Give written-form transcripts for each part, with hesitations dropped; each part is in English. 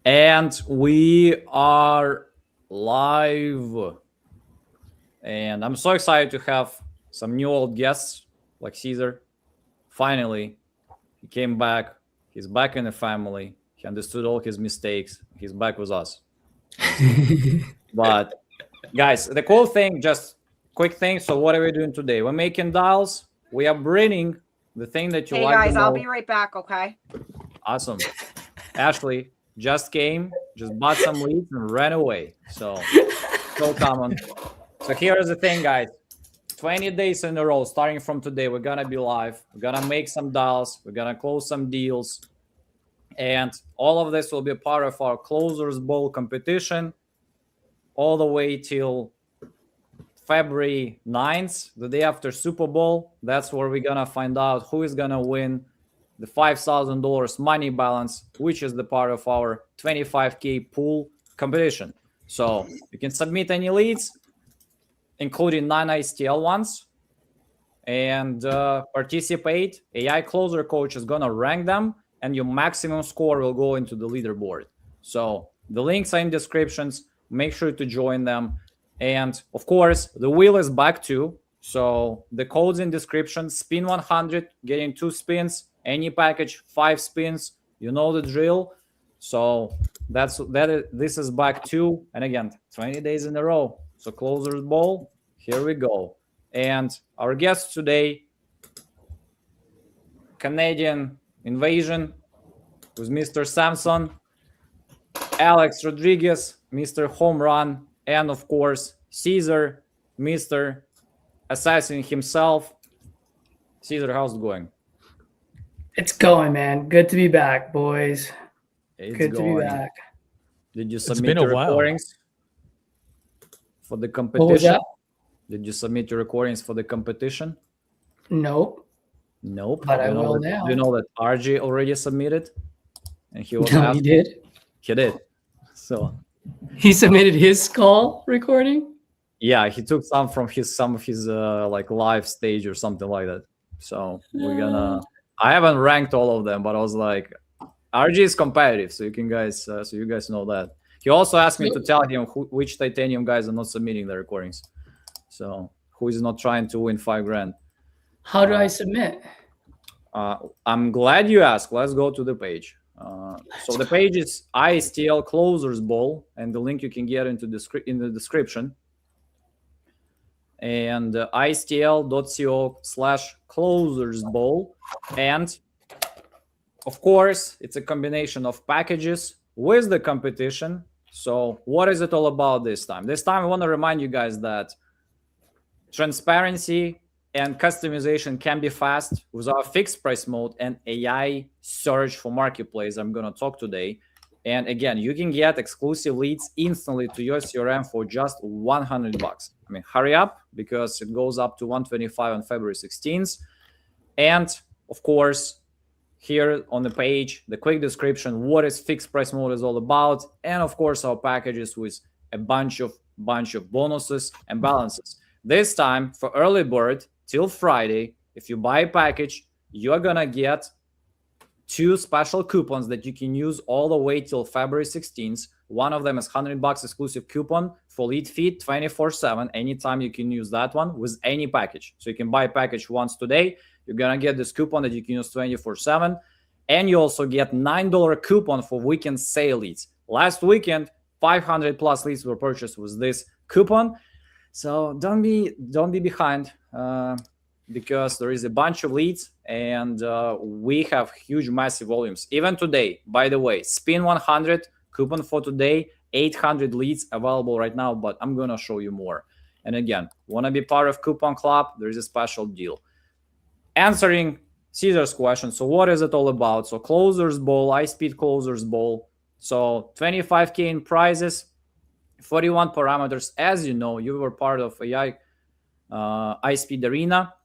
And we are live. And I'm so excited to have some new old guests like Caesar. Finally, he came back. He's back in the family. He understood all his mistakes. He's back with us. But guys, the cool thing, just quick thing. So what are we doing today? We're making dials. We are bringing the thing that you Hey like. guys, I'll be right back, okay? Awesome. Ashley just came, just bought some leads and ran away. So common. So here's the thing, guys. 20 days in a row, starting from today, we're gonna be live. We're gonna make some dials. We're gonna close some deals. And all of this will be part of our Closers Bowl competition all the way till February 9th, the day after Super Bowl. That's where we're gonna find out who is gonna win the $5,000 money balance, which is the part of our 25K pool competition. So you can submit any leads, including non-iSTL ones, and participate. AI Closer Coach is gonna rank them, and your maximum score will go into the leaderboard. So the links are in descriptions. Make sure to join them. And of course, the wheel is back too. So the code's in description. Spin 100, getting 2 spins. Any package, 5 spins. You know the drill. So this is back too. And again, 20 days in a row. So Closers Bowl, here we go. And our guest today, Canadian Invasion, with Mr. Samson, Alex Rodriguez, Mr. Home Run, and of course, Caesar, Mr. Assassin himself. Caesar, how's it going? It's going, man. Good to be back, boys. Good to be back. Did you submit your recordings for the competition? What was that? Did you submit your recordings for the competition? Nope. But I will now. Do you know that RG already submitted? And he was he did? He did. So he submitted his call recording? Yeah, he took some of his like live stage or something like that. So we're gonna. I haven't ranked all of them, but I was like, RG is competitive, so you guys know that. He also asked me to tell him which titanium guys are not submitting their recordings. So who is not trying to win $5,000? How do I submit? I'm glad you asked. Let's go to the page. So the page is iSTL Closers Bowl, and the link you can get in the description. And istl.co/Closers Bowl. And of course, it's a combination of packages with the competition. So what is it all about this time? This time I want to remind you guys that transparency and customization can be fast with our fixed price mode and AI search for marketplace I'm going to talk today. And again, you can get exclusive leads instantly to your CRM for just $100. I mean, hurry up, because it goes up to $125 on February 16th. And of course, here on the page, the quick description, what is fixed price mode is all about. And of course, our packages with a bunch of bonuses and balances. This time for early bird till Friday, if you buy a package, you're going to get 2 special coupons that you can use all the way till February 16th. One of them is $100 exclusive coupon for lead feed 24/7. Anytime you can use that one with any package. So you can buy a package once today. You're going to get this coupon that you can use 24/7. And you also get $9 coupon for weekend sale leads. Last weekend, 500 plus leads were purchased with this coupon. So don't be behind. Because there is a bunch of leads, and we have huge, massive volumes. Even today, by the way, spin 100 coupon for today, 800 leads available right now, but I'm going to show you more. And again, want to be part of Coupon Club? There is a special deal. Answering Caesar's question. So what is it all about? So Closers Bowl, iSpeed Closers Bowl. So 25K in prizes, 41 parameters. As you know, you were part of AI iSpeed Arena.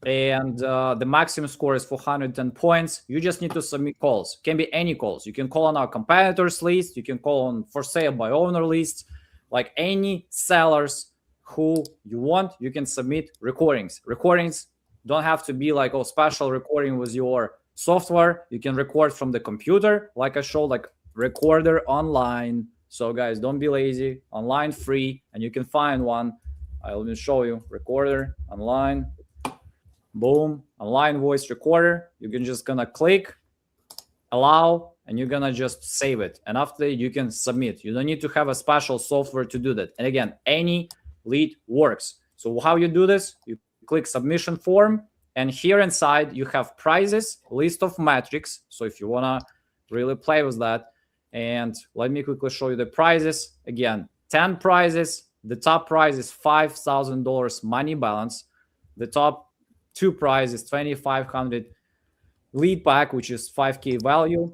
And the maximum score is 410 points. You just need to submit calls. Can be any calls. You can call on our competitors list. You can call on for sale by owner list. Like any sellers who you want, you can submit recordings. Recordings don't have to be like, special recording with your software. You can record from the computer, like I showed, like recorder online. So guys, don't be lazy. Online free, and you can find one. I'll even show you. Recorder online. Boom, online voice recorder. You can just gonna click allow, and you're gonna just save it, and after you can submit. You don't need to have a special software to do that. And again, any lead works. So how you do this? You click submission form, and here inside you have prizes, list of metrics. So if you wanna really play with that, and let me quickly show you the prizes. Again, 10 prizes. The top prize is $5,000 money balance. The top 2 prize is 2,500 lead pack, which is 5K value,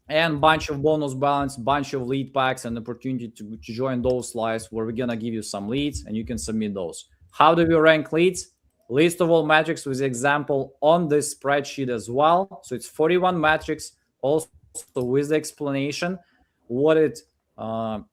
and bunch of bonus balance, bunch of lead packs, and opportunity to join those lives where we're gonna give you some leads and you can submit those. How do we rank leads? List of all metrics with example on this spreadsheet as well. So it's 41 metrics, also with the explanation what it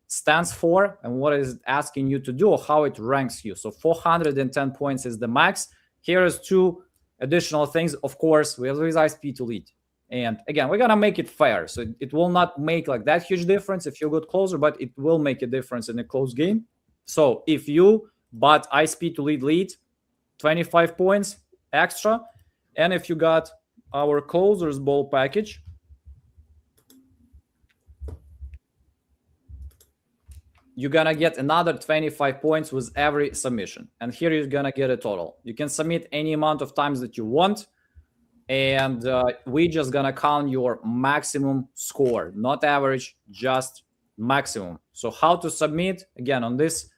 stands for and what is asking you to do, or how it ranks you. So 410 points is the max. Here is 2 additional things. Of course, we have iSpeedToLead. And again, we're gonna make it fair. So it will not make like that huge difference if you got closer, but it will make a difference in a close game. So if you bought iSpeedToLead lead, 25 points extra. And if you got our closers ball package, you're gonna get another 25 points with every submission. And here you're gonna get a total. You can submit any amount of times that you want, and we just gonna count your maximum score, not average, just maximum. So how to submit? Again, on this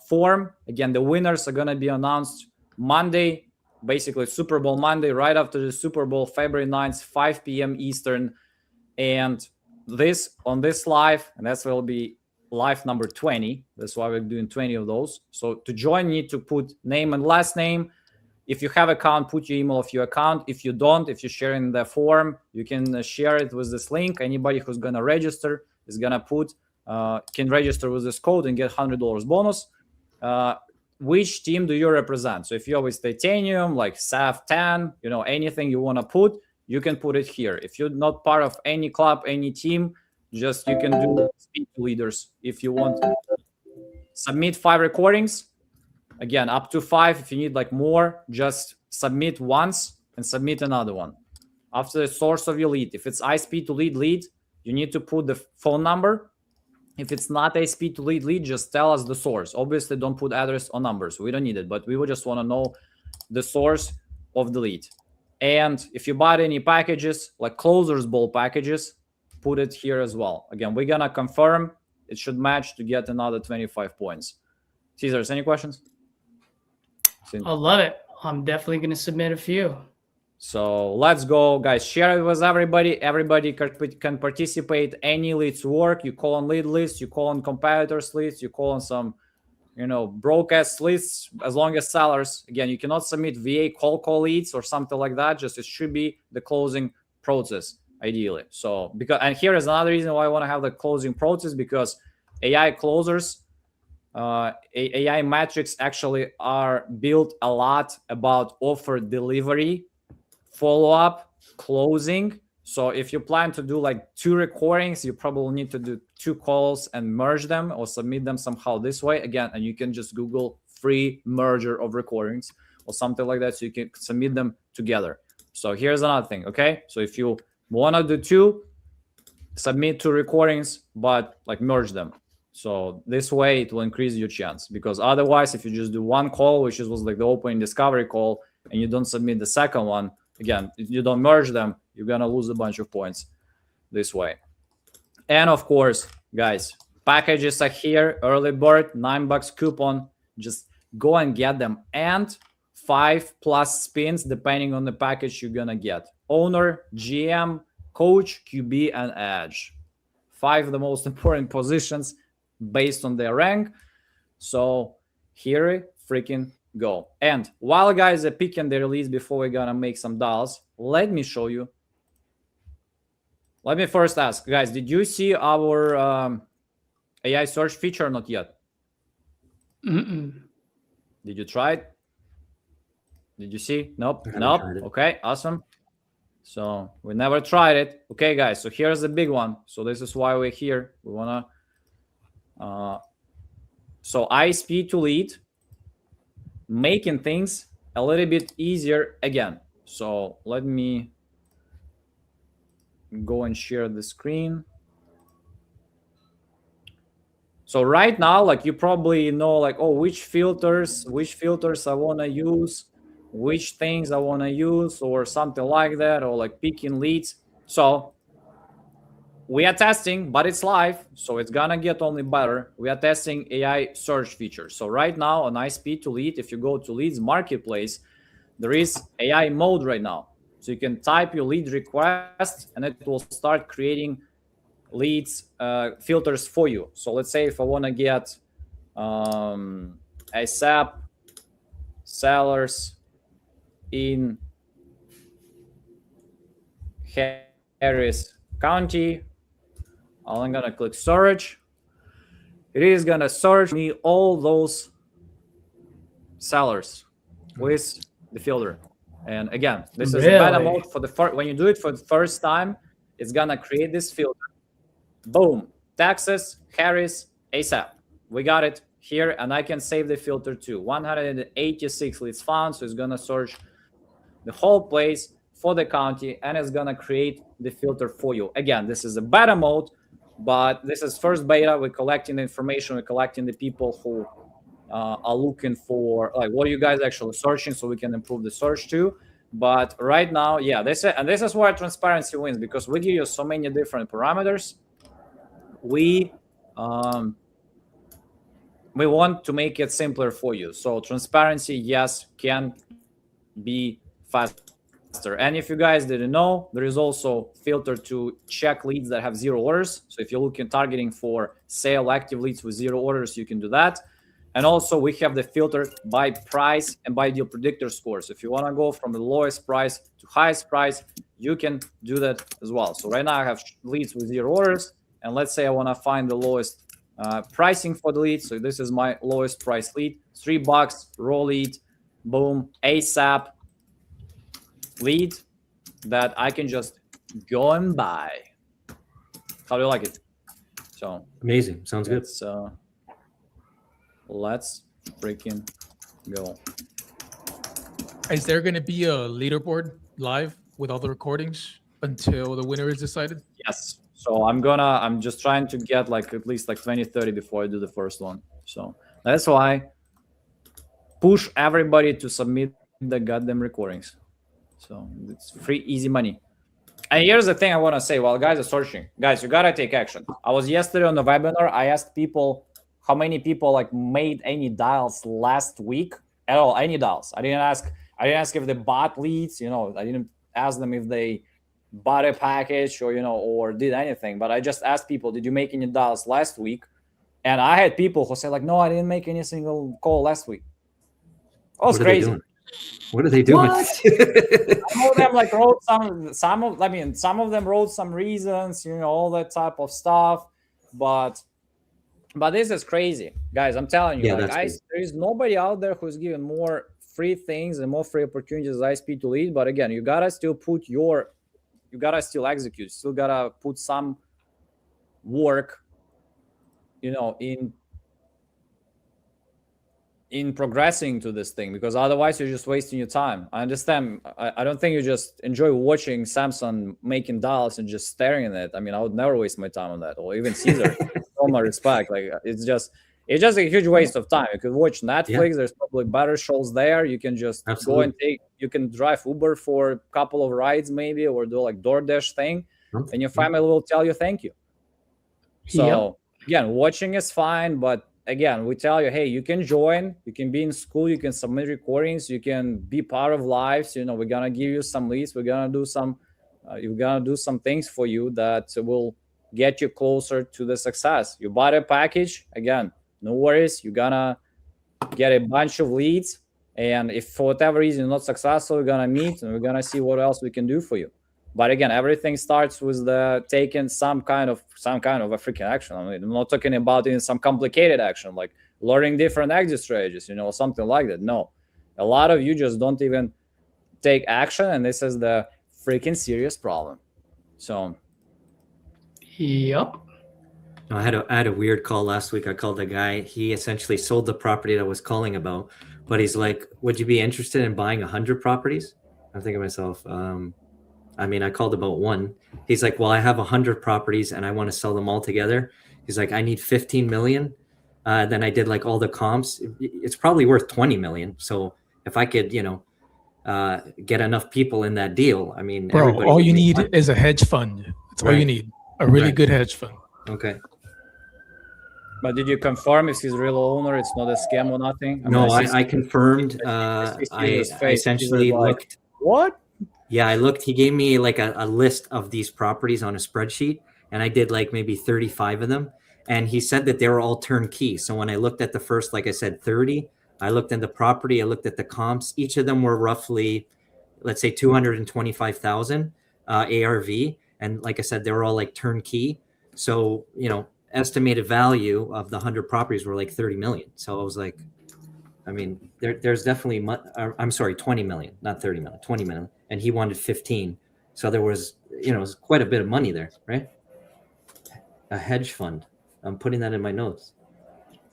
form, again, the winners are gonna be announced Monday, basically Super Bowl Monday, right after the Super Bowl, February 9th, 5 p.m. Eastern. And this on this live, and that will be live number 20. That's why we're doing 20 of those. So to join, you need to put name and last name. If you have account, put your email of your account. If you don't, if you're sharing the form, you can share it with this link. Anybody who's gonna register is gonna put can register with this code and get $100 bonus. Which team do you represent? So if you're with Titanium, like SAF 10, anything you want to put, you can put it here. If you're not part of any club, any team, just you can do speed leaders if you want. Submit 5 recordings. Again, up to 5. If you need like more, just submit once and submit another one. After the source of your lead, if it's iSpeedToLead lead, you need to put the phone number. If it's not iSpeedToLead lead, just tell us the source. Obviously, don't put address or numbers. We don't need it, but we would just want to know the source of the lead. And if you bought any packages, like closers ball packages, put it here as well. Again, we're going to confirm. It should match to get another 25 points. Caesars, any questions? I love it. I'm definitely going to submit a few. So let's go, guys. Share it with everybody. Everybody can participate. Any leads work. You call on lead lists. You call on competitors lists. You call on some, broadcast lists. As long as sellers. Again, you cannot submit VA call leads or something like that. Just it should be the closing process ideally. So and here is another reason why I want to have the closing process, because AI closers. AI metrics actually are built a lot about offer delivery, follow-up, closing. So if you plan to do like 2 recordings, you probably need to do 2 calls and merge them or submit them somehow this way. Again, and you can just Google free merger of recordings or something like that, so you can submit them together. So here's another thing, okay? So if you want to do 2, submit 2 recordings, but like merge them. So this way it will increase your chance, because otherwise if you just do 1 call, which was like the opening discovery call, and you don't submit the second one, again, if you don't merge them, you're going to lose a bunch of points this way. And of course, guys, packages are here. Early bird, $9 coupon. Just go and get them. And 5+ spins, depending on the package you're going to get. Owner, GM, coach, QB, and edge. 5 of the most important positions based on their rank. So here we freaking go. And while guys are picking the release before we're gonna make some dials, let me show you. Let me first ask, guys, did you see our AI search feature or not yet? Mm-mm. Did you try it? Did you see? Nope. Nope. Okay, awesome. So we never tried it. Okay, guys, so here's the big one. So this is why we're here. We want to so iSpeedToLead, making things a little bit easier again. So let me go and share the screen. So right now, like you probably know, like, oh, which filters I want to use, which things I want to use, or something like that, or like picking leads. So we are testing, but it's live, so it's gonna get only better. We are testing AI search features. So right now on iSpeedToLead, if you go to Leads Marketplace, there is AI mode right now. So you can type your lead request, and it will start creating leads filters for you. So let's say if I want to get ASAP sellers in Harris County, I'm gonna click search. It is gonna search me all those sellers with the filter. And again, this is a beta mode for the first. When you do it for the first time, it's gonna create this filter. Boom, Texas, Harris, ASAP. We got it here, and I can save the filter too. 186 leads found, so it's gonna search the whole place for the county, and it's gonna create the filter for you. Again, this is a beta mode, but this is first beta. We're collecting the information, we're collecting the people who are looking for, like, what are you guys actually searching, so we can improve the search too. But right now, yeah, this is why transparency wins, because we give you so many different parameters. We want to make it simpler for you. So transparency, yes, can be faster. And if you guys didn't know, there is also filter to check leads that have 0 orders. So if you're looking targeting for sale active leads with 0 orders, you can do that. And also we have the filter by price and by deal predictor score. So if you want to go from the lowest price to highest price, you can do that as well. So right now I have leads with 0 orders. And let's say I want to find the lowest pricing for the lead. So this is my lowest price lead, $3, raw lead, boom, ASAP lead that I can just go and buy. How do you like it? So amazing. Sounds good. Let's freaking go. Is there going to be a leaderboard live with all the recordings until the winner is decided? Yes. So I'm just trying to get like at least like 20, 30 before I do the first one. So that's why push everybody to submit the goddamn recordings. So it's free, easy money. And here's the thing I want to say while guys are searching. Guys, you gotta take action. I was yesterday on the webinar. I asked people how many people like made any dials last week at all, any dials. I didn't ask if they bought leads, I didn't ask them if they bought a package or, or did anything. But I just asked people, did you make any dials last week? And I had people who said like, no, I didn't make any single call last week. Oh, it's crazy. What are they doing? Some of them like wrote some of them wrote some reasons, all that type of stuff. But this is crazy, guys. I'm telling you, there is nobody out there who's giving more free things and more free opportunities as iSpeedToLead. But again, you gotta still execute. You still gotta put some work, in progressing to this thing, because otherwise you're just wasting your time. I understand. I don't think you just enjoy watching Samson making dials and just staring at it. I mean, I would never waste my time on that, or even Caesar. All my respect. Like it's just a huge waste of time. You could watch Netflix. There's probably better shows there. You can just go and you can drive Uber for a couple of rides maybe, or do like DoorDash thing, and your family will tell you thank you. So again, watching is fine, but again, we tell you, hey, you can join, you can be in school, you can submit recordings, you can be part of lives. We're gonna give you some leads, we're gonna do some things for you that will get you closer to the success. You bought a package, again, no worries, you're gonna get a bunch of leads, and if for whatever reason you're not successful, we're gonna meet and we're gonna see what else we can do for you. But again, everything starts with the taking some kind of a freaking action. I mean, I'm not talking about in some complicated action like learning different exit strategies, or something like that. No, a lot of you just don't even take action, and this is the freaking serious problem. So Yep. I had a weird call last week. I called a guy. He essentially sold the property that I was calling about, but he's like, "Would you be interested in buying 100 properties?" I'm thinking to myself, I called about one. He's like, "Well, I have 100 properties and I want to sell them all together." He's like, "I need 15 million." Then I did like all the comps. It's probably worth 20 million. So if I could, get enough people in that deal, I mean, Bro, everybody all would you make need money. is a hedge fund. That's all you Right. need. A really Right. good hedge fund. Okay. but did you confirm if he's real owner? It's not a scam or nothing? No, I see- I confirmed. I see I his face. He's essentially like, looked. what? Yeah, I looked. He gave me like a list of these properties on a spreadsheet, and I did like maybe 35 of them. And he said that they were all turnkey. So when I looked at the first, like I said, 30, I looked at the property, I looked at the comps. Each of them were roughly, let's say, 225,000 ARV. And like I said, they were all like turnkey. So, estimated value of the 100 properties were like 30 million. So I was like, I mean, there's definitely, I'm sorry, 20 million, not 30 million, 20 million. And he wanted 15. So there was, it was quite a bit of money there, right? A hedge fund. I'm putting that in my notes.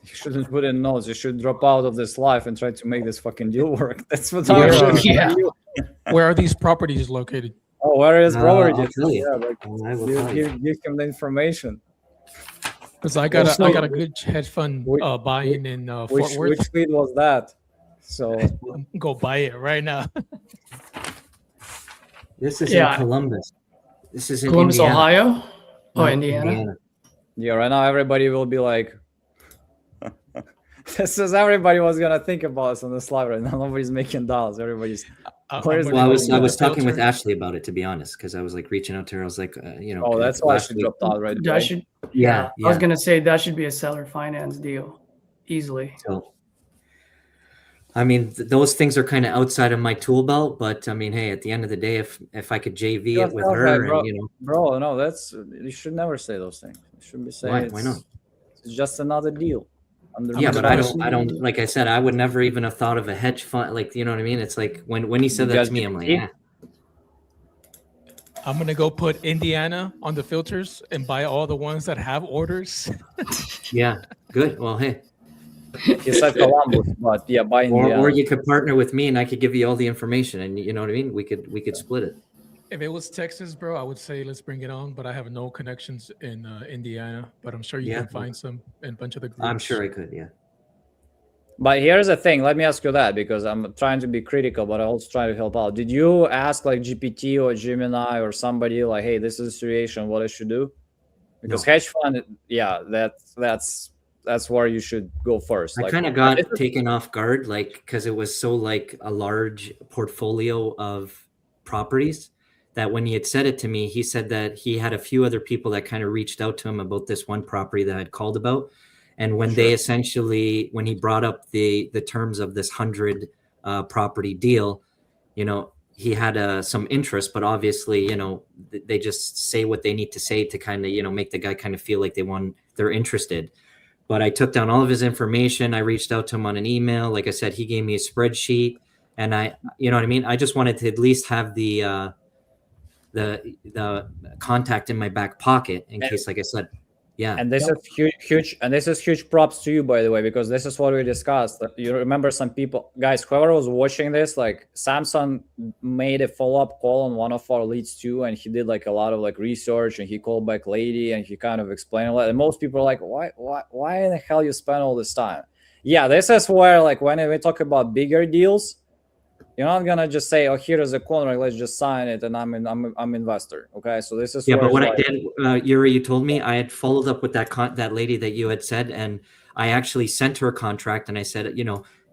You shouldn't put in notes. You should drop out of this life and try to make this fucking deal work. That's what Yeah. I'm sure. Yeah. Where are these properties located? Oh, where is Robert? I'll tell you. Yeah, like, I will tell you. give him the information. Because I got Also- a good hedge fund Which- buying in Fort Which Worth. lead was that? So Go buy it right now. This is Yeah. in Columbus. This is in Columbus, Indiana. Ohio. Oh, No, Indiana. yeah, right now everybody will be like, this is everybody was gonna think about us on this slide right now. Nobody's making dollars. Everybody's Where is I'm it? Well, I gonna was go I with was the talking with filter. Ashley about it, to be honest, because I was like reaching out to her. I was like, oh, that's why last she week- dropped out right That away. should. Yeah, I was yeah. gonna say that should be a seller finance deal, easily. So, I mean, those things are kind of outside of my tool belt, but I mean, hey, at the end of the day, if I could JV Yeah, it with okay, her, bro. and Bro, no, that's you should never say those things. You should be saying Why not? It's just another deal. Under Yeah, the but I person. don't. Like I said, I would never even have thought of a hedge fund. Like, you know what I mean? It's like when he said You that guys to me, I'm like, see? yeah. I'm gonna go put Indiana on the filters and buy all the ones that have orders. Yeah, good. Well, hey, He said Columbus, but yeah, by Indiana. or you could partner with me, and I could give you all the information, and you know what I mean. We could split it. If it was Texas, bro, I would say let's bring it on. But I have no connections in Indiana. But I'm sure you Yeah. can find some in a bunch of the groups. I'm sure I could. Yeah. But here's the thing. Let me ask you that because I'm trying to be critical, but I also try to help out. Did you ask like GPT or Gemini or somebody like, hey, this is the situation, what I should do? Because hedge fund, yeah, that's where you should go first. I Like, kind of got this is- taken off guard, like, because it was so like a large portfolio of properties that when he had said it to me, he said that he had a few other people that kind of reached out to him about this one property that I'd called about. And when they essentially, when he brought up the terms of this 100 property deal, he had some interest, but obviously, they just say what they need to say to kind of, make the guy kind of feel like they're interested. But I took down all of his information. I reached out to him on an email. Like I said, he gave me a spreadsheet, and you know what I mean? I just wanted to at least have the contact in my back pocket in case, like I said, yeah. And this is huge, and this is huge props to you, by the way, because this is what we discussed. You remember some people, guys, whoever was watching this, like Samson made a follow-up call on one of our leads too, and he did like a lot of like research, and he called back lady, and he kind of explained a lot. And most people are like, why in the hell you spend all this time? Yeah, this is where like when we talk about bigger deals, you're not gonna just say, "Oh, here is a contract. Let's just sign it," and I'm investor. Okay, so this is Yeah, where but what it's I did, Yuri, you told me I had followed up with that lady that you had said, and I actually sent her a contract, and I said,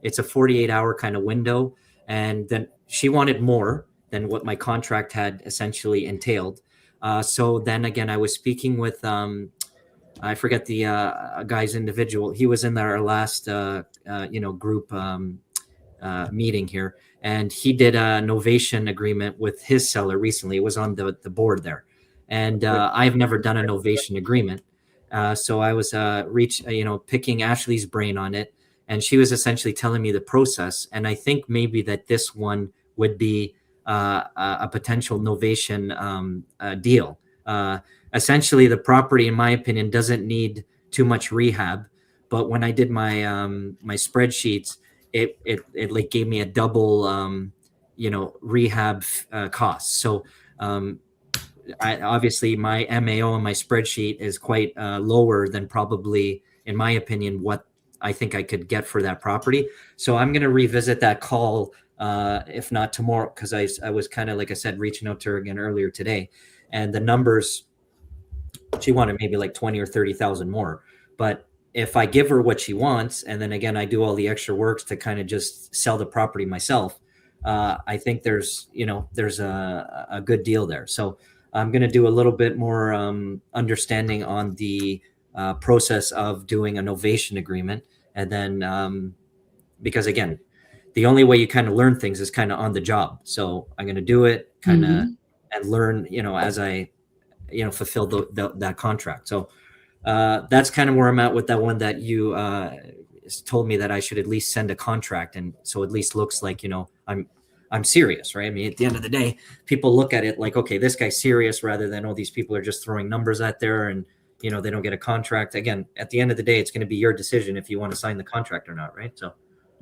it's a 48-hour kind of window, and then she wanted more than what my contract had essentially entailed. So then again, I was speaking with I forget the guy's individual. He was in our last group meeting here. And he did a novation agreement with his seller recently. It was on the board there. And I've never done a novation agreement. So I was picking Ashley's brain on it. And she was essentially telling me the process. And I think maybe that this one would be a potential novation deal. Essentially, the property, in my opinion, doesn't need too much rehab. But when I did my my spreadsheets, it like gave me a double rehab costs. So obviously my MAO on my spreadsheet is quite lower than probably, in my opinion, what I think I could get for that property. So I'm going to revisit that call, if not tomorrow, because I was kind of, like I said, reaching out to her again earlier today, and the numbers, she wanted maybe like 20 or 30,000 more. But if I give her what she wants, and then again, I do all the extra works to kind of just sell the property myself, I think there's a good deal there. So I'm going to do a little bit more understanding on the process of doing a novation agreement. And then, because again, the only way you kind of learn things is kind of on the job. So I'm going to do it kind of and learn, as I, fulfill that contract. So that's kind of where I'm at with that one that you told me that I should at least send a contract. And so at least looks like, I'm serious, right? I mean, at the end of the day, people look at it like, okay, this guy's serious, rather than, oh, these people are just throwing numbers out there and, they don't get a contract. Again, at the end of the day, it's going to be your decision if you want to sign the contract or not, right? So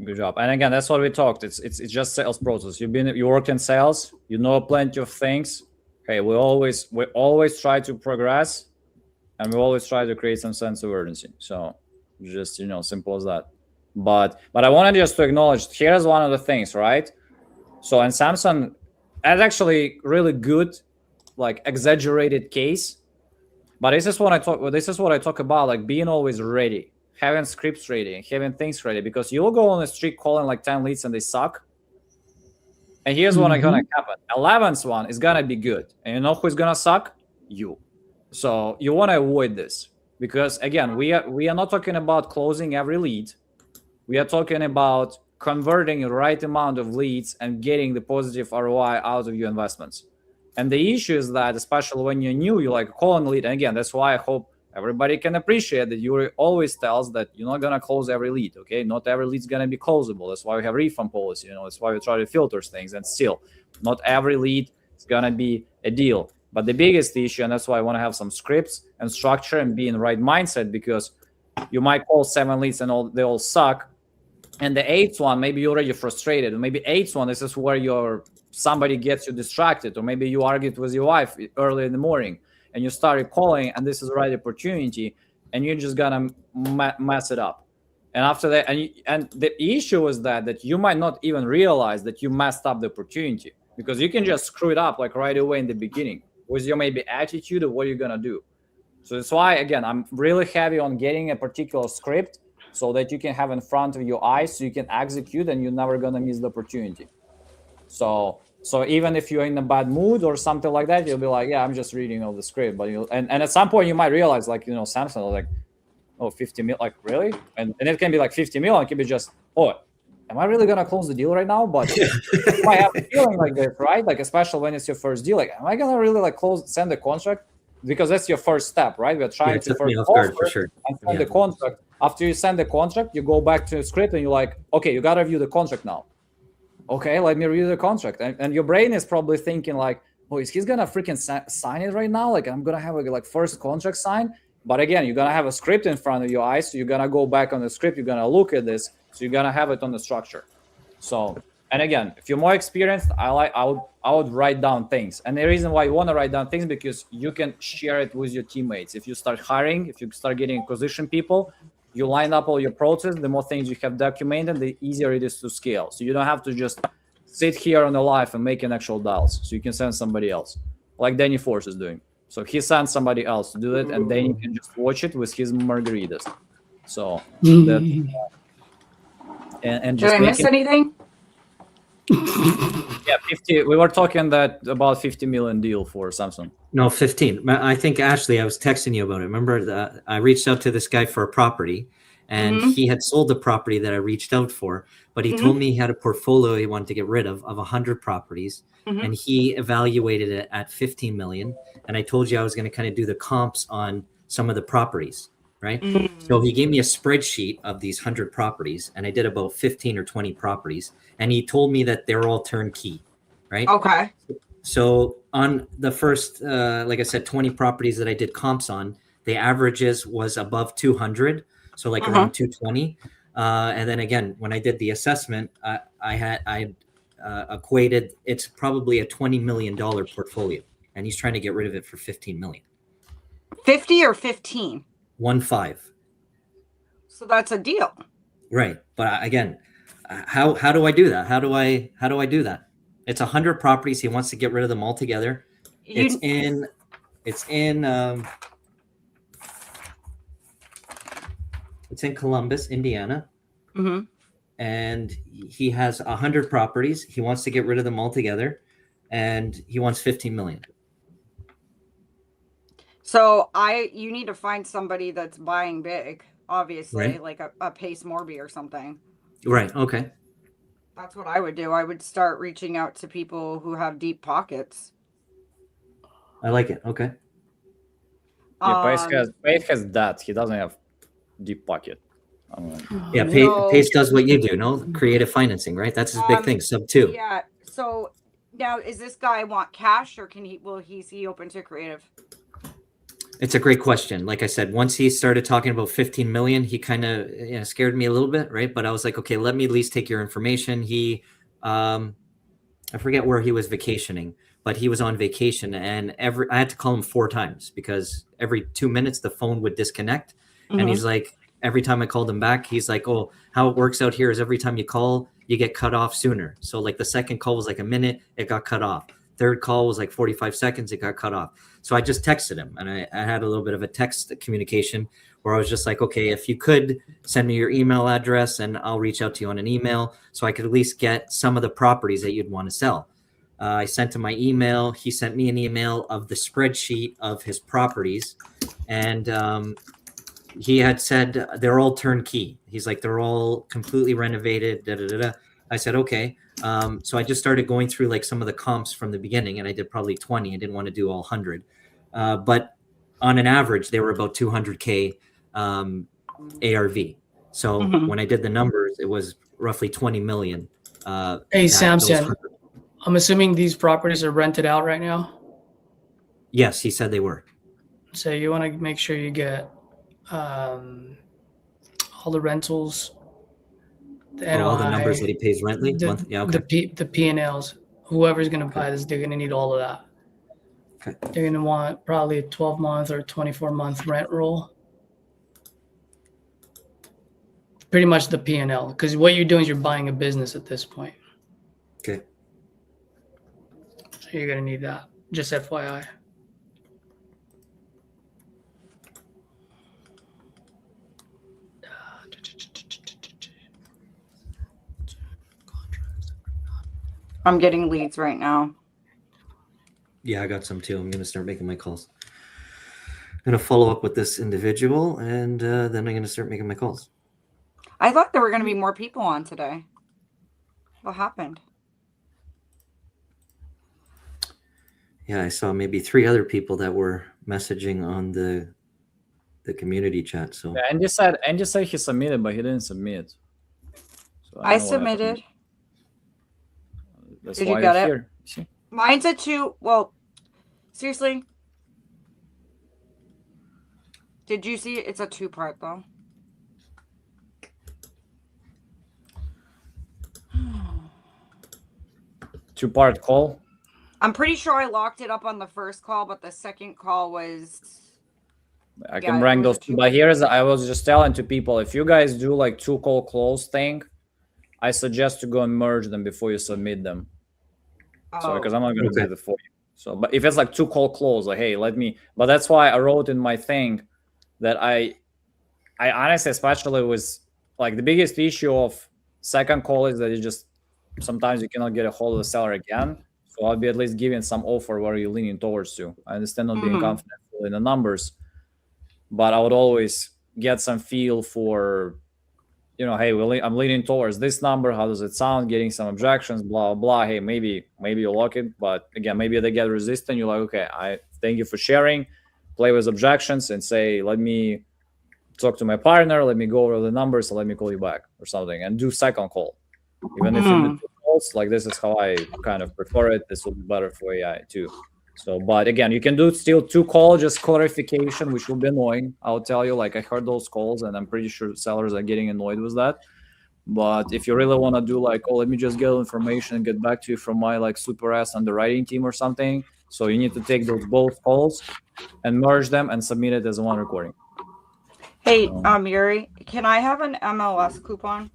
good job. And again, that's what we talked. It's just sales process. You worked in sales, plenty of things. Hey, we always try to progress, and we always try to create some sense of urgency. So just, simple as that. But I wanted just to acknowledge, here's one of the things, right? So, and Samson, that's actually really good, like exaggerated case. But this is what I talk about, like being always ready, having scripts ready, having things ready, because you'll go on the street calling like 10 leads and they suck. And here's what's gonna happen. 11th one is gonna be good. And you know who's gonna suck? You. So you want to avoid this, because again, we are not talking about closing every lead. We are talking about converting the right amount of leads and getting the positive ROI out of your investments. And the issue is that, especially when you're new, you like calling lead. And again, that's why I hope everybody can appreciate that Yurii always tells that you're not gonna close every lead. Okay, not every lead's gonna be closable. That's why we have refund policy. That's why we try to filter things. And still, not every lead is gonna be a deal. But the biggest issue, and that's why I want to have some scripts and structure and be in the right mindset, because you might call 7 leads and they all suck. And the 8th one, maybe you're already frustrated. Or maybe 8th one, this is where somebody gets you distracted. Or maybe you argued with your wife early in the morning and you started calling, and this is the right opportunity, and you're just gonna mess it up. And after that, and the issue is that you might not even realize that you messed up the opportunity, because you can just screw it up like right away in the beginning with your maybe attitude of what you're gonna do. So that's why, again, I'm really heavy on getting a particular script so that you can have in front of your eyes, so you can execute and you're never gonna miss the opportunity. So even if you're in a bad mood or something like that, you'll be like, yeah, I'm just reading all the script. But and at some point you might realize, like, Samson, like, oh, 50 mil, like, really? And it can be like 50 mil, and it can be just, oh, am I really gonna close the deal right now? But you might have a feeling like this, right? Like, especially when it's your first deal, like, am I gonna really like send the contract? Because that's your first step, right? We're trying to first offer for sure. and send the contract. After you send the contract, you go back to the script and you're like, okay, you gotta review the contract now. Okay, let me review the contract. And your brain is probably thinking like, oh, is he gonna freaking sign it right now? Like, I'm gonna have a like first contract signed. But again, you're gonna have a script in front of your eyes, so you're gonna go back on the script, you're gonna look at this, so you're gonna have it on the structure. So, and again, if you're more experienced, I would write down things. And the reason why you want to write down things, because you can share it with your teammates. If you start hiring, if you start getting acquisition people, you line up all your process, the more things you have documented, the easier it is to scale. So you don't have to just sit here on the live and make an actual dials. So you can send somebody else, like Danny Force is doing. So he sends somebody else to do it, and then you can just watch it with his margaritas. So that, and just did I miss anything? Yeah, 50. We were talking that about 50 million deal for Samsung. No, 15. I think, Ashley, I was texting you about it. Remember that I reached out to this guy for a property, and he had sold the property that I reached out for, but he told me he had a portfolio he wanted to get rid of 100 properties, and he evaluated it at 15 million. And I told you I was going to kind of do the comps on some of the properties, right? So he gave me a spreadsheet of these 100 properties, and I did about 15 or 20 properties, and he told me that they're all turnkey. right? Okay. So on the first, like I said, 20 properties that I did comps on, the averages was above 200, so like around 220. And then again, when I did the assessment, I equated it's probably a $20 million portfolio, and he's trying to get rid of it for 15 million. 50 or 15? 1.5. So that's a deal. Right, but again, how do I do that? How do I do that? It's 100 properties. He wants to get rid of them all together. It's in Columbus, Indiana. Mm-hmm. And he has 100 properties. He wants to get rid of them all together, and he wants 15 million. So you need to find somebody that's buying big, obviously, Right. like a Pace Morby or something. Right. Okay. That's what I would do. I would start reaching out to people who have deep pockets. I like it. Okay. Yeah, Pace has that. He doesn't have deep pocket. Yeah, Pace does what you do, no? Creative financing, right? That's his big thing. Sub 2. Yeah. So now, is this guy want cash, or is he open to creative? It's a great question. Like I said, once he started talking about 15 million, he kind of scared me a little bit, right? But I was like, okay, let me at least take your information. He, I forget where he was vacationing, but he was on vacation, and I had to call him 4 times because every 2 minutes the phone would disconnect, and he's like, every time I called him back, he's like, oh, how it works out here is every time you call, you get cut off sooner. So like the second call was like a minute, it got cut off. Third call was like 45 seconds, it got cut off. So I just texted him, and I had a little bit of a text communication where I was just like, okay, if you could send me your email address and I'll reach out to you on an email so I could at least get some of the properties that you'd want to sell. I sent him my email. He sent me an email of the spreadsheet of his properties, and he had said they're all turnkey. He's like, they're all completely renovated. Da, da, da, da. I said, okay. So I just started going through like some of the comps from the beginning, and I did probably 20. I didn't want to do all 100. But on an average, they were about 200K ARV. So when I did the numbers, it was roughly 20 million. Hey, Samson, I'm assuming these properties are rented out right now? Yes, he said they were. So you want to make sure you get all the rentals, all the numbers that he pays rentally. The P&Ls. Whoever's going to buy this, they're going to need all of that. Okay. They're going to want probably a 12-month or 24-month rent roll. Pretty much the P&L, because what you're doing is you're buying a business at this point. Okay. So you're going to need that. Just FYI. I'm getting leads right now. Yeah, I got some too. I'm going to start making my calls. I'm going to follow up with this individual, and then I'm going to start making my calls. I thought there were going to be more people on today. What happened? Yeah, I saw maybe 3 other people that were messaging on the community chat. So yeah, Andy said he submitted, but he didn't submit. So I submitted. That's Did why you get it? here. See? Mine's a 2. Well, seriously. Did you see it? It's a 2-part though. Two-part call. I'm pretty sure I locked it up on the first call, but the second call was. I can rank those two. But here's, I was just telling to people, if you guys do like 2-call close thing, I suggest to go and merge them before you submit them. So because I'm not going to do it for you. So, but if it's like 2-call close, like, hey, let me. But that's why I wrote in my thing that I honestly, especially was like the biggest issue of second call is that you just sometimes you cannot get a hold of the seller again. So I'll be at least giving some offer where you're leaning towards to. I understand not being confident in the numbers, but I would always get some feel for, you know, hey, I'm leaning towards this number. How does it sound? Getting some objections, blah, blah. Hey, maybe you lock it. But again, maybe they get resistant. You're like, okay, I thank you for sharing. Play with objections and say, let me talk to my partner. Let me go over the numbers and let me call you back or something. And do second call. Even if you do calls. Like this is how I kind of prefer it. This will be better for AI too. So, but again, you can do still 2 calls, just clarification, which will be annoying. I'll tell you, like I heard those calls, and I'm pretty sure sellers are getting annoyed with that. But if you really want to do like, oh, let me just get information and get back to you from my like super ass underwriting team or something, so you need to take those both calls and merge them and submit it as one recording. Hey, Yuri, can I have an MLS coupon?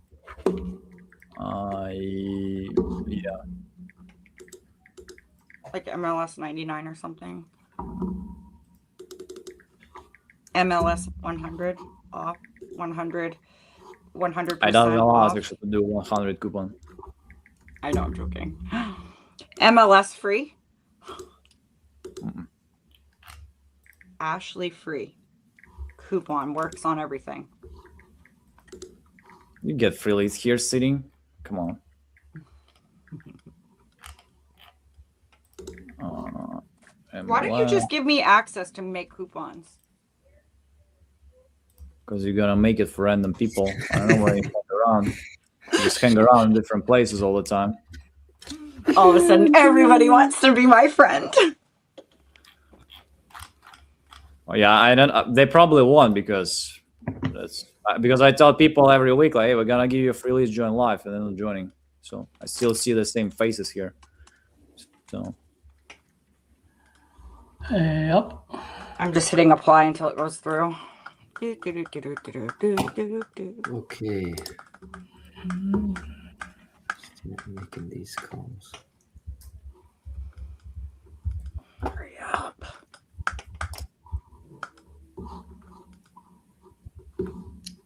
Yeah. Like MLS 99 or something. MLS 100 off 100. 100%. I don't know off. actually to do 100 coupon. I know, I'm joking. MLS free. Ashley free. Coupon works on everything. You get free leads here sitting. Come on. Why don't you just give me access to make coupons? Because you're gonna make it for random people. I don't know where you hang around. You just hang around in different places all the time. All of a sudden, everybody wants to be my friend. Well, yeah, I don't. They probably won't because I tell people every week like, hey, we're gonna give you a free lead, join live, and then they're joining. So I still see the same faces here. So. Yep. I'm just hitting apply until it goes through. Okay. Start making these calls. Hurry up.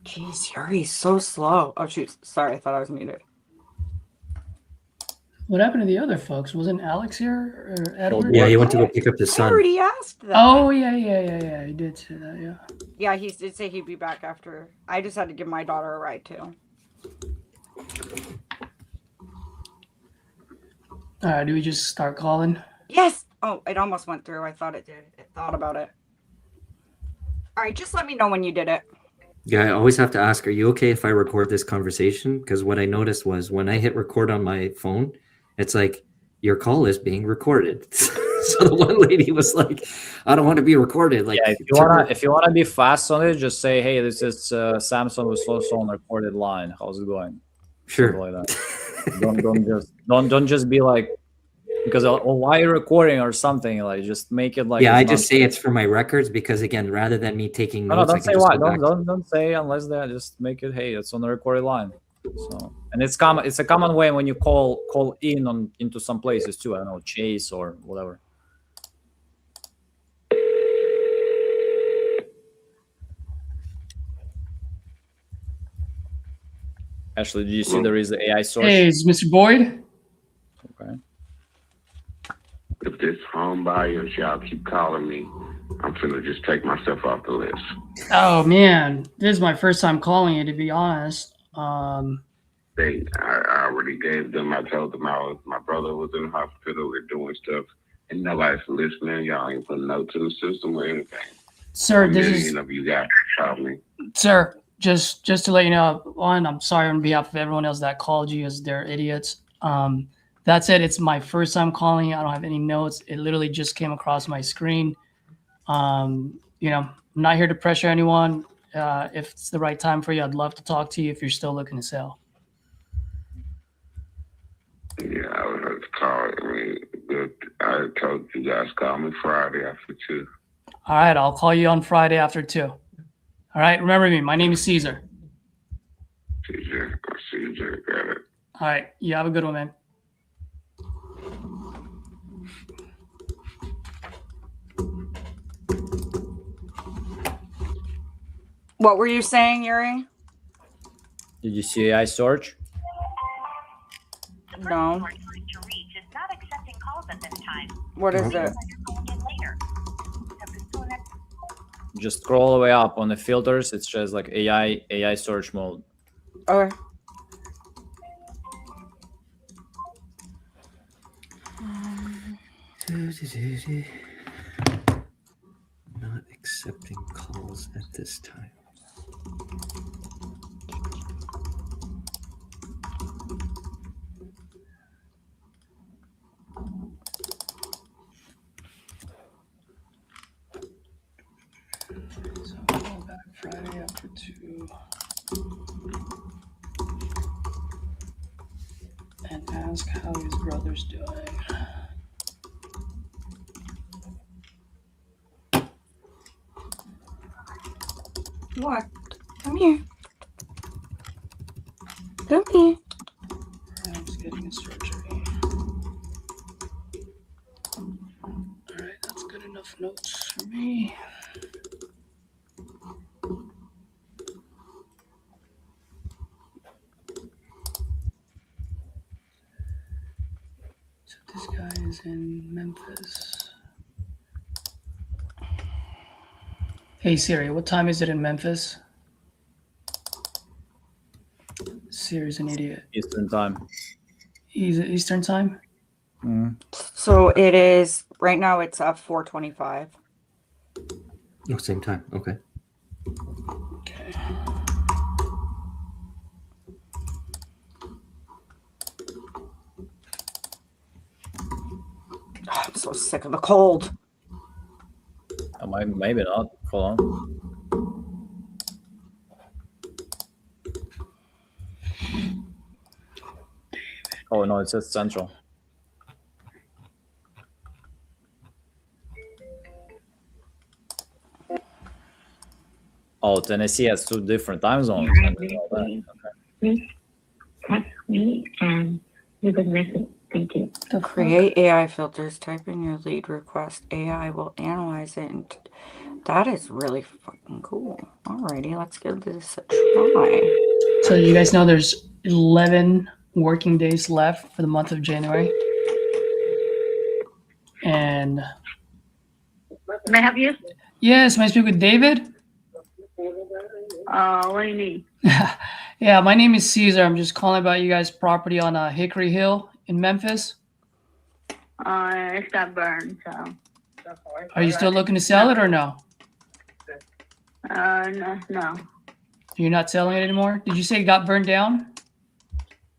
Jeez, Yuri's so slow. Oh, shoot. Sorry, I thought I was muted. What happened to the other folks? Wasn't Alex here or Edward? Yeah, he went to go pick up his I son. already asked that. Oh, yeah. He did say that, yeah. Yeah, he did say he'd be back after. I just had to give my daughter a ride, too. All right, do we just start calling? Yes! Oh, it almost went through. I thought it did. It thought about it. All right, just let me know when you did it. Yeah, I always have to ask, are you okay if I record this conversation? Because what I noticed was when I hit record on my phone, it's like, your call is being recorded. So the one lady was like, I don't want to be recorded. Like, yeah, if you wanna be fast on it, just say, hey, this is Samson with so on recorded line. How's it going? Sure. Something like that. don't just be like, because why are you recording or something? Like, just make it like. Yeah, I just say it's for my records because again, rather than me taking notes, No, don't say why. Don't. Don't say unless that. Just make it. Hey, it's on the recorded line. So, and it's common. It's a common way when you call in into some places too. I don't know, Chase or whatever. Ashley, did you see there is the AI source? Hey, is Mr. Boyd? Okay. If this home buyers, y'all keep calling me, I'm finna just take myself off the list. Oh, man. This is my first time calling you, to be honest. I already gave them, I told them my brother was in the hospital, we're doing stuff, and nobody's listening. Y'all ain't putting notes in the system or anything. Sir, this is... You guys call me. Sir, just to let you know, one, I'm sorry on behalf of everyone else that called you as they're idiots. That said, it's my first time calling. I don't have any notes. It literally just came across my screen. I'm not here to pressure anyone. If it's the right time for you, I'd love to talk to you if you're still looking to sell. Yeah, I would have to call. I told you guys call me Friday after 2. All right, I'll call you on Friday after 2. All right, remember me. My name is Caesar. Caesar, got it. All right, you have a good one, man. What were you saying, Yuri? Did you see AI search? No. What is it? Just scroll all the way up on the filters. It's just like AI search mode. Okay. Not accepting calls at this time. So I'll call back Friday after 2 and ask how his brother's doing. What? Come here. Come here. Perhaps getting a surgery. Alright, that's good enough notes for me. So this guy is in Memphis. Hey Siri, what time is it in Memphis? Siri's an idiot. Eastern time. Eastern time? So it is right now. It's up 4:25. Oh, same time. Okay. Okay. Oh, I'm so sick of the cold. Maybe not. Hold on. Oh no, it says Central. Oh, Tennessee has 2 different time zones. I didn't know that. Please text me and leave a message. Thank you. The fuck? Create AI filters. Type in your lead request. AI will analyze it. And that is really fucking cool. Alrighty, let's give this a try. So you guys know there's 11 working days left for the month of January. And May I help you? yes, may I speak with David? What do you need? Yeah, my name is Caesar. I'm just calling about you guys' property on Hickory Hill in Memphis. It's got burned, so. Are you still looking to sell it or no? No. You're not selling it anymore? Did you say it got burned down?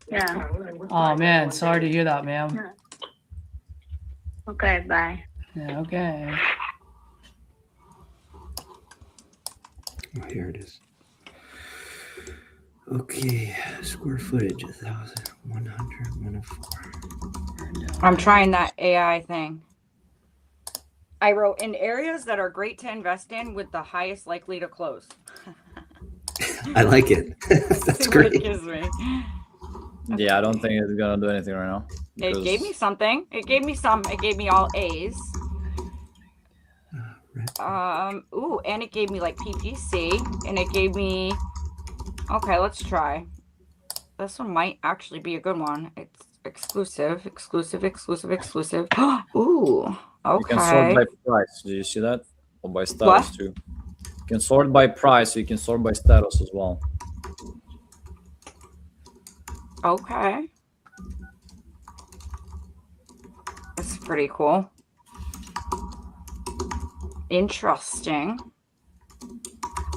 Yeah. Oh man, sorry to hear that, ma'am. Okay, bye. Yeah, okay. Oh, here it is. Okay, square footage 1,100, 104. I'm trying that AI thing. I wrote in areas that are great to invest in with the highest likely to close. I like it. That's See what it great. gives me. Yeah, I don't think it's gonna do anything right now. It gave me something. It gave me some. It gave me all A's. Ooh, and it gave me like PPC, and it gave me. Okay, let's try. This one might actually be a good one. It's exclusive. Ooh, You can sort okay. by price. Do you see that? Or by status too. You can sort by price, so you can sort by status as well. Okay. That's pretty cool. Interesting.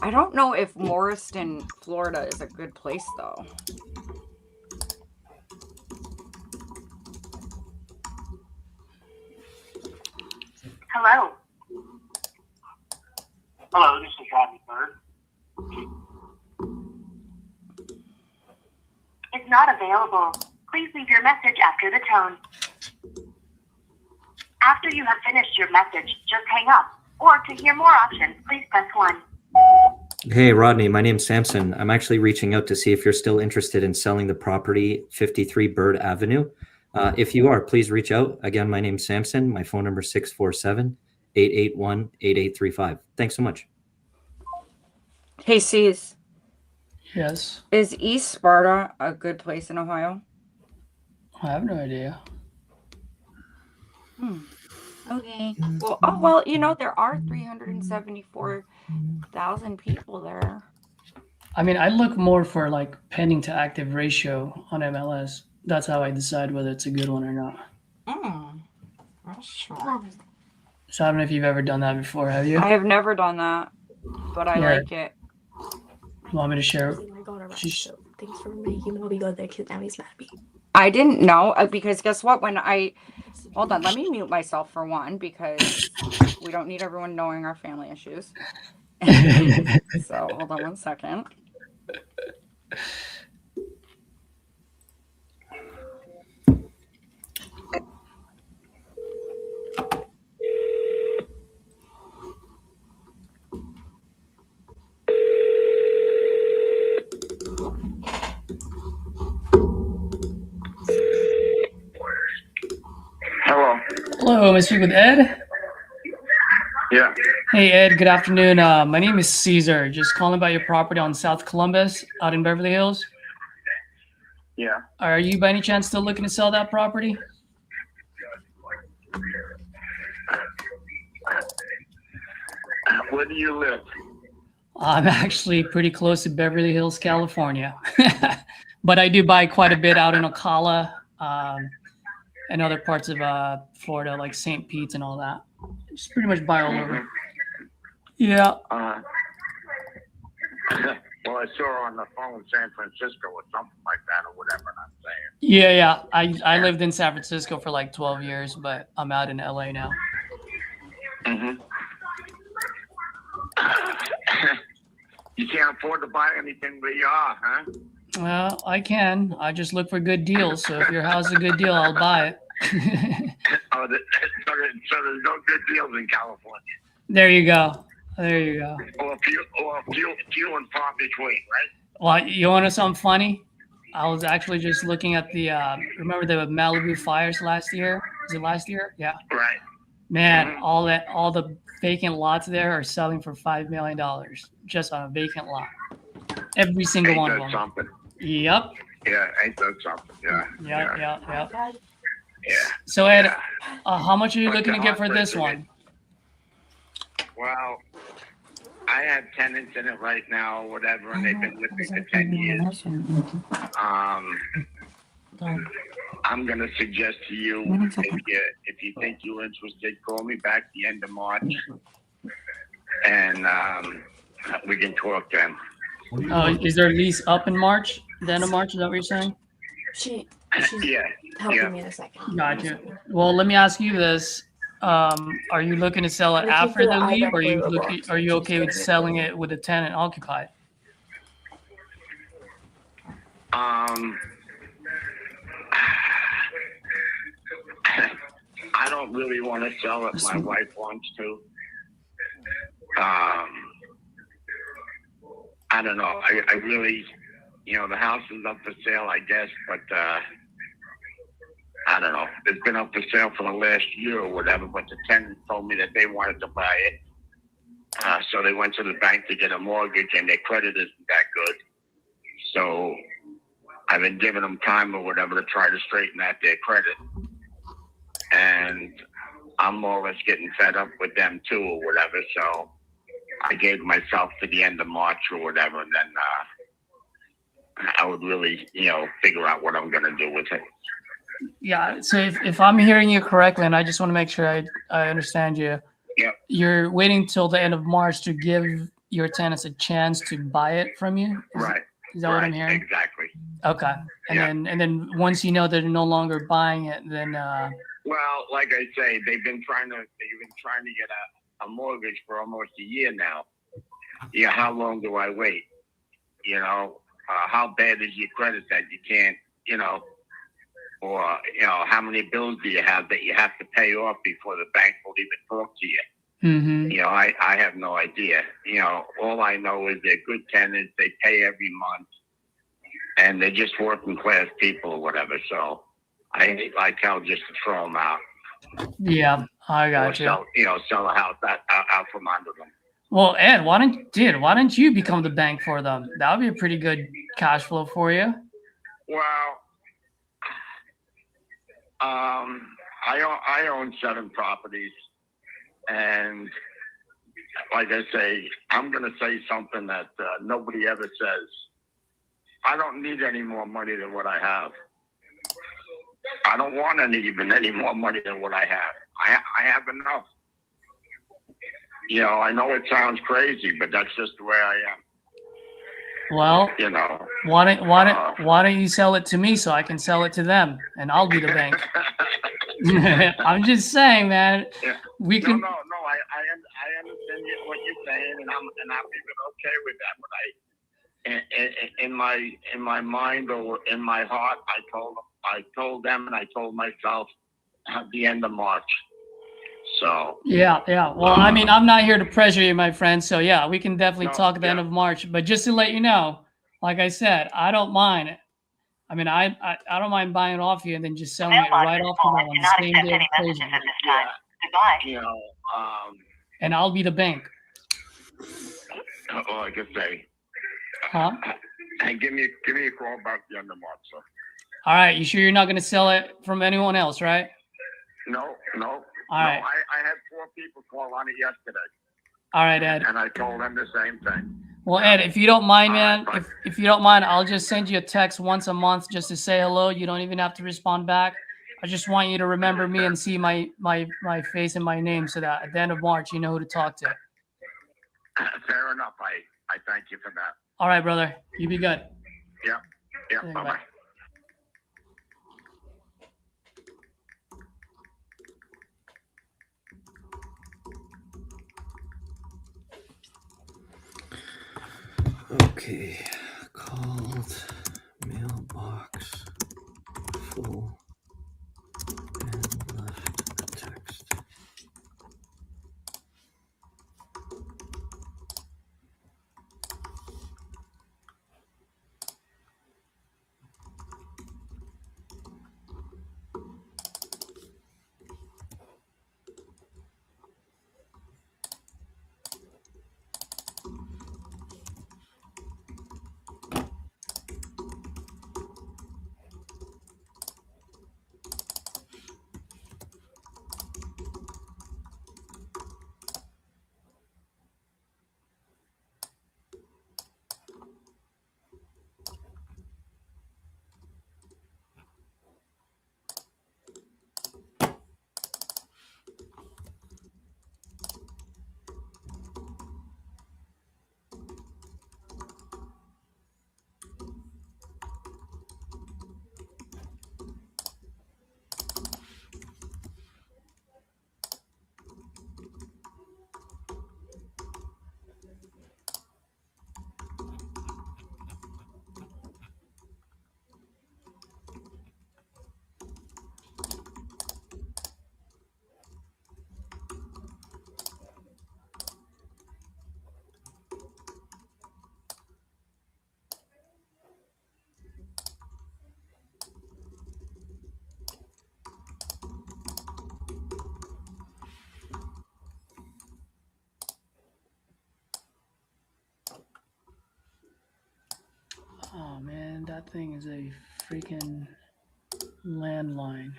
I don't know if Morriston, Florida is a good place though. Hello. Hello, this is Rodney Bird. It's not available. Please leave your message after the tone. After you have finished your message, just hang up. Or to hear more options, please press 1. Hey, Rodney, my name's Samson. I'm actually reaching out to see if you're still interested in selling the property 53 Bird Avenue. If you are, please reach out. Again, my name's Samson. My phone number is 647-881-8835. Thanks so much. Hey, C's, Yes. is East Sparta a good place in Ohio? I have no idea. Okay. Well, you know, there are 374,000 people there. I mean, I look more for like pending to active ratio on MLS. That's how I decide whether it's a good one or not. Sure. So I don't know if you've ever done that before, have you? I have never done that, but I Yeah. like it. You want me to share? Oh my god, alright, so thanks for making me go there because now he's mad at me. I didn't know because guess what? Hold on, let me mute myself for one because we don't need everyone knowing our family issues. So hold on one second. Hello. Hello, am I speaking with Ed? Yeah. Hey, Ed, good afternoon. My name is Caesar. Just calling about your property on South Columbus out in Beverly Hills. Yeah. Are you by any chance still looking to sell that property? Where do you live? I'm actually pretty close to Beverly Hills, California. But I do buy quite a bit out in Ocala and other parts of Florida, like St. Pete's and all that. Just pretty much buy all over. Yeah. Well, I saw her on the phone San Francisco or something like that or whatever, and I'm saying. Yeah. I lived in San Francisco for like 12 years, but I'm out in LA now. Mm-hmm. You can't afford to buy anything where you are, huh? Well, I can. I just look for good deals. So if your house is a good deal, I'll buy it. So there's no good deals in California. There you go. There you go. Or few and far between, right? Well, you want to know something funny? I was actually just looking at the, remember the Malibu fires last year? Was it last year? Yeah. Right. Man, all the vacant lots there are selling for $5 million just on a vacant lot. Every single one of them. Something. Yep. Yeah, ain't that something? Yeah. Yep. Yeah. So Ed, how much are you looking to get for this one? Well, I have tenants in it right now, whatever, and they've been with me for 10 years. I'm gonna suggest to you, if you think you're interested, call me back the end of March, and we can talk then. Is there a lease up in March? The end of March? Is that what you're saying? She's Yeah. helping me in a second. Gotcha. Well, let me ask you this: are you looking to sell it after the leave, or are you okay with selling it with a tenant occupied? I don't really want to sell it. My wife wants to. I don't know. I really, the house is up for sale, I guess, but I don't know. It's been up for sale for the last year or whatever, but the tenant told me that they wanted to buy it. So they went to the bank to get a mortgage, and their credit isn't that good. So I've been giving them time or whatever to try to straighten out their credit. And I'm more or less getting fed up with them too or whatever. So I gave myself to the end of March or whatever, and then I would really, figure out what I'm going to do with it. Yeah. So if I'm hearing you correctly, and I just want to make sure I understand you, Yep. You're waiting till the end of March to give your tenants a chance to buy it from you? Right. Is that what I'm hearing? Exactly. Okay. And then once you know that they're no longer buying it, then well, like I say, they've been trying to get a mortgage for almost a year now. Yeah, how long do I wait? How bad is your credit that you can't, or how many bills do you have that you have to pay off before the bank will even talk to you? Mm-hmm. I have no idea. All I know is they're good tenants. They pay every month, and they're just working class people or whatever. So I hate like hell just to throw them out. Yeah, I got you. Sell a house out from under them. Well, Ed, why don't you become the bank for them? That would be a pretty good cash flow for you. Well, I own 7 properties, and like I say, I'm going to say something that nobody ever says. I don't need any more money than what I have. I don't want any more money than what I have. I have enough. I know it sounds crazy, but that's just the way I am. Well, why don't you sell it to me so I can sell it to them, and I'll be the bank. I'm just saying, man. Yeah. We can. No. I understand what you're saying, and I'm even okay with that. But in my mind or in my heart, I told them, and I told myself at the end of March. So Yeah. Well, I mean, I'm not here to pressure you, my friend. So yeah, we can definitely talk at the end of March. But just to let you know, like I said, I don't mind. I mean, I don't mind buying it off you and then just selling it right off to them on the same day of closing. you know, And I'll be the bank. like I say, Huh? and give me a call back at the end of March. So. All right. You sure you're not going to sell it from anyone else, right? No. All right. I had 4 people call on it yesterday. All right, Ed. And I told them the same thing. Well, Ed, if you don't mind, man, right, if you don't mind, I'll just send you a text once a month just to say hello. You don't even have to respond back. I just want you to remember me and see my face and my name so that at the end of March, you know who to talk to. Fair enough. I thank you for that. All right, brother. You be good. Yeah. Okay, Bye-bye. bye. Okay, called mailbox full and left a text. Oh man, that thing is a freaking landline.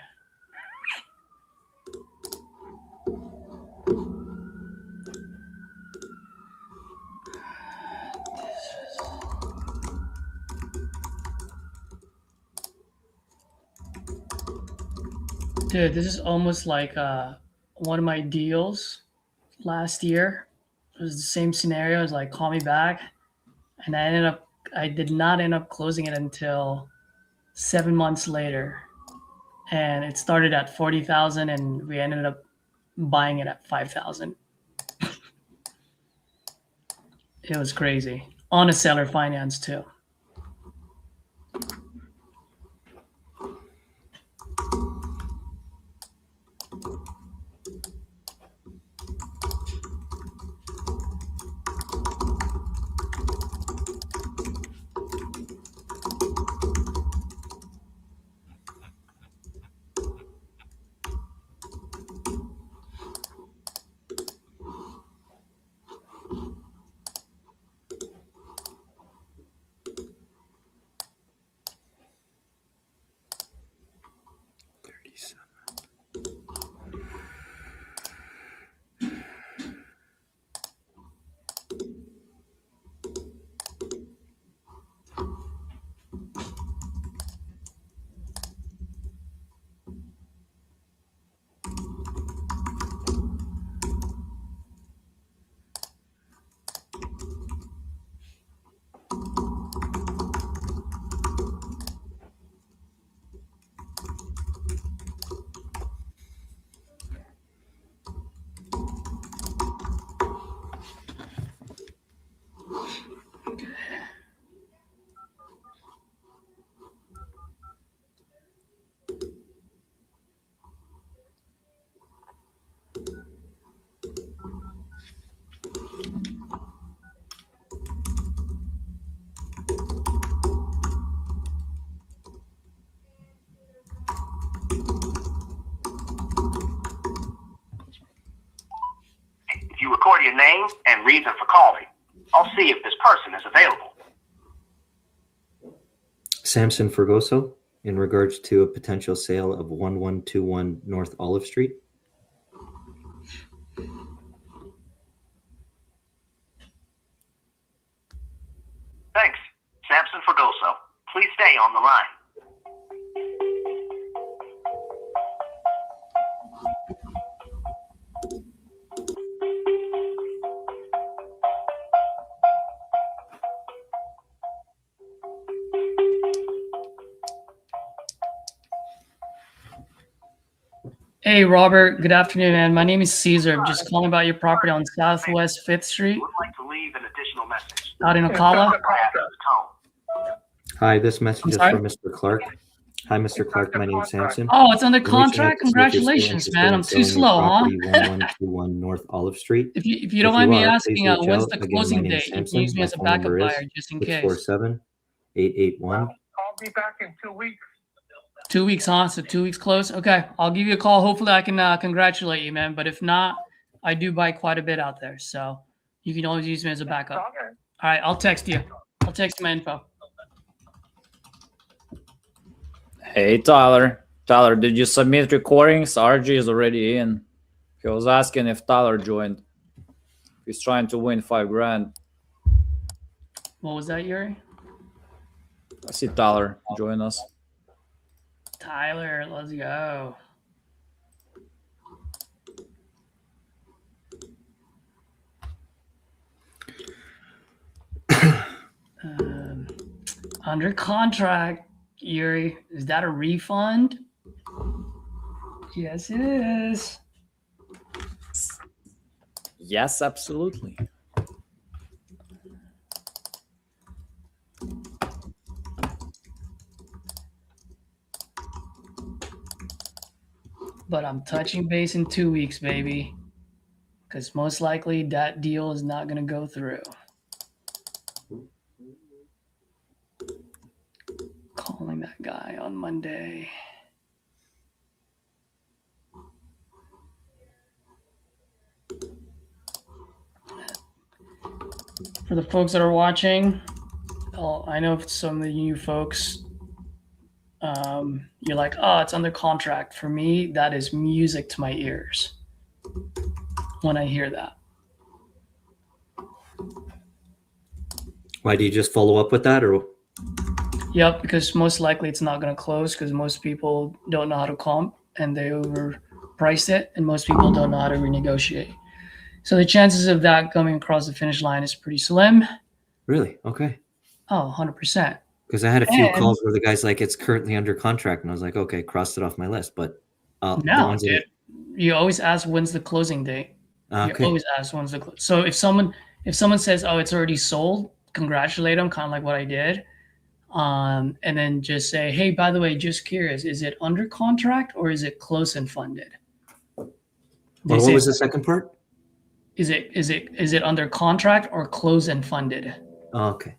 Dude, this is almost like one of my deals last year. It was the same scenario. It was like, call me back. And I did not end up closing it until 7 months later. And it started at 40,000 and we ended up buying it at 5,000. It was crazy. On a seller finance too. and reason for calling. I'll see if this person is available. Samson Fergoso, in regards to a potential sale of 1121 North Olive Street. Thanks. Samson Fergoso. Please stay on the line. Hey, Robert. Good afternoon, man. My name is Caesar. I'm just calling about your property on Southwest 5th Street Would like to leave an additional message. out in Ocala. Hi, this message is sorry? from Mr. Clark. Hi, Mr. Clark. My name's Samson. Oh, it's under I'm reaching out contract? to see if you're still Congratulations, interested man. in I'm too selling your slow, huh? property, 1121 North Olive Street. If you If don't mind me you are, asking, please reach when's out. the Again, closing my name is date? You can Samson. use me My as a phone backup number is buyer just in case. 647-881. I'll be back in 2 weeks. 2 weeks, huh? So 2 weeks close. Okay, I'll give you a call. Hopefully, I can congratulate you, man. But if not, I do buy quite a bit out there, so you can always use me as a backup. Okay. All right, I'll text you. I'll text you my info. Hey, Tyler. Tyler, did you submit recordings? RG is already in. He was asking if Tyler joined. He's trying to win $5,000. What was that, Yuri? I see Tyler join us. Tyler, let's go. Under contract, Yuri. Is that a refund? Yes, it is. Yes, absolutely. But I'm touching base in 2 weeks, baby. Because most likely that deal is not going to go through. Calling that guy on Monday. For the folks that are watching, I know some of the new folks, you're like, oh, it's under contract. For me, that is music to my ears when I hear that. Why do you just follow up with that, or? Yep, because most likely it's not going to close because most people don't know how to comp and they overpriced it, and most people don't know how to renegotiate. So the chances of that coming across the finish line is pretty slim. Really? Okay. Oh, 100%. Because I had a few calls where the guy's like, it's currently under contract. And I was like, okay, crossed it off my list. But no, you always ask when's the closing date. Okay. You always ask when's the close. So if someone says, oh, it's already sold, congratulate them, kind of like what I did. And then just say, hey, by the way, just curious, is it under contract or is it close and funded? Well, what was the second part? Is it under contract or close and funded? Oh, okay.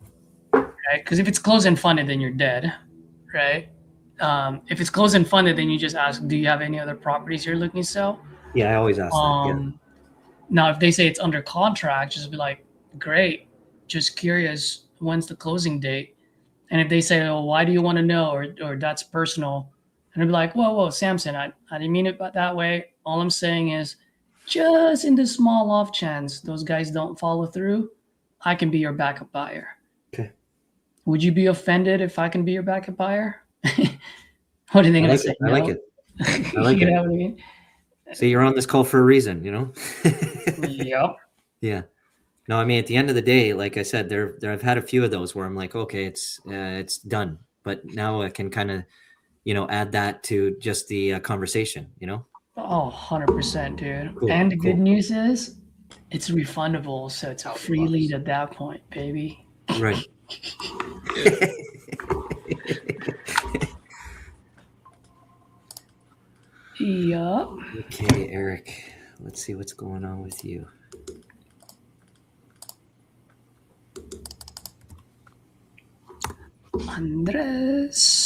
Right? Because if it's closed and funded, then you're dead, right? If it's closed and funded, then you just ask, do you have any other properties you're looking to sell? Yeah, I always ask that. Yeah. Now, if they say it's under contract, just be like, great, just curious, when's the closing date? And if they say, oh, why do you want to know? Or that's personal. And I'd be like, whoa, Samson, I didn't mean it that way. All I'm saying is, just in the small off chance those guys don't follow through, I can be your backup buyer. Okay. Would you be offended if I can be your backup buyer? What do you think? I like it. I like You it. know what I mean? See, you're on this call for a reason, you know? Yep. Yeah. No, I mean, at the end of the day, like I said, I've had a few of those where I'm like, okay, it's done. But now I can kind of, add that to just the conversation, Oh, 100%, dude. Cool, And the cool. good news is it's refundable. So it's a free lead at that point, baby. Right. Yup. Okay, Eric. Let's see what's going on with you. Andres.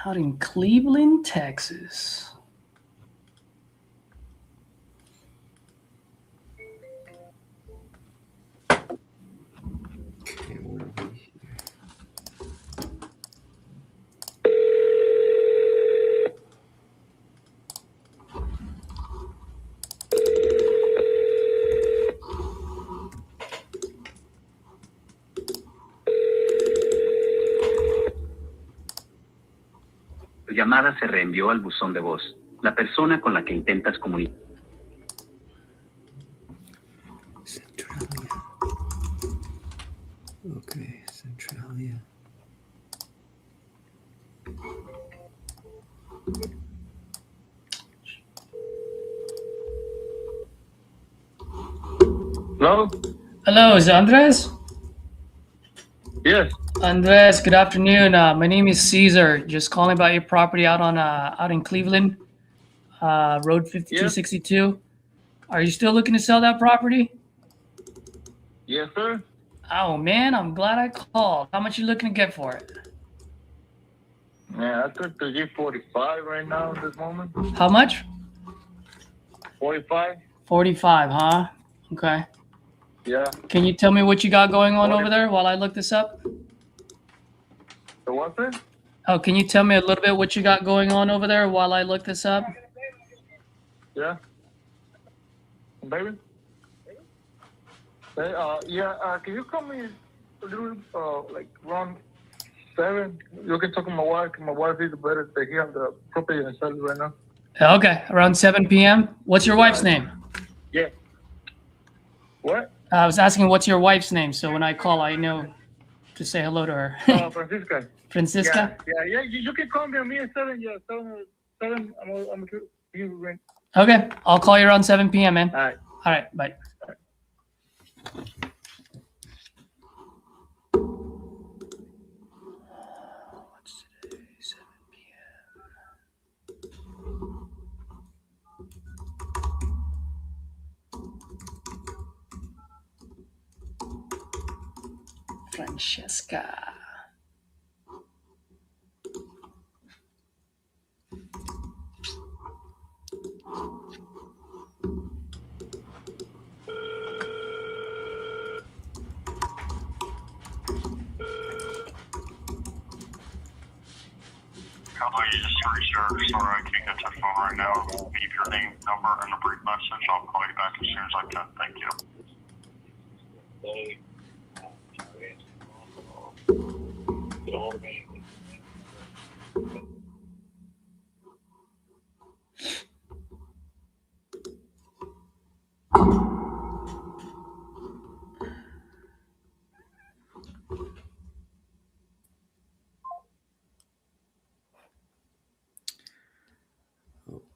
Out in Cleveland, Texas. llamada se reenvió al buzón de voz. La persona con la que intentas comunicar. Centralia. Okay, Centralia. Hello? Hello, is it Andres? Yes. Andres, good afternoon. My name is Caesar. Just calling about your property out in Cleveland, Road 5262. Are you still looking to sell that property? Yes, sir. Oh man, I'm glad I called. How much you looking to get for it? Yeah, I took the G45 right now at this moment. How much? 45? 45, huh? Okay. Yeah. Can you tell me what you got going on over there while I look this up? The what, sir? Oh, can you tell me a little bit what you got going on over there while I look this up? Yeah. Baby? Hey, can you call me a little, like, around 7? You can talk to my wife. My wife is better to hear the property and sell it right now. Okay, around 7 p.m. What's your wife's name? Yeah. What? I was asking what's your wife's name, so when I call, I know to say hello to her. Francisca. Francisca? Yeah. You can call me at 7. Yeah, 7. I'm here. Okay, I'll call you around 7 p.m., man. All right. All right, bye. What's today? 7 p.m. Francesca. You just research. Sorry, I can't get to the phone right now. Leave your name, number, and a brief message. I'll call you back as soon as I can. Thank you.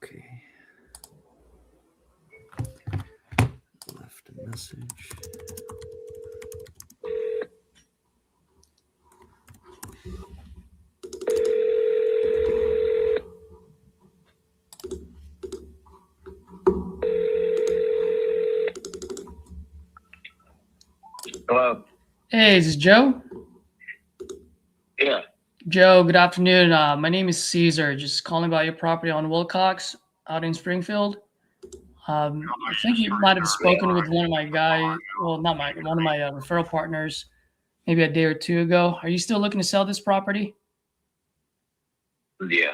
Okay. Left a message. Hello. Hey, is this Joe? Yeah. Joe, good afternoon. My name is Caesar. Just calling about your property on Wilcox out in Springfield. I think you might have spoken with one of my guys. Well, not one of my referral partners, maybe a day or two ago. Are you still looking to sell this property? Yeah.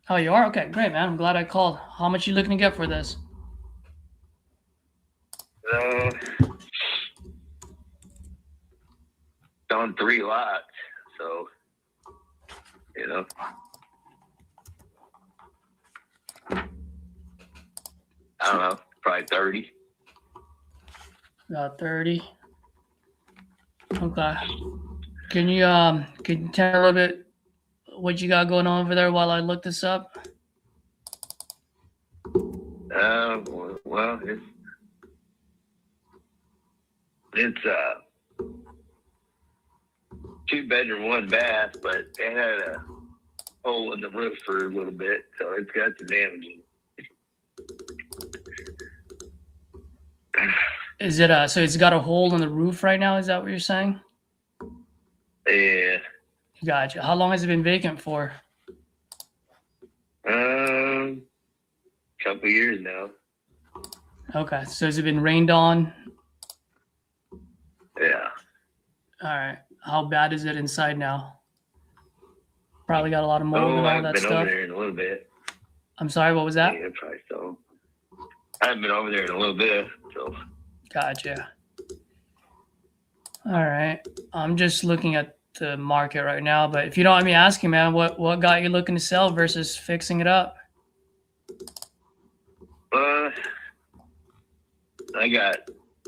Oh, you are? Okay, great, man. I'm glad I called. How much you looking to get for this? On 3 lots, so you know. I don't know, probably 30. About 30. Okay. Can you tell me a little bit what you got going on over there while I look this up? Well, it's 2-bedroom, 1 bath, but it had a hole in the roof for a little bit, so it's got some damage. Is it so it's got a hole in the roof right now? Is that what you're saying? Yeah. Gotcha. How long has it been vacant for? Couple years now. Okay. So has it been rained on? Yeah. All right. How bad is it inside now? Probably got a lot of mold and all I've that been stuff. over there in a little bit. I'm sorry, what was that? Yeah, probably so. I haven't been over there in a little bit, so. Gotcha. All right. I'm just looking at the market right now. But if you don't mind me asking, man, what got you looking to sell versus fixing it up? I got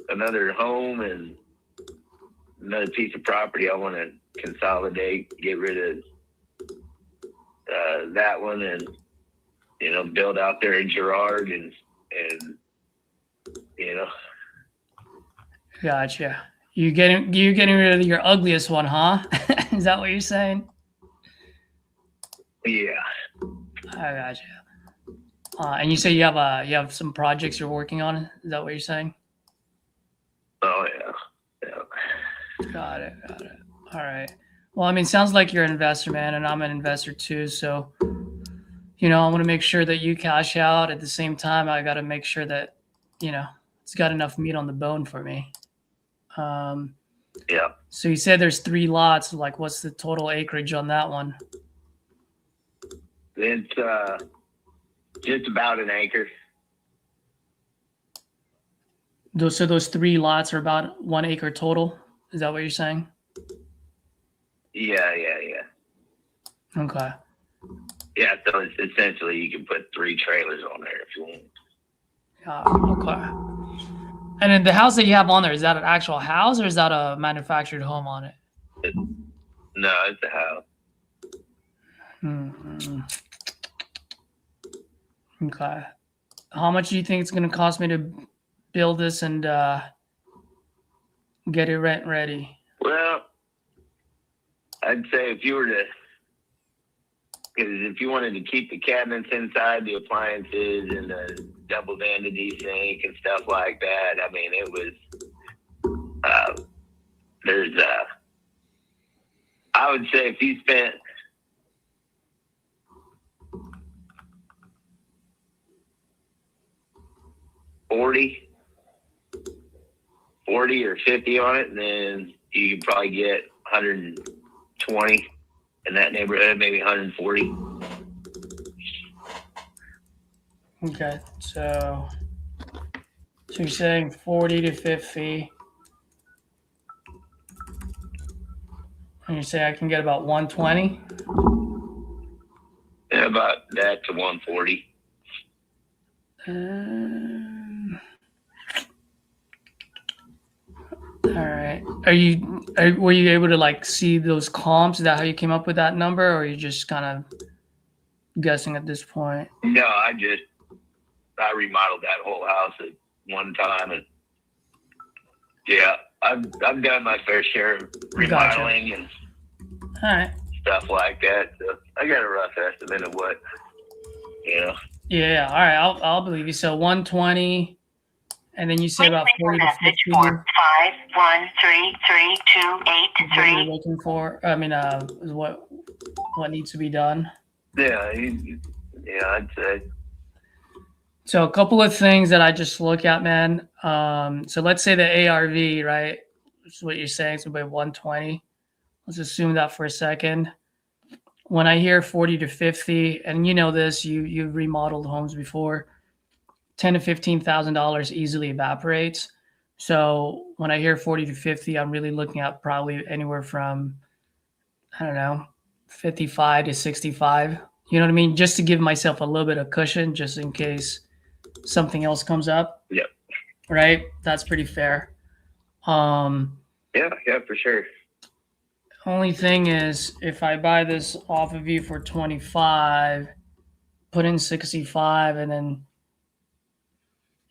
another home and another piece of property I want to consolidate, get rid of that one, and build out there in Girard and Gotcha. You getting rid of your ugliest one, huh? Is that what you're saying? Yeah. I gotcha. And you say you have some projects you're working on. Is that what you're saying? Oh yeah. Got it. All right. Well, I mean, sounds like you're an investor, man, and I'm an investor too. So, I want to make sure that you cash out. At the same time, I got to make sure that, it's got enough meat on the bone for me. Yeah. So you said there's 3 lots. Like, what's the total acreage on that one? It's just about an acre. So those 3 lots are about 1 acre total. Is that what you're saying? Yeah. Okay. Yeah, so it's essentially you can put 3 trailers on there if you want. Okay. And then the house that you have on there, is that an actual house or is that a manufactured home on it? No, it's a house. Mm-hmm. Okay. How much do you think it's going to cost me to build this and get it rent ready? Well, I'd say if you wanted to keep the cabinets inside, the appliances, and the double vanity sink and stuff like that, I mean, it was, I would say if you spent $40 or $50 on it, and then you could probably get 120 in that neighborhood, maybe 140. Okay, so you're saying 40 to 50, and you say I can get about 120? Yeah, about that to 140. All right. Were you able to like see those comps? Is that how you came up with that number, or are you just kind of guessing at this point? No, I remodeled that whole house at one time, and yeah, I've done my fair share of remodeling and all right stuff like that. So I got a rough estimate of what, Yeah. All right. I'll believe you. So 120. And then you say about 40 to 50. 5133283. Looking for? I mean, is what needs to be done? Yeah, I'd say. So a couple of things that I just look at, man. So let's say the ARV, right? Which is what you're saying, so about 120. Let's assume that for a second. When I hear 40 to 50, and you know this, you've remodeled homes before. $10,000 to $15,000 easily evaporates. So when I hear 40 to 50, I'm really looking at probably anywhere from, 55 to 65. You know what I mean? Just to give myself a little bit of cushion, just in case something else comes up. Yep. Right? That's pretty fair. Yeah, for sure. Only thing is, if I buy this off of you for 25, put in 65, and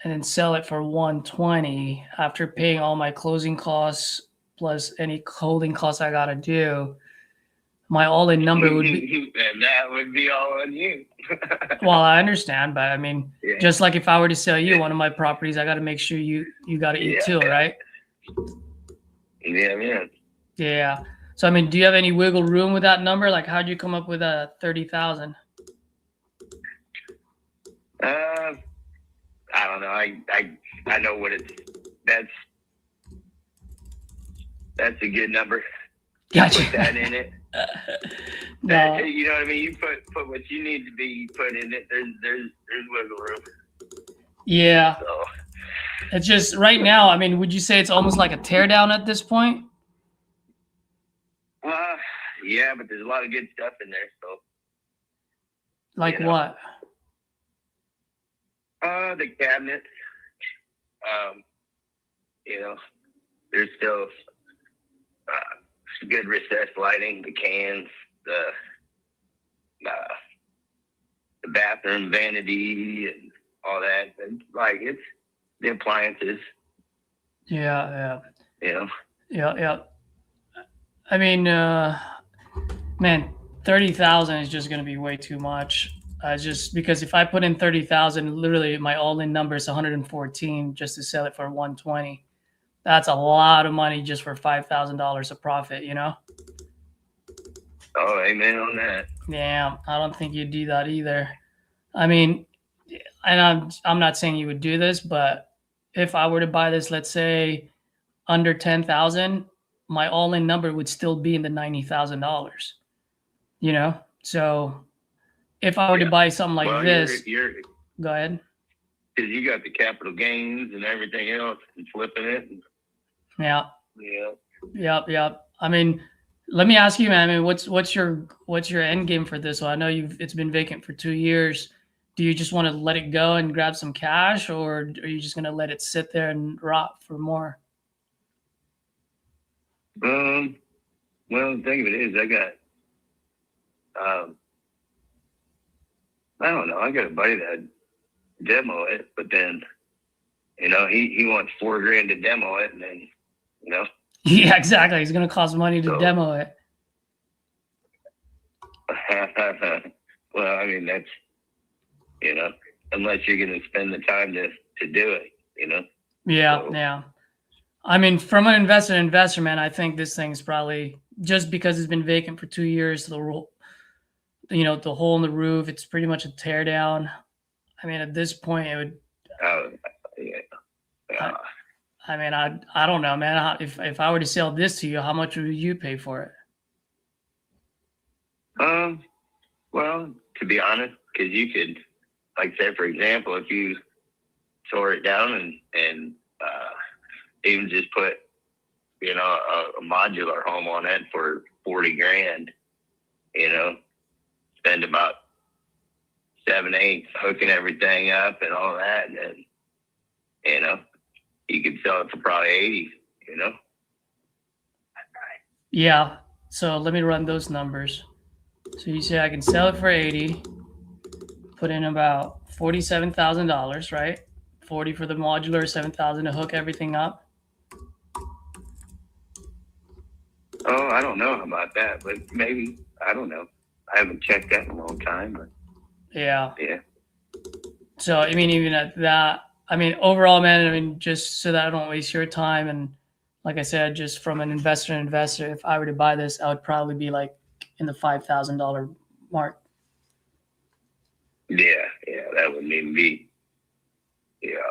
then sell it for 120 after paying all my closing costs plus any holding costs I gotta do, my all-in number would be. And that would be all on you. Well, I understand, but I mean, just like if I were to sell you one of my properties, I got to make sure you got to eat too, right? Yeah, man. Yeah. So I mean, do you have any wiggle room with that number? Like, how'd you come up with a 30,000? I don't know. I know what that's a good number. Gotcha. Put that in it. No. You know what I mean? You put what you need to be put in it. There's wiggle room. Yeah. So. It's just right now. I mean, would you say it's almost like a teardown at this point? Yeah, but there's a lot of good stuff in there. So. Like you know. what? The cabinets. You know, there's still good recessed lighting, the cans, the bathroom vanity, and all that. And like it's the appliances. Yeah. You know. Yeah. I mean, man, 30,000 is just gonna be way too much. Just because if I put in 30,000, literally my all-in number is 114 just to sell it for 120. That's a lot of money just for $5,000 of profit, you know? Oh, amen on that. Yeah, I don't think you'd do that either. I mean, and I'm not saying you would do this, but if I were to buy this, let's say under 10,000, my all-in number would still be in the $90,000. You know, so if I were to buy something like this, go ahead. Because you got the capital gains and everything else, and flipping it. And, yeah. Yep. I mean, let me ask you, man. I mean, what's your end game for this one? I know it's been vacant for 2 years. Do you just want to let it go and grab some cash, or are you just going to let it sit there and rot for more? Well, the thing of it is, I got, I don't know. I got a buddy that demo it, but then, you know, he wants $4,000 to demo it, and then, you know. Yeah, exactly. It's going to cost money to demo it. Well, I mean, that's, you know, unless you're going to spend the time to do it, you know. Yeah. I mean, from an investor, man, I think this thing's probably, just because it's been vacant for 2 years, the hole in the roof, it's pretty much a tear down. I mean, at this point, it would. Yeah. I mean, I don't know, man. If I were to sell this to you, how much would you pay for it? Well, to be honest, because you could, like, say, for example, if you tore it down and even just put, you know, a modular home on it for $40,000, you know, spend about 7-8 hooking everything up and all that, and then, you know, you could sell it for probably 80, you know. Yeah. So let me run those numbers. So you say I can sell it for 80, put in about $47,000, right? 40 for the modular, 7,000 to hook everything up. Oh, I don't know about that, but maybe. I don't know. I haven't checked that in a long time, but yeah. So, I mean, even at that, I mean, overall, man, I mean, just so that I don't waste your time, and like I said, just from an investor, if I were to buy this, I would probably be like in the $5,000 mark. Yeah, that wouldn't even be. Yeah,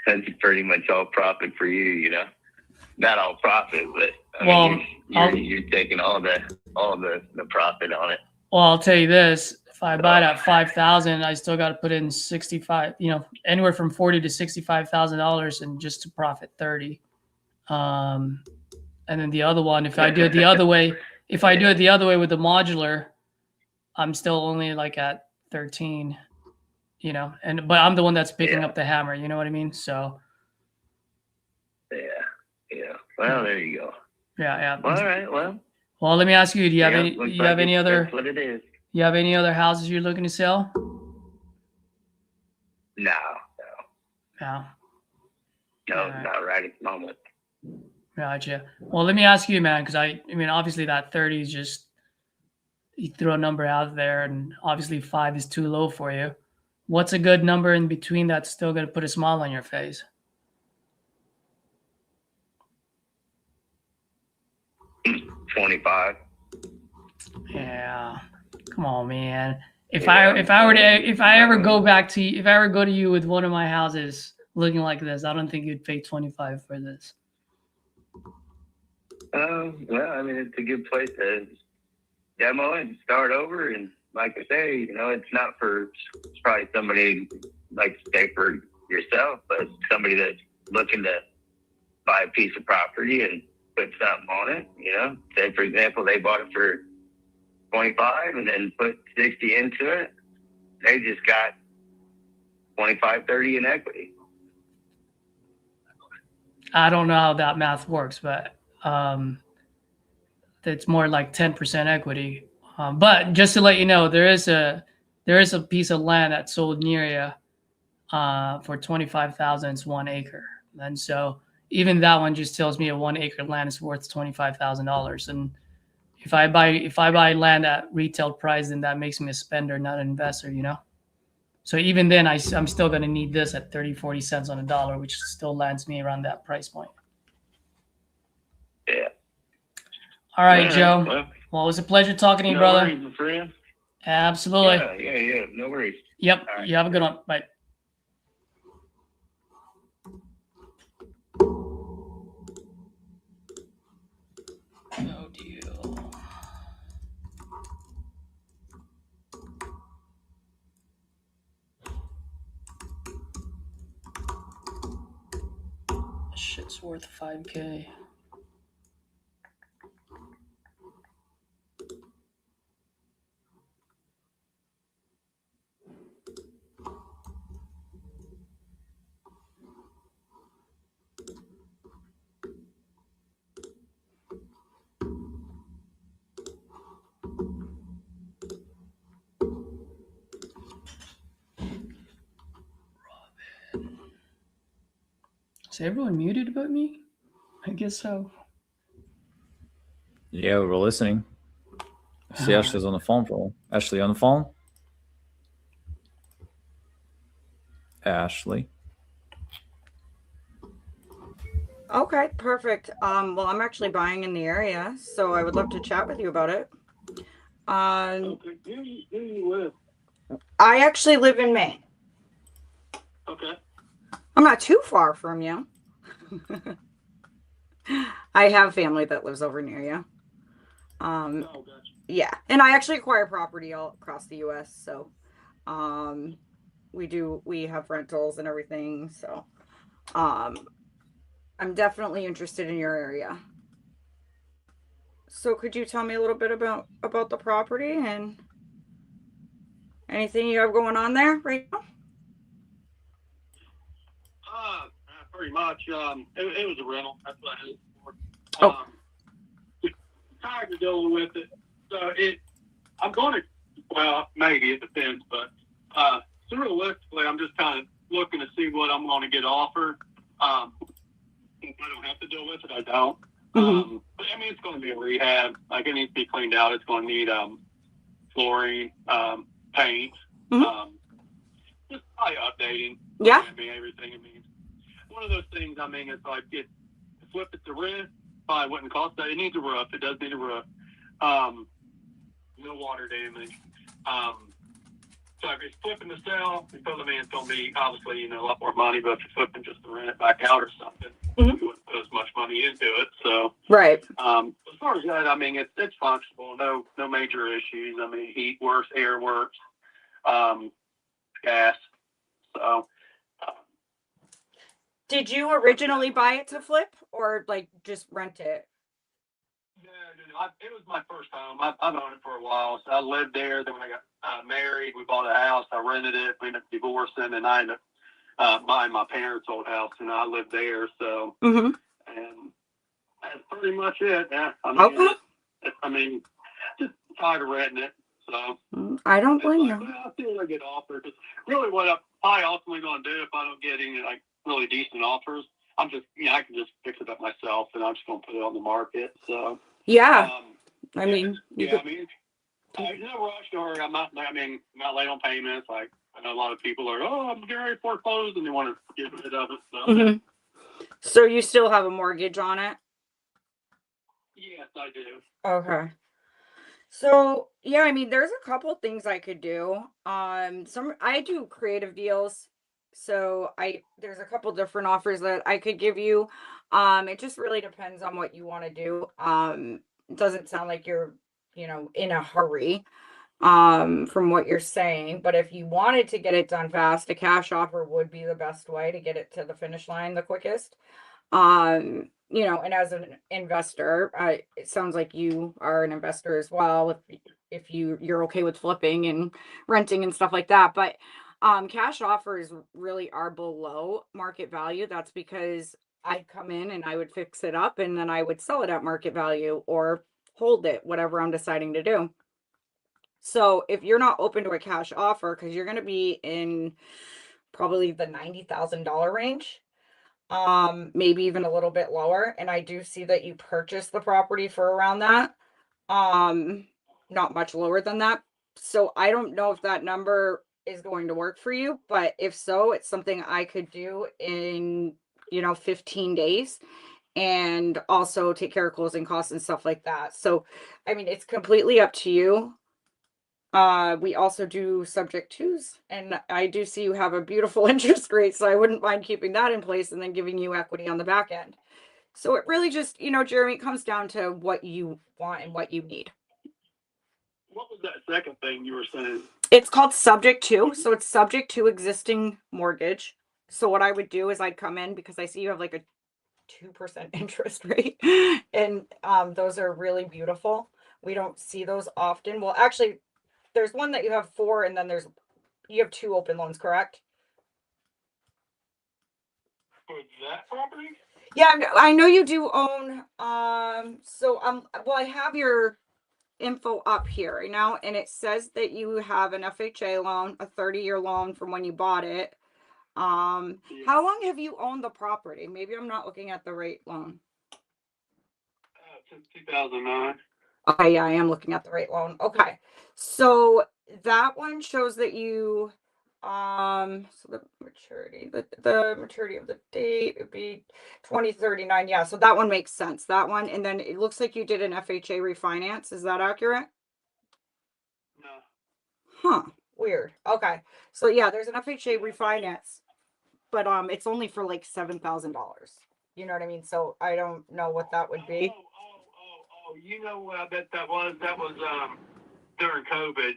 that's pretty much all profit for you, you know. Not all profit, but I mean, you're taking all the profit on it. Well, I'll tell you this: if I buy it at 5,000, I still got to put in 65. You know, anywhere from $40,000 to $65,000, and just to profit 30. And then the other one, if I do it the other way, with the modular, I'm still only like at 13. You know, but I'm the one that's picking up the hammer. You know what I mean? So. Yeah. Well, there you go. Yeah. All right. Well, let me ask you: do you have any other? That's what it is. You have any other houses you're looking to sell? No. No, not right at the moment. Gotcha. Well, let me ask you, man, because I mean, obviously that 30 is just, you throw a number out there, and obviously 5 is too low for you. What's a good number in between that's still going to put a smile on your face? $25. Yeah. Come on, man. If I ever go to you with one of my houses looking like this, I don't think you'd pay 25 for this. Well, I mean, it's a good place to demo and start over. And like I say, you know, it's probably somebody like to stay for yourself, but somebody that's looking to buy a piece of property and put something on it. You know, say for example, they bought it for 25 and then put 60 into it. They just got 25, 30 in equity. I don't know how that math works, but it's more like 10% equity. But just to let you know, there is a piece of land that sold near you for 25,000. It's 1 acre, and so even that one just tells me a 1 acre land is worth $25,000. And if I buy land at retail price, then that makes me a spender, not an investor. You know. So even then, I'm still going to need this at 30, 40 cents on a dollar, which still lands me around that price point. Yeah. All right, Joe. Well, it was a pleasure talking to you, brother. No worries, my friend. Absolutely. Yeah. No worries. Yep. Right. You have a good one. Bye. No deal. Shit's worth 5K. Is everyone muted but me? I guess so. Yeah, we're listening. See, Ashley's on the phone, bro. Ashley on the phone? Ashley. Okay, perfect. Well, I'm actually buying in the area, so I would love to chat with you about it. Where do you live? I actually live in Maine. Okay. I'm not too far from you. I have family that lives over near you. Gotcha. Yeah, and I actually acquire property all across the U.S. So, we have rentals and everything. So, I'm definitely interested in your area. So, could you tell me a little bit about the property and anything you have going on there right now? Pretty much. It was a rental. That's what I had it for. Tired of dealing with it. So I'm going to, well, maybe it depends, but so realistically, I'm just kind of looking to see what I'm going to get offered. If I don't have to deal with it, I don't. Mm-hmm. But I mean, it's going to be a rehab. Like, it needs to be cleaned out. It's going to need flooring, paint, Mm-hmm. just probably updating. Yeah. I mean, everything. I mean, one of those things. I mean, it's like flip it to rent. Probably wouldn't cost that. It needs a roof. It does need a roof. No water damage. So if it's flipping to sell, because I mean, it's going to be obviously a lot more money. But if you're flipping just to rent it back out or something, Mm-hmm. you wouldn't put as much money into it. So Right. as far as that, I mean, it's functional. No major issues. I mean, heat works, air works, gas. So. Did you originally buy it to flip or like just rent it? No, it was my first home. I've owned it for a while. So I lived there. Then when I got married, we bought a house. I rented it. We ended up divorcing, and I ended up buying my parents' old house, and I lived there. So, Mm-hmm. and that's pretty much it. Yeah, I mean, just tired of renting it. So I don't blame you. Well, I feel I get offered. Just really, what I'm probably ultimately going to do if I don't get any like really decent offers, I'm just I can just fix it up myself, and I'm just going to put it on the market. So yeah, I mean, no rush or I'm not. I mean, I'm not late on payments. Like I know a lot of people are. Oh, I'm getting ready to foreclose, and they want to get rid of it. So. Mm-hmm. So you still have a mortgage on it? Yes, I do. Okay. So yeah, I mean, there's a couple things I could do. I do creative deals. So there's a couple different offers that I could give you. It just really depends on what you want to do. It doesn't sound like you're, in a hurry, from what you're saying. But if you wanted to get it done fast, a cash offer would be the best way to get it to the finish line the quickest. you know, and as an investor, it sounds like you are an investor as well. If you're okay with flipping and renting and stuff like that, but cash offers really are below market value. That's because I'd come in and I would fix it up and then I would sell it at market value or hold it, whatever I'm deciding to do. So if you're not open to a cash offer, because you're going to be in probably the $90,000 range, maybe even a little bit lower. And I do see that you purchased the property for around that, not much lower than that. So I don't know if that number is going to work for you, but if so, it's something I could do in, 15 days and also take care of closing costs and stuff like that. So, I mean, it's completely up to you. We also do subject twos, and I do see you have a beautiful interest rate, so I wouldn't mind keeping that in place and then giving you equity on the back end. So it really just, Jeremy, it comes down to what you want and what you need. What was that second thing you were saying? It's called subject to, so it's subject to existing mortgage. So what I would do is I'd come in because I see you have like a 2% interest rate, and those are really beautiful. We don't see those often. Well, actually, there's one that you have 4, and then you have 2 open loans, correct? For that property? Yeah, I know you do own. Well, I have your info up here right now, and it says that you have an FHA loan, a 30-year loan from when you bought it. How long have you owned the property? Maybe I'm not looking at the right loan. Since 2009. Okay, yeah, I am looking at the right loan. Okay, so that one shows that you, so the maturity of the date would be 2039. Yeah, so that one makes sense. That one, and then it looks like you did an FHA refinance. Is that accurate? No. Huh, weird. Okay, so yeah, there's an FHA refinance, but it's only for like $7,000. You know what I mean? So I don't know what that would be. Oh, you know what I bet that was? That was during COVID.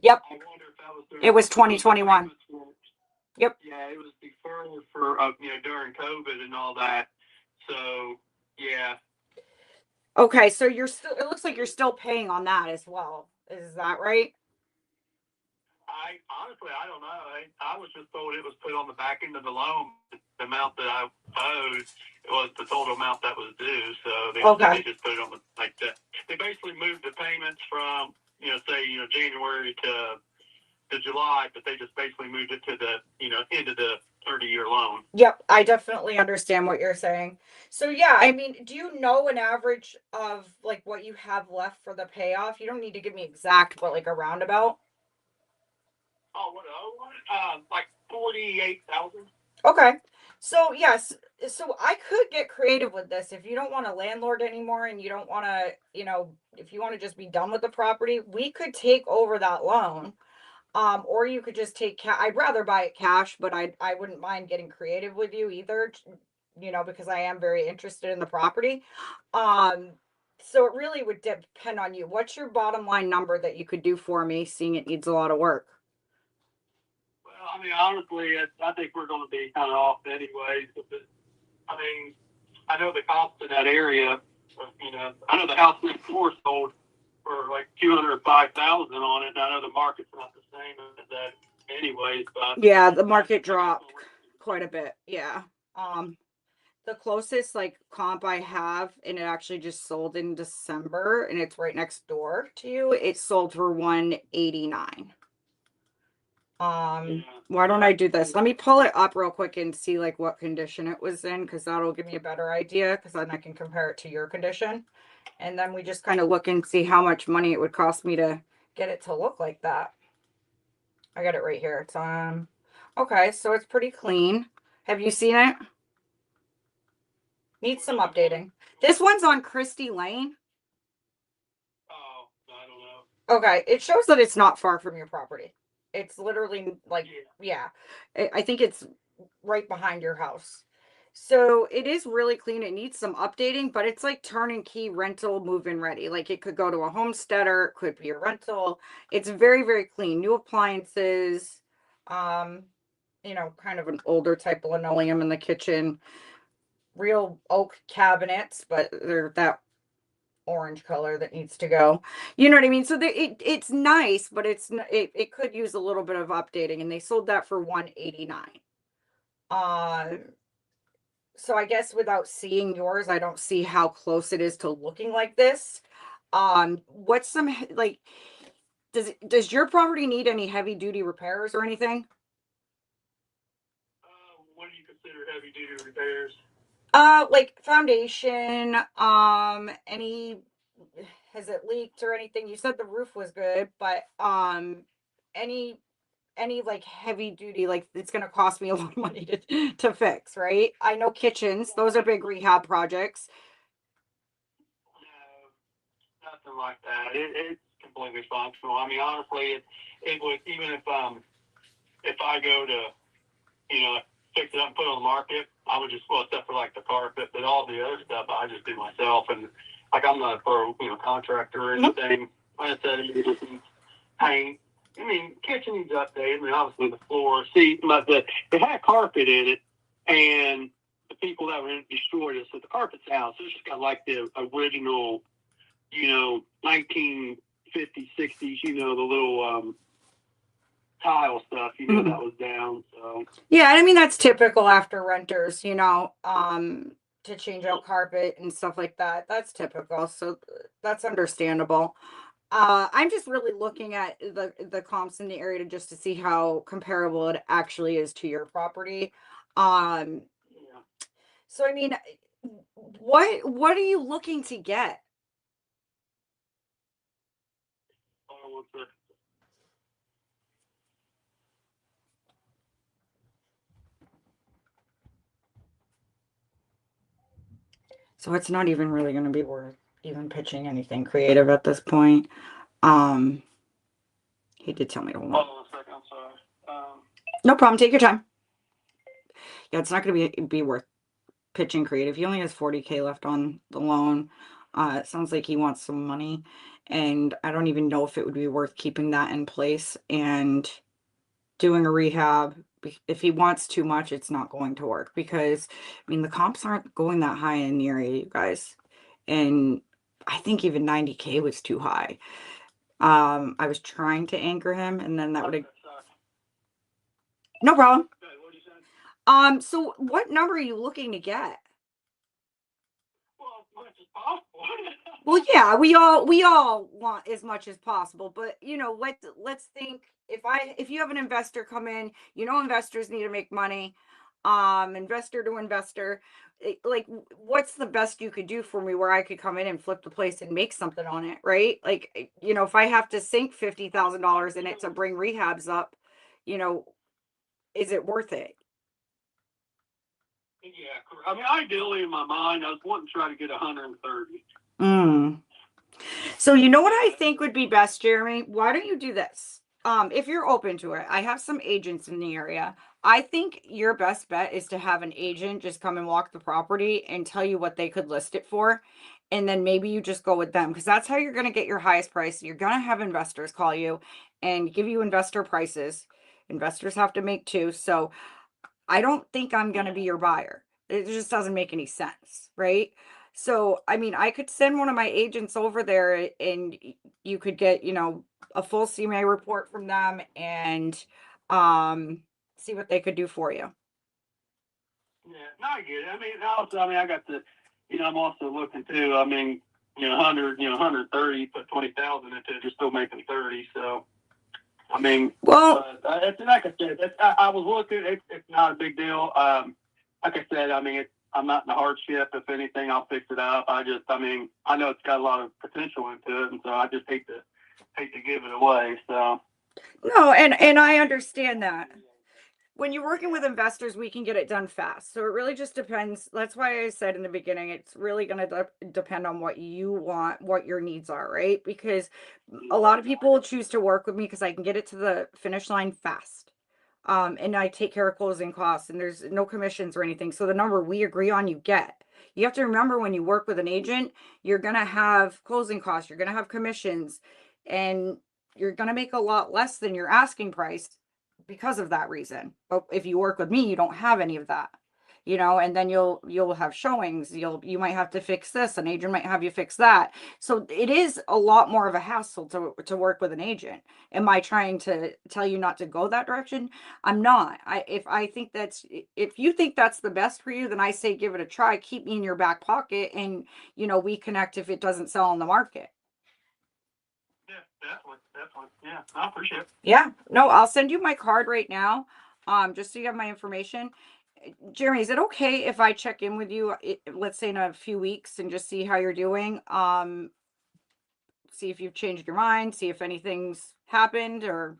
Yep. I wonder if that was It was 2021. Yep. Yeah, it was deferred for during COVID and all that. So yeah. Okay, so it looks like you're still paying on that as well. Is that right? I honestly don't know. I was just told it was put on the back end of the loan. The amount that I owed was the total amount that was due. So they just put it on they basically moved the payments from January to July, but they just basically moved it to the end of the 30-year loan. Yep, I definitely understand what you're saying. So yeah, I mean, do you know an average of like what you have left for the payoff? You don't need to give me exact, but like a roundabout. Oh, what? Like 48,000. Okay. So yes, so I could get creative with this if you don't want a landlord anymore and you don't want to, if you want to just be done with the property, we could take over that loan. Or you could just take I'd rather buy it cash, but I wouldn't mind getting creative with you either, because I am very interested in the property. So it really would depend on you. What's your bottom line number that you could do for me, seeing it needs a lot of work? Well, I mean, honestly, I think we're going to be kind of off anyways. I mean, I know the cost in that area. I know the house next door sold for like $205,000 on it. And I know the market's not the same as that anyways. But yeah, the market dropped quite a bit. Yeah. The closest like comp I have, and it actually just sold in December, and it's right next door to you. It sold for 189. Why don't I do this? Let me pull it up real quick and see like what condition it was in, because that'll give me a better idea, because then I can compare it to your condition. And then we just kind of look and see how much money it would cost me to get it to look like that. I got it right here. It's okay, so it's pretty clean. Have you seen it? Needs some updating. This one's on Christie Lane. Oh, I don't know. Okay, it shows that it's not far from your property. It's literally like, yeah, I think it's right behind your house. So it is really clean. It needs some updating, but it's like turnkey rental move-in ready. Like it could go to a homesteader, it could be a rental. It's very, very clean. New appliances, kind of an older type of linoleum in the kitchen. real oak cabinets, but they're that orange color that needs to go. You know what I mean? So it's nice, but it could use a little bit of updating, and they sold that for $189. So I guess without seeing yours, I don't see how close it is to looking like this. What's some like? Does your property need any heavy duty repairs or anything? What do you consider heavy duty repairs? Like foundation, any, has it leaked or anything? You said the roof was good, but any like heavy duty, like it's gonna cost me a lot of money to fix, right? I know kitchens, those are big rehab projects. No, nothing like that. It's completely functional. I mean, honestly, it would, even if I go to, fix it up and put it on the market, I would just, well, except for like the carpet, but all the other stuff I just do myself. And like, I'm not a pro, contractor or anything. Like I said, it just needs paint. I mean, kitchen needs updated. I mean, obviously the floor, seat, but it had carpet in it, and the people that were in it destroyed it. So the carpet's out. So it's just got like the original, 1950s, 60s, the little tile stuff, that was down. So Yeah, and I mean that's typical after renters, to change out carpet and stuff like that. That's typical. So that's understandable. I'm just really looking at the comps in the area just to see how comparable it actually is to your property. So I mean, what are you looking to get? So it's not even really going to be worth even pitching anything creative at this point. He did tell me to hold on. Hold on a second, I'm sorry. No problem. Take your time. Yeah, it's not going to be worth pitching creative. He only has 40K left on the loan. It sounds like he wants some money, and I don't even know if it would be worth keeping that in place and doing a rehab. If he wants too much, it's not going to work because, I mean, the comps aren't going that high in the area, you guys. And I think even 90K was too high. I was trying to anchor him, and then that would have... No problem. So what number are you looking to get? Well, as much as possible. Well, yeah, we all want as much as possible, but let's think, if you have an investor come in, investors need to make money, investor to investor, like what's the best you could do for me where I could come in and flip the place and make something on it, right? Like, if I have to sink $50,000 in it to bring rehabs up, is it worth it? Yeah, I mean, ideally in my mind, I was wanting to try to get 130. So you know what I think would be best, Jeremy? Why don't you do this? If you're open to it, I have some agents in the area. I think your best bet is to have an agent just come and walk the property and tell you what they could list it for. And then maybe you just go with them, because that's how you're going to get your highest price. You're going to have investors call you and give you investor prices. Investors have to make too. So I don't think I'm going to be your buyer. It just doesn't make any sense, right? So, I mean, I could send one of my agents over there and you could get, a full CMA report from them and see what they could do for you. Yeah, no, I get it. I mean, also, I got the, I'm also looking too. I mean, 130, put 20,000 into it, you're still making 30. So, I mean, well, like I said, I was looking. It's not a big deal. Like I said, I mean, I'm not in a hardship. If anything, I'll fix it up. I know it's got a lot of potential into it, and so I just hate to give it away. So no, and I understand that. When you're working with investors, we can get it done fast. So it really just depends. That's why I said in the beginning, it's really going to depend on what you want, what your needs are, right? Because a lot of people will choose to work with me because I can get it to the finish line fast. And I take care of closing costs, and there's no commissions or anything. So the number we agree on, you get. You have to remember, when you work with an agent, you're going to have closing costs, you're going to have commissions, and you're going to make a lot less than your asking price because of that reason. But if you work with me, you don't have any of that. you know, and then you'll have showings. You might have to fix this. An agent might have you fix that. So it is a lot more of a hassle to work with an agent. Am I trying to tell you not to go that direction? I'm not. If you think that's the best for you, then I say give it a try. Keep me in your back pocket, and you know, we connect if it doesn't sell on the market. Yeah, definitely. Yeah, I appreciate it. Yeah, no, I'll send you my card right now, just so you have my information. Jeremy, is it okay if I check in with you, let's say in a few weeks, and just see how you're doing? See if you've changed your mind, see if anything's happened, or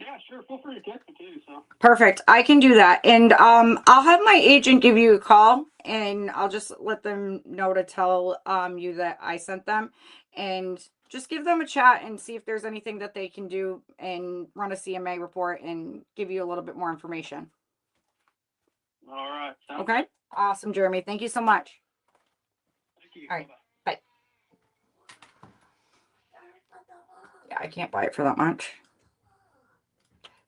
Yeah, sure. Feel free to text me too. So perfect. I can do that. And I'll have my agent give you a call, and I'll just let them know to tell you that I sent them, and just give them a chat and see if there's anything that they can do, and run a CMA report and give you a little bit more information. all right. Sounds Okay. Awesome, Jeremy. Thank you so much. Thank you. All right. Bye. Yeah, I can't buy it for that much.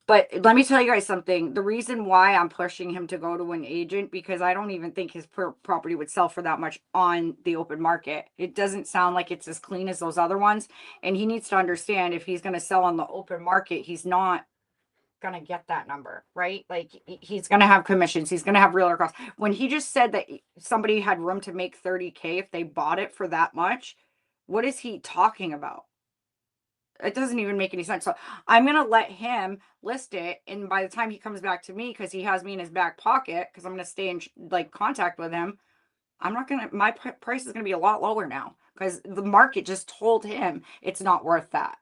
But let me tell you guys something. The reason why I'm pushing him to go to an agent, because I don't even think his property would sell for that much on the open market. It doesn't sound like it's as clean as those other ones. And he needs to understand, if he's going to sell on the open market, he's not going to get that number, right? Like, he's going to have commissions. He's going to have realtor costs. When he just said that somebody had room to make $30K if they bought it for that much, what is he talking about? It doesn't even make any sense. So I'm going to let him list it. And by the time he comes back to me, because he has me in his back pocket, because I'm going to stay in like contact with him, my price is going to be a lot lower now, because the market just told him it's not worth that.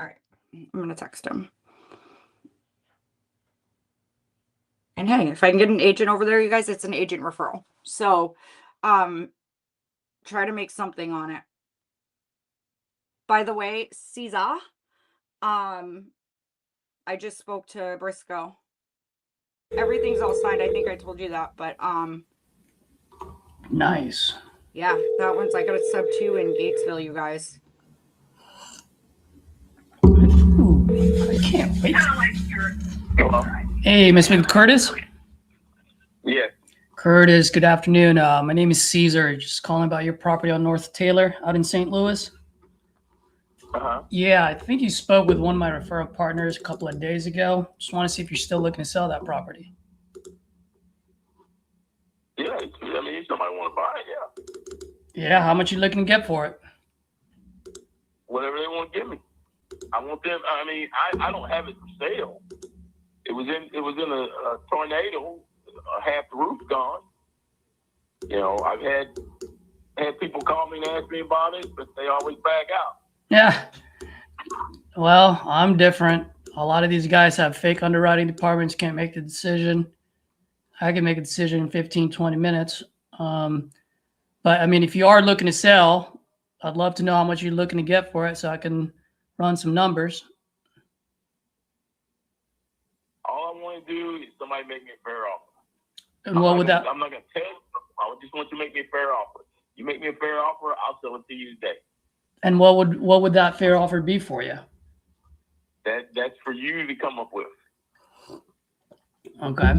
All right. I'm going to text him. And hey, if I can get an agent over there, you guys, it's an agent referral. So, try to make something on it. By the way, Caesar, I just spoke to Briscoe. Everything's all signed. I think I told you that, but Nice. yeah, that one's, I got a sub 2 in Gatesville, you guys. Ooh, I can't wait. Hello. Hey, Mr. Curtis. Yeah. Curtis, good afternoon. My name is Caesar. Just calling about your property on North Taylor out in St. Louis. Uh-huh. Yeah, I think you spoke with one of my referral partners a couple of days ago. Just want to see if you're still looking to sell that property. Yeah, I mean, if somebody want to buy it, yeah. Yeah, how much you looking to get for it? Whatever they want to give me. I want them. I mean, I don't have it for sale. It was in a tornado. Half the roof gone. You know, I've had people call me and ask me about it, but they always back out. Yeah. Well, I'm different. A lot of these guys have fake underwriting departments, can't make the decision. I can make a decision in 15, 20 minutes. But I mean, if you are looking to sell, I'd love to know how much you're looking to get for it so I can run some numbers. All I want to do is somebody make me a fair offer. And what would that? I'm not going to tell you. I just want you to make me a fair offer. You make me a fair offer, I'll sell it to you today. And what would that fair offer be for you? That's for you to come up with. Okay.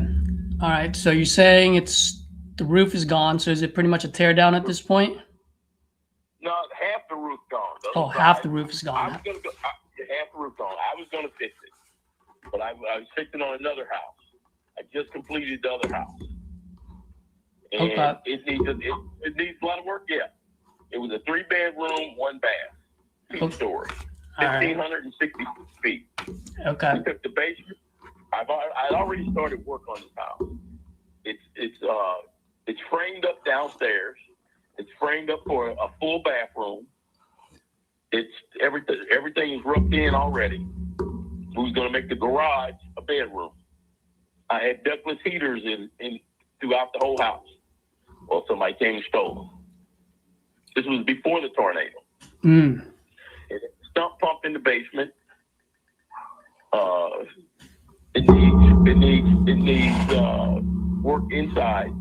All right. So you're saying the roof is gone. So is it pretty much a tear down at this point? No, half the roof gone. Oh, half the roof is gone. I was gonna go, half the roof gone. I was going to fix it, but I was fixing on another house. I just completed the other house. And Okay. it needs a lot of work, yeah. It was a 3-bedroom, 1 bath, 2 stories, 1,560 feet. Okay. We took the basement. I'd already started work on this house. It's framed up downstairs. It's framed up for a full bathroom. It's everything is roughed in already. We was gonna make the garage a bedroom. I had ductless heaters in throughout the whole house. Well, somebody came and stole them. This was before the tornado. Mm. Stump pump in the basement. It needs work inside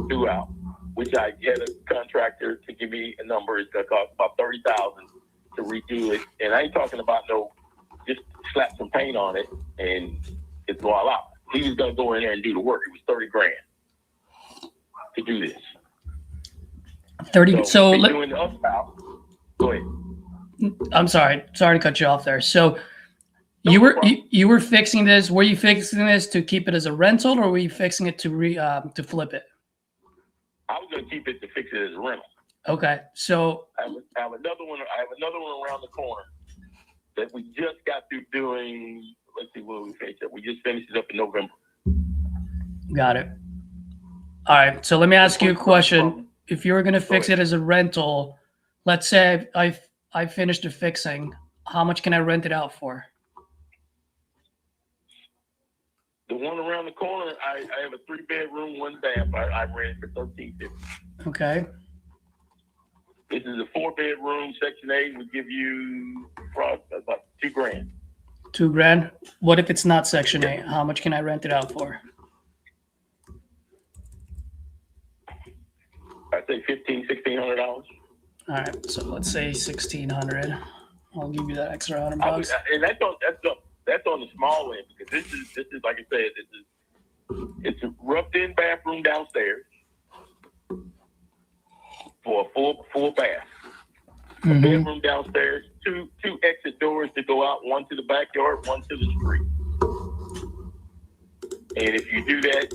throughout, which I had a contractor to give me a number. It's gonna cost about $30,000 to redo it, and I ain't talking about no, just slap some paint on it and it's voila. He was gonna go in there and do the work. It was $30,000 to do this. 30. So doing the upspout. Go ahead. I'm sorry to cut you off there. So you were fixing this. Were you fixing this to keep it as a rental, or were you fixing it to flip it? I was gonna keep it to fix it as a rental. Okay, so I have another one. I have another one around the corner that we just got through doing. Let's see what we finished up. We just finished it up in November. Got it. All right. So let me ask you a question. If you were going to fix it as a rental, let's say I finished the fixing, how much can I rent it out for? The one around the corner, I have a 3-bedroom, 1 bath. I rent it for $13.50. Okay. This is a 4-bedroom. Section 8 would give you about $2,000. $2,000. What if it's not Section 8? How much can I rent it out for? I'd say $1,500, $1,600. All right. So let's say $1,600. I'll give you that extra $100. And that's on the small end, because this is like I said, it's a roughed-in bathroom downstairs for a full bath. A bedroom downstairs, two exit doors to go out, one to the backyard, one to the street. And if you do that,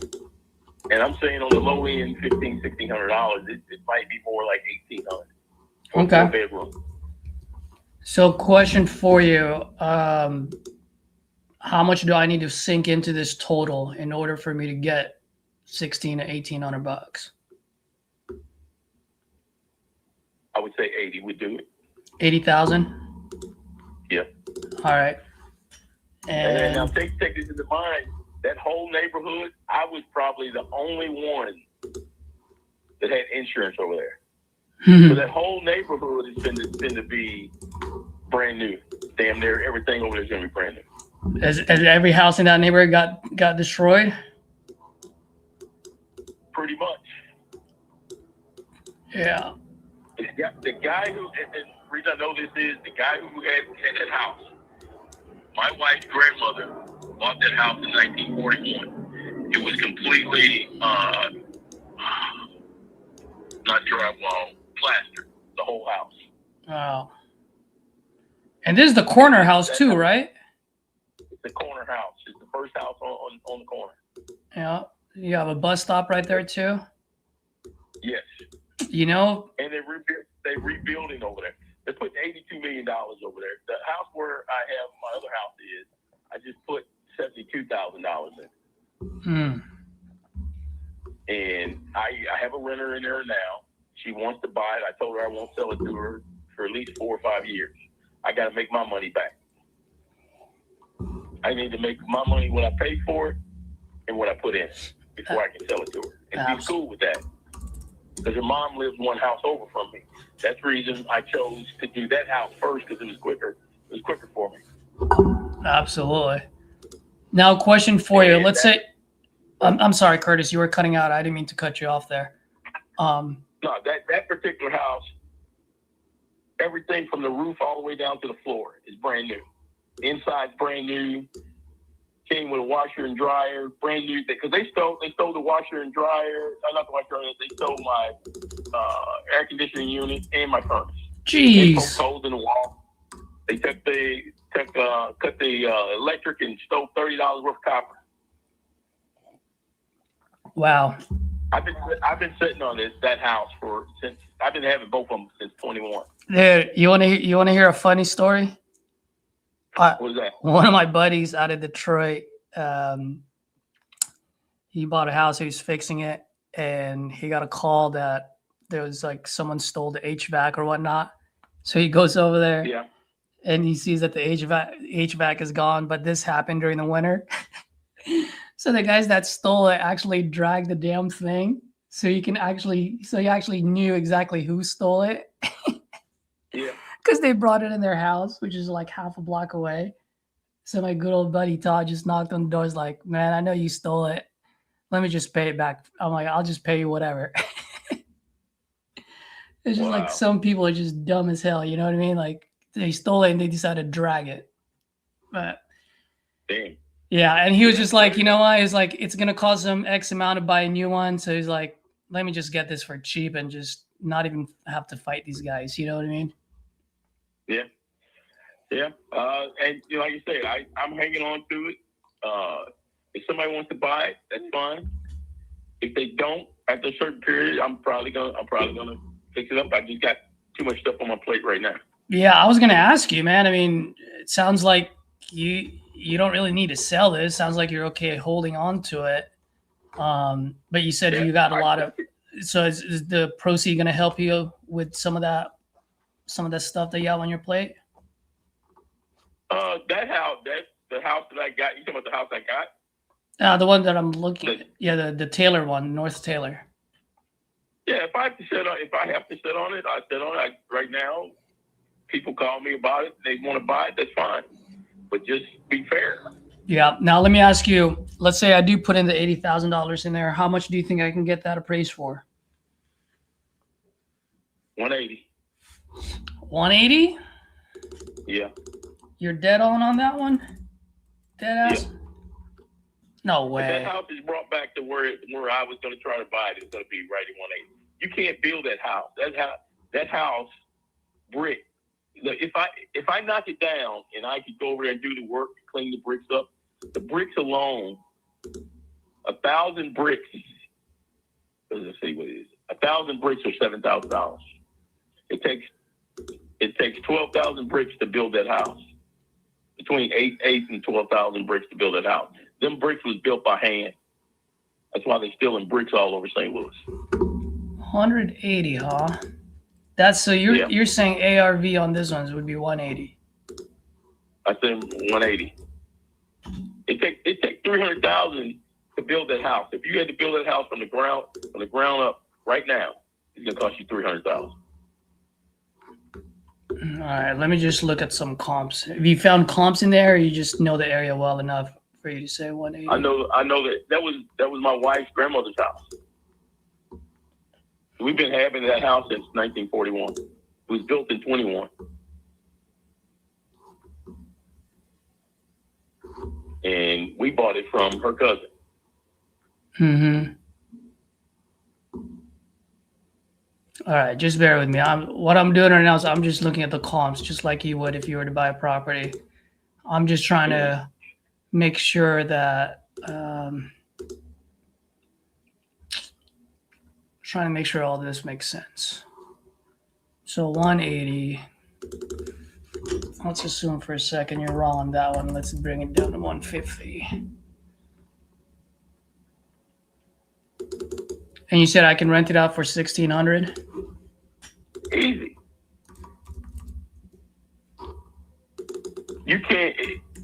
and I'm saying on the low end, $1,500, it might be more like $1,800. Okay. Bedroom. So question for you, how much do I need to sink into this total in order for me to get $1,600 to $1,800? I would say 80 would do it. 80,000? Yep. All right. And now take this into mind, that whole neighborhood, I was probably the only one that had insurance over there. So that whole neighborhood is going to be brand new. Damn near everything over there is going to be brand new. Has every house in that neighborhood got destroyed? Pretty much. Yeah. The guy who, and the reason I know this is, the guy who had that house, my wife's grandmother bought that house in 1941. It was completely not drywall, plastered, the whole house. Oh. And this is the corner house too, right? It's the corner house. It's the first house on the corner. Yeah. You have a bus stop right there too? Yes. You know? And they're rebuilding over there. They're putting $82 million over there. The house where I have my other house is, I just put $72,000 in. And I have a renter in there now. She wants to buy it. I told her I won't sell it to her for at least 4 or 5 years. I got to make my money back. I need to make my money when I pay for it and what I put in before I can sell it to her. And she's cool with that. Because her mom lives one house over from me. That's the reason I chose to do that house first, because it was quicker. It was quicker for me. Absolutely. Now, question for you. Let's say, I'm sorry, Curtis, you were cutting out. I didn't mean to cut you off there. No, that particular house, everything from the roof all the way down to the floor is brand new. Inside brand new. Came with a washer and dryer, brand new. Because they stole the washer and dryer. Not the washer and dryer. They stole my air conditioning unit and my furnace. Jeez. They poked holes in the wall. They cut the electric and stole $30 worth of copper. Wow. I've been sitting on that house since I've been having both of them since 21. Dude, you want to hear a funny story? What was that? One of my buddies out of Detroit, he bought a house. He was fixing it, and he got a call that there was like someone stole the HVAC or whatnot. So he goes over there, yeah, and he sees that the HVAC is gone. But this happened during the winter. So the guys that stole it actually dragged the damn thing. So he actually knew exactly who stole it. Yeah. Because they brought it in their house, which is like half a block away. So my good old buddy Todd just knocked on the door. He's like, man, I know you stole it. Let me just pay it back. I'm like, I'll just pay you whatever. It's just like some people are just dumb as hell. You know what I mean? Like They stole it and they decided to drag it. But Damn. yeah, and he was just like, you know what? He's like, it's gonna cost him X amount to buy a new one. So he's like, let me just get this for cheap and just not even have to fight these guys. You know what I mean? Yeah. Yeah. And you know, like you said, I'm hanging on to it. If somebody wants to buy it, that's fine. If they don't, after a certain period, I'm probably gonna fix it up. I just got too much stuff on my plate right now. Yeah, I was gonna ask you, man. I mean, it sounds like you don't really need to sell this. Sounds like you're okay holding on to it. But you said you got a lot of. So is the proceed gonna help you with some of that stuff that you have on your plate? That house, the house that I got. You talking about the house I got? The one that I'm looking at. Yeah, the Taylor one, North Taylor. Yeah, if I have to sit on it, I sit on it. Right now, people call me about it. They want to buy it. That's fine, but just be fair. Yeah. Now let me ask you. Let's say I do put in the $80,000 in there. How much do you think I can get that appraised for? 180. 180? Yeah. You're dead on that one? Dead ass? Yeah. No way. If that house is brought back to where I was going to try to buy it, it's going to be right at 180. You can't build that house. That house brick. Look, if I knock it down and I could go over there and do the work, clean the bricks up, the bricks alone, 1,000 bricks. Let's see what it is. 1,000 bricks are $7,000. It takes 12,000 bricks to build that house. Between 8 and 12,000 bricks to build that house. Them bricks was built by hand. That's why they're stealing bricks all over St. Louis. 180, huh? That's so you're saying ARV on this one would be 180. I said 180. It takes 300,000 to build that house. If you had to build that house from the ground up right now, it's gonna cost you 300,000. All right, let me just look at some comps. Have you found comps in there, or you just know the area well enough for you to say 180? I know that was my wife's grandmother's house. We've been having that house since 1941. It was built in 21. And we bought it from her cousin. Mm-hmm. All right, just bear with me. What I'm doing right now is I'm just looking at the comps, just like you would if you were to buy a property. I'm just trying to make sure that all this makes sense. So 180. Let's assume for a second you're wrong on that one. Let's bring it down to 150. And you said I can rent it out for 1,600? Easy. You can't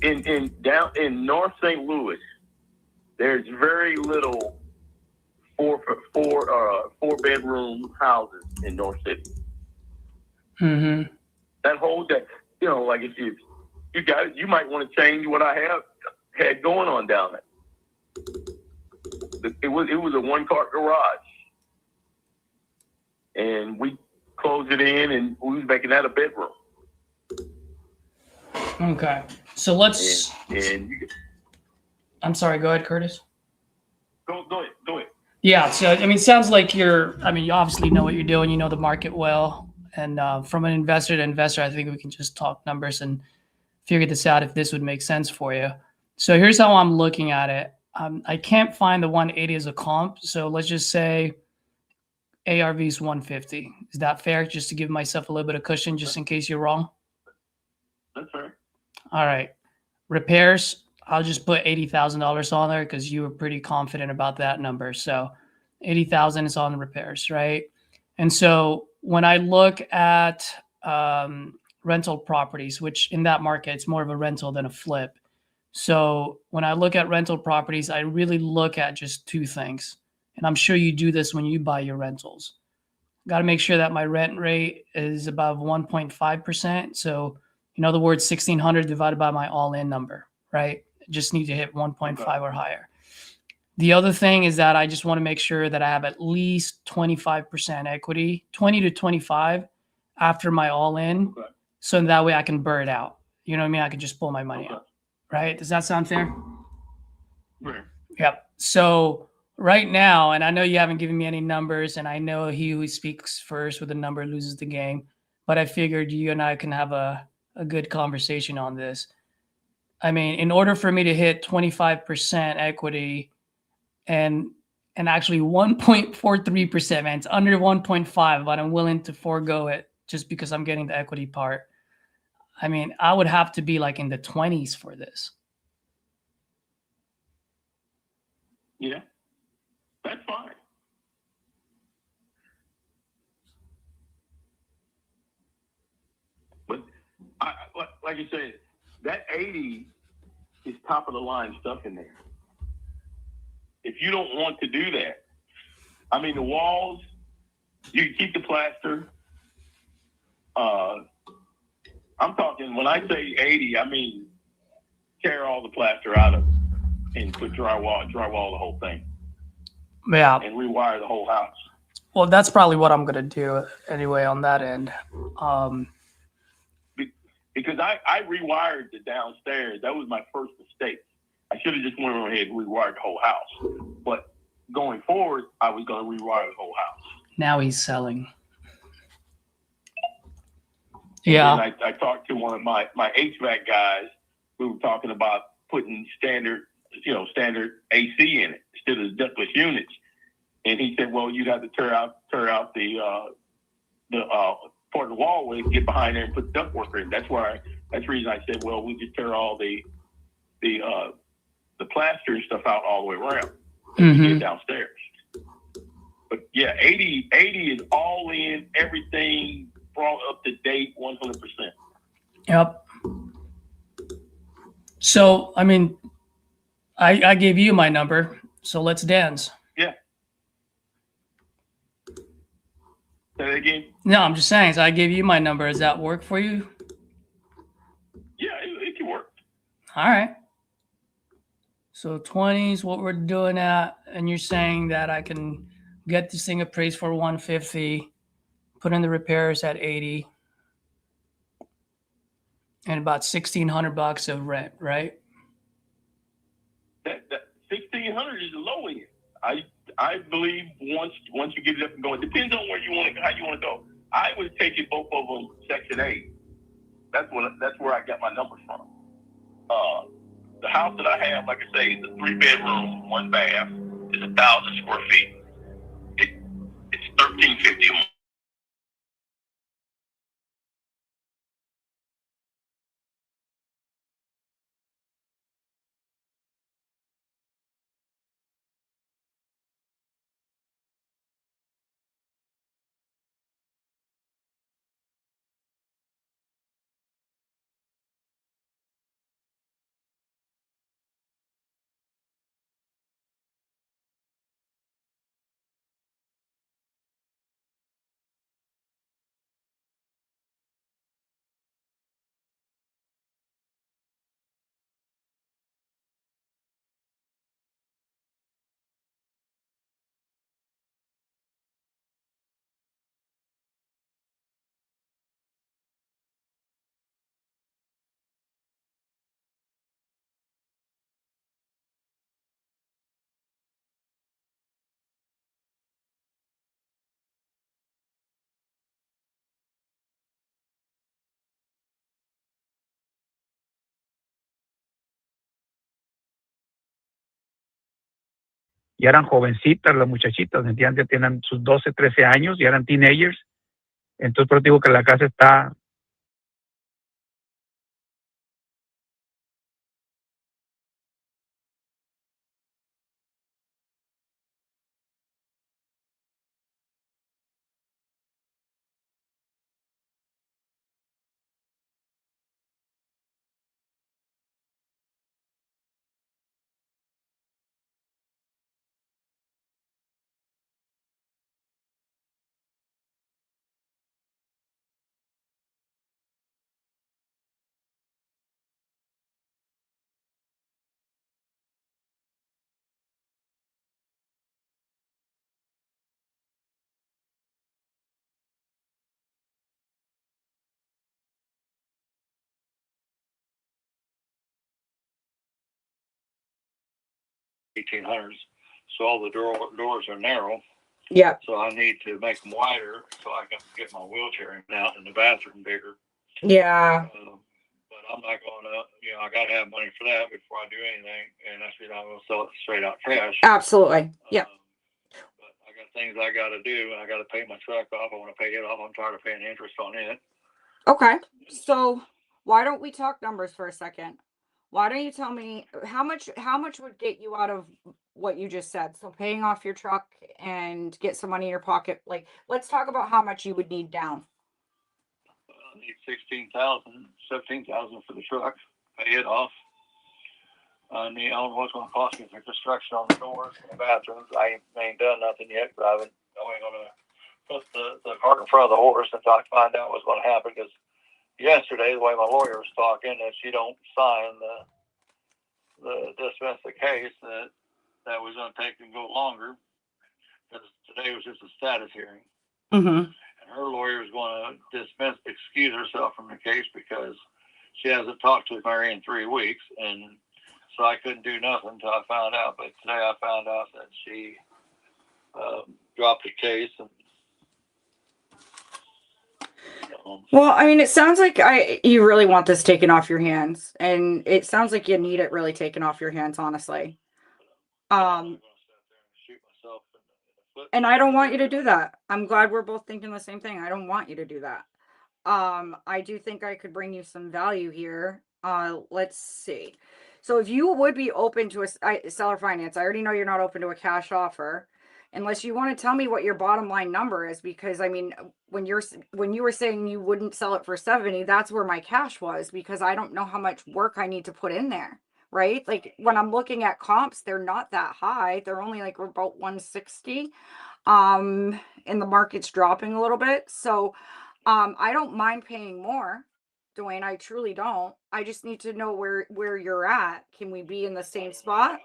in North St. Louis. There's very little four bedroom houses in North City. Mm-hmm. Like if you got it, you might want to change what I had going on down there. It was a 1-car garage, and we closed it in, and we was making that a bedroom. Okay, so let's. I'm sorry. Go ahead, Curtis. Go ahead. Yeah. So I mean, it sounds like you obviously know what you're doing. You know the market well, and from an investor to investor, I think we can just talk numbers and figure this out if this would make sense for you. So here's how I'm looking at it. I can't find the 180 as a comp, so let's just say ARV is 150. Is that fair? Just to give myself a little bit of cushion, just in case you're wrong. That's fair. All right. Repairs, I'll just put $80,000 on there because you were pretty confident about that number. So 80,000 is on the repairs, right? And so when I look at rental properties, which in that market, it's more of a rental than a flip. So when I look at rental properties, I really look at just two things. And I'm sure you do this when you buy your rentals. Got to make sure that my rent rate is above 1.5%. So in other words, 1,600 divided by my all-in number, right? Just need to hit 1.5 or higher. The other thing is that I just want to make sure that I have at least 25% equity, 20 to 25 after my all-in. so that way I can burn it out. You know what I mean? I can just pull my money out. Right? Does that sound fair? Right. Yep. So right now, and I know you haven't given me any numbers, and I know he who speaks first with a number loses the game, but I figured you and I can have a good conversation on this. I mean, in order for me to hit 25% equity and actually 1.43%, man, it's under 1.5, but I'm willing to forego it just because I'm getting the equity part. I mean, I would have to be like in the 20s for this. Yeah, that's fine. But like I said, that 80 is top of the line stuff in there. If you don't want to do that, I mean, the walls, you can keep the plaster. I'm talking, when I say 80, I mean tear all the plaster out of it and put drywall the whole thing. Yeah. And rewire the whole house. Well, that's probably what I'm going to do anyway on that end. Because I rewired the downstairs. That was my first mistake. I should have just went ahead and rewired the whole house. But going forward, I was going to rewire the whole house. Now he's selling. Yeah. And I talked to one of my HVAC guys. We were talking about putting standard AC in it instead of ductless units. And he said, well, you'd have to tear out the part of the wall and get behind there and put the ductwork in. That's the reason I said, well, we just tear all the plaster and stuff out all the way around and get downstairs. But yeah, 80 is all in, everything brought up to date 100%. Yep. So, I mean, I gave you my number, so let's dance. Yeah. Say that again? No, I'm just saying, so I gave you my number. Does that work for you? Yeah, it can work. All right. So 20 is what we're doing at, and you're saying that I can get this thing appraised for 150, put in the repairs at 80, and about $1,600 of rent, right? That 1,600 is the low end. I believe once you get it up and going, it depends on how you want to go. I would take it both of them Section 8. That's where I got my numbers from. The house that I have, like I say, is a 3-bedroom, 1 bath. It's 1,000 square feet. It's $1,350 a month. Ya eran jovencitas las muchachitas, ¿entiendes? Tienen sus 12, 13 años, ya eran teenagers. Entonces, pero digo que la casa está 1800s, so all the doors are narrow. Yeah. So I need to make them wider so I can get my wheelchair in out in the bathroom bigger. Yeah. But I'm not going to, I got to have money for that before I do anything. And that's why I'm going to sell it straight out cash. Absolutely. Yeah. But I got things I got to do, and I got to pay my truck off. I want to pay it off. I'm tired of paying interest on it. Okay. So why don't we talk numbers for a second? Why don't you tell me how much would get you out of what you just said? So paying off your truck and get some money in your pocket. Like, let's talk about how much you would need down. I need 16,000, 17,000 for the truck. Pay it off. I don't know what's going to cost me for construction on the doors and the bathrooms. I ain't done nothing yet, but I ain't going to put the cart in front of the horse until I find out what's going to happen. Because yesterday, the way my lawyer was talking, that she don't sign the dismiss the case, that was going to take and go longer. Because today was just a status hearing. Mm-hmm. And her lawyer is going to excuse herself from the case because she hasn't talked to Mary in 3 weeks. And so I couldn't do nothing until I found out. But today I found out that she dropped the case. And, well, I mean, it sounds like you really want this taken off your hands, and it sounds like you need it really taken off your hands, honestly. And I don't want you to do that. I'm glad we're both thinking the same thing. I don't want you to do that. I do think I could bring you some value here. Let's see. So if you would be open to a seller finance, I already know you're not open to a cash offer, unless you want to tell me what your bottom line number is, because I mean, when you were saying you wouldn't sell it for 70, that's where my cash was, because I don't know how much work I need to put in there, right? Like when I'm looking at comps, they're not that high. They're only like about 160. And the market's dropping a little bit. So I don't mind paying more, Dwayne. I truly don't. I just need to know where you're at. Can we be in the same spot? I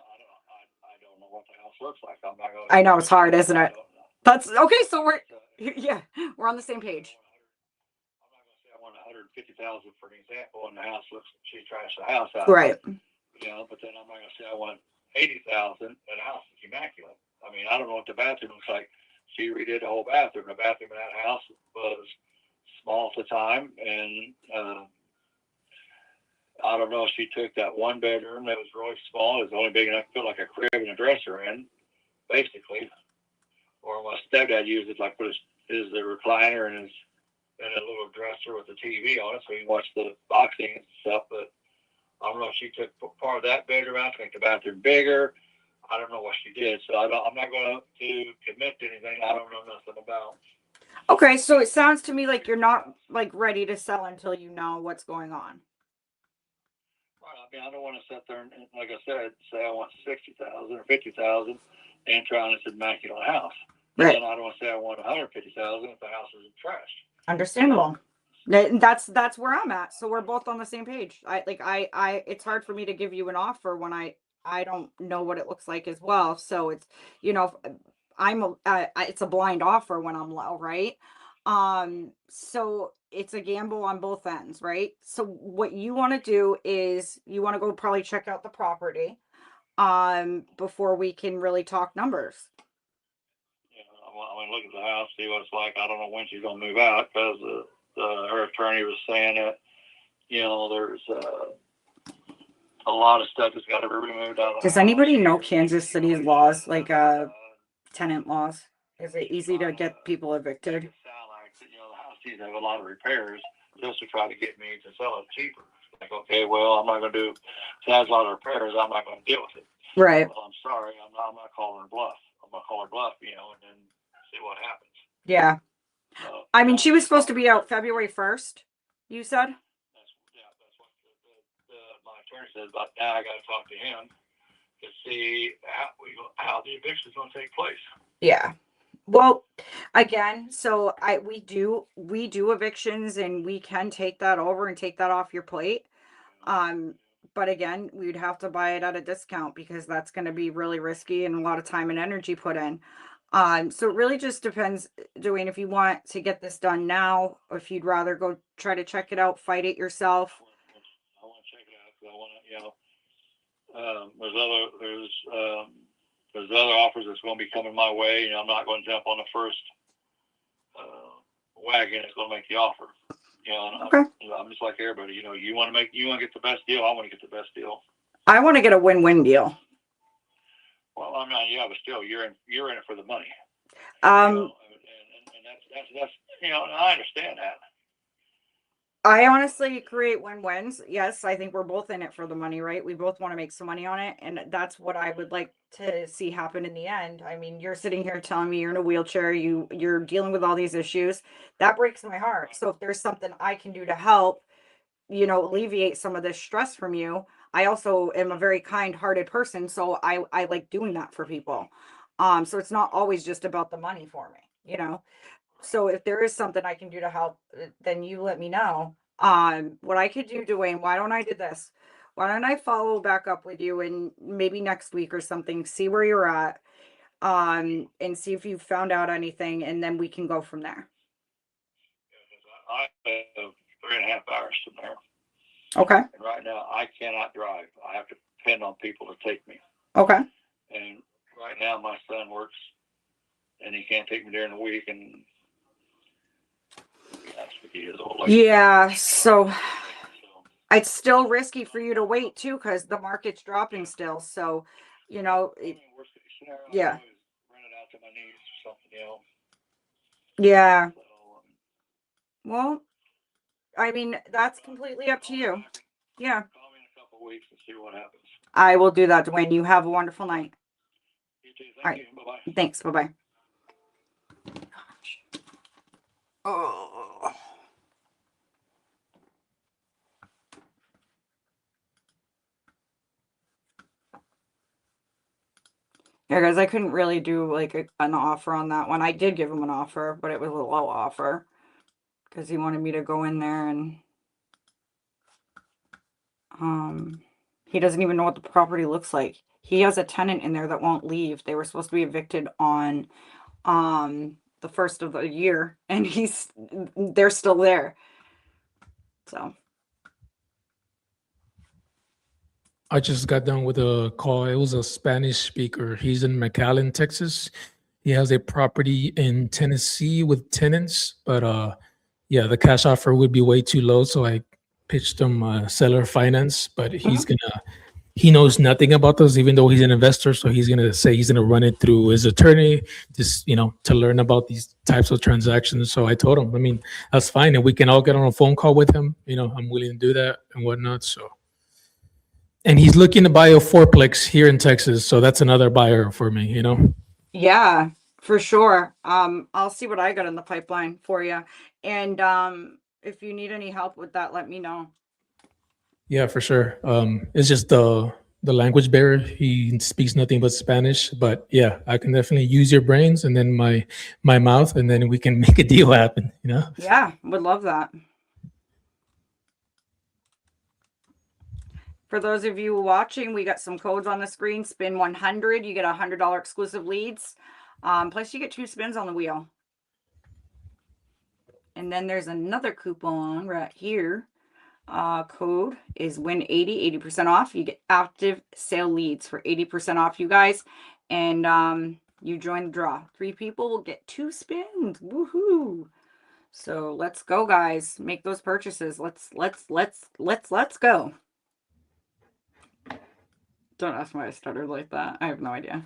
don't know what the house looks like. I'm not going I know it's hard, isn't it? That's okay. So we're on the same page. I'm not going to say I want 150,000 for an example, and the house looks, she trashed the house out. Right. But then I'm not going to say I want 80,000, and the house is immaculate. I mean, I don't know what the bathroom looks like. She redid the whole bathroom. The bathroom in that house was small at the time, and I don't know if she took that one bedroom that was really small. It was only big enough to put like a crib and a dresser in, basically. Or my stepdad used it like put his recliner and a little dresser with the TV on it, so you can watch the boxing and stuff. But I don't know if she took part of that bedroom out to make the bathroom bigger. I don't know what she did, so I'm not going to commit to anything I don't know nothing about. Okay, so it sounds to me like you're not like ready to sell until you know what's going on. Right. I mean, I don't want to sit there and, like I said, say I want 60,000 or 50,000 and try on this immaculate house. Right. And then I don't want to say I want 150,000 if the house is trashed. Understandable. That's where I'm at. So we're both on the same page. It's hard for me to give you an offer when I don't know what it looks like as well. So it's, it's a blind offer when I'm low, right? So it's a gamble on both ends, right? So what you want to do is you want to go probably check out the property, before we can really talk numbers. I want to look at the house, see what it's like. I don't know when she's going to move out, because her attorney was saying that, there's a lot of stuff that's got to be removed out of the Does house. anybody know Kansas City's laws, like tenant laws? Is it easy to get people evicted? The house needs to have a lot of repairs just to try to get me to sell it cheaper. Like, okay, well, I'm not going to do, if it has a lot of repairs, I'm not going to deal with it. Right. Well, I'm sorry, I'm not calling her bluff. I'm going to call her bluff, and then see what happens. Yeah. I mean, she was supposed to be out February 1st, you said? That's what my attorney says. But now I got to talk to him to see how the eviction is going to take place. Yeah. Well, again, so we do evictions, and we can take that over and take that off your plate. But again, we'd have to buy it at a discount, because that's going to be really risky and a lot of time and energy put in. So it really just depends, Dwayne, if you want to get this done now, or if you'd rather go try to check it out, fight it yourself. I want to check it out, because I want to, There's other offers that's going to be coming my way. I'm not going to jump on the first wagon that's going to make the offer. Okay. I'm just like everybody. You want to get the best deal. I want to get the best deal. I want to get a win-win deal. Well, yeah, but still, you're in it for the money. And that's I understand that. I honestly create win-wins. Yes, I think we're both in it for the money, right? We both want to make some money on it, and that's what I would like to see happen in the end. I mean, you're sitting here telling me you're in a wheelchair, you're dealing with all these issues. That breaks my heart. So if there's something I can do to help, alleviate some of this stress from you. I also am a very kind-hearted person, so I like doing that for people. So it's not always just about the money for me, So if there is something I can do to help, then you let me know. What I could do, Dwayne, why don't I do this? Why don't I follow back up with you and maybe next week or something, see where you're at, and see if you've found out anything, and then we can go from there. I have 3.5 hours from there. Okay. And right now, I cannot drive. I have to depend on people to take me. Okay. And right now, my son works, and he can't take me during the week, and that's 50 years old. Yeah, so it's still risky for you to wait too, because the market's dropping still. So, yeah. Yeah. Well, I mean, that's completely up to you. Yeah. Call me in a couple of weeks and see what happens. I will do that, Dwayne. You have a wonderful night. You too. All right. Bye-bye. Thanks. Bye-bye. Oh. Yeah, guys, I couldn't really do like an offer on that one. I did give him an offer, but it was a low offer because he wanted me to go in there and he doesn't even know what the property looks like. He has a tenant in there that won't leave. They were supposed to be evicted on the first of the year, and they're still there. So I just got done with a call. It was a Spanish speaker. He's in McAllen, Texas. He has a property in Tennessee with tenants, but yeah, the cash offer would be way too low. So I pitched him seller finance, but he knows nothing about those, even though he's an investor. So he's gonna say he's gonna run it through his attorney, just to learn about these types of transactions. So I told him, I mean, that's fine, and we can all get on a phone call with him. I'm willing to do that and whatnot. So. And he's looking to buy a fourplex here in Texas, so that's another buyer for me, yeah, for sure. I'll see what I got in the pipeline for you. And if you need any help with that, let me know. Yeah, for sure. It's just the language barrier. He speaks nothing but Spanish, but yeah, I can definitely use your brains and then my mouth, and then we can make a deal happen, Yeah, would love that. For those of you watching, we got some codes on the screen. Spin 100, you get $100 exclusive leads. Plus you get 2 spins on the wheel. And then there's another coupon right here. Code is win 80% off. You get active sale leads for 80% off, you guys. And you join the draw. 3 people will get 2 spins. Woohoo! So let's go, guys. Make those purchases. Let's go. Don't ask why I stuttered like that. I have no idea.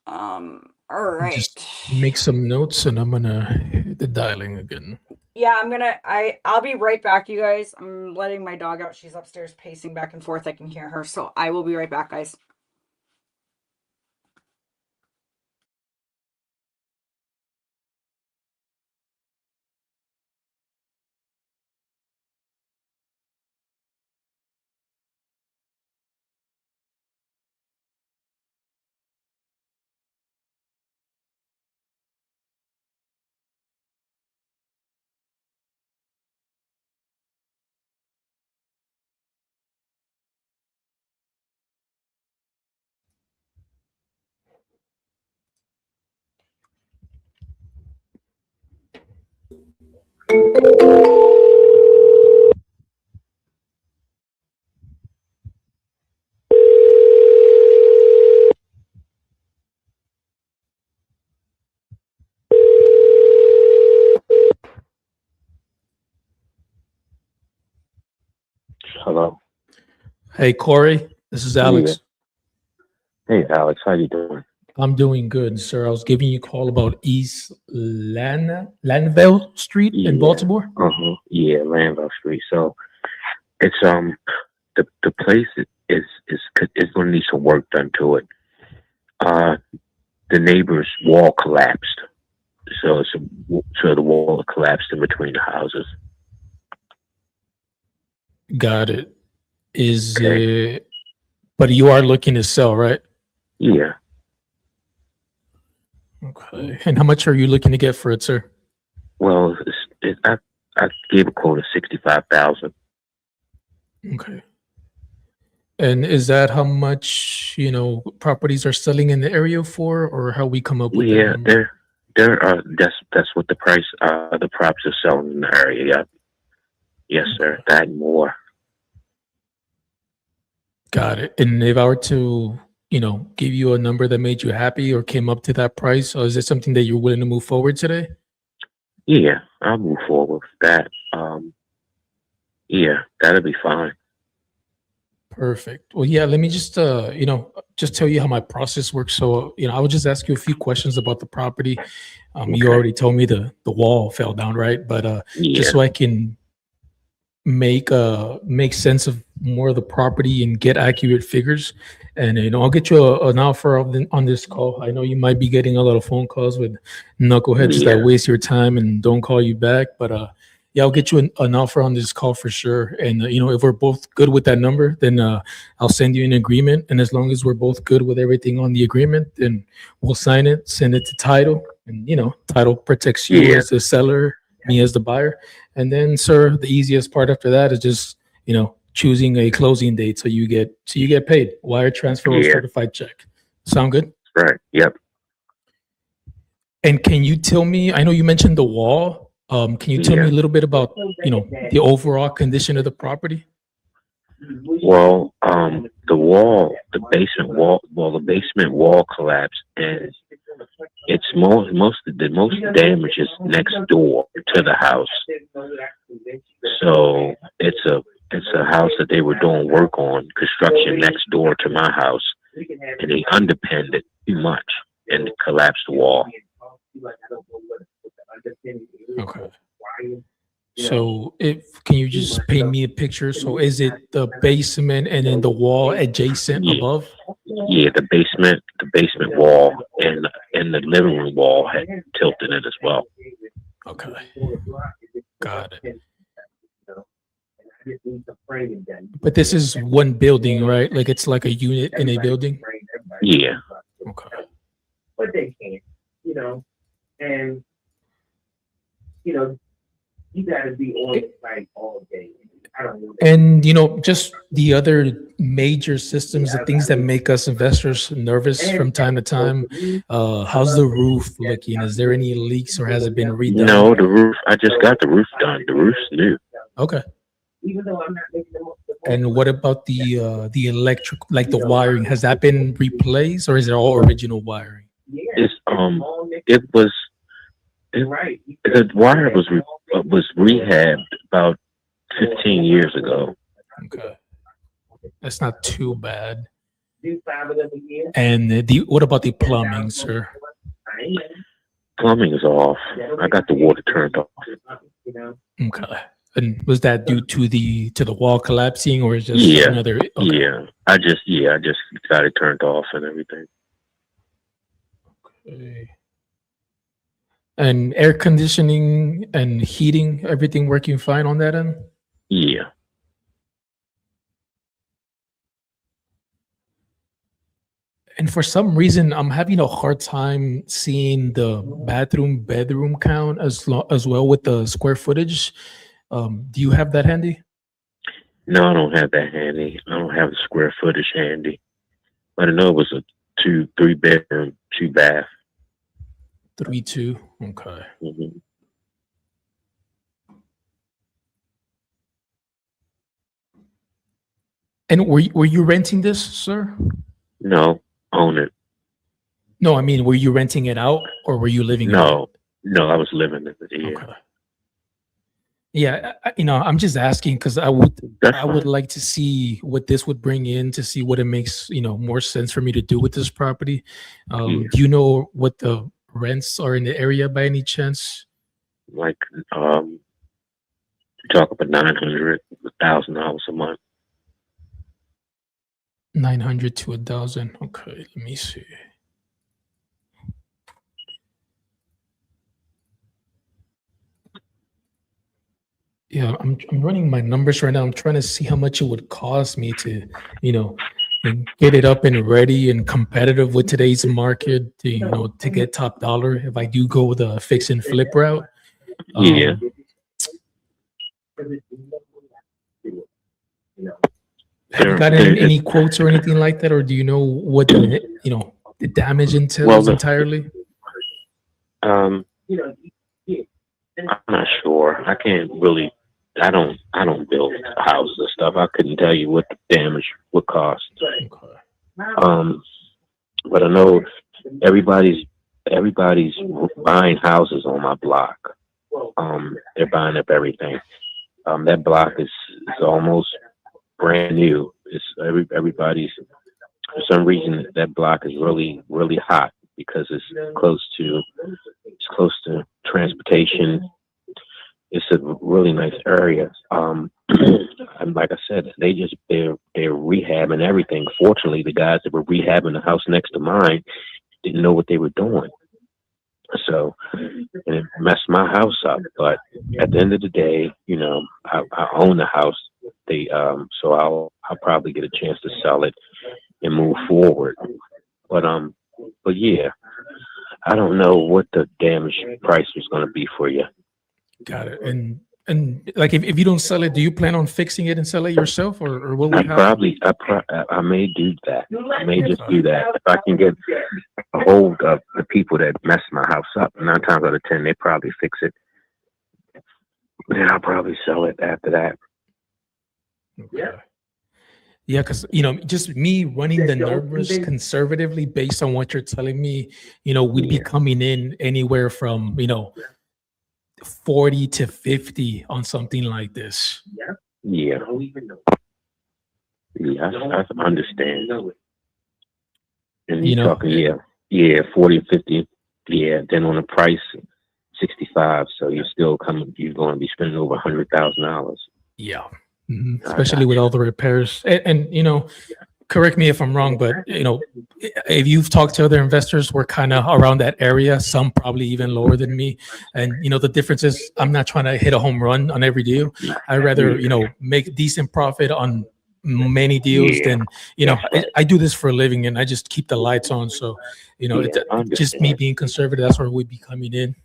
All right. Just make some notes, and I'm gonna hit the dialing again. Yeah, I'll be right back, you guys. I'm letting my dog out. She's upstairs pacing back and forth. I can hear her. So I will be right back, guys. Hello. Hey, Corey, this is Alex. Hey, Alex, how you doing? I'm doing good, sir. I was giving you a call about East Lanville Street in Baltimore. Yeah, Lanville Street. So it's the place is going to need some work done to it. The neighbor's wall collapsed, so the wall collapsed in between the houses. Got it. Is it? But you are looking to sell, right? Yeah. Okay. And how much are you looking to get for it, sir? Well, I gave a quote of 65,000. Okay. And is that how much properties are selling in the area for, or how we come up with that Yeah, number? that's what the price the props are selling in the area. Yeah. Yes, sir. That and more. Got it. And if I were to, give you a number that made you happy or came up to that price, or is it something that you're willing to move forward today? Yeah, I'll move forward with that. Yeah, that'll be fine. Perfect. Well, yeah, let me just just tell you how my process works. So, I would just ask you a few questions about the property. You already told me the wall fell down, right? But just so I can make sense of more of the property and get accurate figures, and I'll get you an offer on this call. I know you might be getting a lot of phone calls with knuckleheads that waste your time and don't call you back, but yeah, I'll get you an offer on this call for sure. And if we're both good with that number, then I'll send you an agreement, and as long as we're both good with everything on the agreement, then we'll sign it, send it to title, and title protects you as the seller, me as the buyer. And then, sir, the easiest part after that is just choosing a closing date, so you get paid, wire transfer or certified check. Sound good? Right. Yep. And can you tell me, I know you mentioned the wall, can you tell me a little bit about the overall condition of the property? Well, the basement wall collapsed, and it's the most damage is next door to the house. So it's a house that they were doing work on, construction next door to my house, and they underpinned it too much and collapsed the wall. Okay. So can you just paint me a picture? So is it the basement and then the wall adjacent above? Yeah, the basement wall and the living room wall had tilted it as well. Okay. Got it. But this is one building, right? Like it's like a unit in a building? Yeah. Okay. But they can't, and you gotta be on the site all day. And just the other major systems, the things that make us investors nervous from time to time. How's the roof looking? Is there any leaks, or has it been redone? No, the roof. I just got the roof done. The roof's new. Okay. And what about the electric, like the wiring? Has that been replaced, or is it all original wiring? It's the wire was rehabbed about 15 years ago. Okay, that's not too bad. And what about the plumbing, sir? Plumbing is off. I got the water turned off. Okay. And was that due to the wall collapsing, or is just another? Okay. Yeah, I just got it turned off and everything. Okay. And air conditioning and heating, everything working fine on that end? Yeah. And for some reason, I'm having a hard time seeing the bedroom count as well with the square footage. Do you have that handy? No, I don't have that handy. I don't have the square footage handy. But I know it was a 3 bedroom, 2 bath. 3-2. Okay. Mm-hmm. And were you renting this, sir? No, own it. No, I mean, were you renting it out, or were you living in it? No, I was living in it. Yeah. Okay. Yeah, I'm just asking because I would like to see what this would bring in to see what it makes more sense for me to do with this property. Do you know what the rents are in the area by any chance? Like, talk about $900, $1,000 a month. 900 to 1,000. Okay, let me see. Yeah, I'm running my numbers right now. I'm trying to see how much it would cost me to, and get it up and ready and competitive with today's market to get top dollar if I do go the fix and flip route. Yeah. Have you got any quotes or anything like that, or do you know what the damage entails entirely? I'm not sure. I can't really. I don't build houses and stuff. I couldn't tell you what the damage would cost. But I know everybody's buying houses on my block. They're buying up everything. That block is almost brand new. It's everybody's, for some reason that block is really hot because it's close to transportation. It's a really nice area. And like I said, they're rehabbing everything. Fortunately, the guys that were rehabbing the house next to mine didn't know what they were doing. So, and it messed my house up. But at the end of the day, I own the house. So I'll probably get a chance to sell it and move forward. But yeah, I don't know what the damage price is going to be for you. Got it. And like if you don't sell it, do you plan on fixing it and sell it yourself, or will we I may do that. I may just do that if I can get a hold of the people that messed my house up. 9 times out of 10, they probably fix it. Then I'll probably sell it after that. Yeah, because just me running the numbers conservatively based on what you're telling me, we'd be coming in anywhere from 40 to 50 on something like this. Yeah, I understand. And you're talking, 40, 50. Yeah, then on the price, 65. So you're going to be spending over $100,000. Yeah. Especially with all the repairs and correct me if I'm wrong, but if you've talked to other investors, we're kind of around that area, some probably even lower than me. And the difference is I'm not trying to hit a home run on every deal. I'd rather make decent profit on many deals than I do this for a living and I just keep the lights on. So it's just me being conservative. That's where we'd be coming in.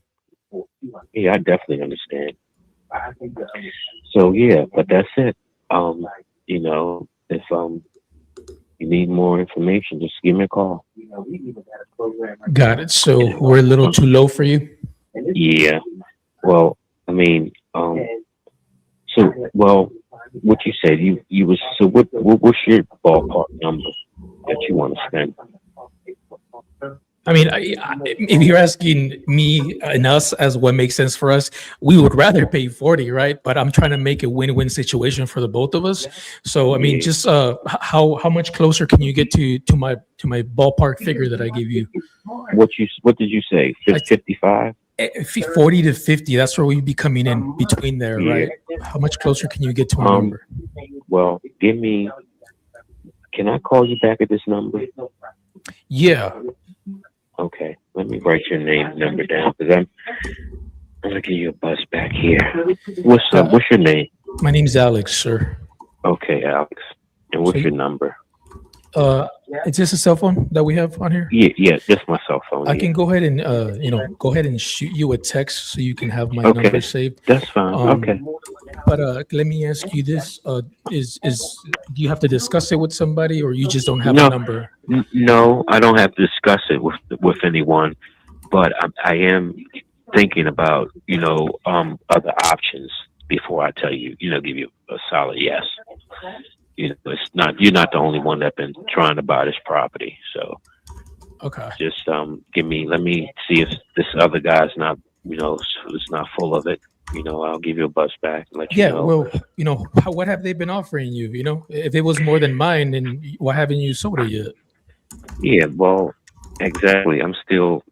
Yeah, I definitely understand. So yeah, but that's it. If you need more information, just give me a call. Got it. So we're a little too low for you? Yeah. Well, I mean, what you said, you was, so what's your ballpark number that you want to spend? I mean, if you're asking me and us as what makes sense for us, we would rather pay 40, right? But I'm trying to make a win-win situation for the both of us. So, I mean, just how much closer can you get to my ballpark figure that I gave you? What did you say? 55? 40 to 50. That's where we'd be coming in between there, right? How much closer can you get to a number? Well, can I call you back at this number? Yeah. Okay, let me write your number down because I'm gonna give you a buzz back here. What's your name? My name's Alex, sir. Okay, Alex. And what's your number? Is this a cell phone that we have on here? Yeah, just my cell phone. I can go ahead and go ahead and shoot you a text so you can have my number saved. That's fine. Okay. But let me ask you this: do you have to discuss it with somebody, or you just don't have a number? No, I don't have to discuss it with anyone. But I am thinking about other options before I tell you. Give you a solid yes. It's not, you're not the only one that's been trying to buy this property. So, okay, just let me see if this other guy's not, it's not full of it. I'll give you a buzz back and let you Yeah, know. well, what have they been offering you? If it was more than mine, then why haven't you sold it yet? Yeah, well, exactly. I'm still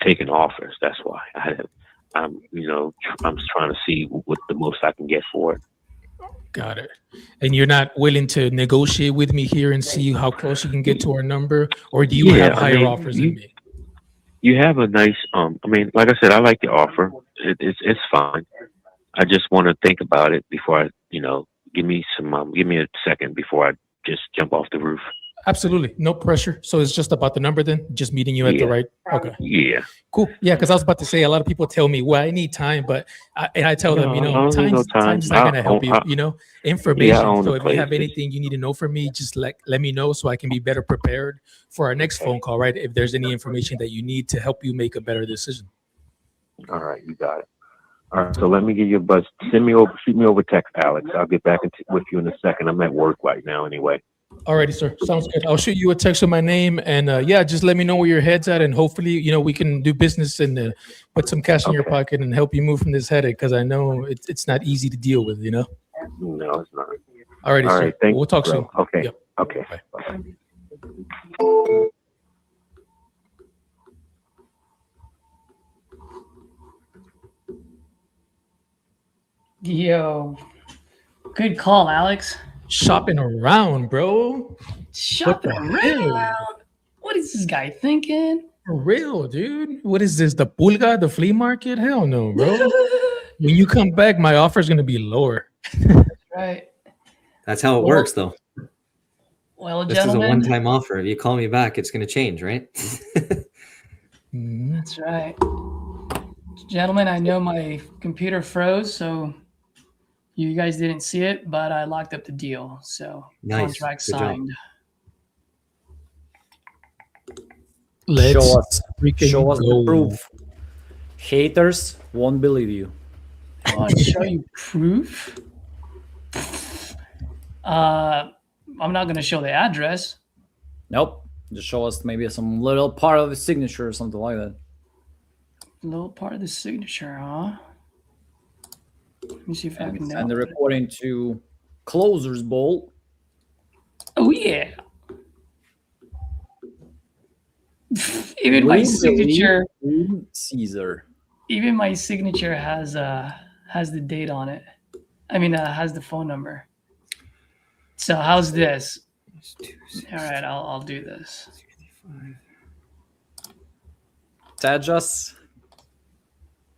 taking offers. That's why I'm trying to see what the most I can get for it. Got it. And you're not willing to negotiate with me here and see how close you can get to our number, or do you have higher offers than me? You have a nice like I said, I like the offer. It's fine. I just want to think about it before I, give me a second before I just jump off the roof. Absolutely. No pressure. So it's just about the number then? Just meeting you at the right. Okay. Yeah. Cool. Yeah, because I was about to say, a lot of people tell me, well, I need time, but I tell them, time's not going to help you, information. So if you have anything you need to know from me, just let me know so I can be better prepared for our next phone call, right? If there's any information that you need to help you make a better decision. All right. You got it. All right. So let me give you a buzz. Shoot me over text, Alex. I'll get back with you in a second. I'm at work right now anyway. Alrighty, sir. Sounds good. I'll shoot you a text with my name, and just let me know where your head's at, and hopefully, we can do business and put some cash in your pocket and help you move from this headache, because I know it's not easy to deal with, No, it's not. Alrighty, All sir. right, thanks, We'll talk bro. soon. Okay. Yep. Okay. Bye. Yo, good call, Alex. Shopping around, bro. Shopping around. What is this guy thinking? For real, dude. What is this? The pulga, the flea market? Hell no, bro. When you come back, my offer is going to be lower. Right. That's how it works, though. Well, this is a gentlemen, one-time offer. If you call me back, it's going to change, right? That's right. Gentlemen, I know my computer froze, so you guys didn't see it, but I locked up the deal. So Nice. contract Good job. signed. Let's show us freaking the go. proof. Haters won't believe you. I want to show you proof. I'm not going to show the address. Nope. Just show us maybe some little part of the signature or something like that. Little part of the signature, huh? Let me see if I can. Send the recording to Closer's Bowl. Oh yeah. Even my signature. Caesar. Even my signature has the date on it. I mean, has the phone number. So how's this? All right, I'll do this. Tajas.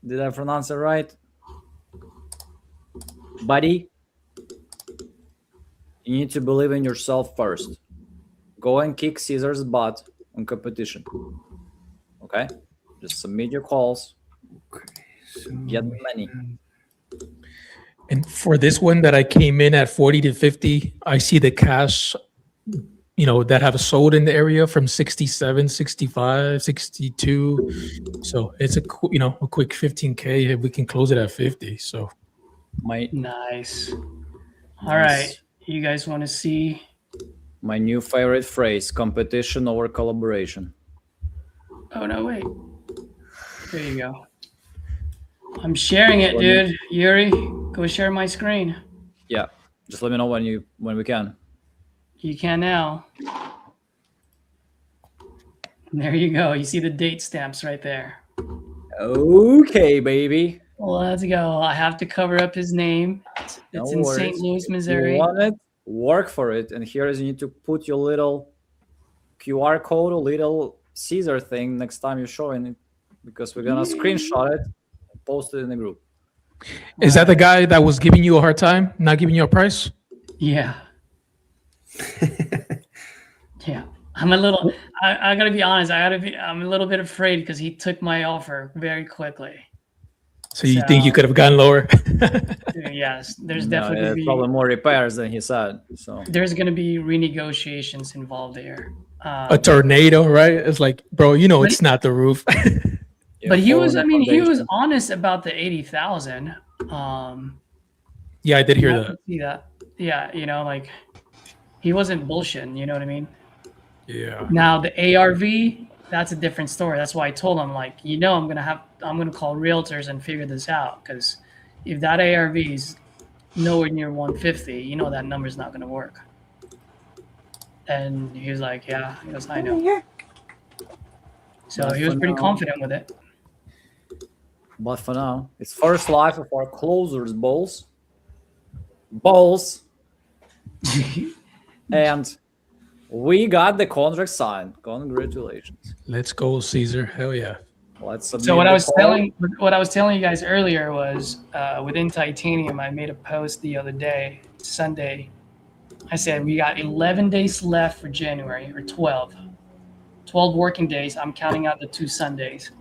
Did I pronounce it right? Buddy, you need to believe in yourself first. Go and kick Caesar's butt on competition. Okay? Just submit your calls. Get money. And for this one that I came in at 40 to 50, I see the cash, that have sold in the area from 67, 65, 62. So it's a quick 15K if we can close it at 50. So Nice. All right. You guys want to see my new favorite phrase, competition over collaboration. Oh, no, wait. There you go. I'm sharing it, dude. Yuri, go share my screen. Yeah. Just let me know when we can. You can now. There you go. You see the date stamps right there. Okay, baby. Let's go. I have to cover up his name. It's in St. Louis, Missouri. You want it? Work for it. And here is you need to put your little QR code, a little Caesar thing next time you're showing it, because we're gonna screenshot it and post it in the group. Is that the guy that was giving you a hard time, not giving you a price? Yeah. Yeah. I'm a little, I gotta be honest, I'm a little bit afraid because he took my offer very quickly. So you think you could have gone lower? Yes, there's definitely gonna be, probably more repairs than he said. So there's going to be renegotiations involved here. A tornado, right? It's like, bro, it's not the roof. But he was, he was honest about the 80,000. Yeah, I did hear that. See that? Yeah, like he wasn't bullshitting. You know what I mean? Yeah. Now the ARV, that's a different story. That's why I told him, like, I'm gonna call realtors and figure this out, because if that ARV is nowhere near 150, you know that number's not going to work. And he was like, yeah, he goes, I know. So But he was for pretty now- confident with it. But for now, it's first life of our closers, balls. Balls. And we got the contract signed. Congratulations. Let's go, Caesar. Hell yeah. Let's submit So what the I was call. telling you guys earlier was within Titanium, I made a post the other day, Sunday. I said we got 11 days left for January, or 12 working days. I'm counting out the 2 Sundays.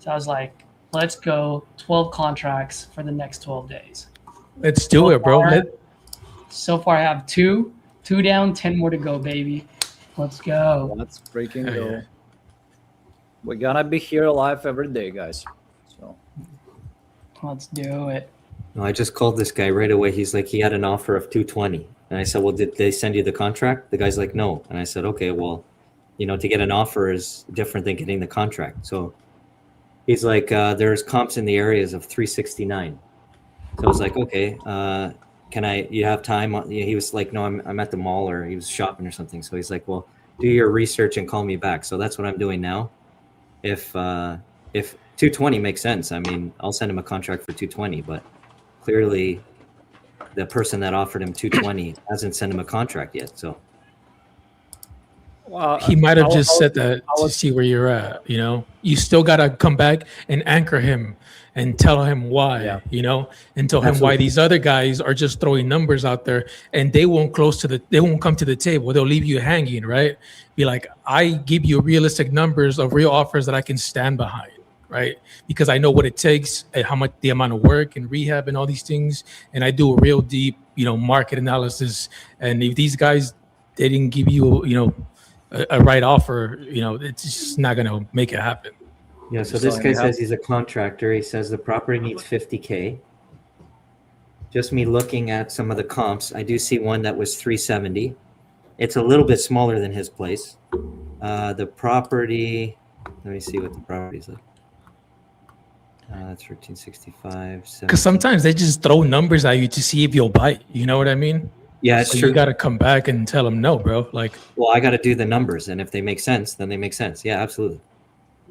So I was like, let's go 12 contracts for the next 12 days. Let's do it, bro. So far, I have 2 down, 10 more to go, baby. Let's go. Let's freaking go. We're gonna be here live every day, guys. So let's do it. No, I just called this guy right away. He's like, he had an offer of 220. And I said, well, did they send you the contract? The guy's like, no. And I said, okay, well, you know, to get an offer is different than getting the contract. So he's like, there's comps in the areas of 369. So I was like, okay, you have time? He was like, no, I'm at the mall, or he was shopping or something. So he's like, well, do your research and call me back. So that's what I'm doing now. If 220 makes sense, I mean, I'll send him a contract for 220, but clearly the person that offered him 220 hasn't sent him a contract yet. So He might have just said that to see where you're at. You know, you still gotta come back and anchor him and tell him why. You know, and tell him why these other guys are just throwing numbers out there, and they won't come to the table. They'll leave you hanging, right? Be like, I give you realistic numbers of real offers that I can stand behind, right? Because I know what it takes and how much the amount of work and rehab and all these things, and I do a real deep, market analysis. And if these guys, they didn't give you, a right offer, it's just not going to make it happen. yeah, so this guy says he's a contractor. He says the property needs 50K. Just me looking at some of the comps, I do see one that was 370. It's a little bit smaller than his place. The property, let me see what the property is like. 1365. Because sometimes they just throw numbers at you to see if you'll bite. You know what I mean? Yeah, it's so true. You got to come back and tell them no, bro. Like, well, I got to do the numbers, and if they make sense, then they make sense. Yeah, absolutely.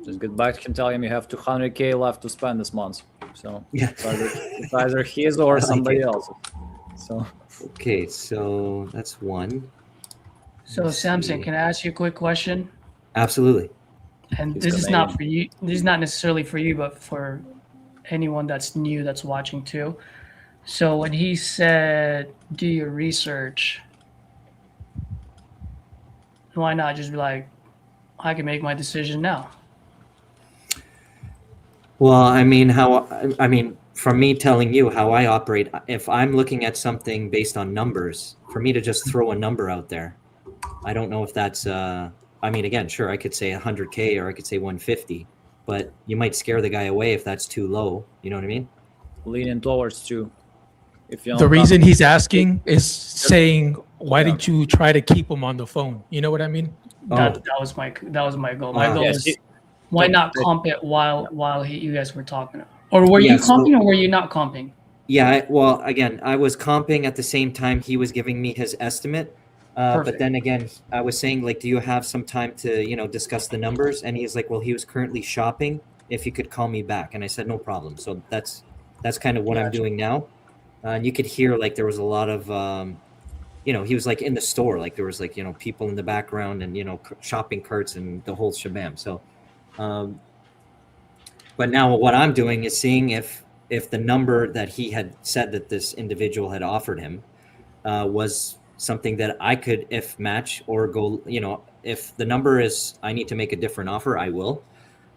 just get back to him, tell him you have 200K left to spend this month. So yeah, it's either his or somebody else's. So okay, so that's one. So Samson, can I ask you a quick question? Absolutely. And this is not for you. This is not necessarily for you, but for anyone that's new that's watching too. So when he said, do your research, why not just be like, I can make my decision now? Well, I mean, from me telling you how I operate, if I'm looking at something based on numbers, for me to just throw a number out there, I don't know if that's, again, sure, I could say 100K or I could say 150, but you might scare the guy away if that's too low. You know what I mean? Leaning towards 2. If you the reason he's asking is saying, why didn't you try to keep him on the phone? You know what I mean? That was my goal. My goal is, why not comp it while you guys were talking? Or were you comping or were you not comping? Yeah, well, again, I was comping at the same time he was giving me his estimate. But then again, I was saying, like, do you have some time to, discuss the numbers? And he's like, well, he was currently shopping. If you could call me back. And I said, no problem. So that's kind of what I'm doing now. And you could hear, like, there was a lot of, he was like in the store, like there was like, people in the background and, shopping carts and the whole shabam. So, but now what I'm doing is seeing if the number that he had said that this individual had offered him was something that I could, if match or go, if the number is, I need to make a different offer, I will.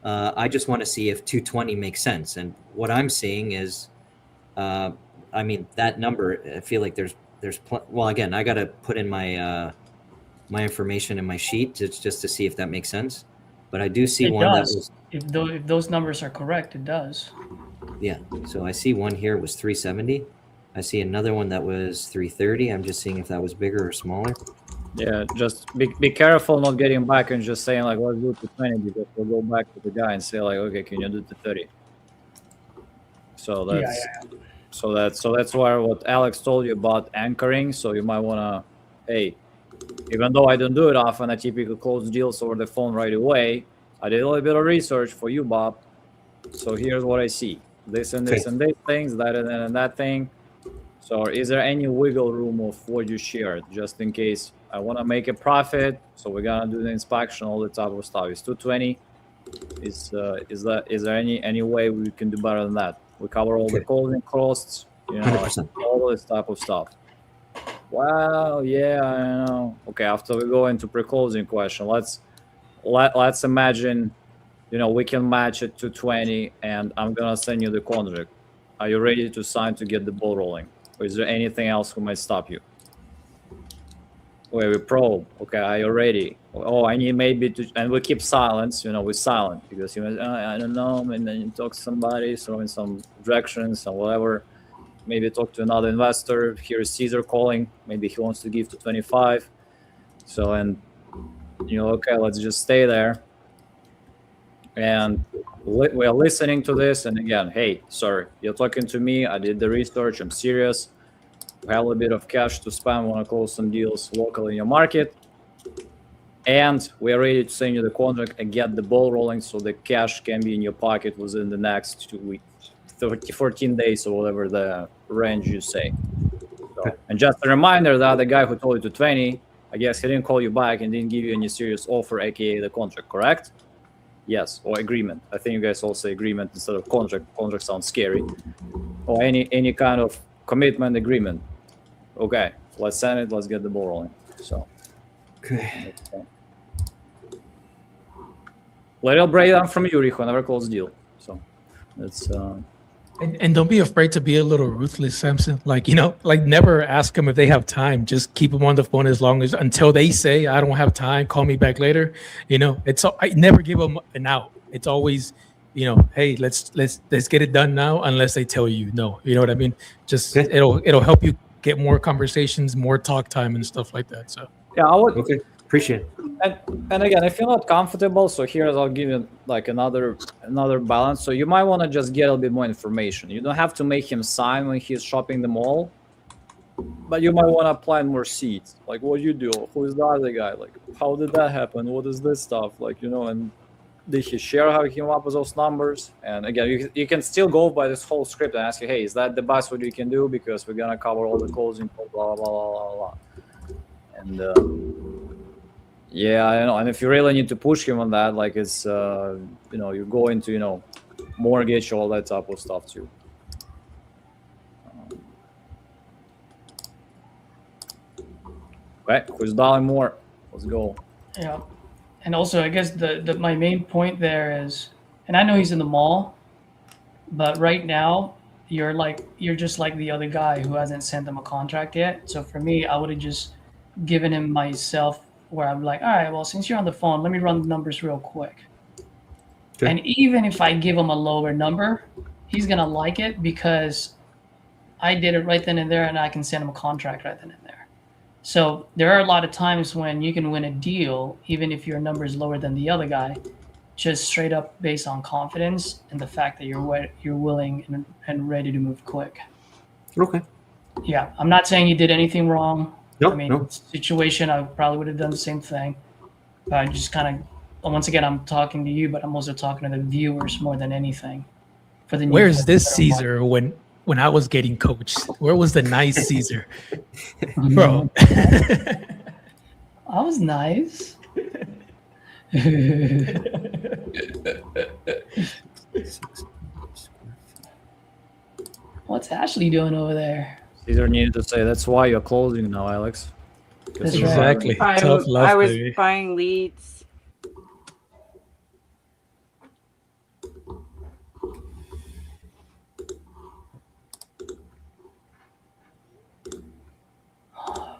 I just want to see if 220 makes sense. And what I'm seeing is, that number, I feel like well, again, I got to put in my my information in my sheet just to see if that makes sense. But I do see one that was, if those numbers are correct, it does. Yeah. So I see one here was 370. I see another one that was 330. I'm just seeing if that was bigger or smaller. Yeah, just be careful not getting back and just saying like, let's do 220, because we'll go back to the guy and say like, okay, can you do 230? So that's why what Alex told you about anchoring. So you might want to, hey, even though I don't do it often, I typically close deals over the phone right away. I did a little bit of research for you, Bob. So here's what I see: this and this and this things, that and that thing. So is there any wiggle room of what you shared, just in case I want to make a profit? So we're gonna do the inspection, all the type of stuff. It's 220. Is there any way we can do better than that? We cover all the closing costs, 100%. all this type of stuff. Well, yeah, I know. Okay, after we go into pre-closing question, let's imagine, we can match it to 20, and I'm gonna send you the contract. Are you ready to sign to get the ball rolling? Or is there anything else who might stop you? Wait, we probe. Okay, are you ready? Oh, I need maybe to, and we keep silence. We're silent because I don't know, and then you talk to somebody, throw in some directions and whatever. Maybe talk to another investor. Here's Caesar calling. Maybe he wants to give to 25. So, and okay, let's just stay there. And we are listening to this. And again, hey, sorry, you're talking to me. I did the research. I'm serious. We have a little bit of cash to spend. Want to close some deals locally in your market. And we are ready to send you the contract and get the ball rolling so the cash can be in your pocket within the next 2 weeks, 14 days, or whatever the range you say. So, and just a reminder, the other guy who told you to 20, I guess he didn't call you back and didn't give you any serious offer, aka the contract, correct? Yes, or agreement. I think you guys all say agreement instead of contract. Contract sounds scary. Or any kind of commitment agreement. Okay, let's send it. Let's get the ball rolling. So, okay. Little breakdown from Yurii, who never closed deal. So, that's. And don't be afraid to be a little ruthless, Samson. Like, never ask them if they have time. Just keep them on the phone until they say, I don't have time, call me back later. I never give them an out. It's always, hey, let's get it done now, unless they tell you no. You know what I mean? Just it'll help you get more conversations, more talk time and stuff like that. So yeah, I would appreciate it. And again, if you're not comfortable, so here I'll give you like another balance. So you might want to just get a little bit more information. You don't have to make him sign when he's shopping the mall, but you might want to plant more seeds. Like, what you do? Who is the other guy? Like, how did that happen? What is this stuff? Like, and did he share how he came up with those numbers? And again, you can still go by this whole script and ask you, hey, is that the best what you can do? Because we're gonna cover all the closing, blah blah blah blah blah. And yeah, I know. And if you really need to push him on that, like it's you go into mortgage, all that type of stuff too. Okay, who's dialing more? Let's go. Yeah. And also, I guess my main point there is, and I know he's in the mall, but right now you're just like the other guy who hasn't sent them a contract yet. So for me, I would have just given him myself, where I'm like, all right, well, since you're on the phone, let me run the numbers real quick. Okay. And even if I give him a lower number, he's gonna like it because I did it right then and there, and I can send him a contract right then and there. So there are a lot of times when you can win a deal, even if your number is lower than the other guy, just straight up based on confidence and the fact that you're willing and ready to move quick. Okay. Yeah, I'm not saying you did anything wrong. Nope, I mean, situation, I probably would have done the same thing. But I just kind of, once again, I'm talking to you, but I'm also talking to the viewers more than anything. For the where's this Caesar when I was getting coached? Where was the nice Caesar, bro? I was nice. What's Ashley doing over there? Caesar needed to say, that's why you're closing now, Alex. That's exactly. Right. Tough love, I was baby. buying leads.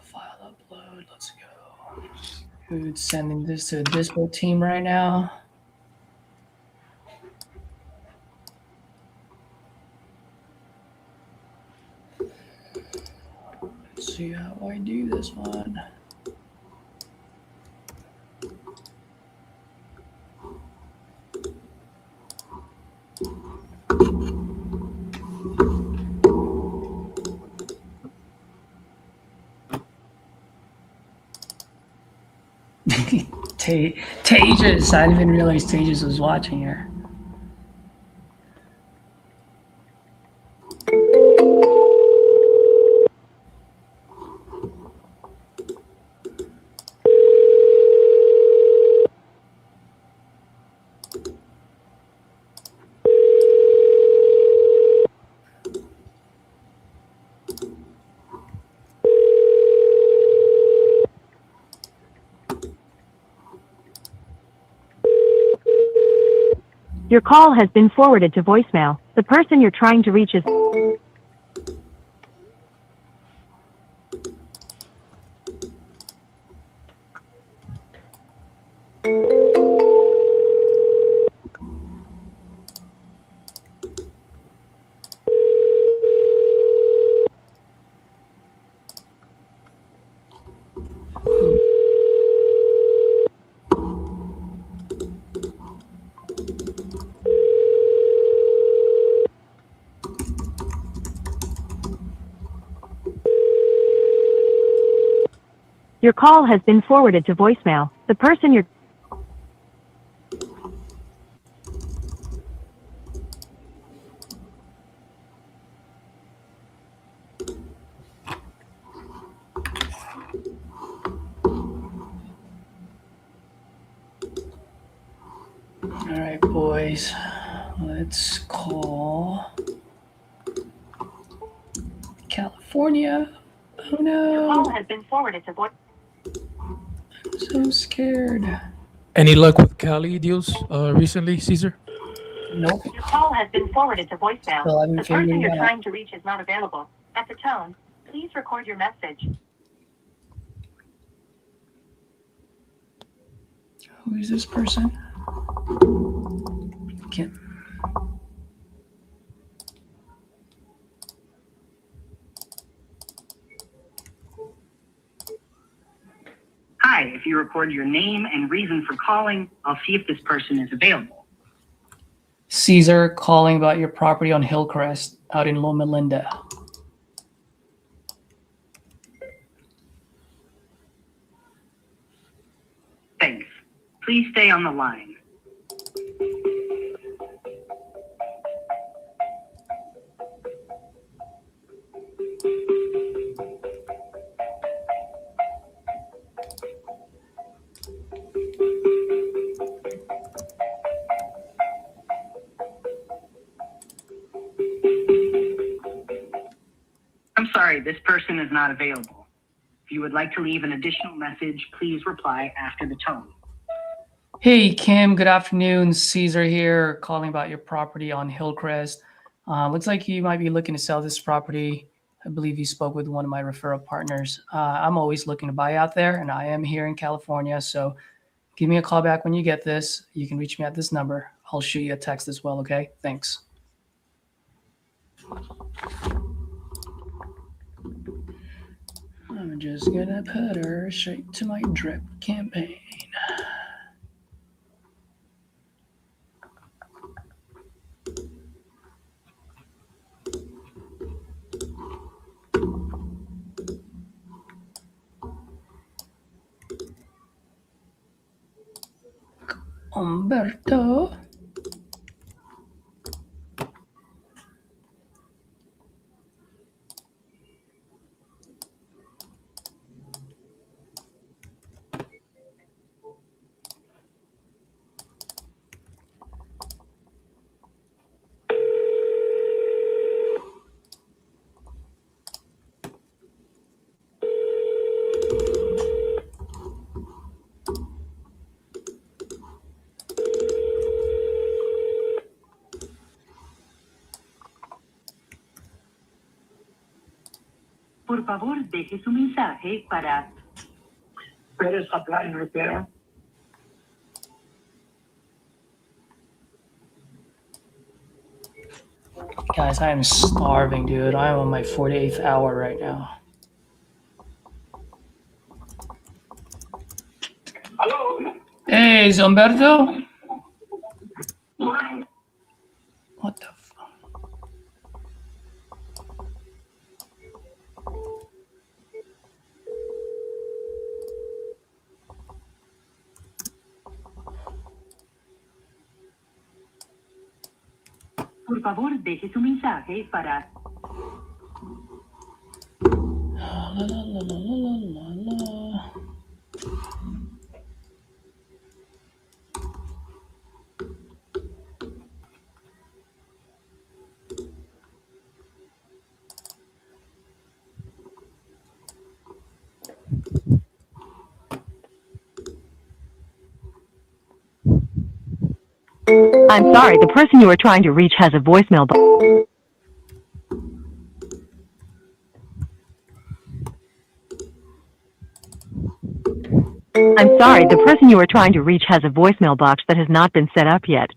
File upload. Let's go. Who's sending this to the Dispo team right now? Let's see how I do this one. Tejas, I didn't even realize Tejas was watching here. Your call has been forwarded to voicemail. The person you're trying to reach is... Your call has been forwarded to voicemail. The person you're... All right, boys. Let's call California. Oh no. Your call has been forwarded to voice... I'm so scared. Any luck with Cali deals recently, Caesar? Nope. Your call has been forwarded to voicemail. Still haven't The person figured you're it out. trying to reach is not available. At the tone, please record your message. Who is this person? Can't. Hi, if you record your name and reason for calling, I'll see if this person is available. Caesar calling about your property on Hillcrest out in Loma Linda. Thanks. Please stay on the line. I'm sorry, this person is not available. If you would like to leave an additional message, please reply after the tone. Hey, Kim, good afternoon. Caesar here calling about your property on Hillcrest. Looks like you might be looking to sell this property. I believe you spoke with one of my referral partners. I'm always looking to buy out there, and I am here in California. So give me a call back when you get this. You can reach me at this number. I'll shoot you a text as well, okay? Thanks. I'm just gonna put her straight to my drip campaign. Umberto. Por favor, deje su mensaje para Pérez Supply and Repair. Guys, I am starving, dude. I am on my 48th hour right now. Hello. Hey, is Umberto? What the fuck? favor, deje su mensaje para... I'm sorry, the person you are trying to reach has a voicemail box. I'm sorry, the person you are trying to reach has a voicemail box that has not been set up yet.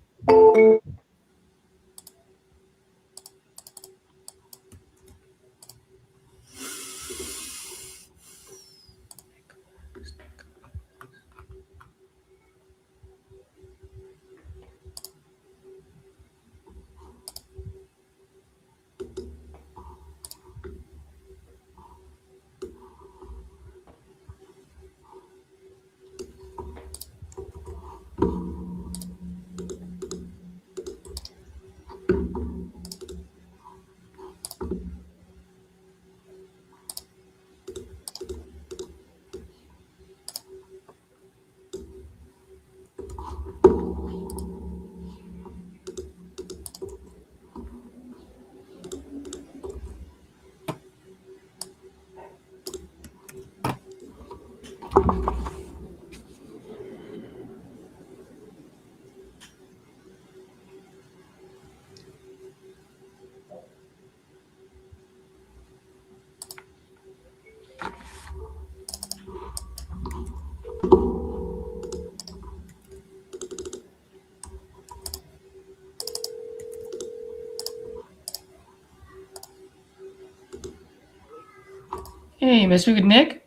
Hey, Mr. Nick?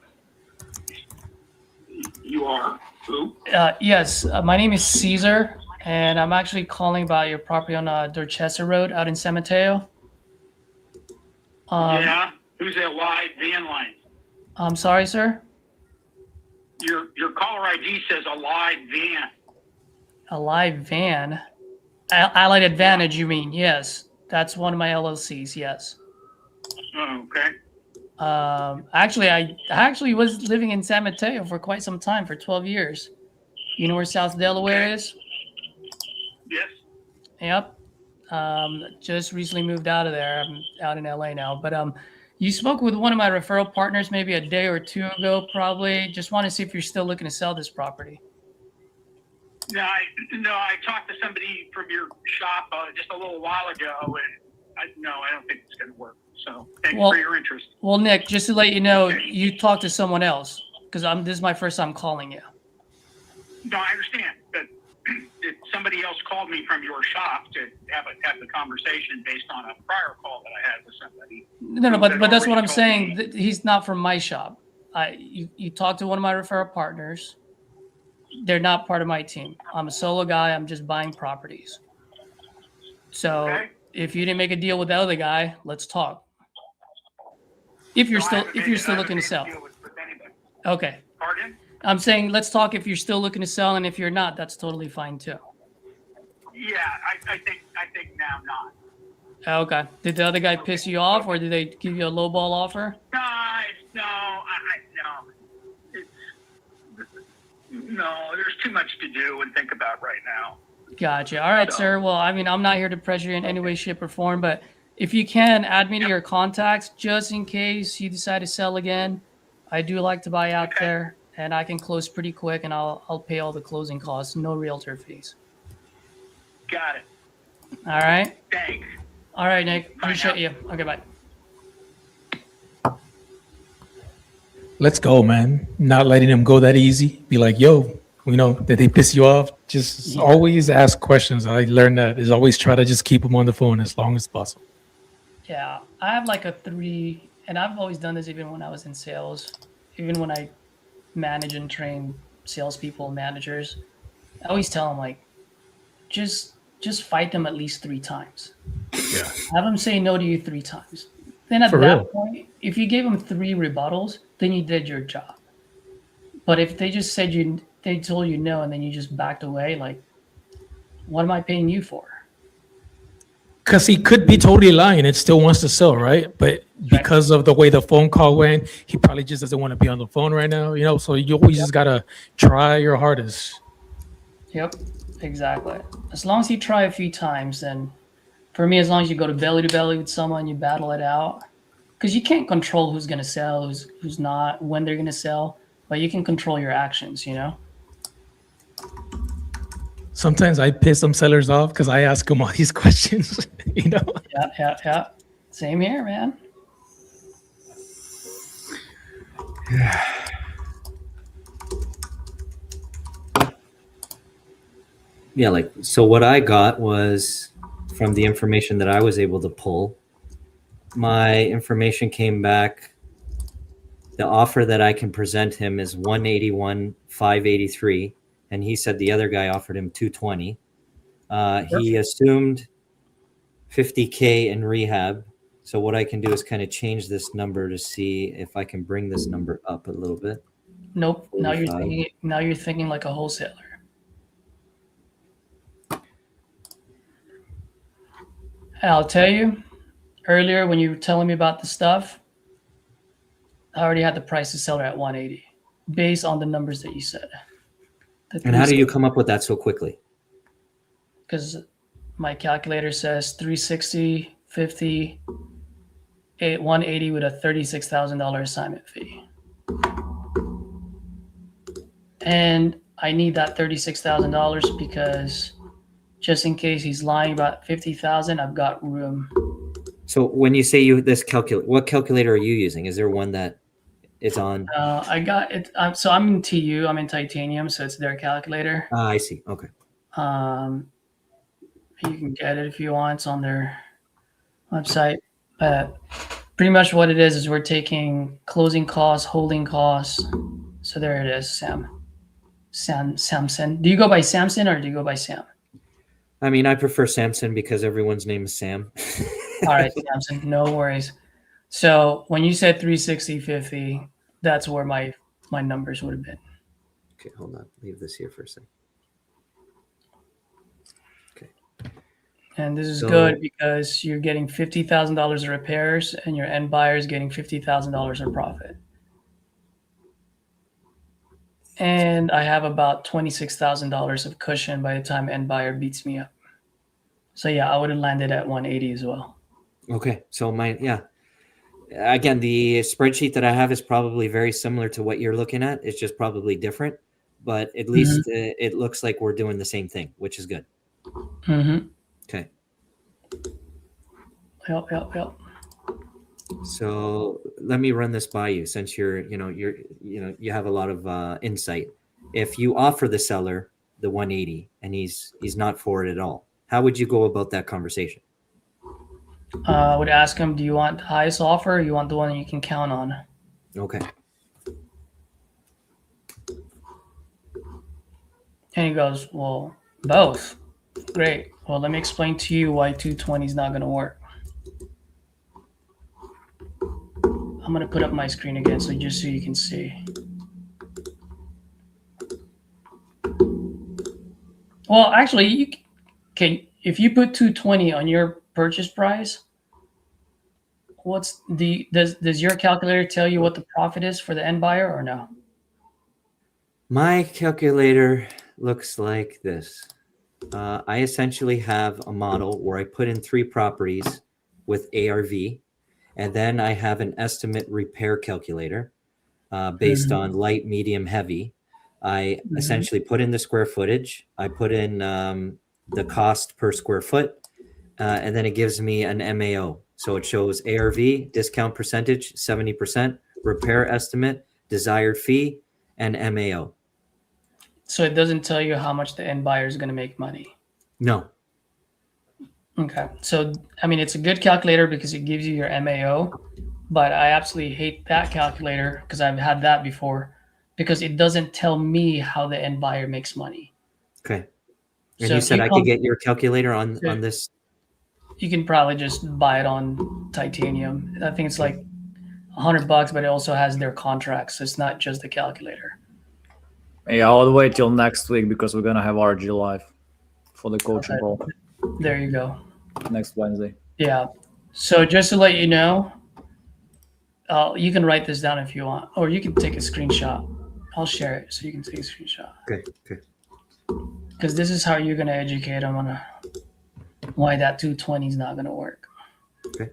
You are who? Yes, my name is Caesar, and I'm actually calling about your property on Dorchester Road out in San Mateo. Yeah? Who's that live van line? I'm sorry, sir? Your caller ID says a live van. A live van? Allied Advantage, you mean? Yes. That's one of my LLCs, yes. Oh, okay. Actually, I actually was living in San Mateo for quite some time, for 12 years. You know where South Delaware is? Yes. Yep. Just recently moved out of there. I'm out in LA now. But you spoke with one of my referral partners maybe a day or two ago, probably. Just want to see if you're still looking to sell this property. No, I talked to somebody from your shop just a little while ago, and I don't think it's going to work. So thanks for your interest. Well, Nick, just to let you know, you talked to someone else because this is my first time calling you. No, I understand, but if somebody else called me from your shop to have the conversation based on a prior call that I had with somebody. No, but that's what I'm saying. He's not from my shop. You talked to one of my referral partners. They're not part of my team. I'm a solo guy. I'm just buying properties. So if you didn't make a deal with the other guy, let's talk. If you're still looking to sell. Okay. Pardon? I'm saying let's talk if you're still looking to sell, and if you're not, that's totally fine too. Yeah, I think now not. Okay. Did the other guy piss you off, or did they give you a lowball offer? No, there's too much to do and think about right now. Gotcha. All right, sir. Well, I mean, I'm not here to pressure you in any way, shape, or form, but if you can, add me to your contacts just in case you decide to sell again. I do like to buy out there, and I can close pretty quick, and I'll pay all the closing costs, no realtor fees. Got it. All right. Thanks. All right, Nick. Appreciate you. Okay, bye. Let's go, man. Not letting them go that easy. Be like, yo, did they piss you off? Just always ask questions. I learned that is always try to just keep them on the phone as long as possible. Yeah, I have like a 3, and I've always done this even when I was in sales, even when I manage and train salespeople and managers. I always tell them, like, just fight them at least 3 times. Yeah. Have them say no to you 3 times. Then at that point, if you gave them 3 rebuttals, then you did your job. But if they just said they told you no, and then you just backed away, like, what am I paying you for? Because he could be totally lying and still wants to sell, right? But because of the way the phone call went, he probably just doesn't want to be on the phone right now, you know? So you always just got to try your hardest. Yep, exactly. As long as you try a few times, then for me, as long as you go to belly with someone, you battle it out. Because you can't control who's going to sell, who's not, when they're going to sell, but you can control your actions, you know? Sometimes I piss some sellers off because I ask them all these questions, you know? Yeah. Same here, man. Yeah, like, so what I got was from the information that I was able to pull, my information came back. The offer that I can present him is 181,583, and he said the other guy offered him 220. He assumed 50K in rehab. So what I can do is kind of change this number to see if I can bring this number up a little bit. Nope. 45. Now you're thinking like a wholesaler. And I'll tell you, earlier when you were telling me about the stuff, I already had the price to seller at 180 based on the numbers that you said. And how do you come up with that so quickly? Because my calculator says 360, 50, 180 with a $36,000 assignment fee. And I need that $36,000 because just in case he's lying about 50,000, I've got room. So when you say this calculate, what calculator are you using? Is there one that is on? I got it. So I'm in TU. I'm in titanium, so it's their calculator. I see. Okay. You can get it if you want. It's on their website. But pretty much what it is we're taking closing costs, holding costs. So there it is, Samson. Do you go by Samson or do you go by Sam? I mean, I prefer Samson because everyone's name is Sam. All right, Samson, no worries. So when you said 360, 50, that's where my numbers would have been. Okay, hold on. Leave this here for a second. Okay. And this is good because you're getting $50,000 of repairs and your end buyer is getting $50,000 of profit. And I have about $26,000 of cushion by the time end buyer beats me up. So yeah, I would have landed at 180 as well. Okay, so again, the spreadsheet that I have is probably very similar to what you're looking at. It's just probably different, but at least it looks like we're doing the same thing, which is good. Mm-hmm. Okay. Yep. So let me run this by you, since you have a lot of insight. If you offer the seller the 180 and he's not for it at all, how would you go about that conversation? I would ask him, do you want the highest offer or you want the one you can count on? Okay. And he goes, well, both. Great. Well, let me explain to you why 220 is not going to work. I'm going to put up my screen again so you can see. Well, actually, if you put 220 on your purchase price, does your calculator tell you what the profit is for the end buyer or no? My calculator looks like this. I essentially have a model where I put in 3 properties with ARV, and then I have an estimate repair calculator based on light, medium, heavy. I essentially put in the square footage. I put in the cost per square foot, and then it gives me an MAO. So it shows ARV, discount percentage, 70%, repair estimate, desired fee, and MAO. So it doesn't tell you how much the end buyer is going to make money? No. Okay. So, I mean, it's a good calculator because it gives you your MAO, but I absolutely hate that calculator because I've had that before because it doesn't tell me how the end buyer makes money. Okay. And So you if said you I could get your calculator on this? You can probably just buy it on titanium. I think it's like $100, but it also has their contracts. So it's not just the calculator. Yeah, I'll wait till next week because we're gonna have RG live for the coaching call. There you go. next Wednesday. Yeah. So just to let you know, you can write this down if you want, or you can take a screenshot. I'll share it so you can take a screenshot. Okay. Because this is how you're going to educate them on why that 220 is not going to work. Okay.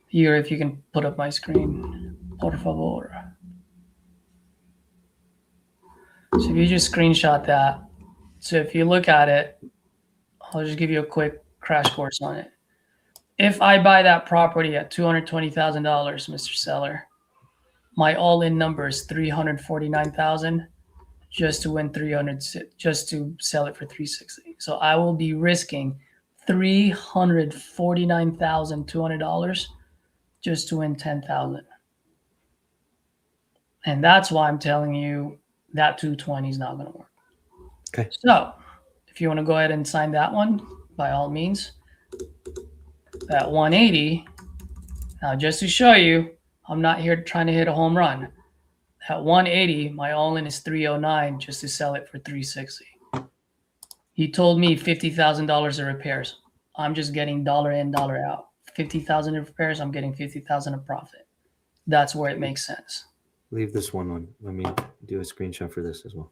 Here, if you can put up my screen, por favor. So if you just screenshot that, so if you look at it, I'll just give you a quick crash course on it. If I buy that property at $220,000, Mr. Seller, my all-in number is $349,000 just to win 300, just to sell it for 360. So I will be risking $349,200 just to win 10,000. And that's why I'm telling you that 220 is not going to work. Okay. So if you want to go ahead and sign that one, by all means. That 180, now just to show you, I'm not here trying to hit a home run. At 180, my all-in is 309 just to sell it for 360. He told me $50,000 of repairs. I'm just getting dollar in, dollar out. 50,000 of repairs, I'm getting 50,000 of profit. That's where it makes sense. Leave this one on. Let me do a screenshot for this as well.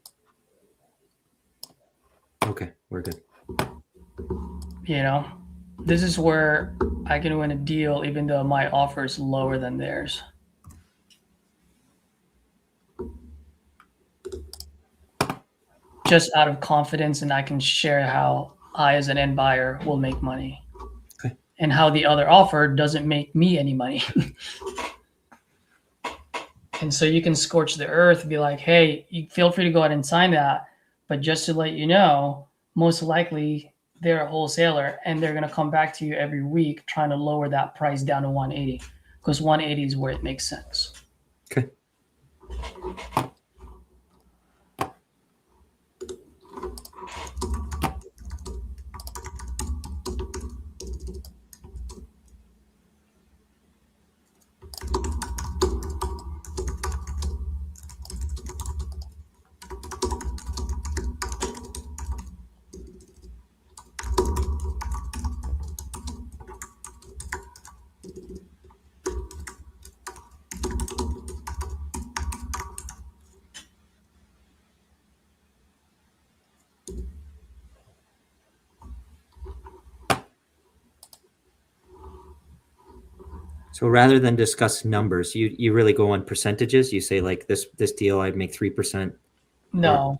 Okay, we're good. You know, this is where I can win a deal even though my offer is lower than theirs. Just out of confidence, and I can share how I as an end buyer will make money. Okay. And how the other offer doesn't make me any money. And so you can scorch the earth, be like, hey, you feel free to go ahead and sign that. But just to let you know, most likely they're a wholesaler and they're going to come back to you every week trying to lower that price down to 180 because 180 is where it makes sense. Okay. So rather than discuss numbers, you really go on percentages. You say like this deal, I'd make 3%. No,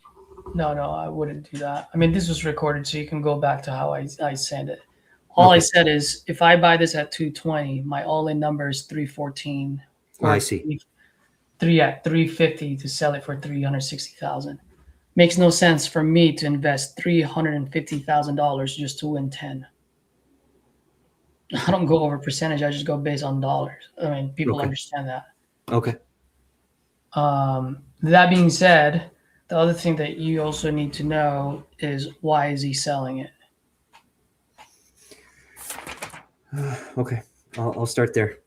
I wouldn't do that. I mean, this was recorded, so you can go back to how I said it. All I said is if I buy this at 220, my all-in number is 314. I see. 350 to sell it for 360,000. Makes no sense for me to invest $350,000 just to win 10. I don't go over percentage. I just go based on dollars. I mean, people understand that. Okay. That being said, the other thing that you also need to know is why is he selling it? Okay. I'll start there.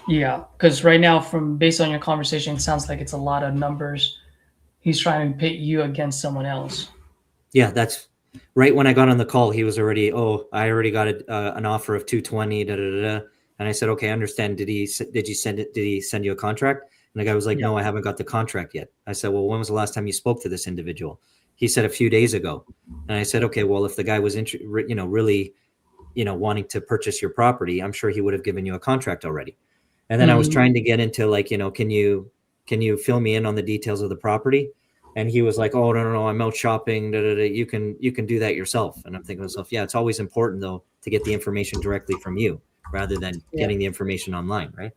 Yeah, because right now, based on your conversation, it sounds like it's a lot of numbers. He's trying to pit you against someone else. Yeah, that's right. When I got on the call, he was already, I already got an offer of 220, and I said, okay, I understand. Did he send it? Did he send you a contract? And the guy was like, no, I haven't got the contract yet. I said, well, when was the last time you spoke to this individual? He said a few days ago. And I said, okay, well, if the guy was, really, wanting to purchase your property, I'm sure he would have given you a contract already. And then I was trying to get into like, can you fill me in on the details of the property? And he was like, oh, no, I'm out shopping. You can do that yourself. And I'm thinking to myself, yeah, it's always important though, to get the information directly from you rather than getting the information online. Right.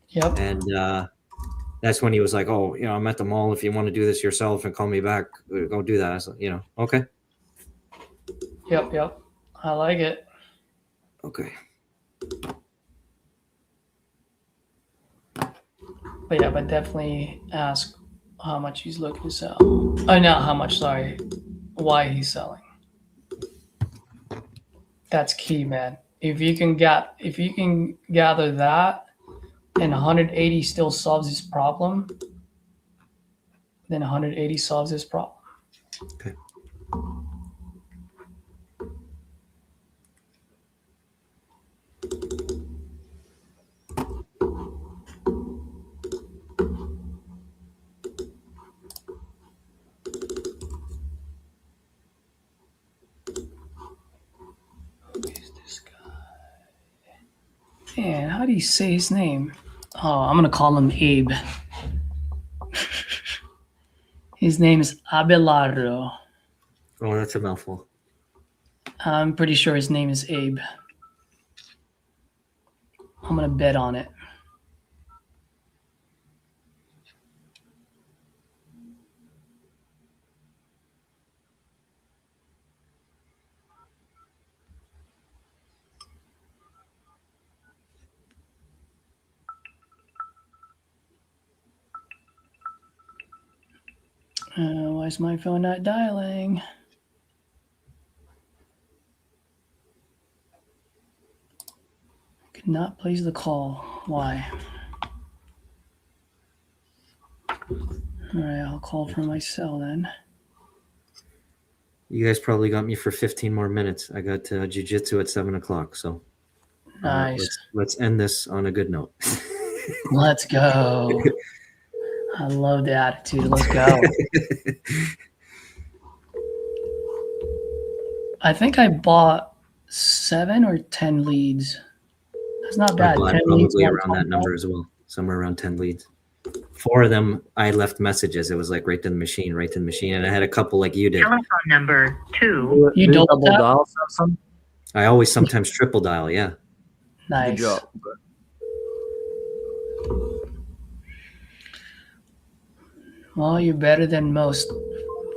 Yep. And, that's when he was like, oh, I'm at the mall. If you want to do this yourself and call me back, go do that. I was like, okay. Yep. I like it. Okay. But definitely ask how much he's looking to sell. Oh, not how much, sorry. Why he's selling. That's key, man. If you can gather that and 180 still solves this problem, then 180 solves this problem. Okay. Man, how do you say his name? Oh, I'm gonna call him Abe. His name is Abelardo. Oh, that's a mouthful. I'm pretty sure his name is Abe. I'm gonna bet on it. Why is my phone not dialing? Could not place the call. Why? All right, I'll call from my cell then. You guys probably got me for 15 more minutes. I got jiu-jitsu at 7 o'clock, so Nice. let's end this on a good note. Let's go. I love the attitude. Let's go. I think I bought 7 or 10 leads. That's not bad. 10 leads, Probably around that number as well, somewhere around 10 leads. 4 of them, I left messages. It was like right to the machine, and I had a couple like you did. Telephone number 2. You double tap? dial, Samson? I always sometimes triple dial. Yeah. Nice. Good job. Well, you're better than most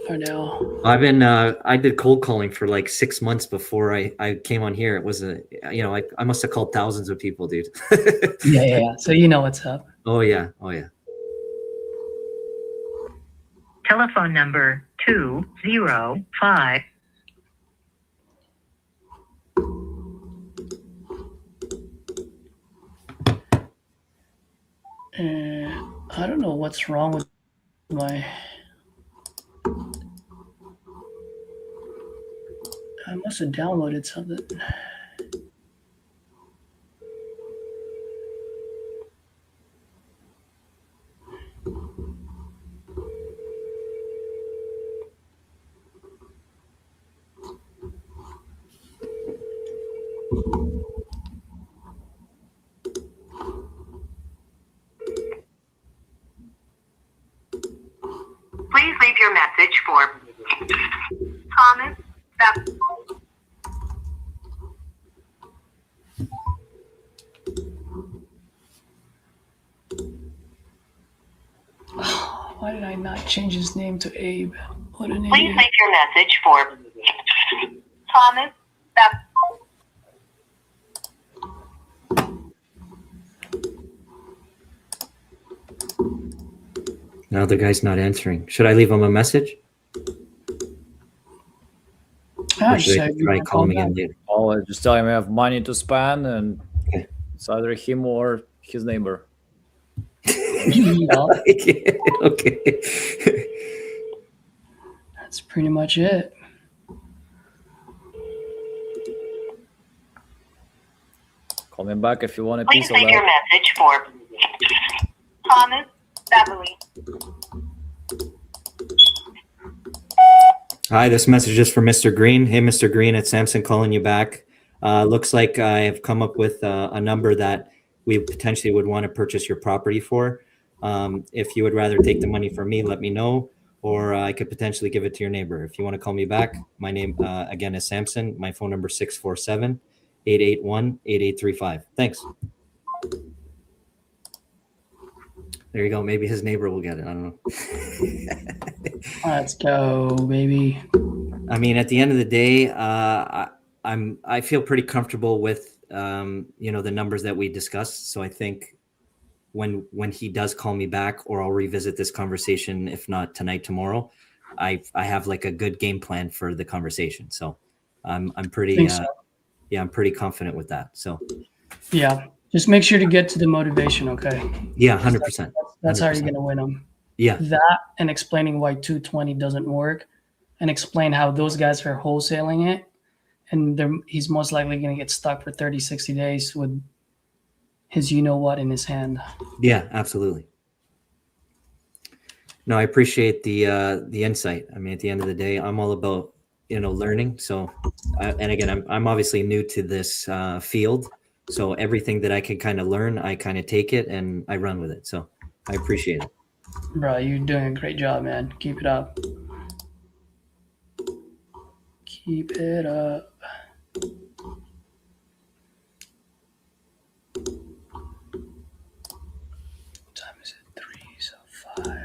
for now. I've been I did cold calling for like 6 months before I came on here. It was I must have called thousands of people, dude. Yeah. So you know what's up. Oh yeah. Telephone number 205. I don't know what's wrong with my. I must have downloaded something. Please leave your message for Thomas. Why did I not change his name to Abe? What an Please idiot. leave your message for Thomas. Now the guy's not answering. Should I leave him a message? Or should I try call him again later? Oh, just tell him I have money to spend, and it's either him or his neighbor. Okay. That's pretty much it. Call me back if you want a Please piece of leave your that. message for Thomas Beverly. Hi, this message is for Mr. Green. Hey, Mr. Green, it's Samson calling you back. Looks like I have come up with a number that we potentially would want to purchase your property for. If you would rather take the money from me, let me know, or I could potentially give it to your neighbor. If you want to call me back, my name again is Samson. My phone number is 647-881-8835. Thanks. There you go. Maybe his neighbor will get it. I don't know. Let's go, baby. I mean, at the end of the day, I feel pretty comfortable with the numbers that we discussed. So I think when he does call me back, or I'll revisit this conversation, if not tonight, tomorrow, I have like a good game plan for the conversation. So I'm pretty I'm pretty confident with that. So Yeah. Just make sure to get to the motivation, okay? yeah, 100%. That's how you're going to win them. Yeah. That and explaining why 220 doesn't work, and explain how those guys are wholesaling it. And he's most likely going to get stuck for 30, 60 days with his you-know-what in his hand. Yeah, absolutely. No, I appreciate the insight. I mean, at the end of the day, I'm all about, learning. So, and again, I'm obviously new to this field. So everything that I can kind of learn, I kind of take it and I run with it. So I appreciate it. Bro, you're doing a great job, man. Keep it up. Keep it up. What time is it? 3, so 5.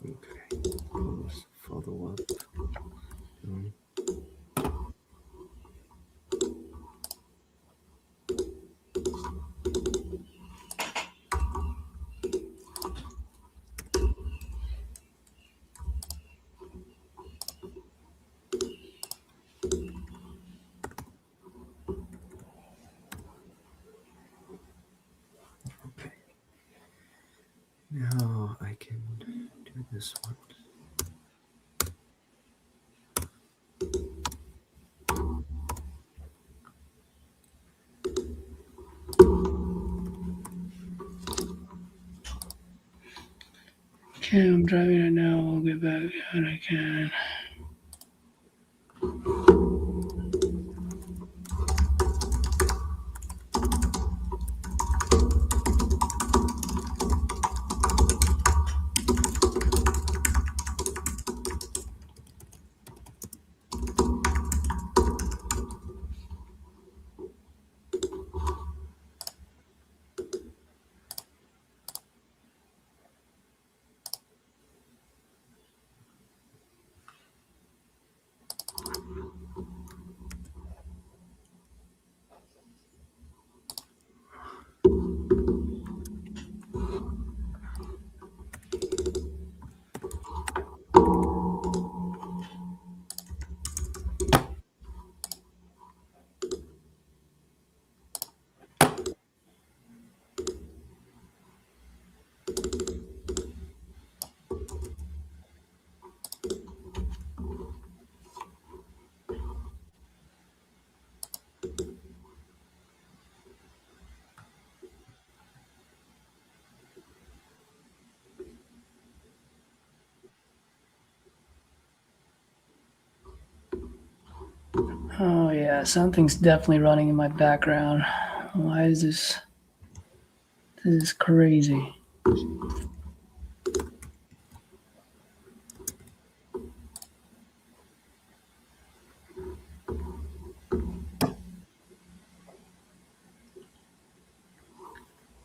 Okay. Follow up. Okay. Now I can do this one. Okay, I'm driving right now. I'll get back when I can. Oh yeah, something's definitely running in my background. Why is this? This is crazy.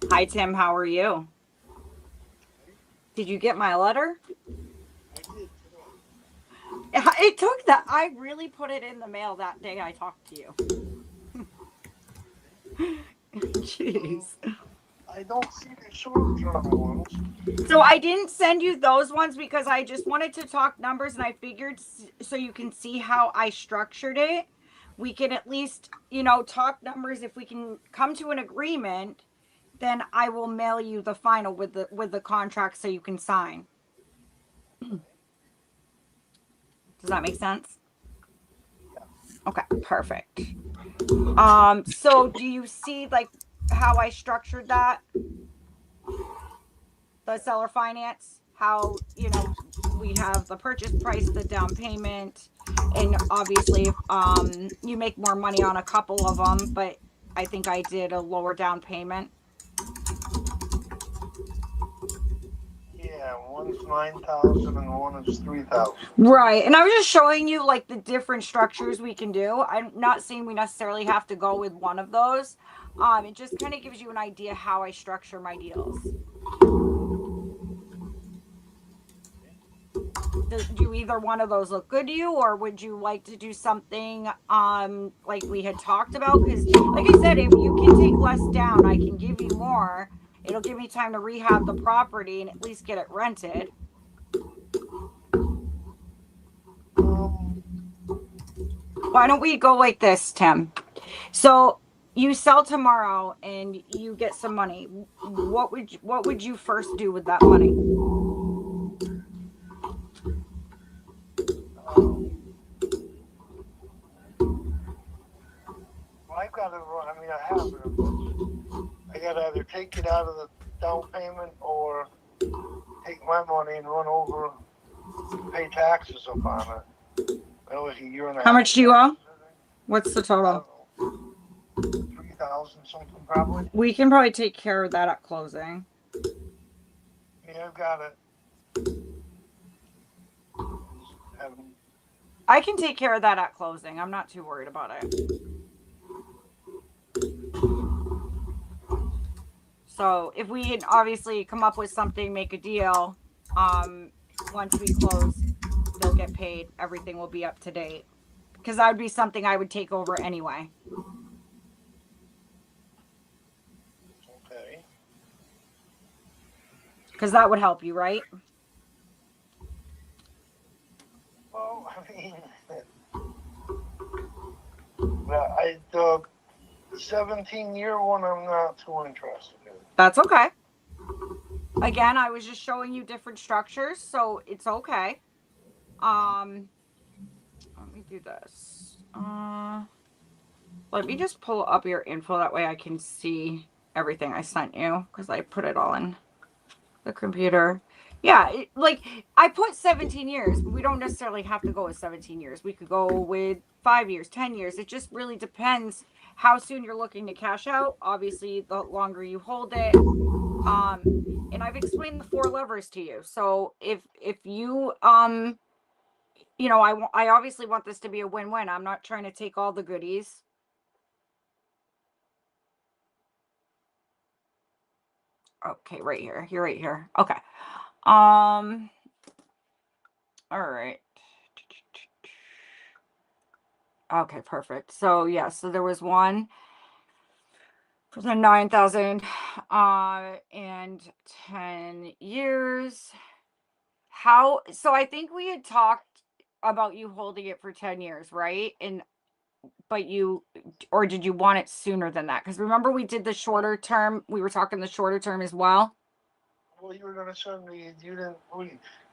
Hi, Tim. How are you? Did you get my letter? It took that. I really put it in the mail that day I talked to you. Jeez. I don't see the short term ones. So I didn't send you those ones because I just wanted to talk numbers, and I figured so you can see how I structured it. We can at least, talk numbers. If we can come to an agreement, then I will mail you the final with the contract so you can sign. Does that make sense? Okay, perfect. So do you see like how I structured that? The seller finance, how, we have the purchase price, the down payment, and obviously if you make more money on a couple of them, but I think I did a lower down payment. Yeah, one's 9,000 and one is 3,000. Right, and I was just showing you like the different structures we can do. I'm not saying we necessarily have to go with one of those. It just kind of gives you an idea how I structure my deals. Do either one of those look good to you, or would you like to do something like we had talked about? Because like I said, if you can take less down, I can give you more. It'll give me time to rehab the property and at least get it rented. Why don't we go like this, Tim? So you sell tomorrow and you get some money. What would you first do with that money? I've got to run. I mean, I have it, but I got to either take it out of the down payment or take my money and run over, pay taxes up on it. That was a year and a half. How much do you owe? What's the total? 3,000 something probably. We can probably take care of that at closing. Yeah, I've got it. I can take care of that at closing. I'm not too worried about it. So if we can obviously come up with something, make a deal, once we close, they'll get paid. Everything will be up to date. Because that would be something I would take over anyway. Okay. Because that would help you, right? Well, I mean, the 17-year one, I'm not too interested in. That's okay. Again, I was just showing you different structures, so it's okay. Let me do this. Let me just pull up your info. That way I can see everything I sent you because I put it all in the computer. Yeah, like I put 17 years, but we don't necessarily have to go with 17 years. We could go with 5 years, 10 years. It just really depends how soon you're looking to cash out. Obviously, the longer you hold it. And I've explained the 4 levers to you. So if you you know, I obviously want this to be a win-win. I'm not trying to take all the goodies. Okay, right here. You're right here. Okay. All right. Okay, perfect. So yeah, so there was one for the 9,000 and 10 years. So I think we had talked about you holding it for 10 years, right? Or did you want it sooner than that? Because remember we did the shorter term. We were talking the shorter term as well. Well, you were going to send me, you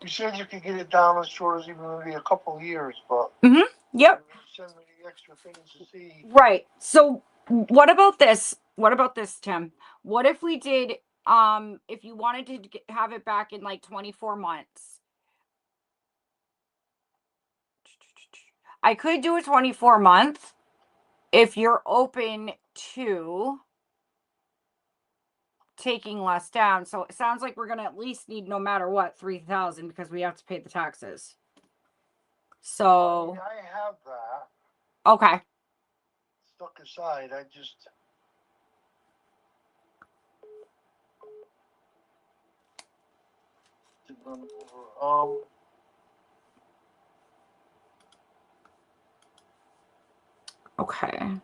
said you could get it down as short as even maybe a couple of years, but. Mm-hmm. Yep. Send me the extra things to see. Right. So what about this? What about this, Tim? What if we did, if you wanted to have it back in like 24 months? I could do a 24 month if you're open to taking less down. So it sounds like we're going to at least need, no matter what, 3,000 because we have to pay the taxes. So I have that okay. stuck aside. I just Okay.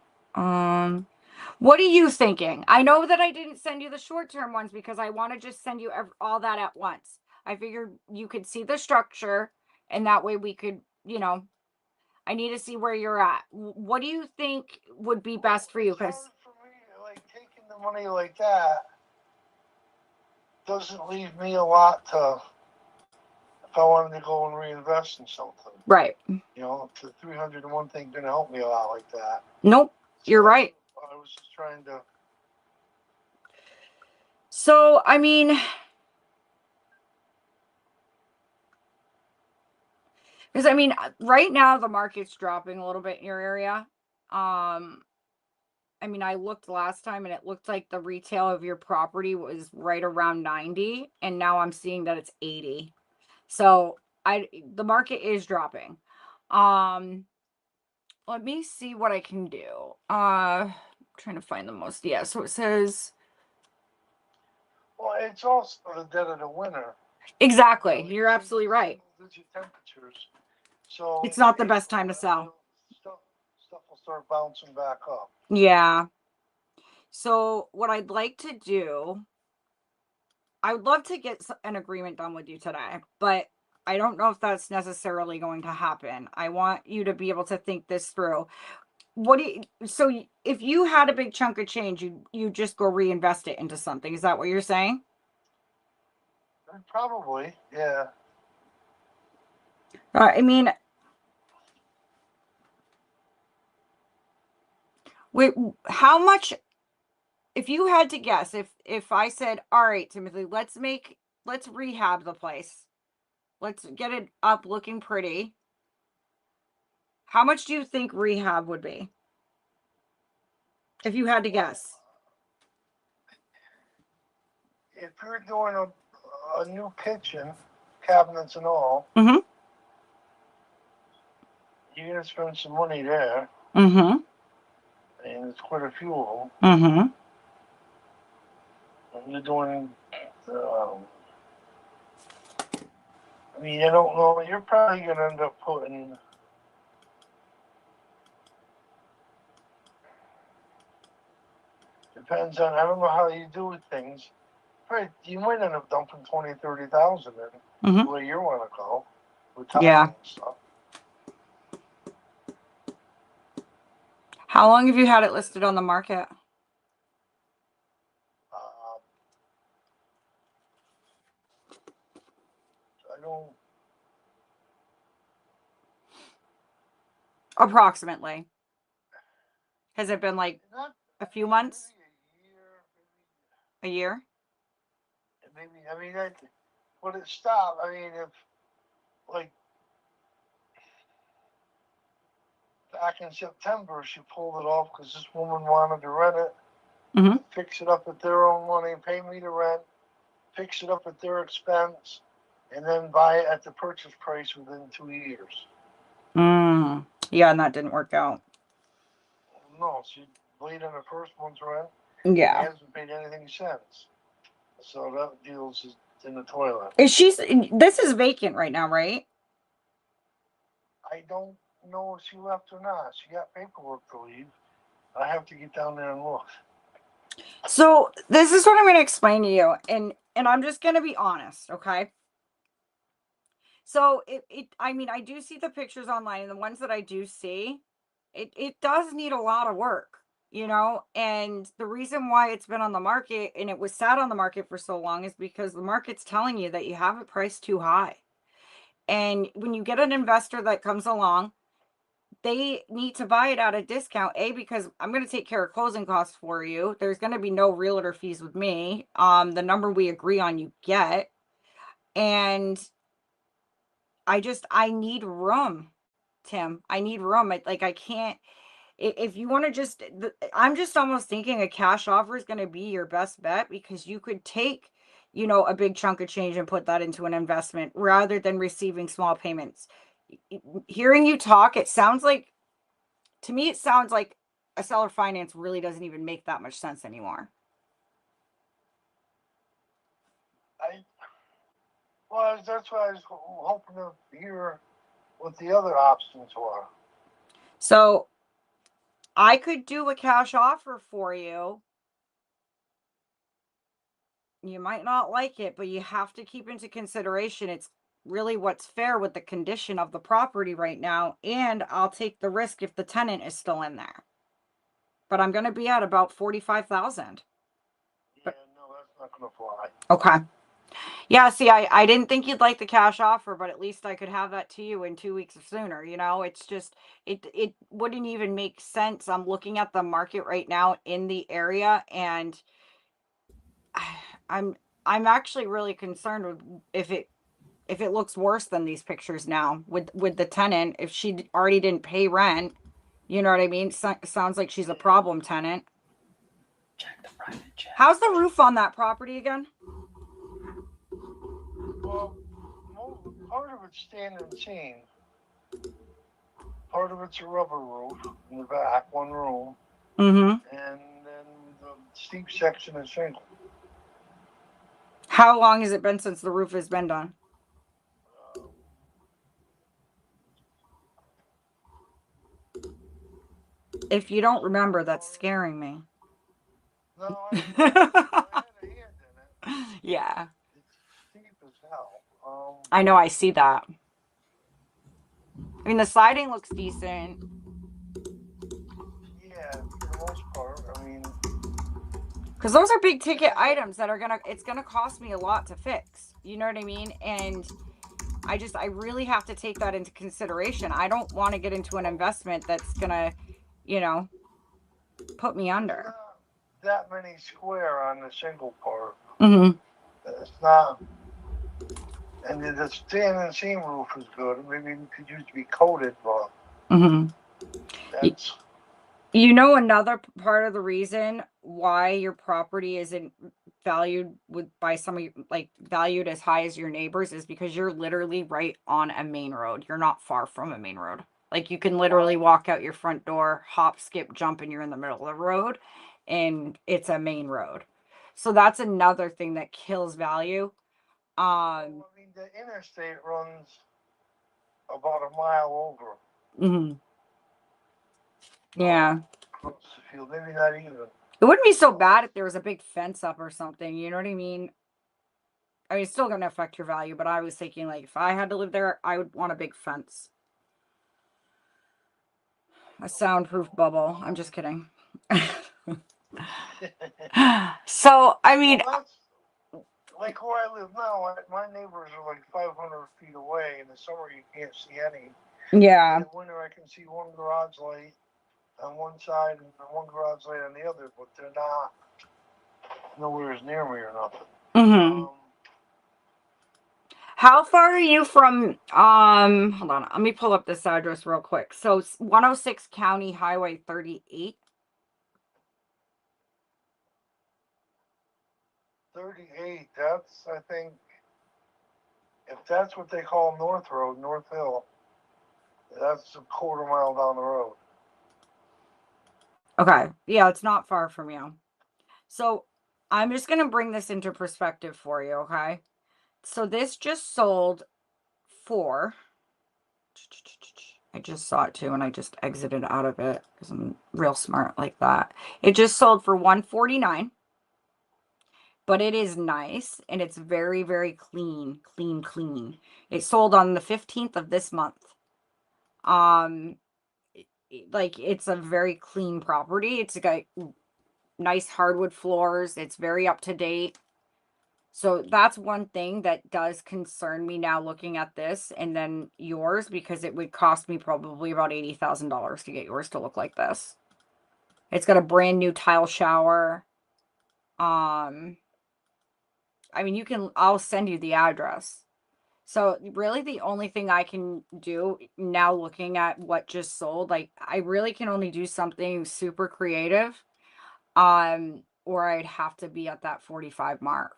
What are you thinking? I know that I didn't send you the short-term ones because I want to just send you all that at once. I figured you could see the structure and that way we could, you know, I need to see where you're at. What do you think would be best for you? Because for me, like taking the money like that doesn't leave me a lot to, if I wanted to go and reinvest in something. Right. You know, the 301 thing didn't help me a lot like that. Nope. You're right. I was just trying to. So, I mean, because I mean, right now the market's dropping a little bit in your area. I mean, I looked last time and it looked like the retail of your property was right around 90, and now I'm seeing that it's 80. So the market is dropping. Let me see what I can do. I'm trying to find the most. Yeah, so it says. Well, it's also the dead of the winter. Exactly. You're absolutely right. Temperatures. So it's not the best time to sell. Stuff will start bouncing back up. Yeah. So what I'd like to do, I would love to get an agreement done with you today, but I don't know if that's necessarily going to happen. I want you to be able to think this through. So if you had a big chunk of change, you just go reinvest it into something. Is that what you're saying? Probably, yeah. I mean, wait, how much, if you had to guess, if I said, all right, Timothy, let's rehab the place. Let's get it up looking pretty. How much do you think rehab would be? If you had to guess. If you're doing a new kitchen, cabinets and all, Mm-hmm. you're gonna spend some money there, Mm-hmm. and it's quite a few of them. Mm-hmm. And you're doing, I mean, I don't know. You're probably gonna end up putting. Depends on. I don't know how you do things. Right, you might end up dumping 20,000, 30,000 in Mhm. the way you want to go with Yeah. time and stuff. How long have you had it listed on the market? I don't. Approximately. Has it been like a few months? A year? Maybe. I mean, would it stop? I mean, if like back in September, she pulled it off because this woman wanted to rent it, Mm-hmm. fix it up at their own money, pay me to rent, fix it up at their expense, and then buy it at the purchase price within 2 years. Mm. Yeah, and that didn't work out. No, she paid in the first month's rent. Yeah. He hasn't paid anything since. So that deal's in the toilet. This is vacant right now, right? I don't know if she left or not. She got paperwork to leave. I have to get down there and look. So this is what I'm going to explain to you, and I'm just going to be honest, okay? So I mean, I do see the pictures online, and the ones that I do see, it does need a lot of work, you know? And the reason why it's been on the market and it was sat on the market for so long is because the market's telling you that you have it priced too high. And when you get an investor that comes along, they need to buy it at a discount, because I'm going to take care of closing costs for you. There's going to be no realtor fees with me. The number we agree on, you get. And I need room, Tim. I need room. I can't, if you want to I'm just almost thinking a cash offer is going to be your best bet, because you could take, a big chunk of change and put that into an investment rather than receiving small payments. Hearing you talk, to me, it sounds like a seller finance really doesn't even make that much sense anymore. Well, that's why I was hoping to hear what the other options were. So I could do a cash offer for you. You might not like it, but you have to keep into consideration it's really what's fair with the condition of the property right now. And I'll take the risk if the tenant is still in there. But I'm going to be at about 45,000. Yeah, no, that's not going to fly. Okay. Yeah, see, I didn't think you'd like the cash offer, but at least I could have that to you in 2 weeks sooner. It's just, it wouldn't even make sense. I'm looking at the market right now in the area, and I'm actually really concerned with if it looks worse than these pictures now with the tenant. If she already didn't pay rent, you know what I mean? Sounds like she's a problem tenant. Check the private chat. How's the roof on that property again? Well, part of it's standing seam. Part of it's a rubber roof in the back, one room. Mm-hmm. And then the steep section is shingle. How long has it been since the roof has been done? If you don't remember, that's scaring me. No, I had a hand in it. Yeah. It's steep as hell. I know, I see that. I mean, the siding looks decent. Yeah, for the most part. I mean, because those are big ticket items that it's gonna cost me a lot to fix. You know what I mean? And I really have to take that into consideration. I don't want to get into an investment that's gonna, put me under. That many square on the shingle part. Mm-hmm. It's not. And the standing seam roof is good. Maybe it could use to be coated, but mm-hmm. that's. You know, another part of the reason why your property isn't valued by some of you, like valued as high as your neighbors, is because you're literally right on a main road. You're not far from a main road. Like you can literally walk out your front door, hop, skip, jump, and you're in the middle of the road, and it's a main road. So that's another thing that kills value. I mean, the interstate runs about a mile over. Mhm. Yeah. Across the field, maybe not even. It wouldn't be so bad if there was a big fence up or something. You know what I mean? I mean, it's still going to affect your value, but I was thinking, like, if I had to live there, I would want a big fence. A soundproof bubble. I'm just kidding. So, I mean, Well, like where I live now, my neighbors are like 500 feet away. In the summer, you can't see any. Yeah. In the winter, I can see one garage light on one side and one garage light on the other, but they're not nowhere near me or nothing. Mm-hmm. How far are you from, hold on, let me pull up this address real quick. So, 106 County Highway 38. 38, that's, I think, if that's what they call North Road, North Hill, that's a quarter mile down the road. Okay. Yeah, it's not far from you. So, I'm just going to bring this into perspective for you, okay? So, this just sold for, I just saw it too, and I just exited out of it because I'm real smart like that. It just sold for $149. But it is nice, and it's very, very clean. It sold on the 15th of this month. Like, it's a very clean property. It's got nice hardwood floors. It's very up to date. So that's one thing that does concern me now looking at this and then yours, because it would cost me probably about $80,000 to get yours to look like this. It's got a brand new tile shower. I mean, I'll send you the address. So really the only thing I can do now looking at what just sold, like I really can only do something super creative. Or I'd have to be at that 45 mark.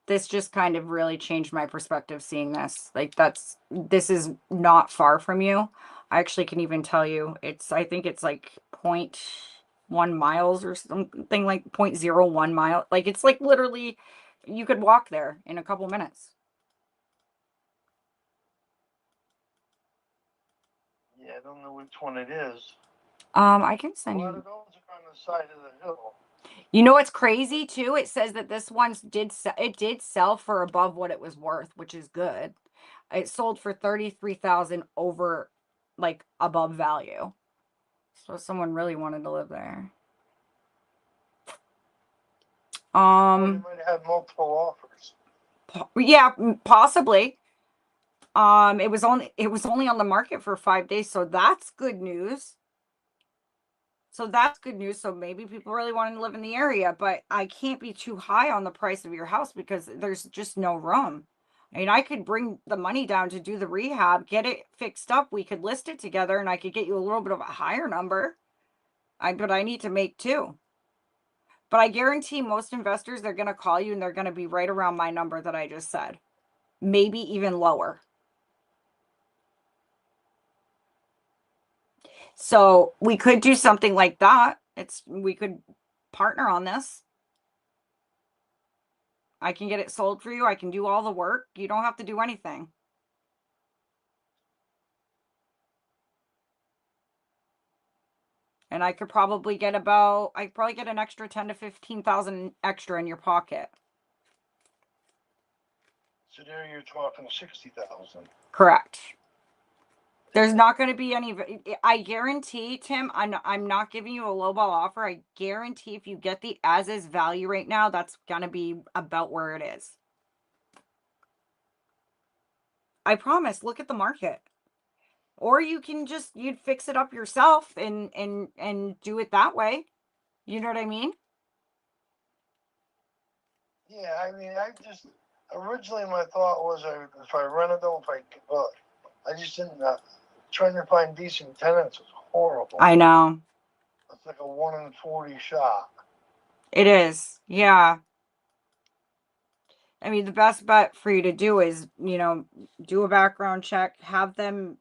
This just kind of really changed my perspective seeing this. Like this is not far from you. I actually can even tell you I think it's like 0.1 miles or something, like 0.01 mile. Like it's like literally you could walk there in a couple minutes. Yeah, I don't know which one it is. I can send A lot you. of those are on the side of the hill. You know what's crazy too? It says that this one did sell for above what it was worth, which is good. It sold for 33,000 over, like, above value. So someone really wanted to live there. They might have multiple offers. Yeah, possibly. It was only on the market for 5 days, so that's good news. So maybe people really wanted to live in the area, but I can't be too high on the price of your house because there's just no room. I mean, I could bring the money down to do the rehab, get it fixed up. We could list it together and I could get you a little bit of a higher number. But I need to make two. But I guarantee most investors, they're going to call you and they're going to be right around my number that I just said. Maybe even lower. So we could do something like that. We could partner on this. I can get it sold for you. I can do all the work. You don't have to do anything. And I could probably get an extra 10 to 15,000 extra in your pocket. So there you're talking 60,000. Correct. There's not going to be any. I guarantee, Tim, I'm not giving you a lowball offer. I guarantee if you get the as-is value right now, that's going to be about where it is. I promise. Look at the market. Or you can you'd fix it up yourself and do it that way. You know what I mean? Yeah, I mean, originally my thought was if I rented them, I just didn't trying to find decent tenants is horrible. I know. It's like a 1 in 40 shot. It is. Yeah. I mean, the best bet for you to do is, do a background check, have them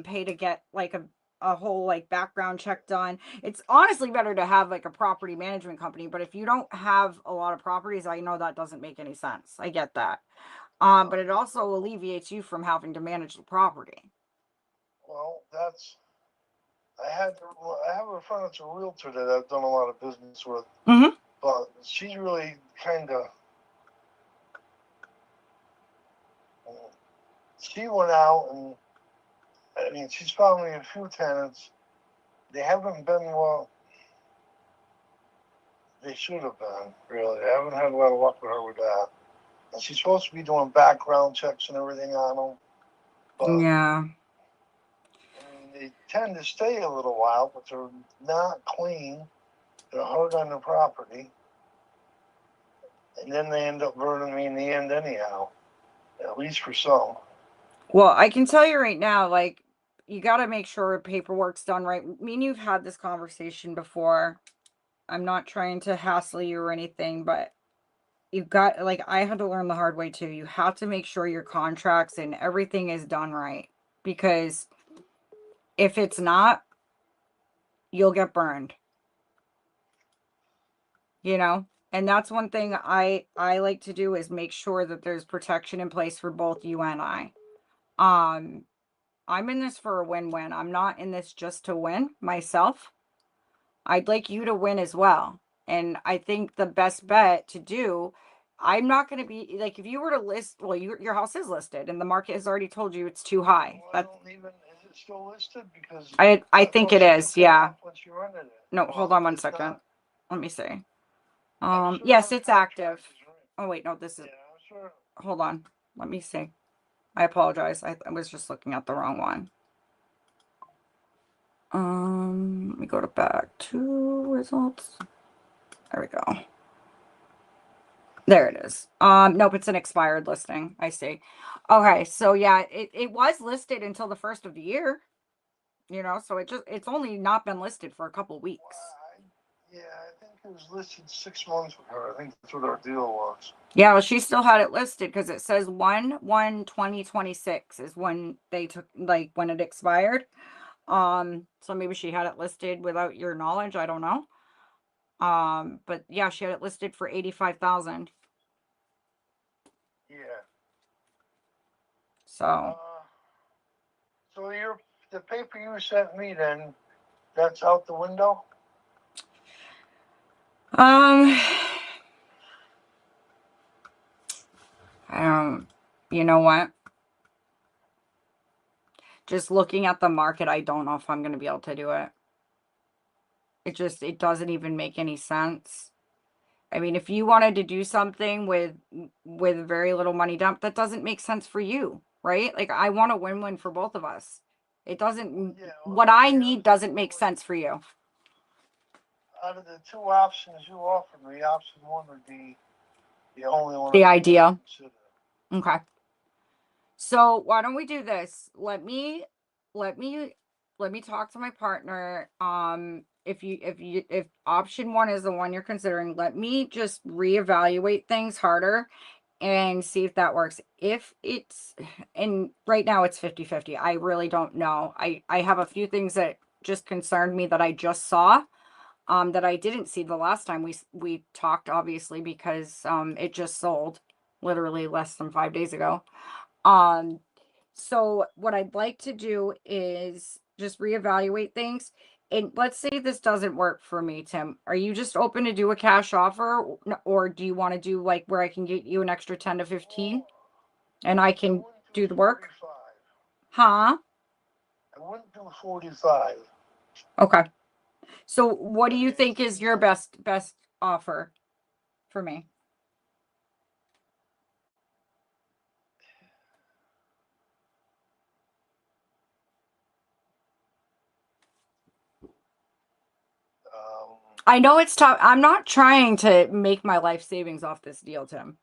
pay to get like a whole like background check done. It's honestly better to have like a property management company, but if you don't have a lot of properties, I know that doesn't make any sense. I get that. But it also alleviates you from having to manage the property. Well, I have a friend that's a realtor that I've done a lot of business with, but she's really kind of. She went out and, I mean, she's found me a few tenants. They haven't been what they should have been, really. I haven't had a lot of luck with her with that. And she's supposed to be doing background checks and everything on them. But, yeah. I mean, they tend to stay a little while, but they're not clean. They're hard on the property. And then they end up burning me in the end anyhow, at least for some. Well, I can tell you right now, like, you got to make sure paperwork's done right. Me and you've had this conversation before. I'm not trying to hassle you or anything, but you've got, like, I had to learn the hard way too. You have to make sure your contracts and everything is done right, because if it's not, you'll get burned. And that's one thing I like to do, is make sure that there's protection in place for both you and I. I'm in this for a win-win. I'm not in this just to win myself. I'd like you to win as well. And I think the best bet to do, I'm not going to be like, if you were to list, well, your house is listed and the market has already told you it's too high. Is it still listed? Because I think it is. Yeah. once you rented it. No, hold on one second. Let me see. Yes, it's active. Oh, wait, no, this is, hold on. Let me see. I apologize. I was just looking at the wrong one. Let me go back to results. There we go. There it is. Nope, it's an expired listing. I see. Okay, so yeah, it was listed until the 1st of the year. So it's only not been listed for a couple weeks. Yeah, I think it was listed 6 months with her. I think that's what our deal was. Yeah, well, she still had it listed because it says 1/1/2026 is when they took, like, when it expired. So maybe she had it listed without your knowledge. I don't know. But yeah, she had it listed for 85,000. Yeah. So. So the paper you sent me then, that's out the window? You know what? Just looking at the market, I don't know if I'm going to be able to do it. It doesn't even make any sense. I mean, if you wanted to do something with very little money dump, that doesn't make sense for you, right? Like, I want a win-win for both of us. It doesn't, what I need doesn't make sense for you. Out of the 2 options you offered me, option 1 would be the only one. The idea. Okay. So why don't we do this? Let me talk to my partner. If option 1 is the one you're considering, let me just reevaluate things harder and see if that works. If it's, and right now it's 50-50. I really don't know. I have a few things that just concerned me that I just saw, that I didn't see the last time we talked, obviously, because it just sold literally less than 5 days ago. So what I'd like to do is just reevaluate things. And let's say this doesn't work for me, Tim. Are you just open to do a cash offer, or do you want to do like where I can get you an extra 10 to 15 and I can do the work? Huh? I wouldn't do 45. Okay. So what do you think is your best offer for me? I know it's tough. I'm not trying to make my life savings off this deal, Tim.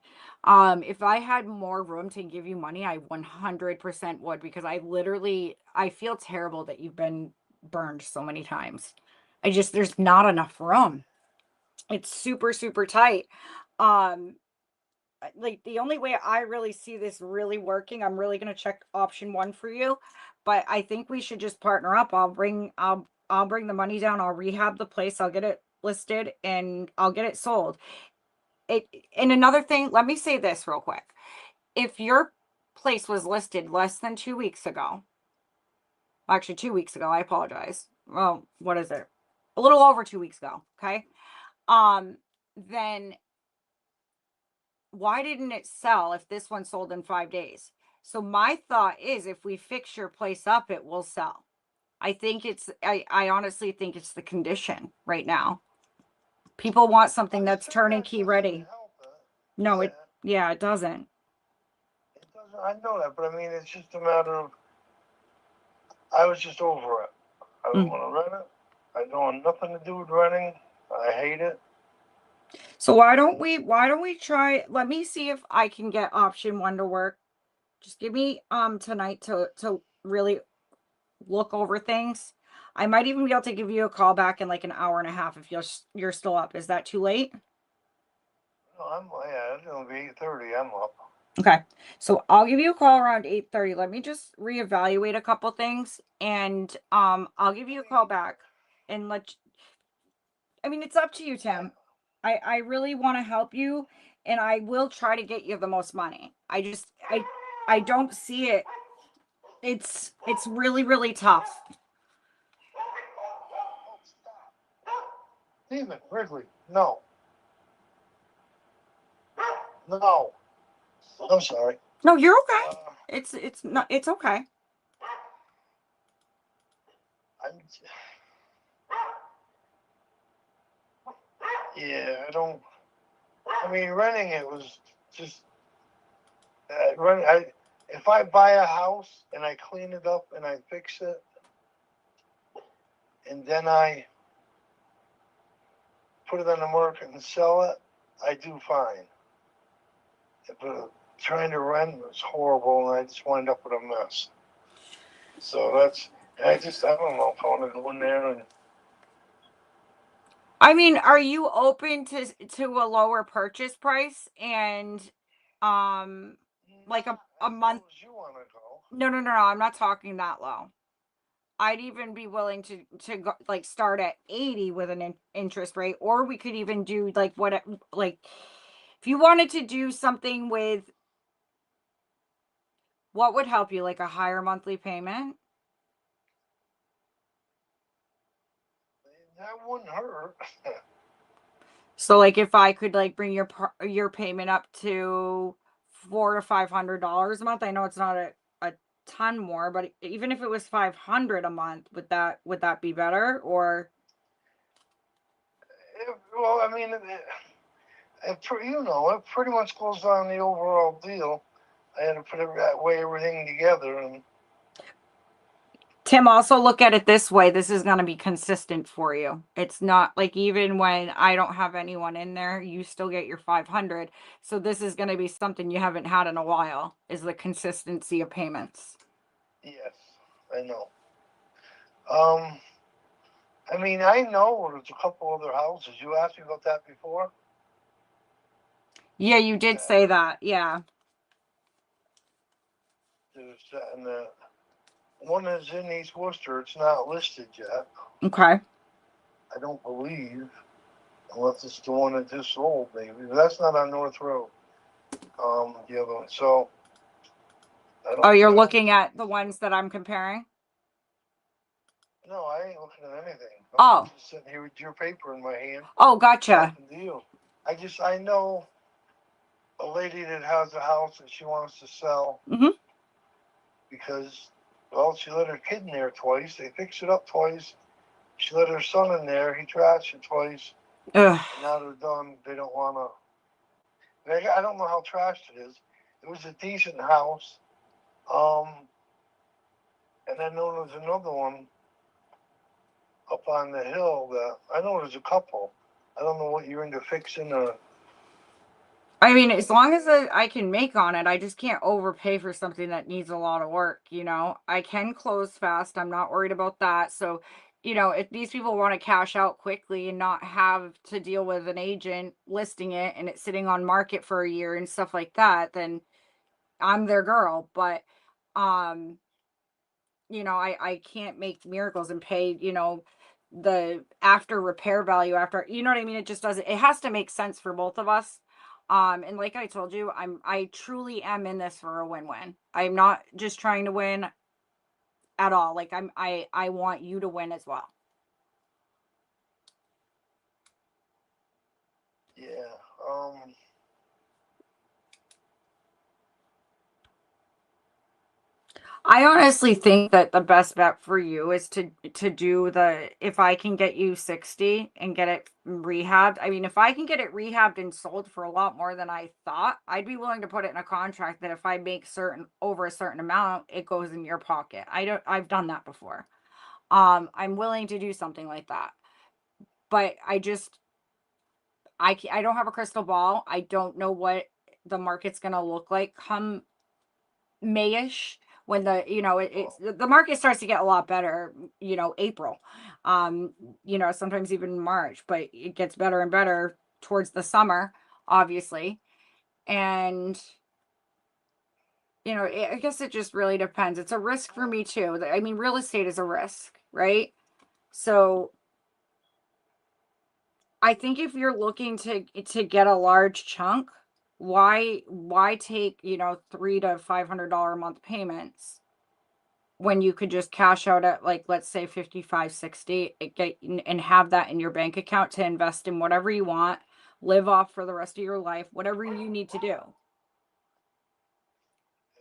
If I had more room to give you money, I 100% would, because I feel terrible that you've been burned so many times. There's not enough room. It's super, super tight. Um, like the only way I really see this really working, I'm really going to check option 1 for you, but I think we should just partner up. I'll bring the money down. I'll rehab the place. I'll get it listed and I'll get it sold. And another thing, let me say this real quick. If your place was listed less than 2 weeks ago, actually 2 weeks ago, I apologize. Well, what is it? A little over 2 weeks ago. Okay. Then why didn't it sell if this one sold in 5 days? So my thought is, if we fix your place up, it will sell. I honestly think it's the condition right now. People want something that's turnkey ready. No, it doesn't. I know that, but I mean, it's just a matter of, I was just over it. I don't want to rent it. I don't want nothing to do with renting. I hate it. So why don't we try, let me see if I can get option 1 to work. Just give me tonight to really look over things. I might even be able to give you a call back in like an hour and a half if you're still up. Is that too late? No, it'll be 8:30. I'm up. Okay. So I'll give you a call around 8:30. Let me just reevaluate a couple things, and I'll give you a call back and I mean, it's up to you, Tim. I really want to help you, and I will try to get you the most money. I don't see it. It's really, really tough. Steven, Wrigley, no. No. I'm sorry. No, you're okay. It's okay. I mean, renting it was just, if I buy a house and I clean it up and I fix it, and then I put it on the market and sell it, I do fine. But trying to rent was horrible, and I just wind up with a mess. So I don't know if I want to go in there and. I mean, are you open to a lower purchase price and like a month? No, I'm not talking that low. I'd even be willing to go, like, start at 80 with an interest rate, or we could even do like if you wanted to do something with, what would help you, like a higher monthly payment? That wouldn't hurt. So like if I could like bring your payment up to $400 to $500 a month, I know it's not a ton more, but even if it was $500 a month, would that be better? Or Well, I mean, it pretty much goes on the overall deal. I had to put everything together, and Tim, also look at it this way. This is going to be consistent for you. It's not like, even when I don't have anyone in there, you still get your 500. So this is going to be something you haven't had in a while, is the consistency of payments. yes, I know. I mean, I know there's a couple other houses. You asked me about that before. Yeah, you did say that. Yeah. There's and one is in East Worcester. It's not listed yet. Okay. I don't believe, unless it's the one that just sold, maybe. But that's not on North Road. The other one. So. Oh, you're looking at the ones that I'm comparing? No, I ain't looking at anything. I'm just sitting here with your paper in my hand. Oh, gotcha. Deal. I know a lady that has a house that she wants to sell because, well, she let her kid in there twice. They fixed it up twice. She let her son in there. He trashed it twice. Ugh. Now they're done. They don't want to. I don't know how trashed it is. It was a decent house. And then there was another one. up on the hill that I know there's a couple. I don't know what you're into fixing or. I mean, as long as I can make on it, I just can't overpay for something that needs a lot of work, you know? I can close fast. I'm not worried about that. So, you know, if these people want to cash out quickly and not have to deal with an agent listing it and it's sitting on market for a year and stuff like that, then I'm their girl. But you know, I can't make miracles and pay, you know, the after repair value after, you know what I mean? It just doesn't, it has to make sense for both of us. And like I told you, I truly am in this for a win-win. I'm not just trying to win at all. Like I want you to win as well. Yeah. I honestly think that the best bet for you is to do the, if I can get you 60 and get it rehabbed. I mean, if I can get it rehabbed and sold for a lot more than I thought, I'd be willing to put it in a contract that if I make certain over a certain amount, it goes in your pocket. I've done that before. I'm willing to do something like that. But I don't have a crystal ball. I don't know what the market's going to look like come Mayish, when the, you know, it's the market starts to get a lot better, you know, April, you know, sometimes even March, but it gets better and better towards the summer, obviously. And you know, I guess it just really depends. It's a risk for me too. I mean, real estate is a risk, right? So I think if you're looking to get a large chunk, why take, you know, $300 to $500 a month payments when you could just cash out at, like, let's say 55, 60, and have that in your bank account to invest in whatever you want, live off for the rest of your life, whatever you need to do.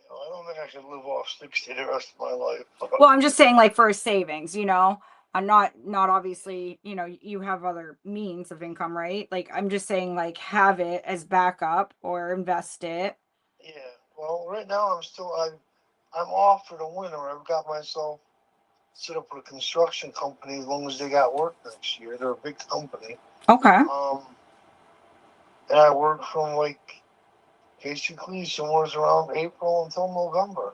I don't think I should live off 60 the rest of my life. Well, I'm just saying, like, for savings, you know, I'm not obviously, you know, you have other means of income, right? Like, I'm just saying, like, have it as backup or invest it. Yeah. Well, right now I'm off for the winter. I've got myself set up with a construction company as long as they got work next year. They're a big company. Okay. And I work from like basically somewhere around April until November.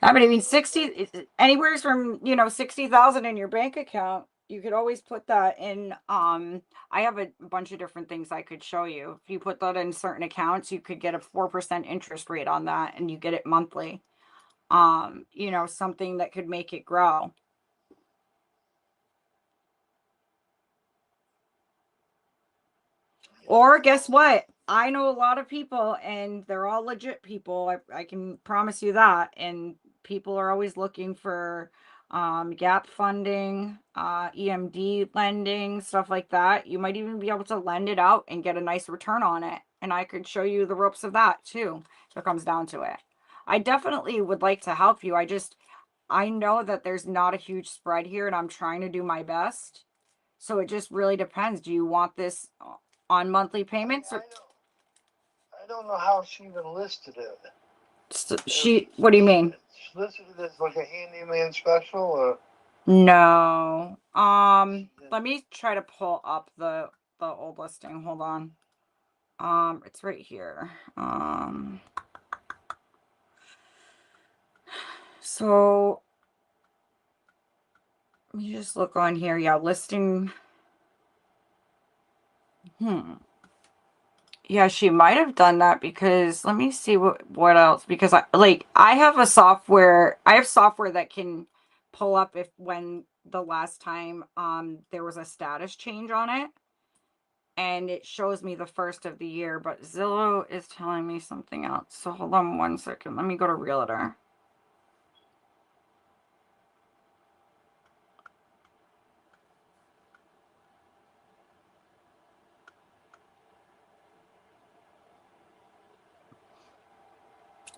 I mean, 60, anywhere from, you know, 60,000 in your bank account, you could always put that in. I have a bunch of different things I could show you. If you put that in certain accounts, you could get a 4% interest rate on that, and you get it monthly. You know, something that could make it grow. Or guess what? I know a lot of people, and they're all legit people. I can promise you that. And people are always looking for gap funding, EMD lending, stuff like that. You might even be able to lend it out and get a nice return on it. And I could show you the ropes of that too, if it comes down to it. I definitely would like to help you. I know that there's not a huge spread here, and I'm trying to do my best. So it just really depends. Do you want this on monthly payments? Or I don't know how she even listed it. What do you mean? She listed it as like a handyman special, or No. Let me try to pull up the old listing. Hold on. It's right here. So let me just look on here. Yeah, listing. Yeah, she might have done that, because let me see what else, because I have software that can pull up when the last time there was a status change on it, and it shows me the first of the year, but Zillow is telling me something else. So hold on one second. Let me go to Realtor.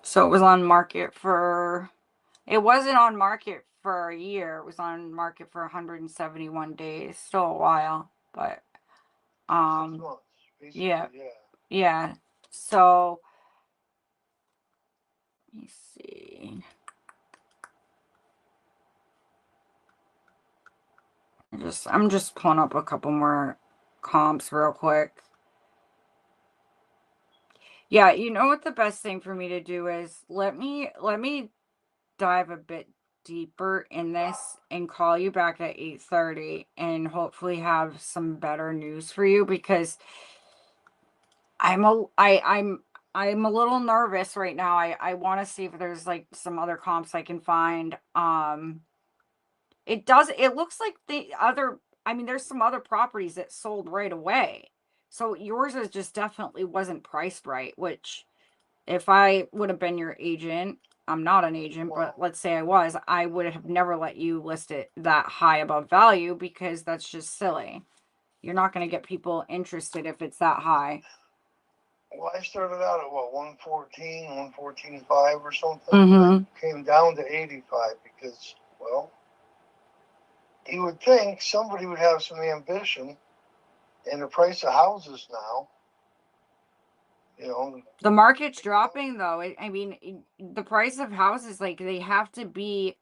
So it was on market for, it wasn't on market for a year. It was on market for 171 days. Still a while, but 6 months, basically, yeah. So let me see. I'm just pulling up a couple more comps real quick. Yeah, you know what the best thing for me to do is let me dive a bit deeper in this and call you back at 8:30 and hopefully have some better news for you, because I'm a little nervous right now. I want to see if there's like some other comps I can find. It looks like there's some other properties that sold right away. So yours is just definitely wasn't priced right, which if I would have been your agent, I'm not an agent, but let's say I would have never let you list it that high above value, because that's just silly. You're not going to get people interested if it's that high. Well, I started out at what, 114, 114.5 or something. Mm-hmm. Came down to 85 because, well, you would think somebody would have some ambition, and the price of houses now, you know. The market's dropping though. The price of houses, like, they have to be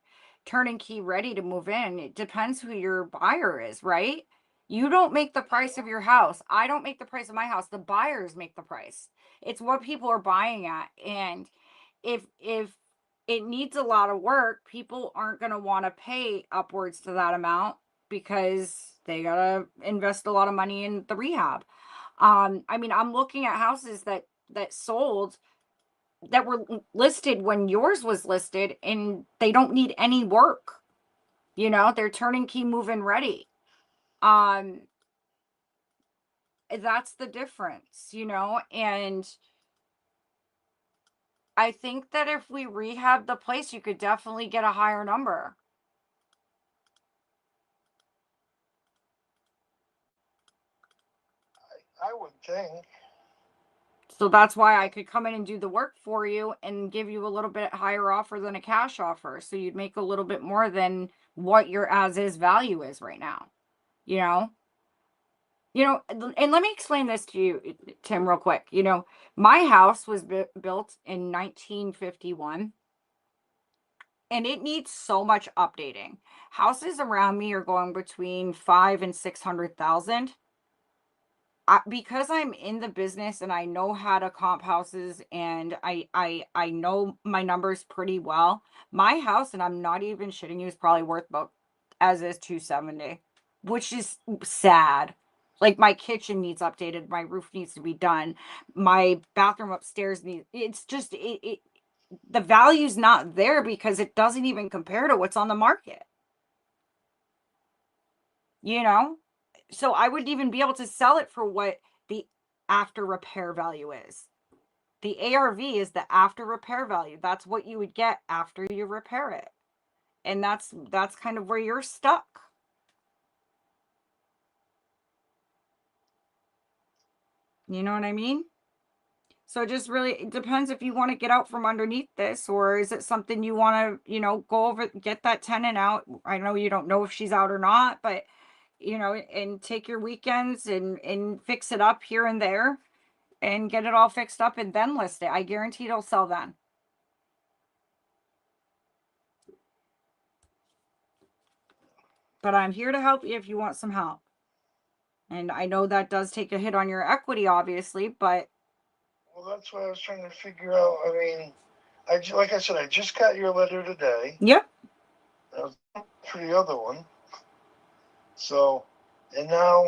turnkey ready to move in. It depends who your buyer is, right? You don't make the price of your house. I don't make the price of my house. The buyers make the price. It's what people are buying at. And if it needs a lot of work, people aren't going to want to pay upwards to that amount, because they got to invest a lot of money in the rehab. I'm looking at houses that sold, that were listed when yours was listed, and they don't need any work. They're turnkey move-in ready. That's the difference, and I think that if we rehab the place, you could definitely get a higher number. I would think. So that's why I could come in and do the work for you and give you a little bit higher offer than a cash offer. So you'd make a little bit more than what your as-is value is right now. And let me explain this to you, Tim, real quick. My house was built in 1951, and it needs so much updating. Houses around me are going between 500,000 and 600,000. Because I'm in the business and I know how to comp houses, and I know my numbers pretty well. My house, and I'm not even shitting you, is probably worth about as is 270, which is sad. Like, my kitchen needs updated, my roof needs to be done, my bathroom upstairs it's just the value's not there because it doesn't even compare to what's on the market. So I wouldn't even be able to sell it for what the after repair value is. The ARV is the after repair value. That's what you would get after you repair it. And that's kind of where you're stuck. You know what I mean? So it just really, it depends if you want to get out from underneath this, or is it something you want to, go over, get that tenant out. I know you don't know if she's out or not, but and take your weekends and fix it up here and there and get it all fixed up and then list it. I guarantee it'll sell then. But I'm here to help you if you want some help. And I know that does take a hit on your equity, obviously, but. Well, that's what I was trying to figure out. Like I said, I just got your letter today. Yep. I was for the other one. So, and now.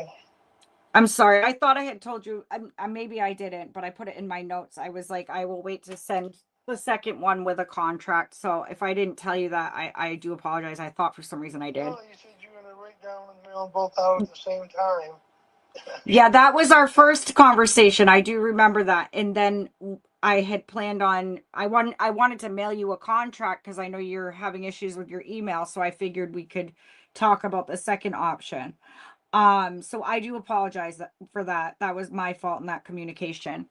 I'm sorry. I thought I had told you. Maybe I didn't, but I put it in my notes. I was like, I will wait to send the second one with a contract. So if I didn't tell you that, I do apologize. I thought for some reason I did. No, you said you were going to write down and mail them both out at the same time. Yeah, that was our first conversation. I do remember that. And then I had planned on, I wanted to mail you a contract because I know you're having issues with your email. So I figured we could talk about the second option. So I do apologize for that. That was my fault in that communication.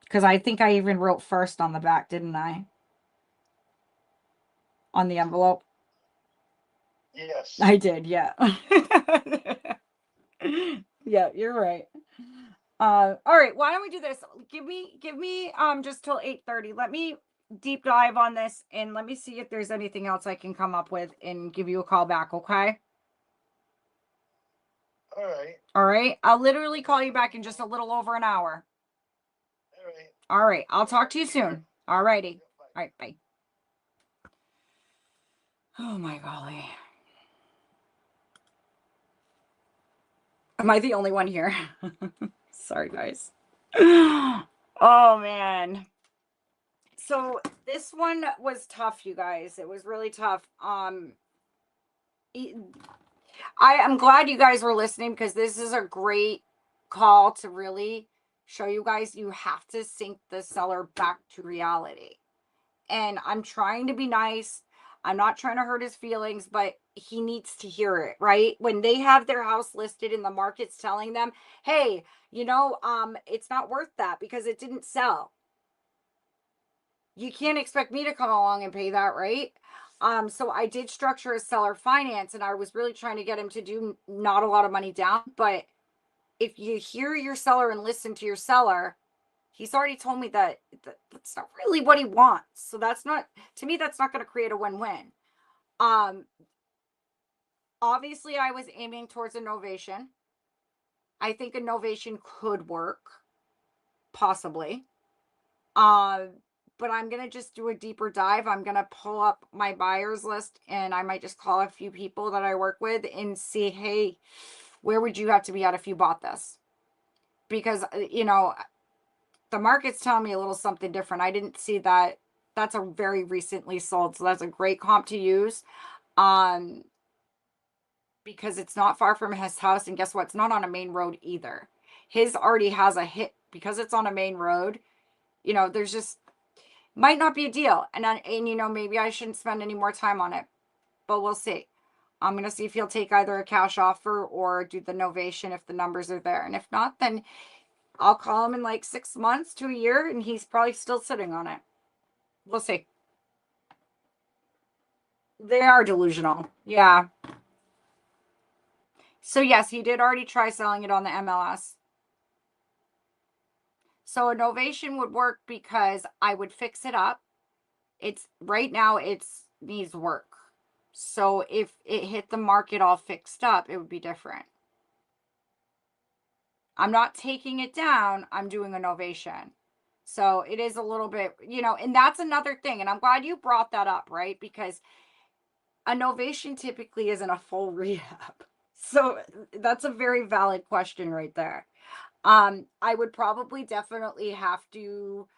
Because I think I even wrote first on the back, didn't I? On the envelope. Yes. I did, yeah. Yeah, you're right. All right, why don't we do this? Give me just till 8:30. Let me deep dive on this, and let me see if there's anything else I can come up with and give you a call back, okay? All right. All right. I'll literally call you back in just a little over an hour. All right. All right. I'll talk to you soon. All righty. All right. Bye. Oh my golly. Am I the only one here? Sorry, guys. Oh man. So this one was tough, you guys. It was really tough. I'm glad you guys were listening, because this is a great call to really show you guys you have to sync the seller back to reality. And I'm trying to be nice. I'm not trying to hurt his feelings, but he needs to hear it, right? When they have their house listed and the market's telling them, hey, it's not worth that because it didn't sell. You can't expect me to come along and pay that, right? So I did structure a seller finance, and I was really trying to get him to do not a lot of money down. But if you hear your seller and listen to your seller, he's already told me that that's not really what he wants. So that's not, to me, that's not going to create a win-win. Obviously I was aiming towards a novation. I think a novation could work, possibly. But I'm going to just do a deeper dive. I'm going to pull up my buyers list, and I might just call a few people that I work with and see, hey, where would you have to be at if you bought this? Because, the market's telling me a little something different. I didn't see that. That's a very recently sold. So that's a great comp to use. Because it's not far from his house. And guess what? It's not on a main road either. His already has a hit because it's on a main road. There's just might not be a deal. And maybe I shouldn't spend any more time on it, but we'll see. I'm going to see if he'll take either a cash offer or do the novation if the numbers are there. And if not, then I'll call him in like 6 months to a year, and he's probably still sitting on it. We'll see. They are delusional. Yeah. So yes, he did already try selling it on the MLS. So a novation would work because I would fix it up. It's right now it needs work. So if it hit the market all fixed up, it would be different. I'm not taking it down. I'm doing a novation. So it is a little bit, and that's another thing. And I'm glad you brought that up, right? Because a novation typically isn't a full rehab. So that's a very valid question right there. I would probably definitely have to,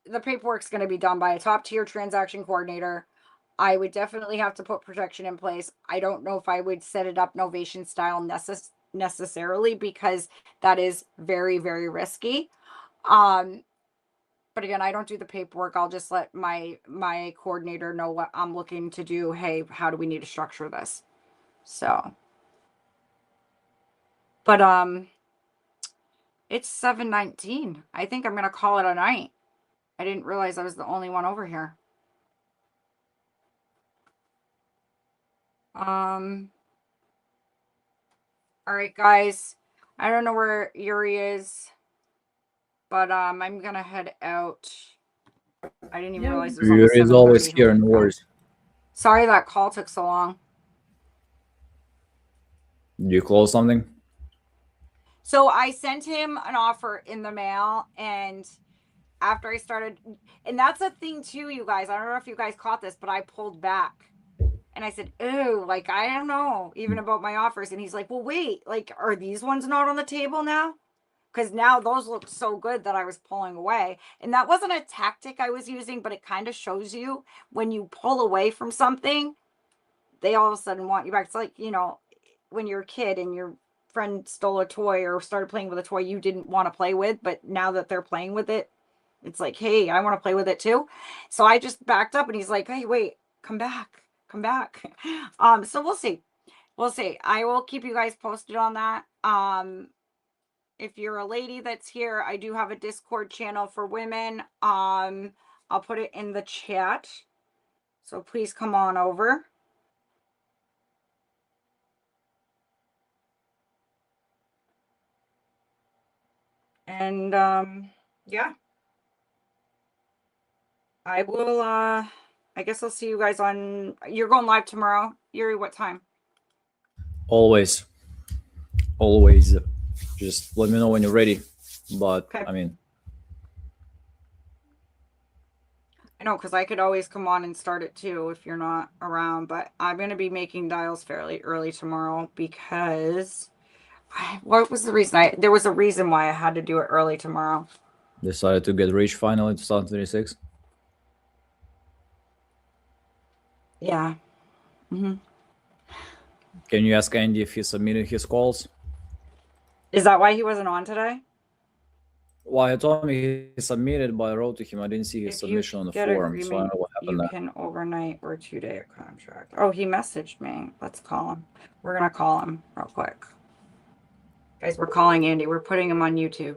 the paperwork's going to be done by a top tier transaction coordinator. I would definitely have to put protection in place. I don't know if I would set it up novation style necessarily, because that is very, very risky. But again, I don't do the paperwork. I'll just let my coordinator know what I'm looking to do. Hey, how do we need to structure this? So, but it's 7:19. I think I'm gonna call it a night. I didn't realize I was the only one over here. All right, guys. I don't know where Yuri is, but I'm gonna head out. I didn't even realize it was almost Yuri is always 7:30. here in wars. Sorry that call took so long. Did you close something? So I sent him an offer in the mail, and after I started, and that's a thing too, you guys. I don't know if you guys caught this, but I pulled back. And I said, oh, like, I don't know even about my offers. And he's like, well, wait, like, are these ones not on the table now? Because now those look so good that I was pulling away. And that wasn't a tactic I was using, but it kind of shows you when you pull away from something, they all of a sudden want you back. It's like, when you're a kid and your friend stole a toy or started playing with a toy you didn't want to play with, but now that they're playing with it, it's like, hey, I want to play with it too. So I just backed up, and he's like, hey, wait, come back. So we'll see. I will keep you guys posted on that. If you're a lady that's here, I do have a Discord channel for women. I'll put it in the chat, so please come on over. And yeah. I will, I guess I'll see you guys on, you're going live tomorrow. Yurii, what time? Always. Always. Just let me know when you're ready. But, Okay. I mean, I know, because I could always come on and start it too if you're not around, but I'm going to be making dials fairly early tomorrow because what was the reason? There was a reason why I had to do it early tomorrow. decided to get rich finally in 2026. Yeah. Mm-hmm. Can you ask Andy if he submitted his calls? Is that why he wasn't on today? Well, he told me he submitted, but I wrote to him. I didn't see his submission on the Get forum, so I don't agreement, know what happened you there. can overnight or 2-day contract. Oh, he messaged me. Let's call him. We're going to call him real quick. Guys, we're calling Andy. We're putting him on YouTube.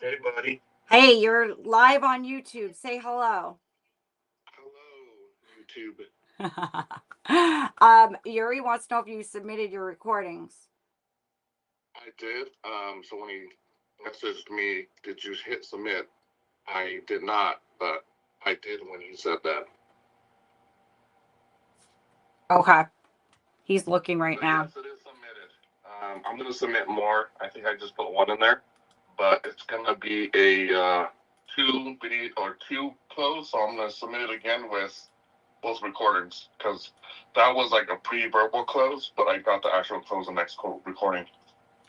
Hey, buddy. Hey, you're live on YouTube. Say hello. YouTube. Yurii wants to know if you submitted your recordings. I did. So when he messaged me, did you hit submit? I did not, but I did when he said that. Okay. He's looking right So now. yes, it is submitted. I'm going to submit more. I think I just put one in there, but it's going to be a two video or two close. So I'm going to submit it again with both recordings because that was like a pre-verbal close, but I got the actual close the next recording.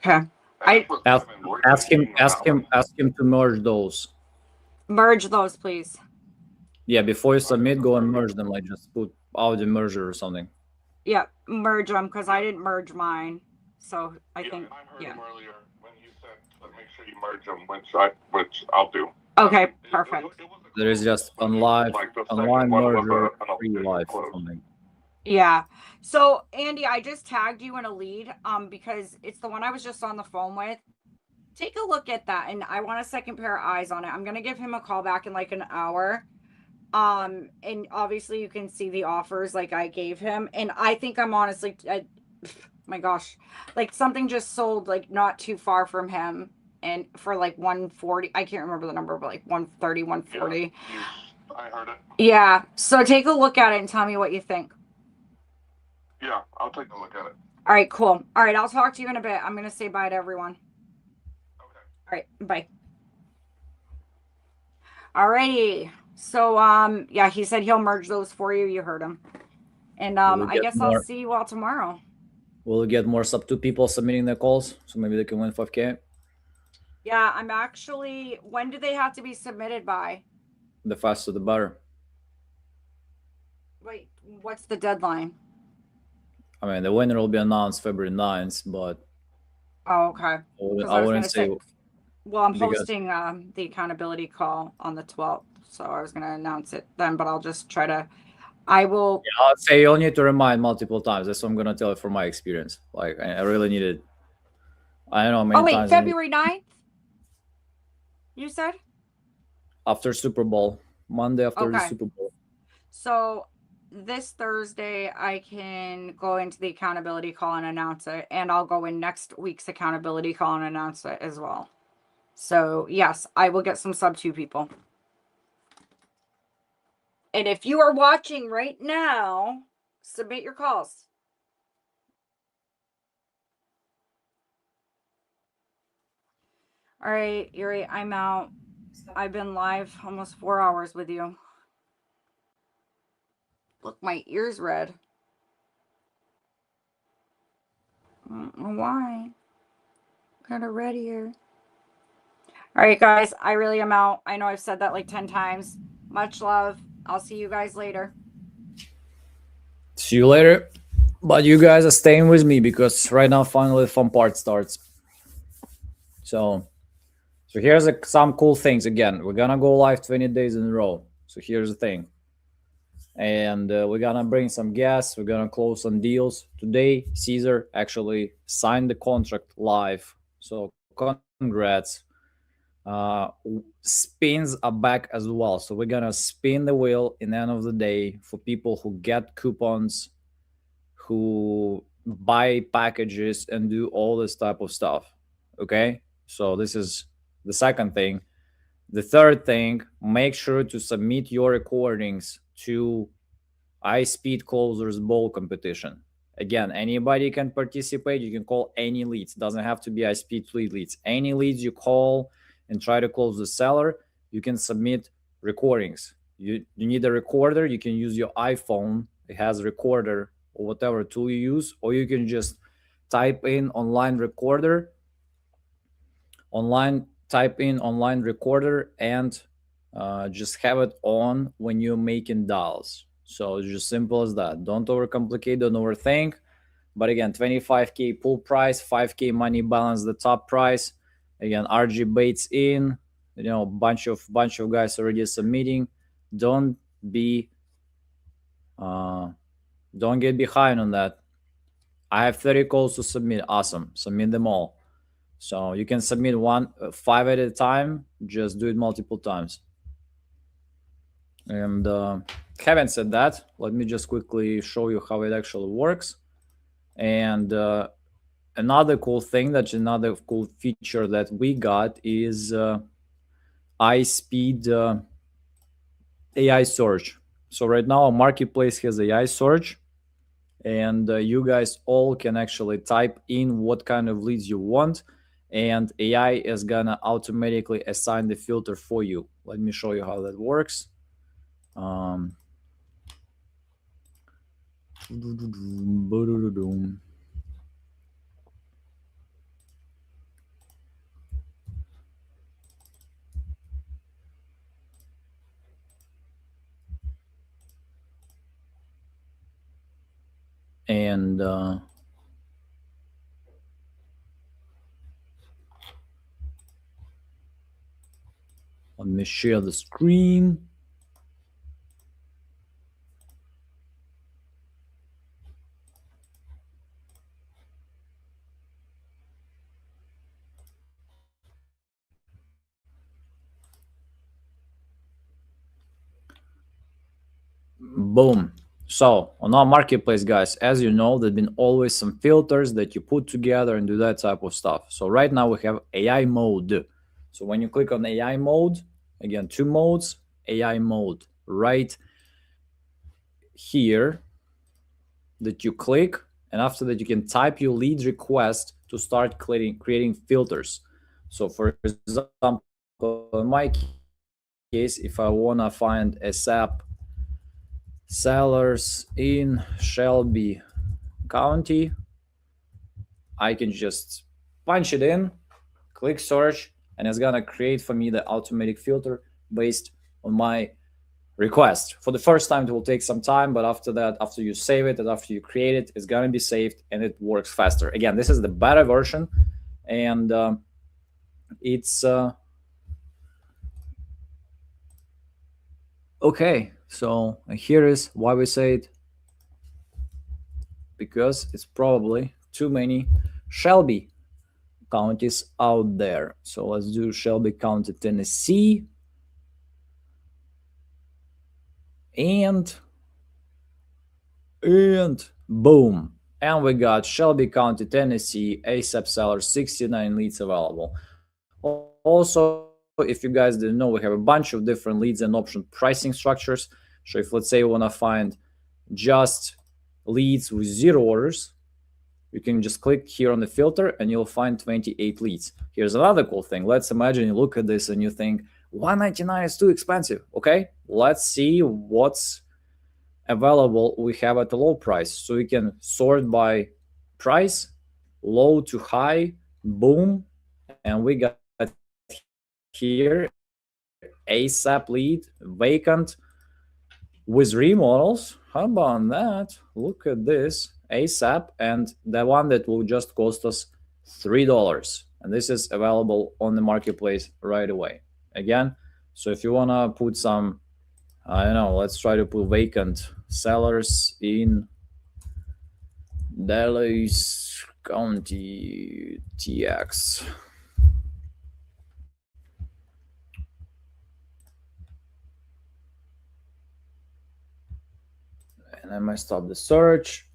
Okay. Ask him to merge those. Merge those, please. Yeah, before you submit, go and merge them. Like just put audio merger or something. Yeah, merge them because I didn't merge mine. So I think, And I heard him earlier when he said, make sure you merge them, which I'll do. Okay, perfect. There is just online merger, free live or something. Yeah. So Andy, I just tagged you in a lead because it's the one I was just on the phone with. Take a look at that, and I want a second pair of eyes on it. I'm gonna give him a call back in like an hour. And obviously you can see the offers like I gave him, and I think I'm honestly, my gosh, like something just sold like not too far from him, and for like 140. I can't remember the number, but like 130, 140. Yeah, I heard it. Yeah. So take a look at it and tell me what you think. Yeah, I'll take a look at it. All right, cool. All right, I'll talk to you in a bit. I'm gonna say bye to everyone. All right, bye. All righty. So, yeah, he said he'll merge those for you. You heard him. And I guess I'll see you all tomorrow. Will we get more two people submitting their calls, so maybe they can win 5K? Yeah, I'm actually. When do they have to be submitted by? The faster, the better. Wait, what's the deadline? I mean, the winner will be announced February 9th, but Oh, okay. I wouldn't say. Well, I'm hosting the accountability call on the 12th, so I was going to announce it then, but I'll just try to. I will. Yeah, I'll say you'll need to remind multiple times. That's what I'm going to tell you from my experience. Like, I really needed. I don't know how many times. February 9th? You said? After Super Bowl. Monday after the Super Bowl. So this Thursday, I can go into the accountability call and announce it, and I'll go in next week's accountability call and announce it as well. So yes, I will get some sub 2 people. And if you are watching right now, submit your calls. All right, Yurii, I'm out. I've been live almost 4 hours with you. Look, my ear's red. I don't know why. Got a red ear. All right, guys, I really am out. I know I've said that like 10 times. Much love. I'll see you guys later. See you later. But you guys are staying with me because right now, finally, the fun part starts. So here's some cool things. Again, we're going to go live 20 days in a row. So here's the thing. And we're going to bring some guests. We're going to close some deals. Today, Caesar actually signed the contract live. So congrats. Spins are back as well. So we're going to spin the wheel in the end of the day for people who get coupons, who buy packages and do all this type of stuff. Okay. So this is the second thing. The third thing, make sure to submit your recordings to iSpeedCloser's bowl competition. Again, anybody can participate. You can call any leads. It doesn't have to be iSpeedToLead leads. Any leads you call and try to close the seller, you can submit recordings. You need a recorder. You can use your iPhone. It has a recorder or whatever tool you use, or you can just type in online recorder, type in online recorder, and just have it on when you're making dials. So it's just simple as that. Don't overcomplicate, don't overthink. But again, 25K pool price, 5K money balance, the top price. Again, RG Bates in, you know, bunch of guys already submitting. Don't get behind on that. I have 30 calls to submit. Awesome. Submit them all. So you can submit 5 at a time. Just do it multiple times. And having said that, let me just quickly show you how it actually works. And another cool thing, that's another cool feature that we got is iSpeed AI search. So right now, our marketplace has AI search, and you guys all can actually type in what kind of leads you want, and AI is gonna automatically assign the filter for you. Let me show you how that works. And let me share the screen. Boom. So on our marketplace, guys, as you know, there's been always some filters that you put together and do that type of stuff. So right now we have AI mode. So when you click on AI mode, again, 2 modes, AI mode right here that you click. And after that, you can type your lead request to start creating filters. So for example, in my case, if I want to find a SAP sellers in Shelby County, I can just punch it in, click search, and it's gonna create for me the automatic filter based on my request. For the first time, it will take some time, but after that, after you save it and after you create it, it's gonna be saved and it works faster. Again, this is the beta version, and it's okay. So here is why we say it, because it's probably too many Shelby counties out there. So let's do Shelby County, Tennessee. And boom. And we got Shelby County, Tennessee, ASAP seller, 69 leads available. Also, if you guys didn't know, we have a bunch of different leads and option pricing structures. So if, let's say, you want to find just leads with 0 orders, you can just click here on the filter and you'll find 28 leads. Here's another cool thing. Let's imagine you look at this and you think $199 is too expensive. Okay, let's see what's available we have at a low price. So we can sort by price, low to high, boom, and we got here ASAP lead, vacant with remodels. How about that? Look at this, ASAP, and the one that will just cost us $3. And this is available on the marketplace right away. Again, so if you want to put some, I don't know, let's try to put vacant sellers in Dallas County TX. And I might stop the search.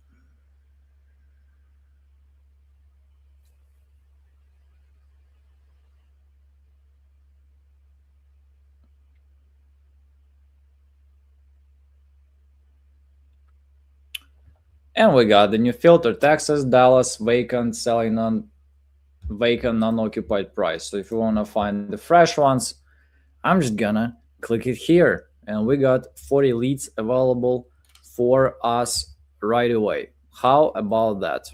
And we got the new filter: Texas, Dallas, vacant, selling on vacant, non-occupied price. So if you want to find the fresh ones, I'm just gonna click it here, and we got 40 leads available for us right away. How about that?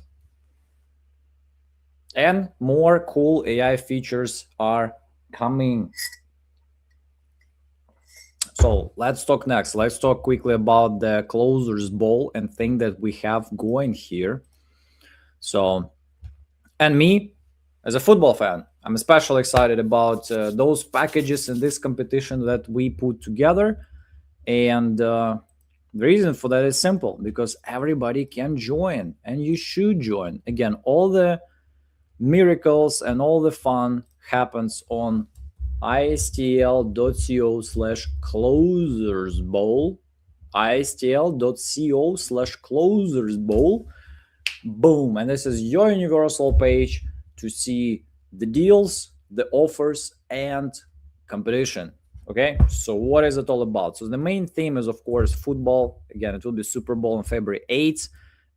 And more cool AI features are coming. So let's talk next. Let's talk quickly about the closers bowl and thing that we have going here. So, and me, as a football fan, I'm especially excited about those packages in this competition that we put together. And the reason for that is simple, because everybody can join, and you should join. Again, all the miracles and all the fun happens on istl.co/closersbowl, istl.co/closersbowl. Boom, and this is your universal page to see the deals, the offers, and competition. Okay, so what is it all about? So the main theme is, of course, football. Again, it will be Super Bowl on February 8th,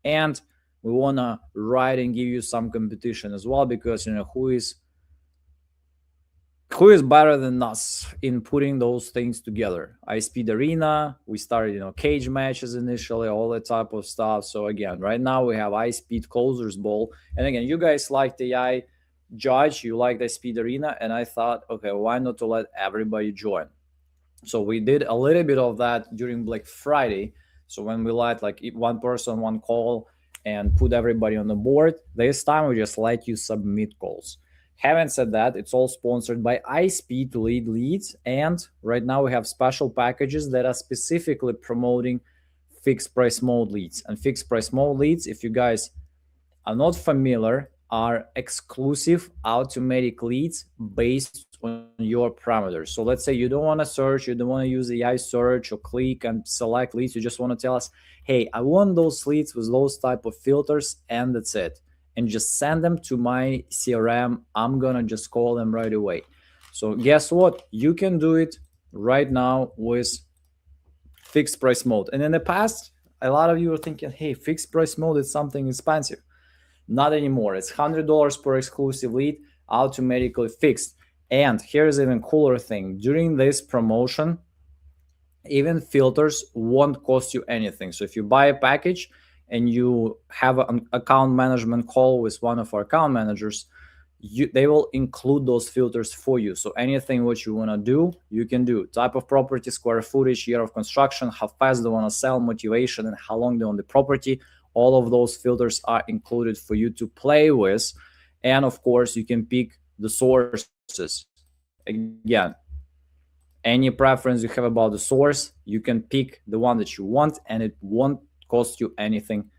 and we want to write and give you some competition as well, because who is better than us in putting those things together? iSpeed Arena, we started cage matches initially, all that type of stuff. So again, right now we have iSpeed Closers Bowl, and again, you guys liked AI Judge, you liked iSpeed Arena, and I thought, okay, why not to let everybody join? So we did a little bit of that during Black Friday. So when we let like one person, one call, and put everybody on the board, this time we just let you submit calls. Having said that, it's all sponsored by iSpeedToLead leads, and right now we have special packages that are specifically promoting fixed price mode leads. And fixed price mode leads, if you guys are not familiar, are exclusive automatic leads based on your parameters. So let's say you don't want to search, you don't want to use AI search or click and select leads. You just want to tell us, hey, I want those leads with those type of filters, and that's it. And just send them to my CRM. I'm gonna just call them right away. So guess what? You can do it right now with fixed price mode. And in the past, a lot of you were thinking, hey, fixed price mode is something expensive. Not anymore. It's $100 per exclusive lead, automatically fixed. And here's an even cooler thing. During this promotion, even filters won't cost you anything. So if you buy a package and you have an account management call with one of our account managers, they will include those filters for you. So anything what you want to do, you can do. Type of property, square footage, year of construction, how fast they want to sell, motivation, and how long they own the property. All of those filters are included for you to play with. And of course, you can pick the sources. Again, any preference you have about the source, you can pick the one that you want, and it won't cost you anything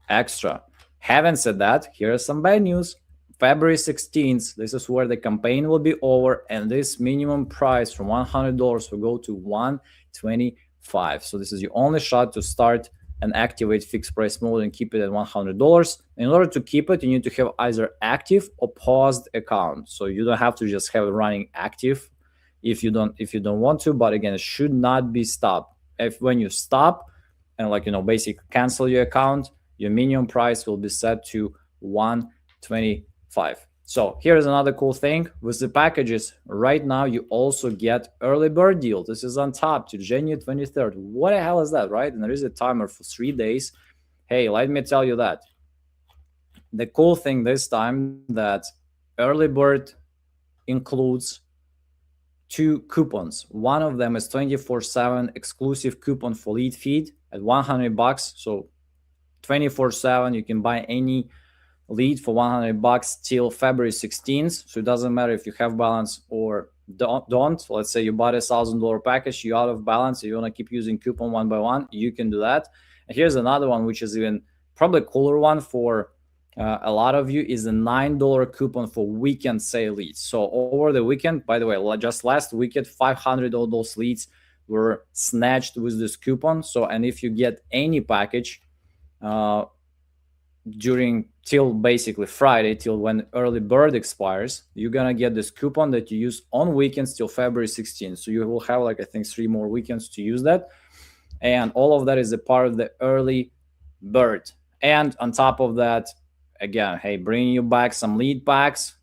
extra. Having said that, here are some bad news. February 16th, this is where the campaign will be over, and this minimum price from $100 will go to $125. So this is your only shot to start and activate fixed price mode and keep it at $100. In order to keep it, you need to have either active or paused account. So you don't have to just have it running active if you don't want to. But again, it should not be stopped. If when you stop and basically cancel your account, your minimum price will be set to $125. So here's another cool thing with the packages. Right now, you also get early bird deal. This is on top to January 23rd. What the hell is that, right? And there is a timer for 3 days. Hey, let me tell you that. The cool thing this time that early bird includes 2 coupons. One of them is 24/7 exclusive coupon for lead feed at $100. So 24/7, you can buy any lead for $100 till February 16th. So it doesn't matter if you have balance or don't. Let's say you bought a $1,000 package, you're out of balance, you want to keep using coupon one by one, you can do that. And here's another one, which is even probably cooler one for a lot of you, is a $9 coupon for weekend sale leads. So over the weekend, by the way, just last weekend, 500 of those leads were snatched with this coupon. So, and if you get any package till basically Friday, till when early bird expires, you're gonna get this coupon that you use on weekends till February 16th. So you will have I think 3 more weekends to use that. And all of that is a part of the early bird. And on top of that, again, hey, bringing you back some lead packs,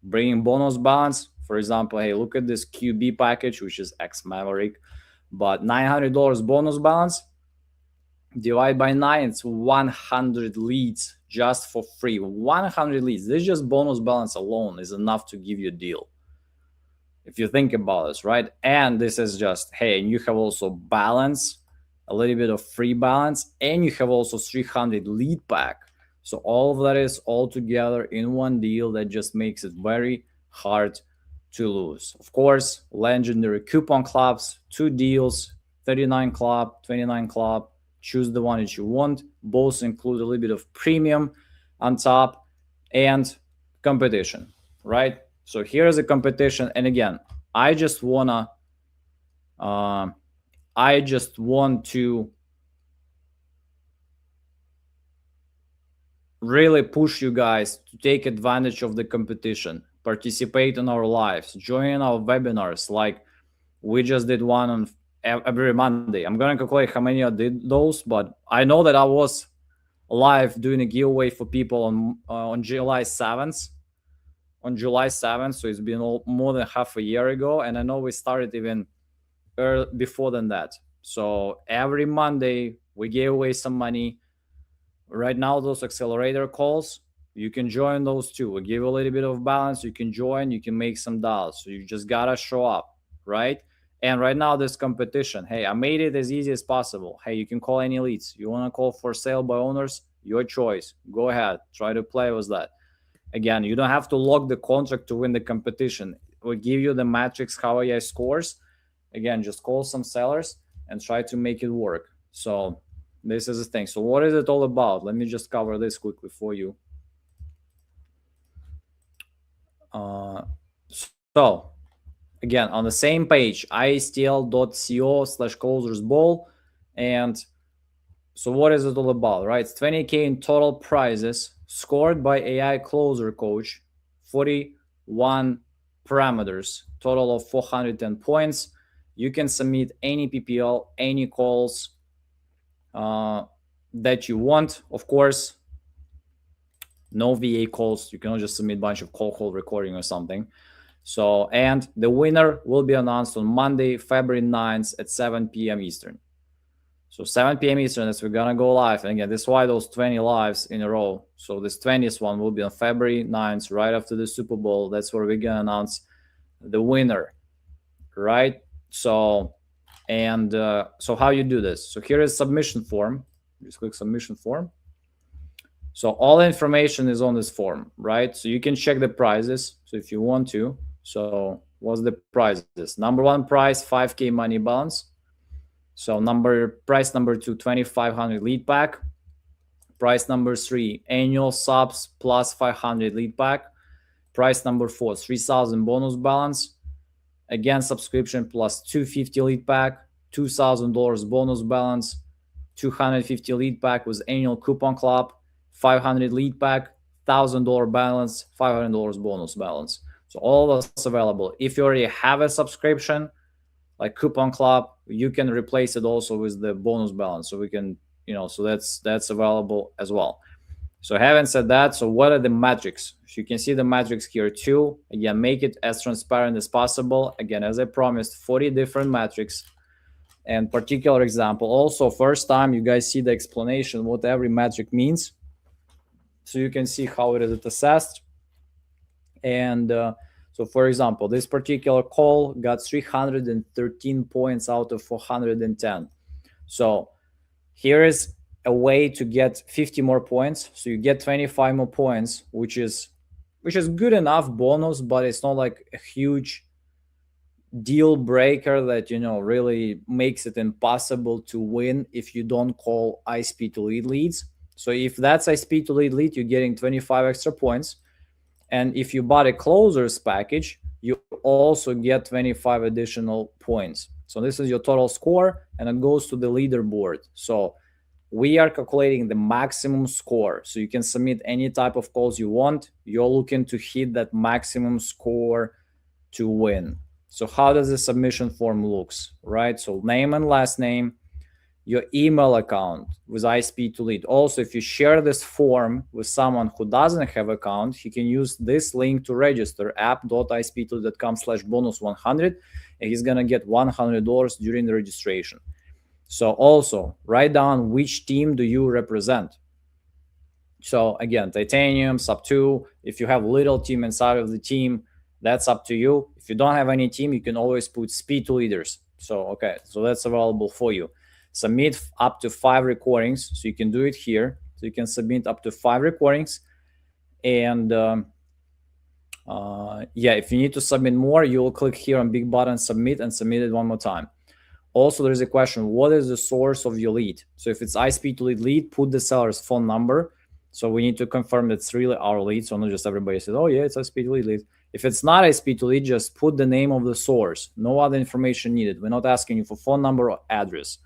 bringing bonus balance. For example, hey, look at this QB package, which is X Maverick, but $900 bonus balance. Divide by 9, it's 100 leads just for free. 100 leads. This just bonus balance alone is enough to give you a deal, if you think about this, right? And this is just, hey, and you have also balance, a little bit of free balance, and you have also 300 lead pack. So all of that is all together in one deal that just makes it very hard to lose. Of course, legendary coupon clubs, 2 deals, 39 club, 29 club. Choose the one that you want. Both include a little bit of premium on top and competition, right? So here's a competition. And again, I just want to really push you guys to take advantage of the competition, participate in our lives, join our webinars. Like we just did one on every Monday. I'm gonna calculate how many I did those, but I know that I was live doing a giveaway for people on July 7th. On July 7th, so it's been more than half a year ago, and I know we started even before than that. So every Monday we gave away some money. Right now, those accelerator calls, you can join those too. We give a little bit of balance. You can join, you can make some dollars. So you just gotta show up, right? And right now, this competition, hey, I made it as easy as possible. Hey, you can call any leads. You want to call for sale by owners? Your choice. Go ahead. Try to play with that. Again, you don't have to lock the contract to win the competition. We give you the matrix, how AI scores. Again, just call some sellers and try to make it work. So this is the thing. So what is it all about? Let me just cover this quickly for you. So again, on the same page, istl.co/closersball. And so what is it all about, right? It's 20K in total prizes scored by AI closer coach, 41 parameters, total of 410 points. You can submit any PPL, any calls that you want. Of course, no VA calls. You cannot just submit a bunch of call recording or something. So, and the winner will be announced on Monday, February 9th at 7 p.m. Eastern. So 7 p.m. Eastern, as we're going to go live. And again, this is why those 20 lives in a row. So this 20th one will be on February 9th, right after the Super Bowl. That's where we're going to announce the winner, right? So, and so how you do this. So here is submission form. Just click submission form. So all information is on this form, right? So you can check the prizes. So if you want to. So what's the prizes? Number 1 prize, 5K money balance. So price number 2, 2,500 lead pack. Price number 3, annual subs plus 500 lead pack. Price number 4, 3,000 bonus balance. Again, subscription plus 250 lead pack, $2,000 bonus balance, 250 lead pack with annual coupon club, 500 lead pack, $1,000 balance, $500 bonus balance. So all of that's available. If you already have a subscription, like coupon club, you can replace it also with the bonus balance. So we can, so that's available as well. So having said that, so what are the metrics? So you can see the metrics here too. Again, make it as transparent as possible. Again, as I promised, 40 different metrics and particular example. Also, first time you guys see the explanation, what every metric means. So you can see how it is assessed. And so for example, this particular call got 313 points out of 410. So here is a way to get 50 more points. So you get 25 more points, which is good enough bonus, but it's not like a huge deal breaker that, really makes it impossible to win if you don't call iSpeedToLead leads. So if that's iSpeedToLead lead, you're getting 25 extra points. And if you bought a closers package, you also get 25 additional points. So this is your total score, and it goes to the leaderboard. So we are calculating the maximum score. So you can submit any type of calls you want. You're looking to hit that maximum score to win. So how does the submission form looks, right? So name and last name, your email account with iSpeedToLead. Also, if you share this form with someone who doesn't have account, he can use this link to register, app.iSpeedToLead.com/bonus100, and he's gonna get $100 during the registration. So also write down which team do you represent. So again, Titanium, Sub2, if you have little team inside of the team, that's up to you. If you don't have any team, you can always put speed to leaders. So, okay, so that's available for you. Submit up to 5 recordings. So you can do it here. So you can submit up to 5 recordings. And yeah, if you need to submit more, you will click here on big button, submit, and submit it one more time. Also, there's a question, what is the source of your lead? So if it's iSpeedToLead lead, put the seller's phone number. So we need to confirm that it's really our lead. So not just everybody says, oh yeah, it's iSpeedToLead lead. If it's not iSpeedToLead, just put the name of the source. No other information needed. We're not asking you for phone number or address.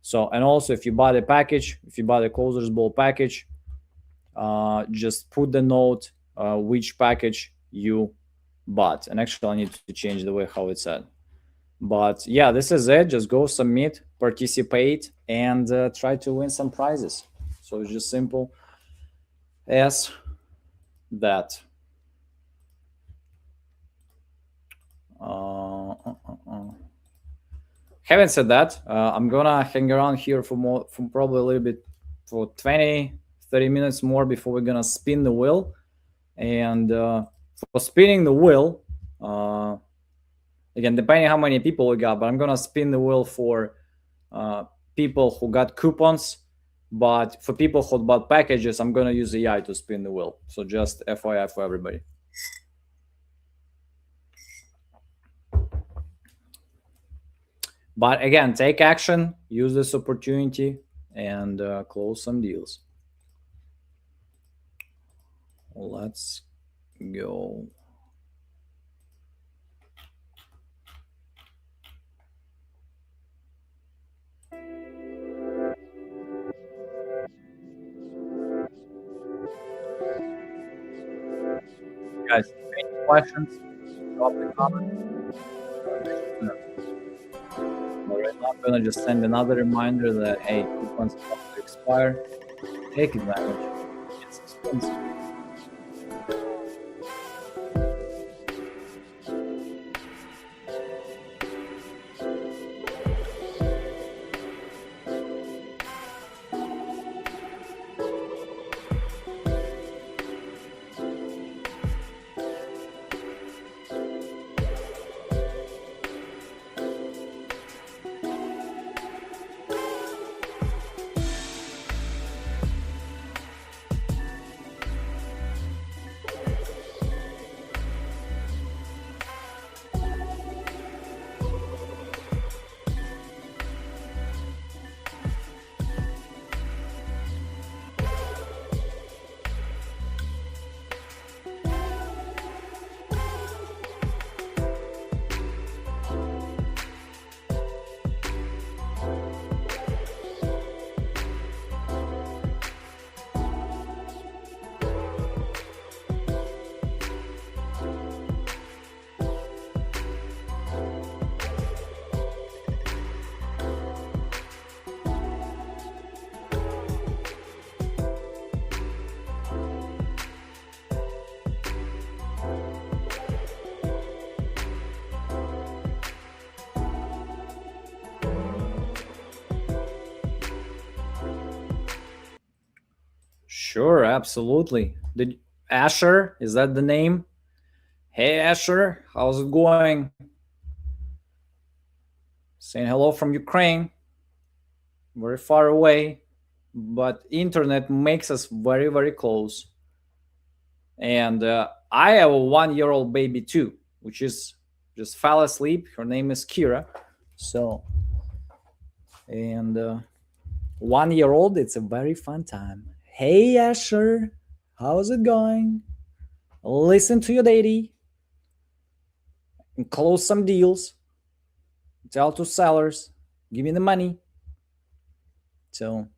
So, and also if you buy the package, if you buy the Closer's Ball package, just put the note which package you bought. And actually I need to change the way how it's said. But yeah, this is it. Just go submit, participate, and try to win some prizes. So it's just simple as that. Having said that, I'm gonna hang around here for probably a little bit, for 20-30 minutes more before we're gonna spin the wheel. And for spinning the wheel, again, depending how many people we got, but I'm gonna spin the wheel for people who got coupons. But for people who bought packages, I'm gonna use AI to spin the wheel. So just FYI for everybody. But again, take action, use this opportunity, and close some deals. Let's go. Guys, any questions? Drop the comments. Right now, I'm gonna just send another reminder that hey, coupons about to expire. Take advantage. It's expensive. Sure, absolutely. Did Asher, is that the name? Hey Asher, how's it going? Saying hello from Ukraine. Very far away, but internet makes us very, very close. And I have a 1-year-old baby too, which is just fell asleep. Her name is Kira. So, and 1-year-old, it's a very fun time. Hey Asher, how's it going? Listen to your daddy and close some deals. Tell to sellers, give me the money. So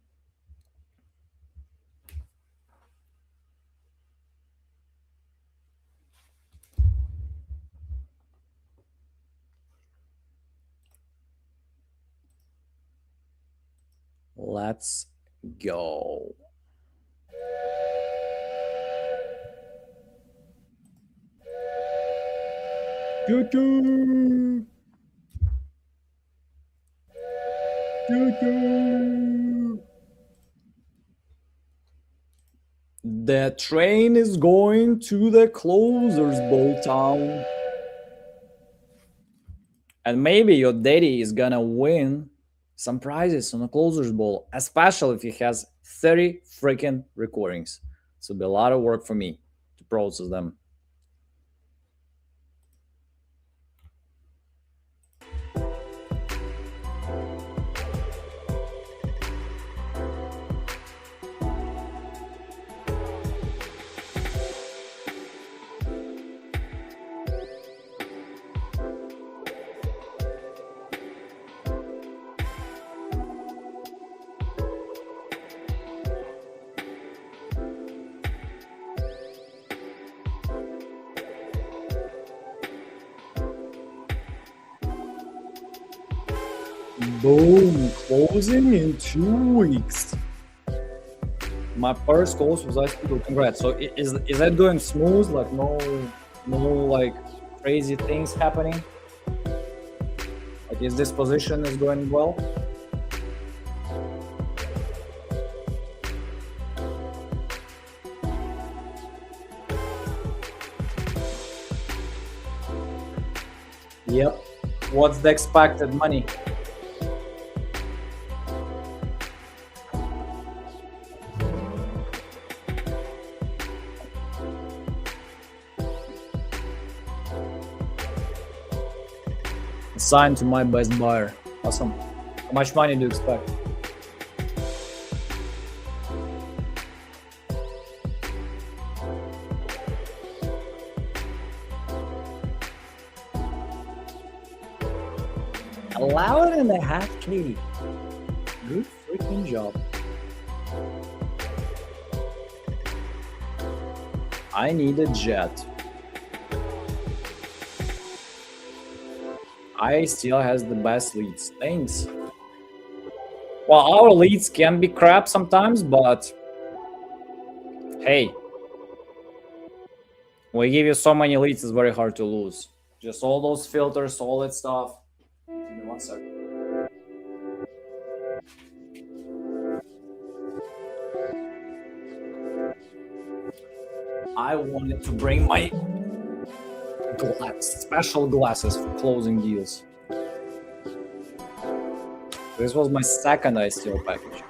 Let's go. Choo-choo. Choo-choo. The train is going to the closers ball town. And maybe your daddy is gonna win some prizes on the closers ball, especially if he has 30 freaking recordings. So it'll be a lot of work for me to process them. Boom, closing in 2 weeks. My first close was iSpeedToLead. Congrats. So is that going smooth? Like no like crazy things happening? Like is this position is going well? Yep. What's the expected money? Assigned to my best buyer. Awesome. How much money do you expect? $11.5K. Good freaking job. I need a jet. I still has the best leads. Thanks. Well, our leads can be crap sometimes, but hey, we give you so many leads, it's very hard to lose. Just all those filters, all that stuff. Give me 1 second. I wanted to bring my special glasses for closing deals. This was my second ICO package.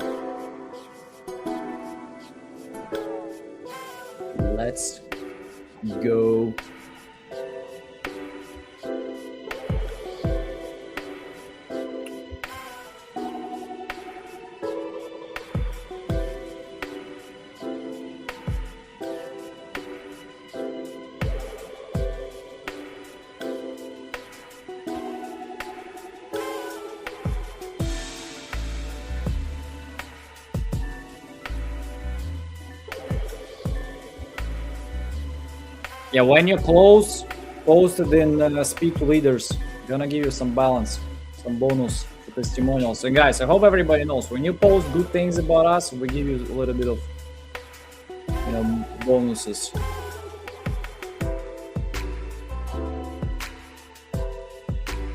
Let's go. Yeah, when you close, post it in Speed to Leaders. Gonna give you some balance, some bonus for testimonials. So guys, I hope everybody knows when you post good things about us, we give you a little bit of, you know, bonuses.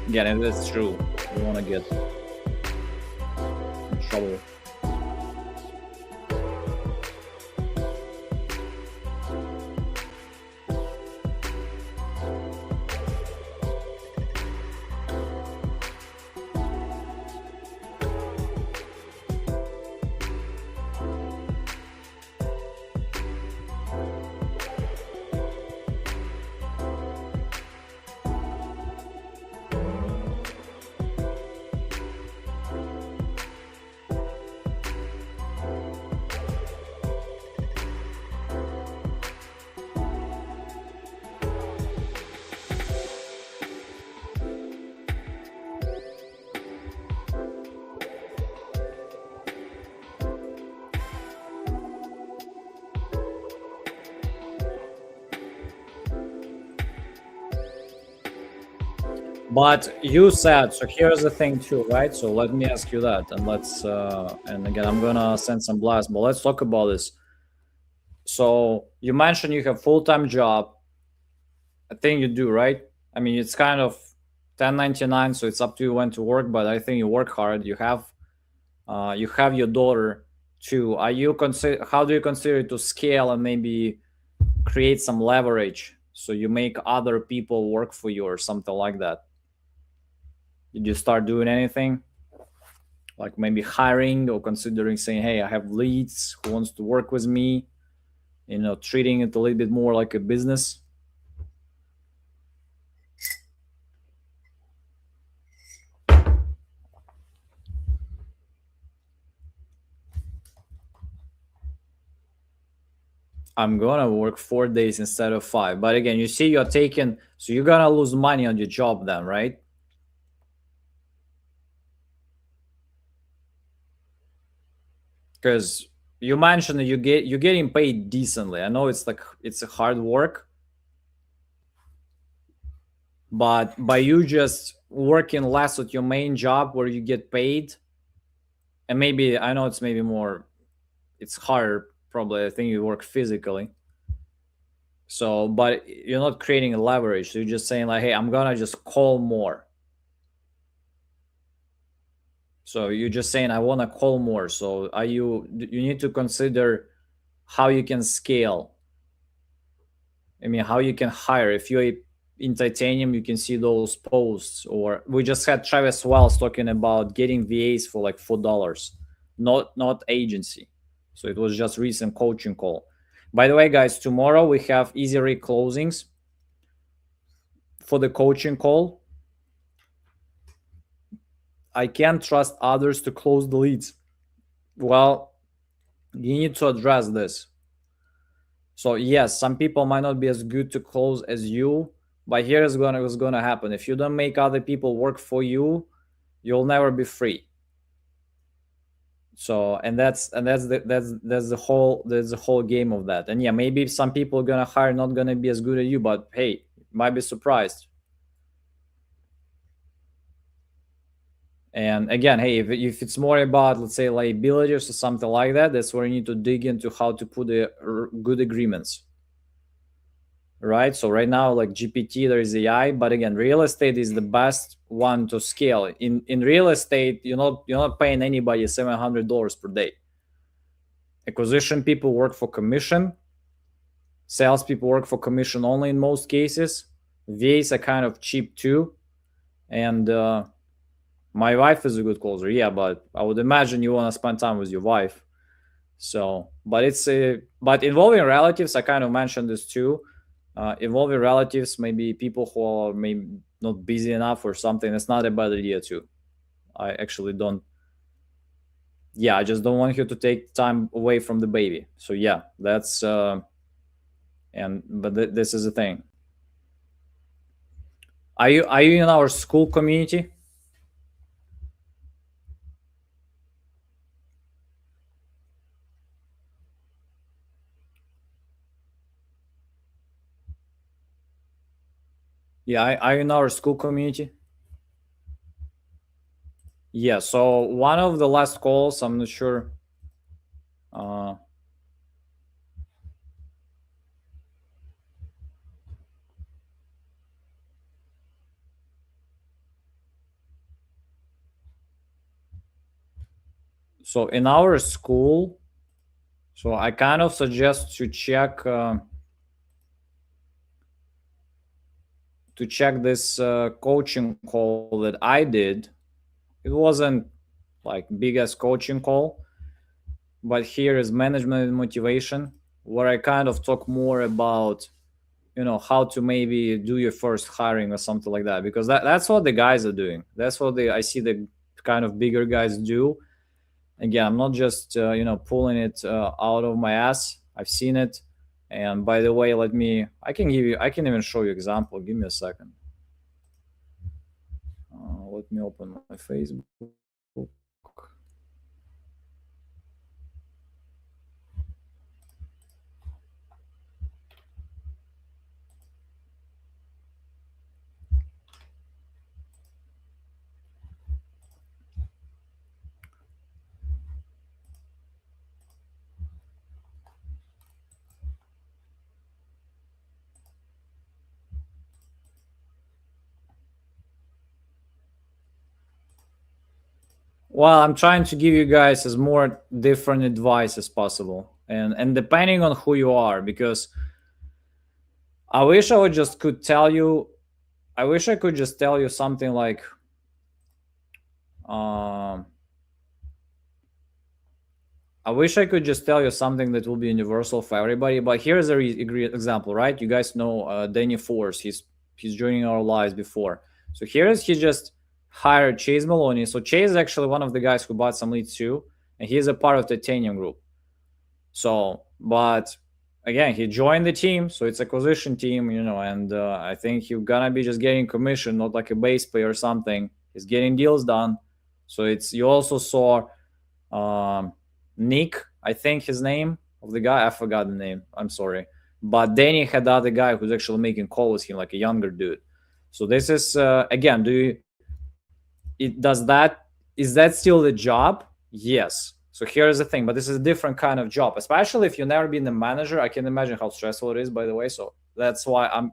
Yeah, that's true. You wanna get in trouble. But you said, so here's the thing too, right? So let me ask you that, and let's and again I'm gonna send some blast, but let's talk about this. So you mentioned you have full-time job. I think you do, right? I mean, it's kind of 1099, so it's up to you when to work, but I think you work hard. You have your daughter too. Are you consider, how do you consider to scale and maybe create some leverage so you make other people work for you or something like that? Did you start doing anything like maybe hiring or considering saying, hey, I have leads who wants to work with me, you know, treating it a little bit more like a business? I'm gonna work 4 days instead of 5. But again, you see, you're taking, so you're gonna lose money on your job then, right? Because you mentioned that you're getting paid decently. I know it's like it's a hard work, but by you just working less at your main job where you get paid, and maybe I know it's maybe more, it's harder probably. I think you work physically. So, but you're not creating a leverage. You're just saying like, hey, I'm gonna just call more. So you're just saying I want to call more. So are you need to consider how you can scale. I mean, how you can hire. If you're in titanium, you can see those posts. Or we just had Travis Wells talking about getting VAs for like $4, not agency. So it was just recent coaching call. By the way, guys, tomorrow we have easy rate closings for the coaching call. I can't trust others to close the leads. Well, you need to address this. So yes, some people might not be as good to close as you, but here's what's gonna happen. If you don't make other people work for you, you'll never be free. So that's the whole game of that. And yeah, maybe some people are gonna hire not gonna be as good as you, but hey, might be surprised. And again, hey, if it's more about, let's say, liabilities or something like that, that's where you need to dig into how to put good agreements, right? So right now, like GPT, there is AI, but again, real estate is the best one to scale. In real estate, you're not paying anybody $700 per day. Acquisition people work for commission. Sales people work for commission only in most cases. VAs are kind of cheap too, and my wife is a good closer, yeah, but I would imagine you want to spend time with your wife. So, but but involving relatives, I kind of mentioned this too. Involving relatives, maybe people who are maybe not busy enough or something, it's not a bad idea too. I actually don't. Yeah, I just don't want you to take time away from the baby. So yeah, that's but this is the thing. Are you in our school community? Yeah, are you in our school community? Yeah, so one of the last calls, I'm not sure. So in our school, so I kind of suggest to check this coaching call that I did. It wasn't like biggest coaching call, but here is management and motivation, where I kind of talk more about, you know, how to maybe do your first hiring or something like that, because that's what the guys are doing. That's what I see the kind of bigger guys do. Again, I'm not just you know, pulling it out of my ass. I've seen it. And by the way, I can even show you example. Give me a second. Let me open my Facebook. Well, I'm trying to give you guys as more different advice as possible, and depending on who you are, because I wish I would just could tell you. I wish I could just tell you something like, I wish I could just tell you something that will be universal for everybody. But here's a great example, right? You guys know Danny Force. He's joining our lives before. So he just hired Chase Maloney. So Chase is actually one of the guys who bought some leads too, and he's a part of Titanium Group. So, but again, he joined the team, so it's acquisition team, and I think he's gonna be just getting commission, not like a base pay or something. He's getting deals done. So you also saw Nick, I think his name of the guy, I forgot the name, I'm sorry, but Danny had the other guy who's actually making calls with him, like a younger dude. So this is again, is that still the job? Yes. So here's the thing, but this is a different kind of job, especially if you've never been a manager. I can imagine how stressful it is, by the way. So that's why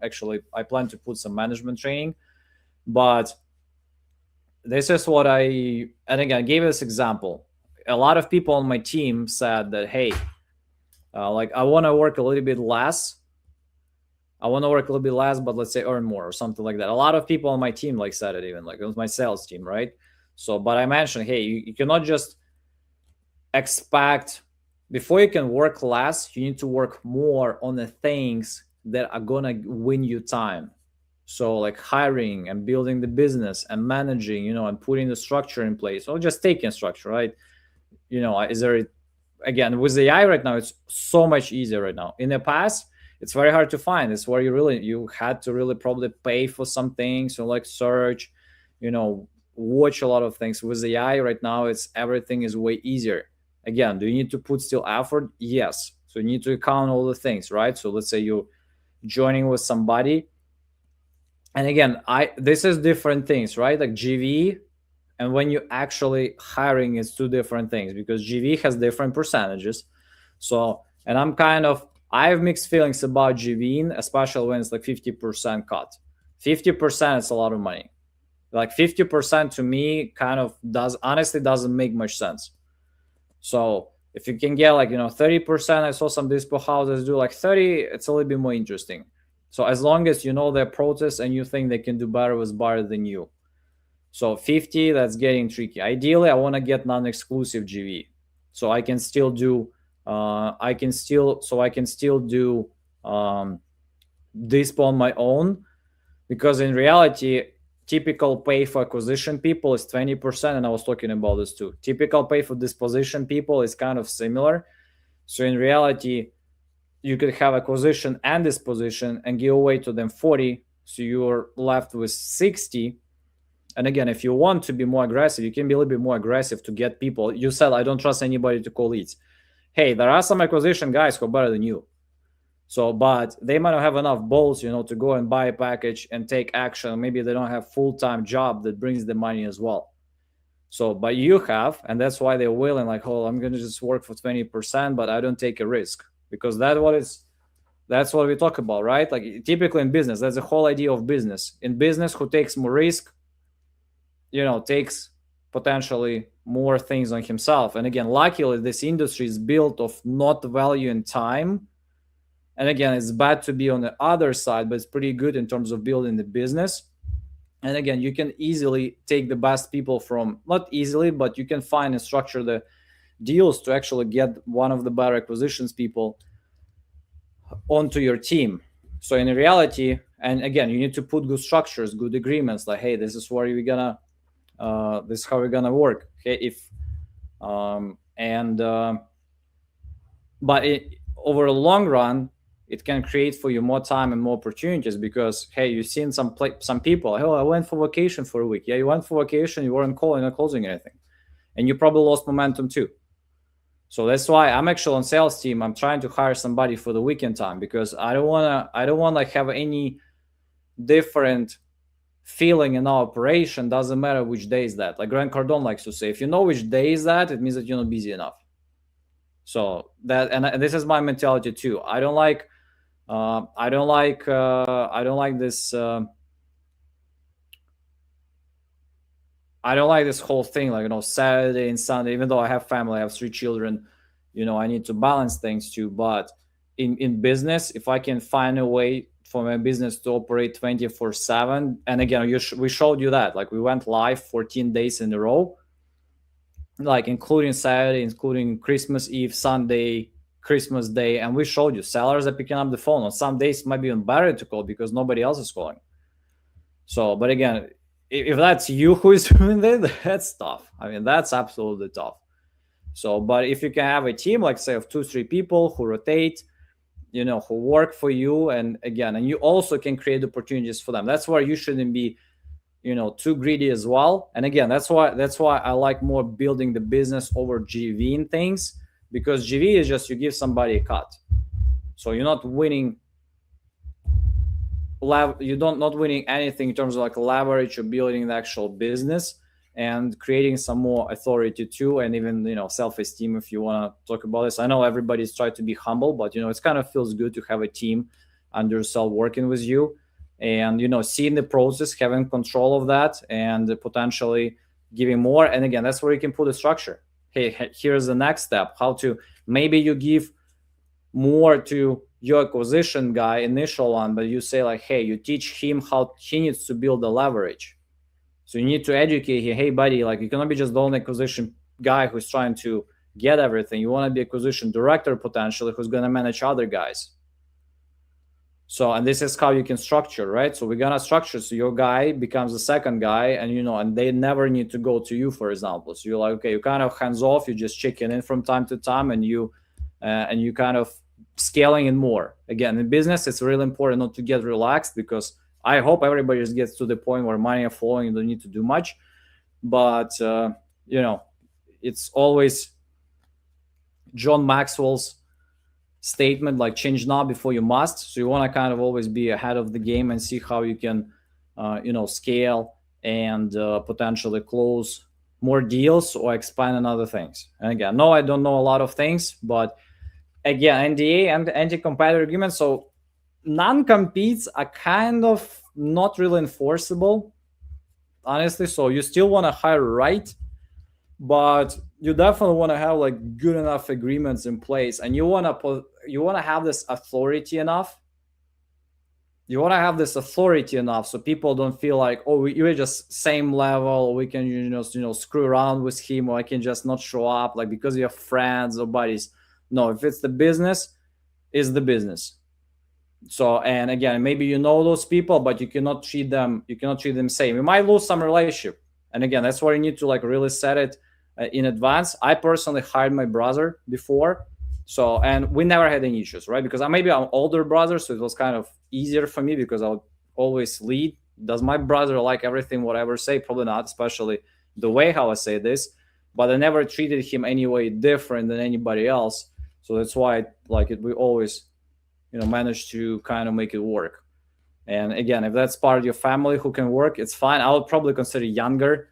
I plan to put some management training. But this is what and again, I gave this example. A lot of people on my team said that, hey, like I want to work a little bit less. But let's say earn more or something like that. A lot of people on my team like said it, even like it was my sales team, right? So, but I mentioned, hey, you cannot just expect, before you can work less, you need to work more on the things that are gonna win you time. So like hiring and building the business and managing, and putting the structure in place, or just taking structure, right? Is there, again, with AI right now, it's so much easier right now. In the past, it's very hard to find. It's where you had to really probably pay for some things, so like search, watch a lot of things. With AI right now, everything is way easier. Again, do you need to put still effort? Yes. So you need to account all the things, right? So let's say you're joining with somebody, and again, this is different things, right? Like GV, and when you actually hiring is two different things, because GV has different percentages. So, and I have mixed feelings about GV, especially when it's like 50% cut. 50% is a lot of money. Like 50% to me honestly doesn't make much sense. So if you can get like 30%, I saw some dispo houses do like 30, it's a little bit more interesting. So as long as you know their process and you think they can do better with better than you. So 50, that's getting tricky. Ideally, I want to get non-exclusive GV, so I can still do dispo on my own, because in reality, typical pay for acquisition people is 20%, and I was talking about this too. Typical pay for disposition people is kind of similar. So in reality, you could have acquisition and disposition and give away to them 40, so you're left with 60. And again, if you want to be more aggressive, you can be a little bit more aggressive to get people. You said, I don't trust anybody to call leads. Hey, there are some acquisition guys who are better than you. So, but they might not have enough balls, to go and buy a package and take action. Maybe they don't have full-time job that brings the money as well. So, but you have, and that's why they're willing, like, oh, I'm going to just work for 20%, but I don't take a risk, because that's what we talk about, right? Like typically in business, that's the whole idea of business. In business, who takes more risk, takes potentially more things on himself. And again, luckily, this industry is built of not value and time. And again, it's bad to be on the other side, but it's pretty good in terms of building the business. And again, you can easily take the best people from, not easily, but you can find and structure the deals to actually get one of the better acquisitions people onto your team. So in reality, and again, you need to put good structures, good agreements, like, hey, this is where we're gonna this is how we're gonna work. Okay, but over a long run, it can create for you more time and more opportunities, because hey, you've seen some people, oh, I went for vacation for a week. Yeah, you went for vacation, you weren't calling or closing anything, and you probably lost momentum too. So that's why I'm actually on sales team. I'm trying to hire somebody for the weekend time, because I don't want to have any different feeling in our operation. Doesn't matter which day is that. Like Grant Cardone likes to say, if you know which day is that, it means that you're not busy enough. So that, and this is my mentality too. I don't like this. I don't like this whole thing, like, Saturday and Sunday, even though I have family, I have 3 children, I need to balance things too. But in business, if I can find a way for my business to operate 24/7, and again, we showed you that, like, we went live 14 days in a row, like including Saturday, including Christmas Eve, Sunday, Christmas Day, and we showed you sellers are picking up the phone. On some days, it might be even better to call because nobody else is calling. So, but again, if that's you who is doing it, that's tough. I mean, that's absolutely tough. So, but if you can have a team, like say of 2-3 people who rotate, who work for you, and you also can create opportunities for them. That's where you shouldn't be, too greedy as well. And again, that's why I like more building the business over GV and things, because GV is just you give somebody a cut, so you're not winning. You're not winning anything in terms of like leverage or building the actual business and creating some more authority too, and even self-esteem, if you want to talk about this. I know everybody's trying to be humble, but it's kind of feels good to have a team under yourself working with you, and seeing the process, having control of that, and potentially giving more. And again, that's where you can put a structure. Hey, here's the next step. How to, maybe you give more to your acquisition guy, initial one, but you say like, hey, you teach him how he needs to build the leverage. So you need to educate him. Hey, buddy, like, you cannot be just the only acquisition guy who's trying to get everything. You want to be acquisition director potentially who's going to manage other guys. So, and this is how you can structure, right? So we're going to structure so your guy becomes the second guy, and and they never need to go to you, for example. So you're like, okay, you kind of hands off, you just checking in from time to time, and you kind of scaling it more. Again, in business, it's really important not to get relaxed, because I hope everybody just gets to the point where money are flowing, you don't need to do much. But it's always John Maxwell's statement, like, change now before you must. So you want to kind of always be ahead of the game and see how you can scale and potentially close more deals or expand on other things. And again, no, I don't know a lot of things, but again, NDA and anti-competitor agreement. So non-competes are kind of not really enforceable, honestly. So you still want to hire right, but you definitely want to have like good enough agreements in place, and you want to have this authority enough. You want to have this authority enough so people don't feel like, oh, you're just same level. We can screw around with him, or I can just not show up, like, because you have friends or buddies. No, if it's the business, it's the business. So, and again, maybe those people, but you cannot treat them same. You might lose some relationship, and again, that's why you need to like really set it in advance. I personally hired my brother before, so, and we never had any issues, right? Because I'm older brother, so it was kind of easier for me because I would always lead. Does my brother like everything what I ever say? Probably not, especially the way how I say this. But I never treated him any way different than anybody else. So that's why we always manage to kind of make it work. And again, if that's part of your family who can work, it's fine. I would probably consider younger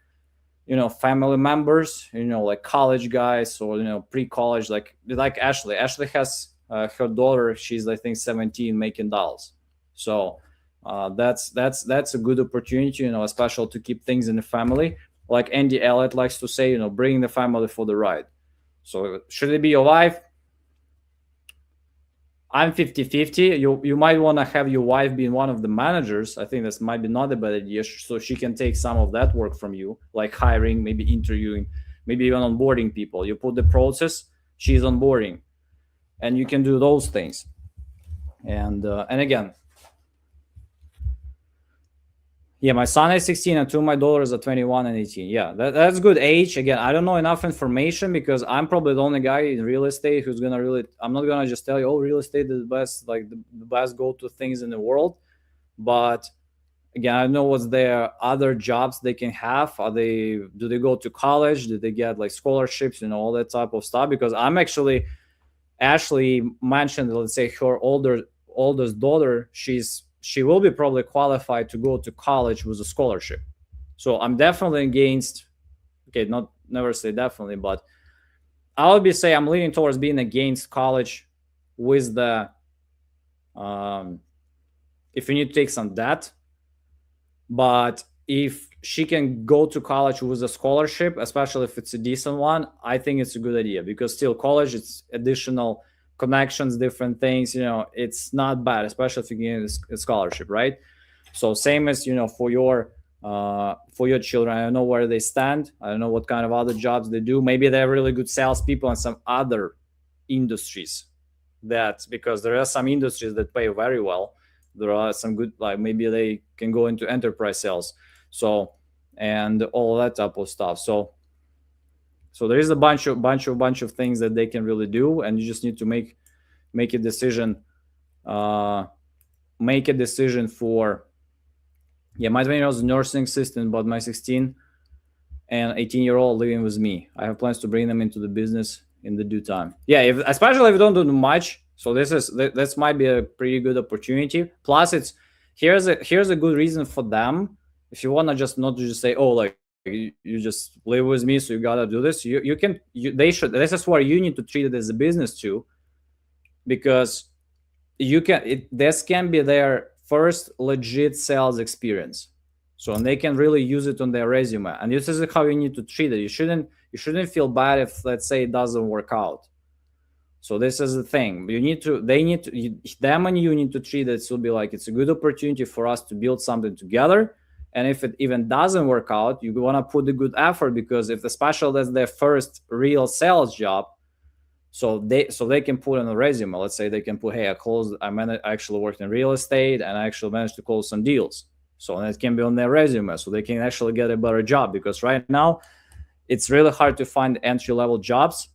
family members, like college guys or pre-college, like Ashley. Ashley has her daughter, she's I think 17, making dolls. So that's a good opportunity, especially to keep things in the family. Like Andy Elliott likes to say, bring the family for the ride. So should it be your wife? I'm 50-50. You might want to have your wife being one of the managers. I think this might be not a bad idea, so she can take some of that work from you, like hiring, maybe interviewing, maybe even onboarding people. You put the process, she's onboarding, and you can do those things. And again, yeah, my son is 16 and two of my daughters are 21 and 18. Yeah, that's good age. Again, I don't know enough information because I'm probably the only guy in real estate who's gonna I'm not gonna just tell you, oh, real estate is the best, like the best go-to things in the world. But again, I know what's their other jobs they can have. Do they go to college? Do they get like scholarships, all that type of stuff? Because Ashley mentioned, let's say her oldest daughter, she will be probably qualified to go to college with a scholarship. So I'm definitely against, okay, never say definitely, but I would say I'm leaning towards being against college with the, if you need to take some debt. But if she can go to college with a scholarship, especially if it's a decent one, I think it's a good idea, because still college, it's additional connections, different things, it's not bad, especially if you get a scholarship, right? So same as, for your children, I don't know where they stand. I don't know what kind of other jobs they do. Maybe they're really good salespeople in some other industries, because there are some industries that pay very well. There are some good, like maybe they can go into enterprise sales. So, and all that type of stuff. So there is a bunch of things that they can really do, and you just need to make a decision. Make a decision for, my 20-year-old is a nursing assistant, but my 16 and 18-year-old living with me. I have plans to bring them into the business in the due time. Yeah, especially if you don't do much. So this might be a pretty good opportunity. Plus, here's a good reason for them. If you want to just not just say, oh, like you just live with me, so you gotta do this. They should. This is where you need to treat it as a business too, because this can be their first legit sales experience. So, and they can really use it on their resume. And this is how you need to treat it. You shouldn't feel bad if, let's say, it doesn't work out. So this is the thing. Them and you need to treat it to be like, it's a good opportunity for us to build something together. And if it even doesn't work out, you want to put a good effort, because if especially that's their first real sales job, so they can put on a resume. Let's say they can put, hey, I actually worked in real estate and I actually managed to close some deals. So it can be on their resume, so they can actually get a better job, because right now it's really hard to find entry-level jobs,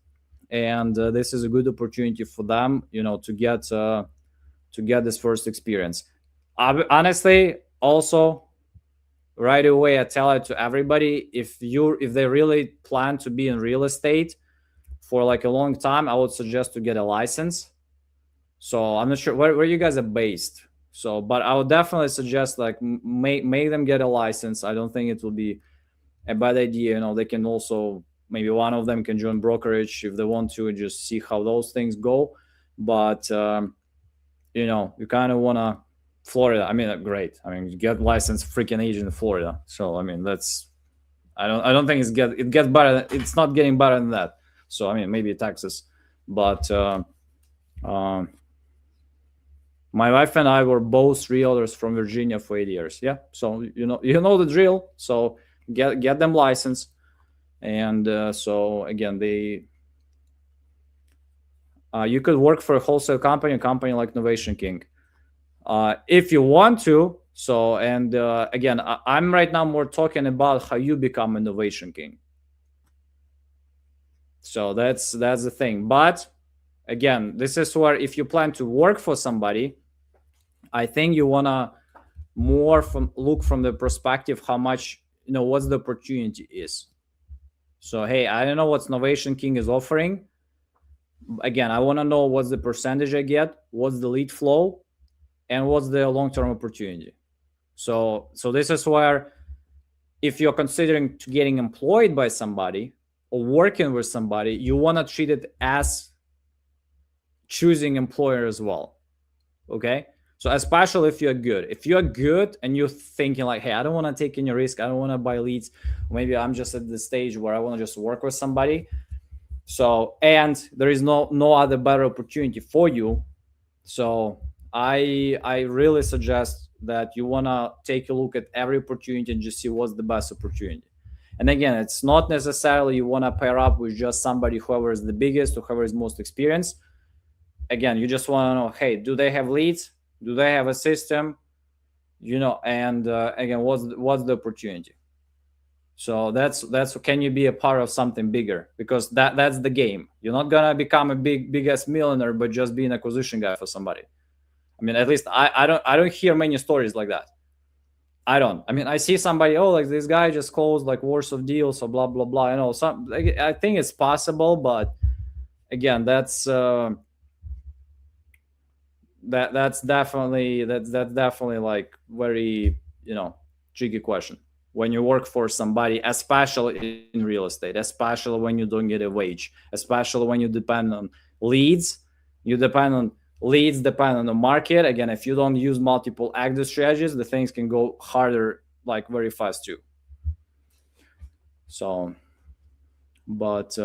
and this is a good opportunity for them, to get this first experience. Honestly, also, right away, I tell it to everybody, if they really plan to be in real estate for like a long time, I would suggest to get a license. So I'm not sure where you guys are based. So, but I would definitely suggest like make them get a license. I don't think it will be a bad idea. They can also, maybe one of them can join brokerage if they want to, and just see how those things go. But you kind of want to, Florida, I mean, great. I mean, you get licensed freaking agent in Florida. So I mean, I don't think it gets better. It's not getting better than that. So I mean, maybe Texas, but my wife and I were both realtors from Virginia for 8 years. Yeah, so you know the drill. So get them licensed, and so again, you could work for a wholesale company, a company like Novation King, if you want to. So, and again, I'm right now more talking about how you become a Novation King. So that's the thing. But again, this is where, if you plan to work for somebody, I think you wanna more look from the perspective how much, what the opportunity is. So hey, I don't know what Novation King is offering. Again, I want to know what's the percentage I get, what's the lead flow, and what's the long-term opportunity. So this is where, if you're considering getting employed by somebody or working with somebody, you want to treat it as choosing employer as well. Okay. So especially if you're good and you're thinking like, hey, I don't want to take any risk. I don't want to buy leads. Maybe I'm just at the stage where I want to just work with somebody. So, and there is no other better opportunity for you. So I really suggest that you want to take a look at every opportunity and just see what's the best opportunity. And again, it's not necessarily you want to pair up with just somebody, whoever is the biggest or whoever is most experienced. Again, you just want to know, hey, do they have leads? Do they have a system? And again, what's the opportunity? So that's can you be a part of something bigger? Because that's the game. You're not gonna become a biggest millionaire by just being an acquisition guy for somebody. I mean, at least I don't hear many stories like that. I don't. I mean, I see somebody, oh, like this guy just closed like worth of deals or blah blah blah. I think it's possible, but again, that's definitely like very tricky question when you work for somebody, especially in real estate, especially when you don't get a wage, especially when you depend on leads. Depend on the market. Again, if you don't use multiple exit strategies, the things can go harder like very fast too. So, but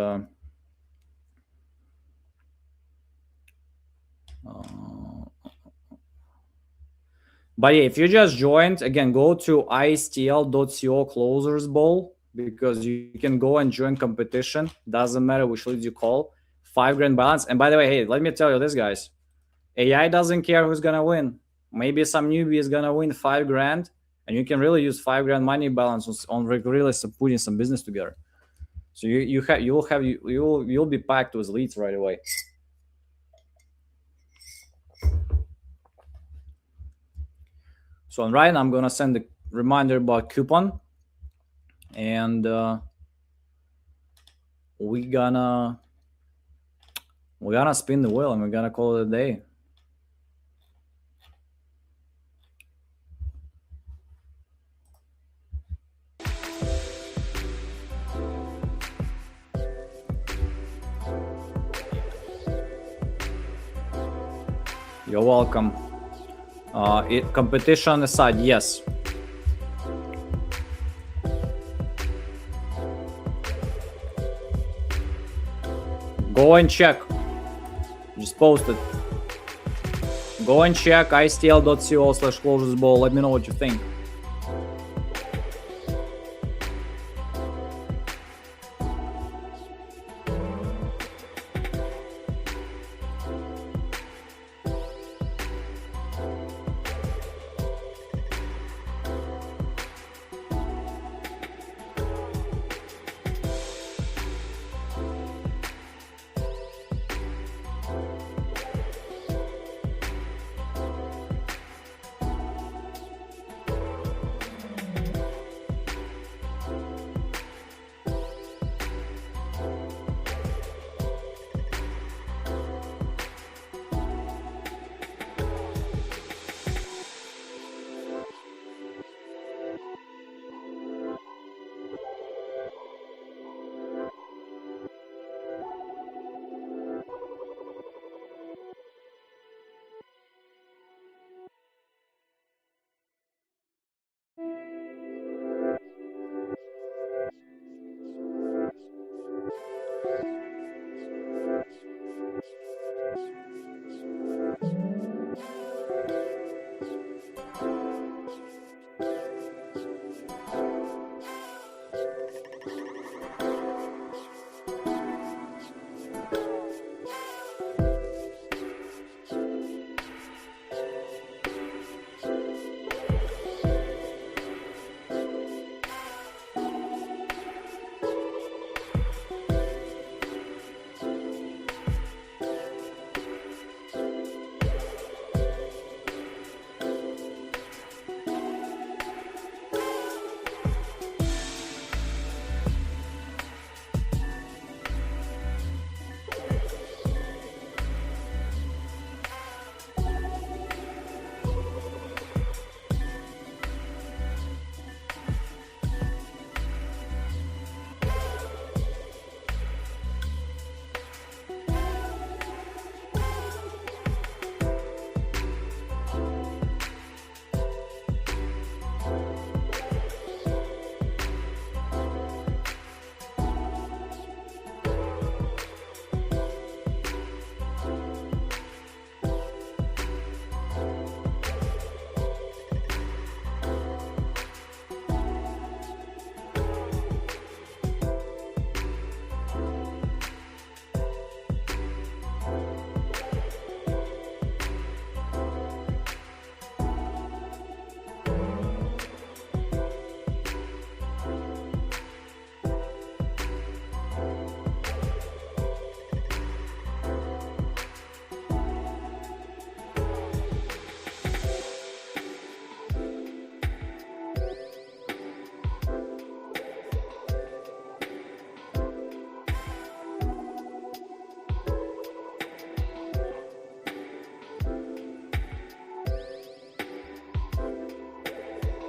but yeah, if you just joined, again, go to istl.co closers bowl, because you can go and join competition. Doesn't matter which leads you call. 5 grand balance. And by the way, hey, let me tell you this, guys. AI doesn't care who's gonna win. Maybe some newbie is gonna win 5 grand, and you can really use 5 grand money balance on really putting some business together. So you'll be packed with leads right away. So right now I'm gonna send a reminder about coupon, and we're gonna spin the wheel and we're gonna call it a day. You're welcome. Competition aside, yes. Go and check. Just post it. Go and check istl.co/closersball. Let me know what you think.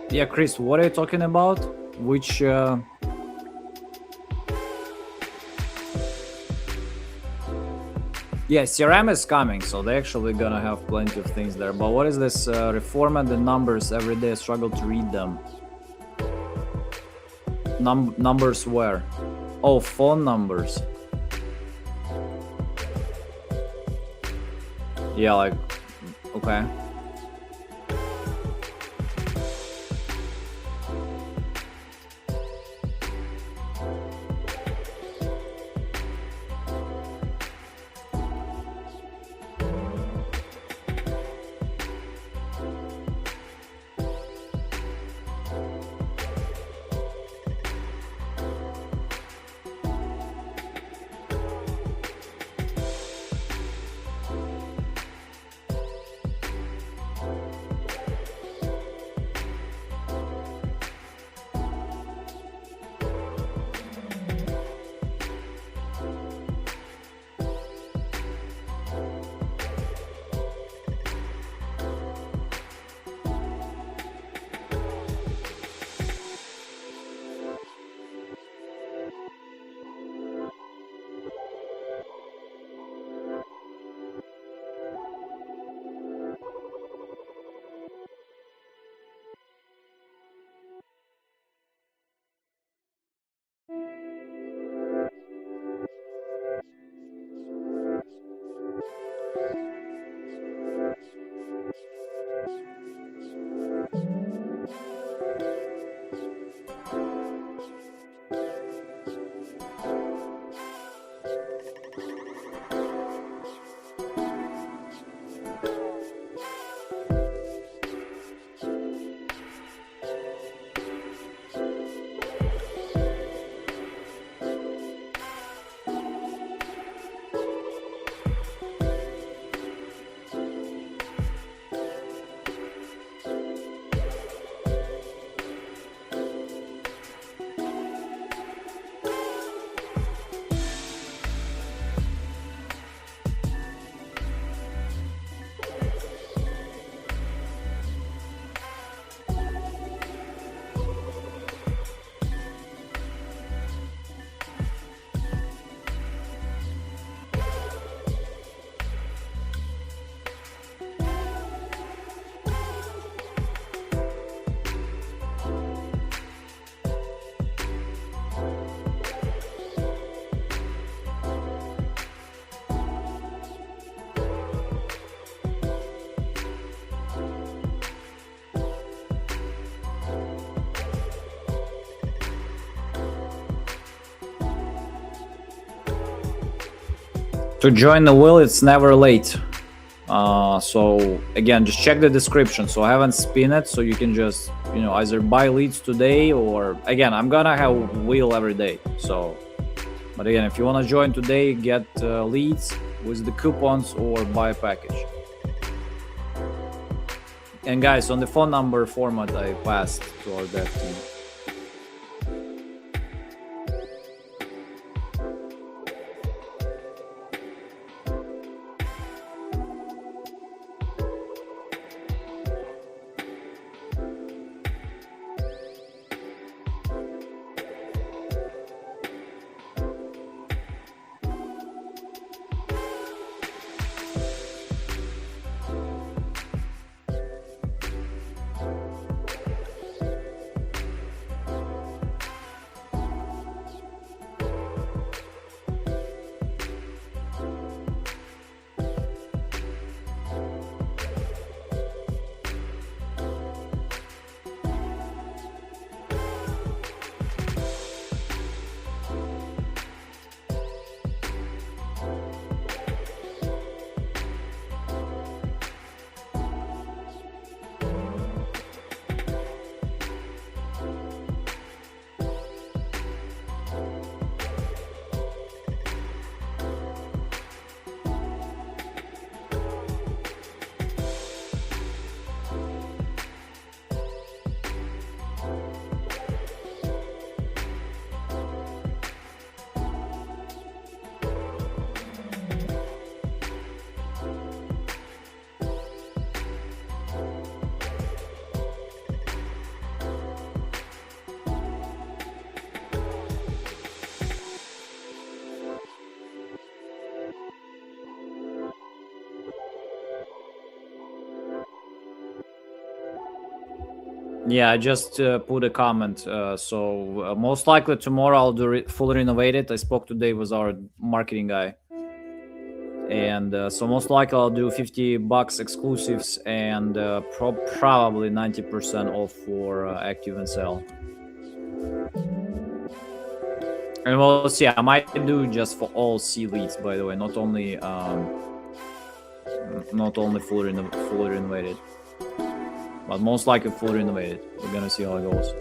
Yeah, Chris, what are you talking about? Which yeah, CRM is coming, so they're actually gonna have plenty of things there. But what is this reformat the numbers every day? I struggle to read them. Numbers where? Oh, phone numbers. Yeah, like, okay. To join the wheel, it's never late. So again, just check the description. So I haven't spin it, so you can just, you know, either buy leads today, or again, I'm gonna have wheel every day. So, but again, if you want to join today, get leads with the coupons or buy a package. And guys, on the phone number format, I passed to our dev team. Yeah, I just put a comment. So most likely tomorrow I'll do fully renovated. I spoke today with our marketing guy, and so most likely I'll do $50 exclusives and probably 90% off for active and sell. And we'll see. I might do just for all C leads, by the way, not only fully renovated. But most likely fully renovated. We're gonna see how it goes.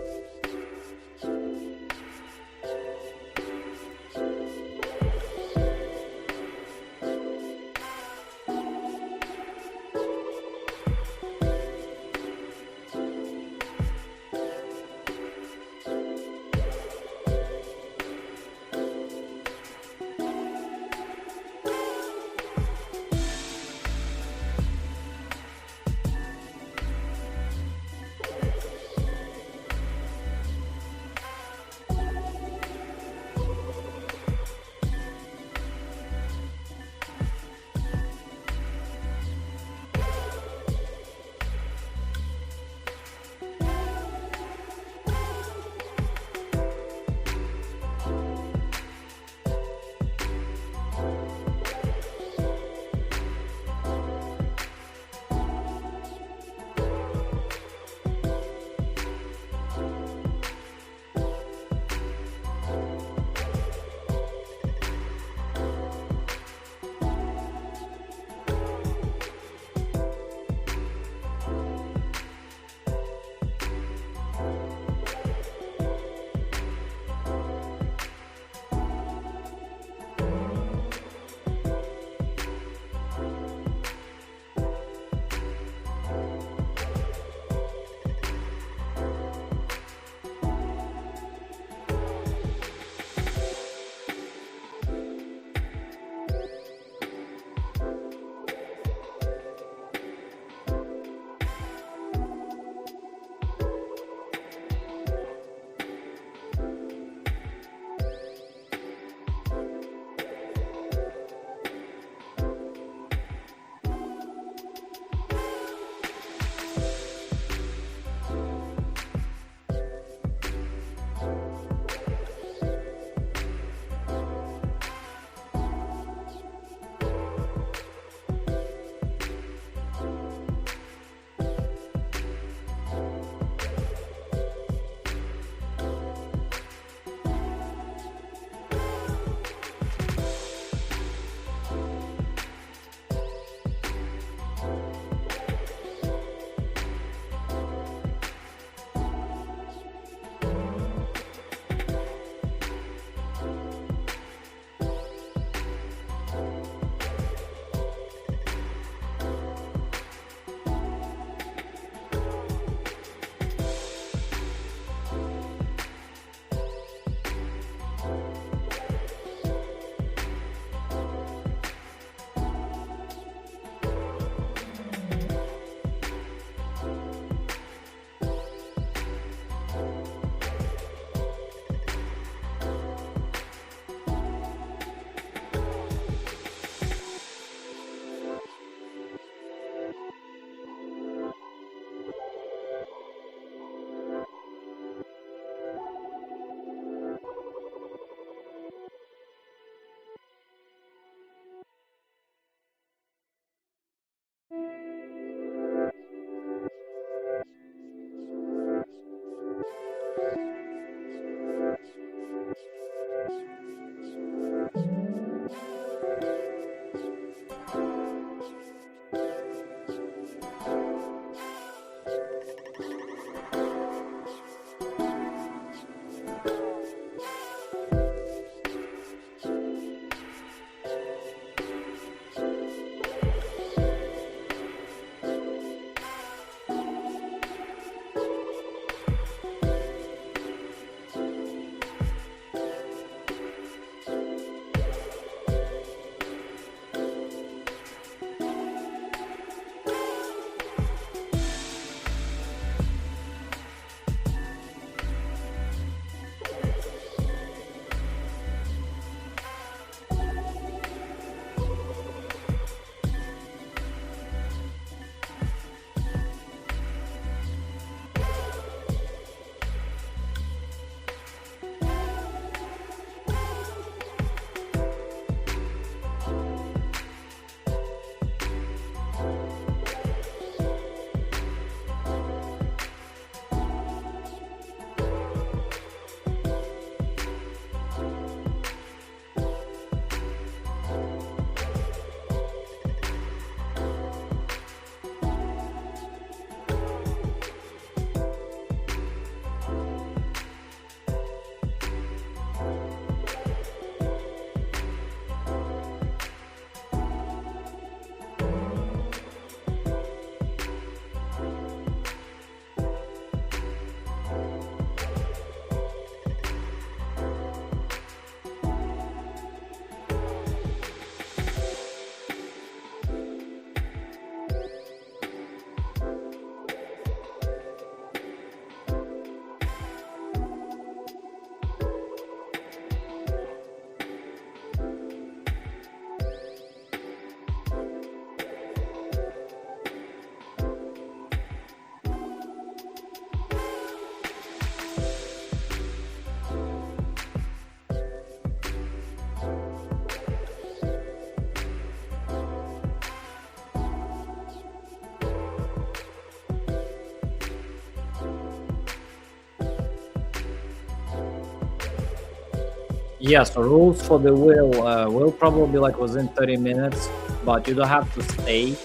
Yeah, so rules for the will probably like within 30 minutes, but you don't have to stay.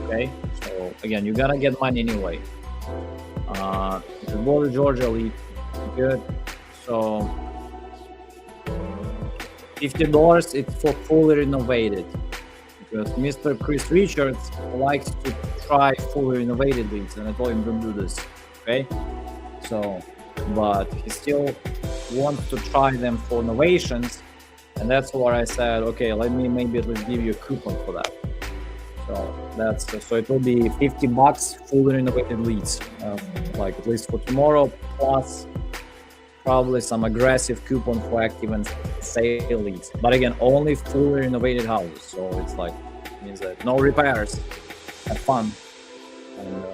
Okay, so again, you gotta get money anyway. The Border Georgia lead, good. So $50, it's for fully renovated, because Mr. Chris Richards likes to try fully renovated leads, and I told him to do this. Okay, so but he still wants to try them for innovations, and that's where I said, okay, let me maybe at least give you a coupon for that. So that's so it will be $50 fully renovated leads, like at least for tomorrow, plus probably some aggressive coupon for active and sale leads. But again, only fully renovated houses, so it's like means that no repairs. Have fun. And,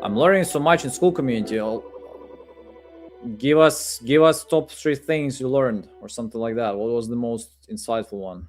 I'm learning so much in school community. Give us top 3 things you learned or something like that. What was the most insightful one?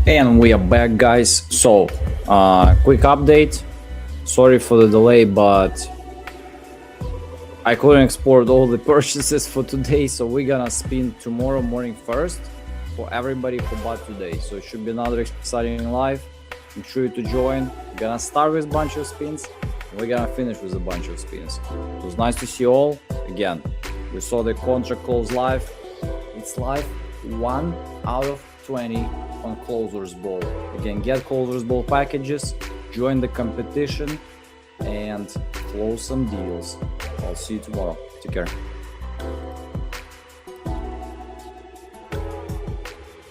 And we are back, guys. So quick update, sorry for the delay, but I couldn't export all the purchases for today, so we're gonna spin tomorrow morning first for everybody who bought today. So it should be another exciting live. Make sure to join. We're gonna start with a bunch of spins, and we're gonna finish with a bunch of spins. It was nice to see you all. Again, we saw the contract close live. It's live 1 out of 20 on Closers Bowl. Again, get Closers Bowl packages, join the competition, and close some deals. I'll see you tomorrow. Take care.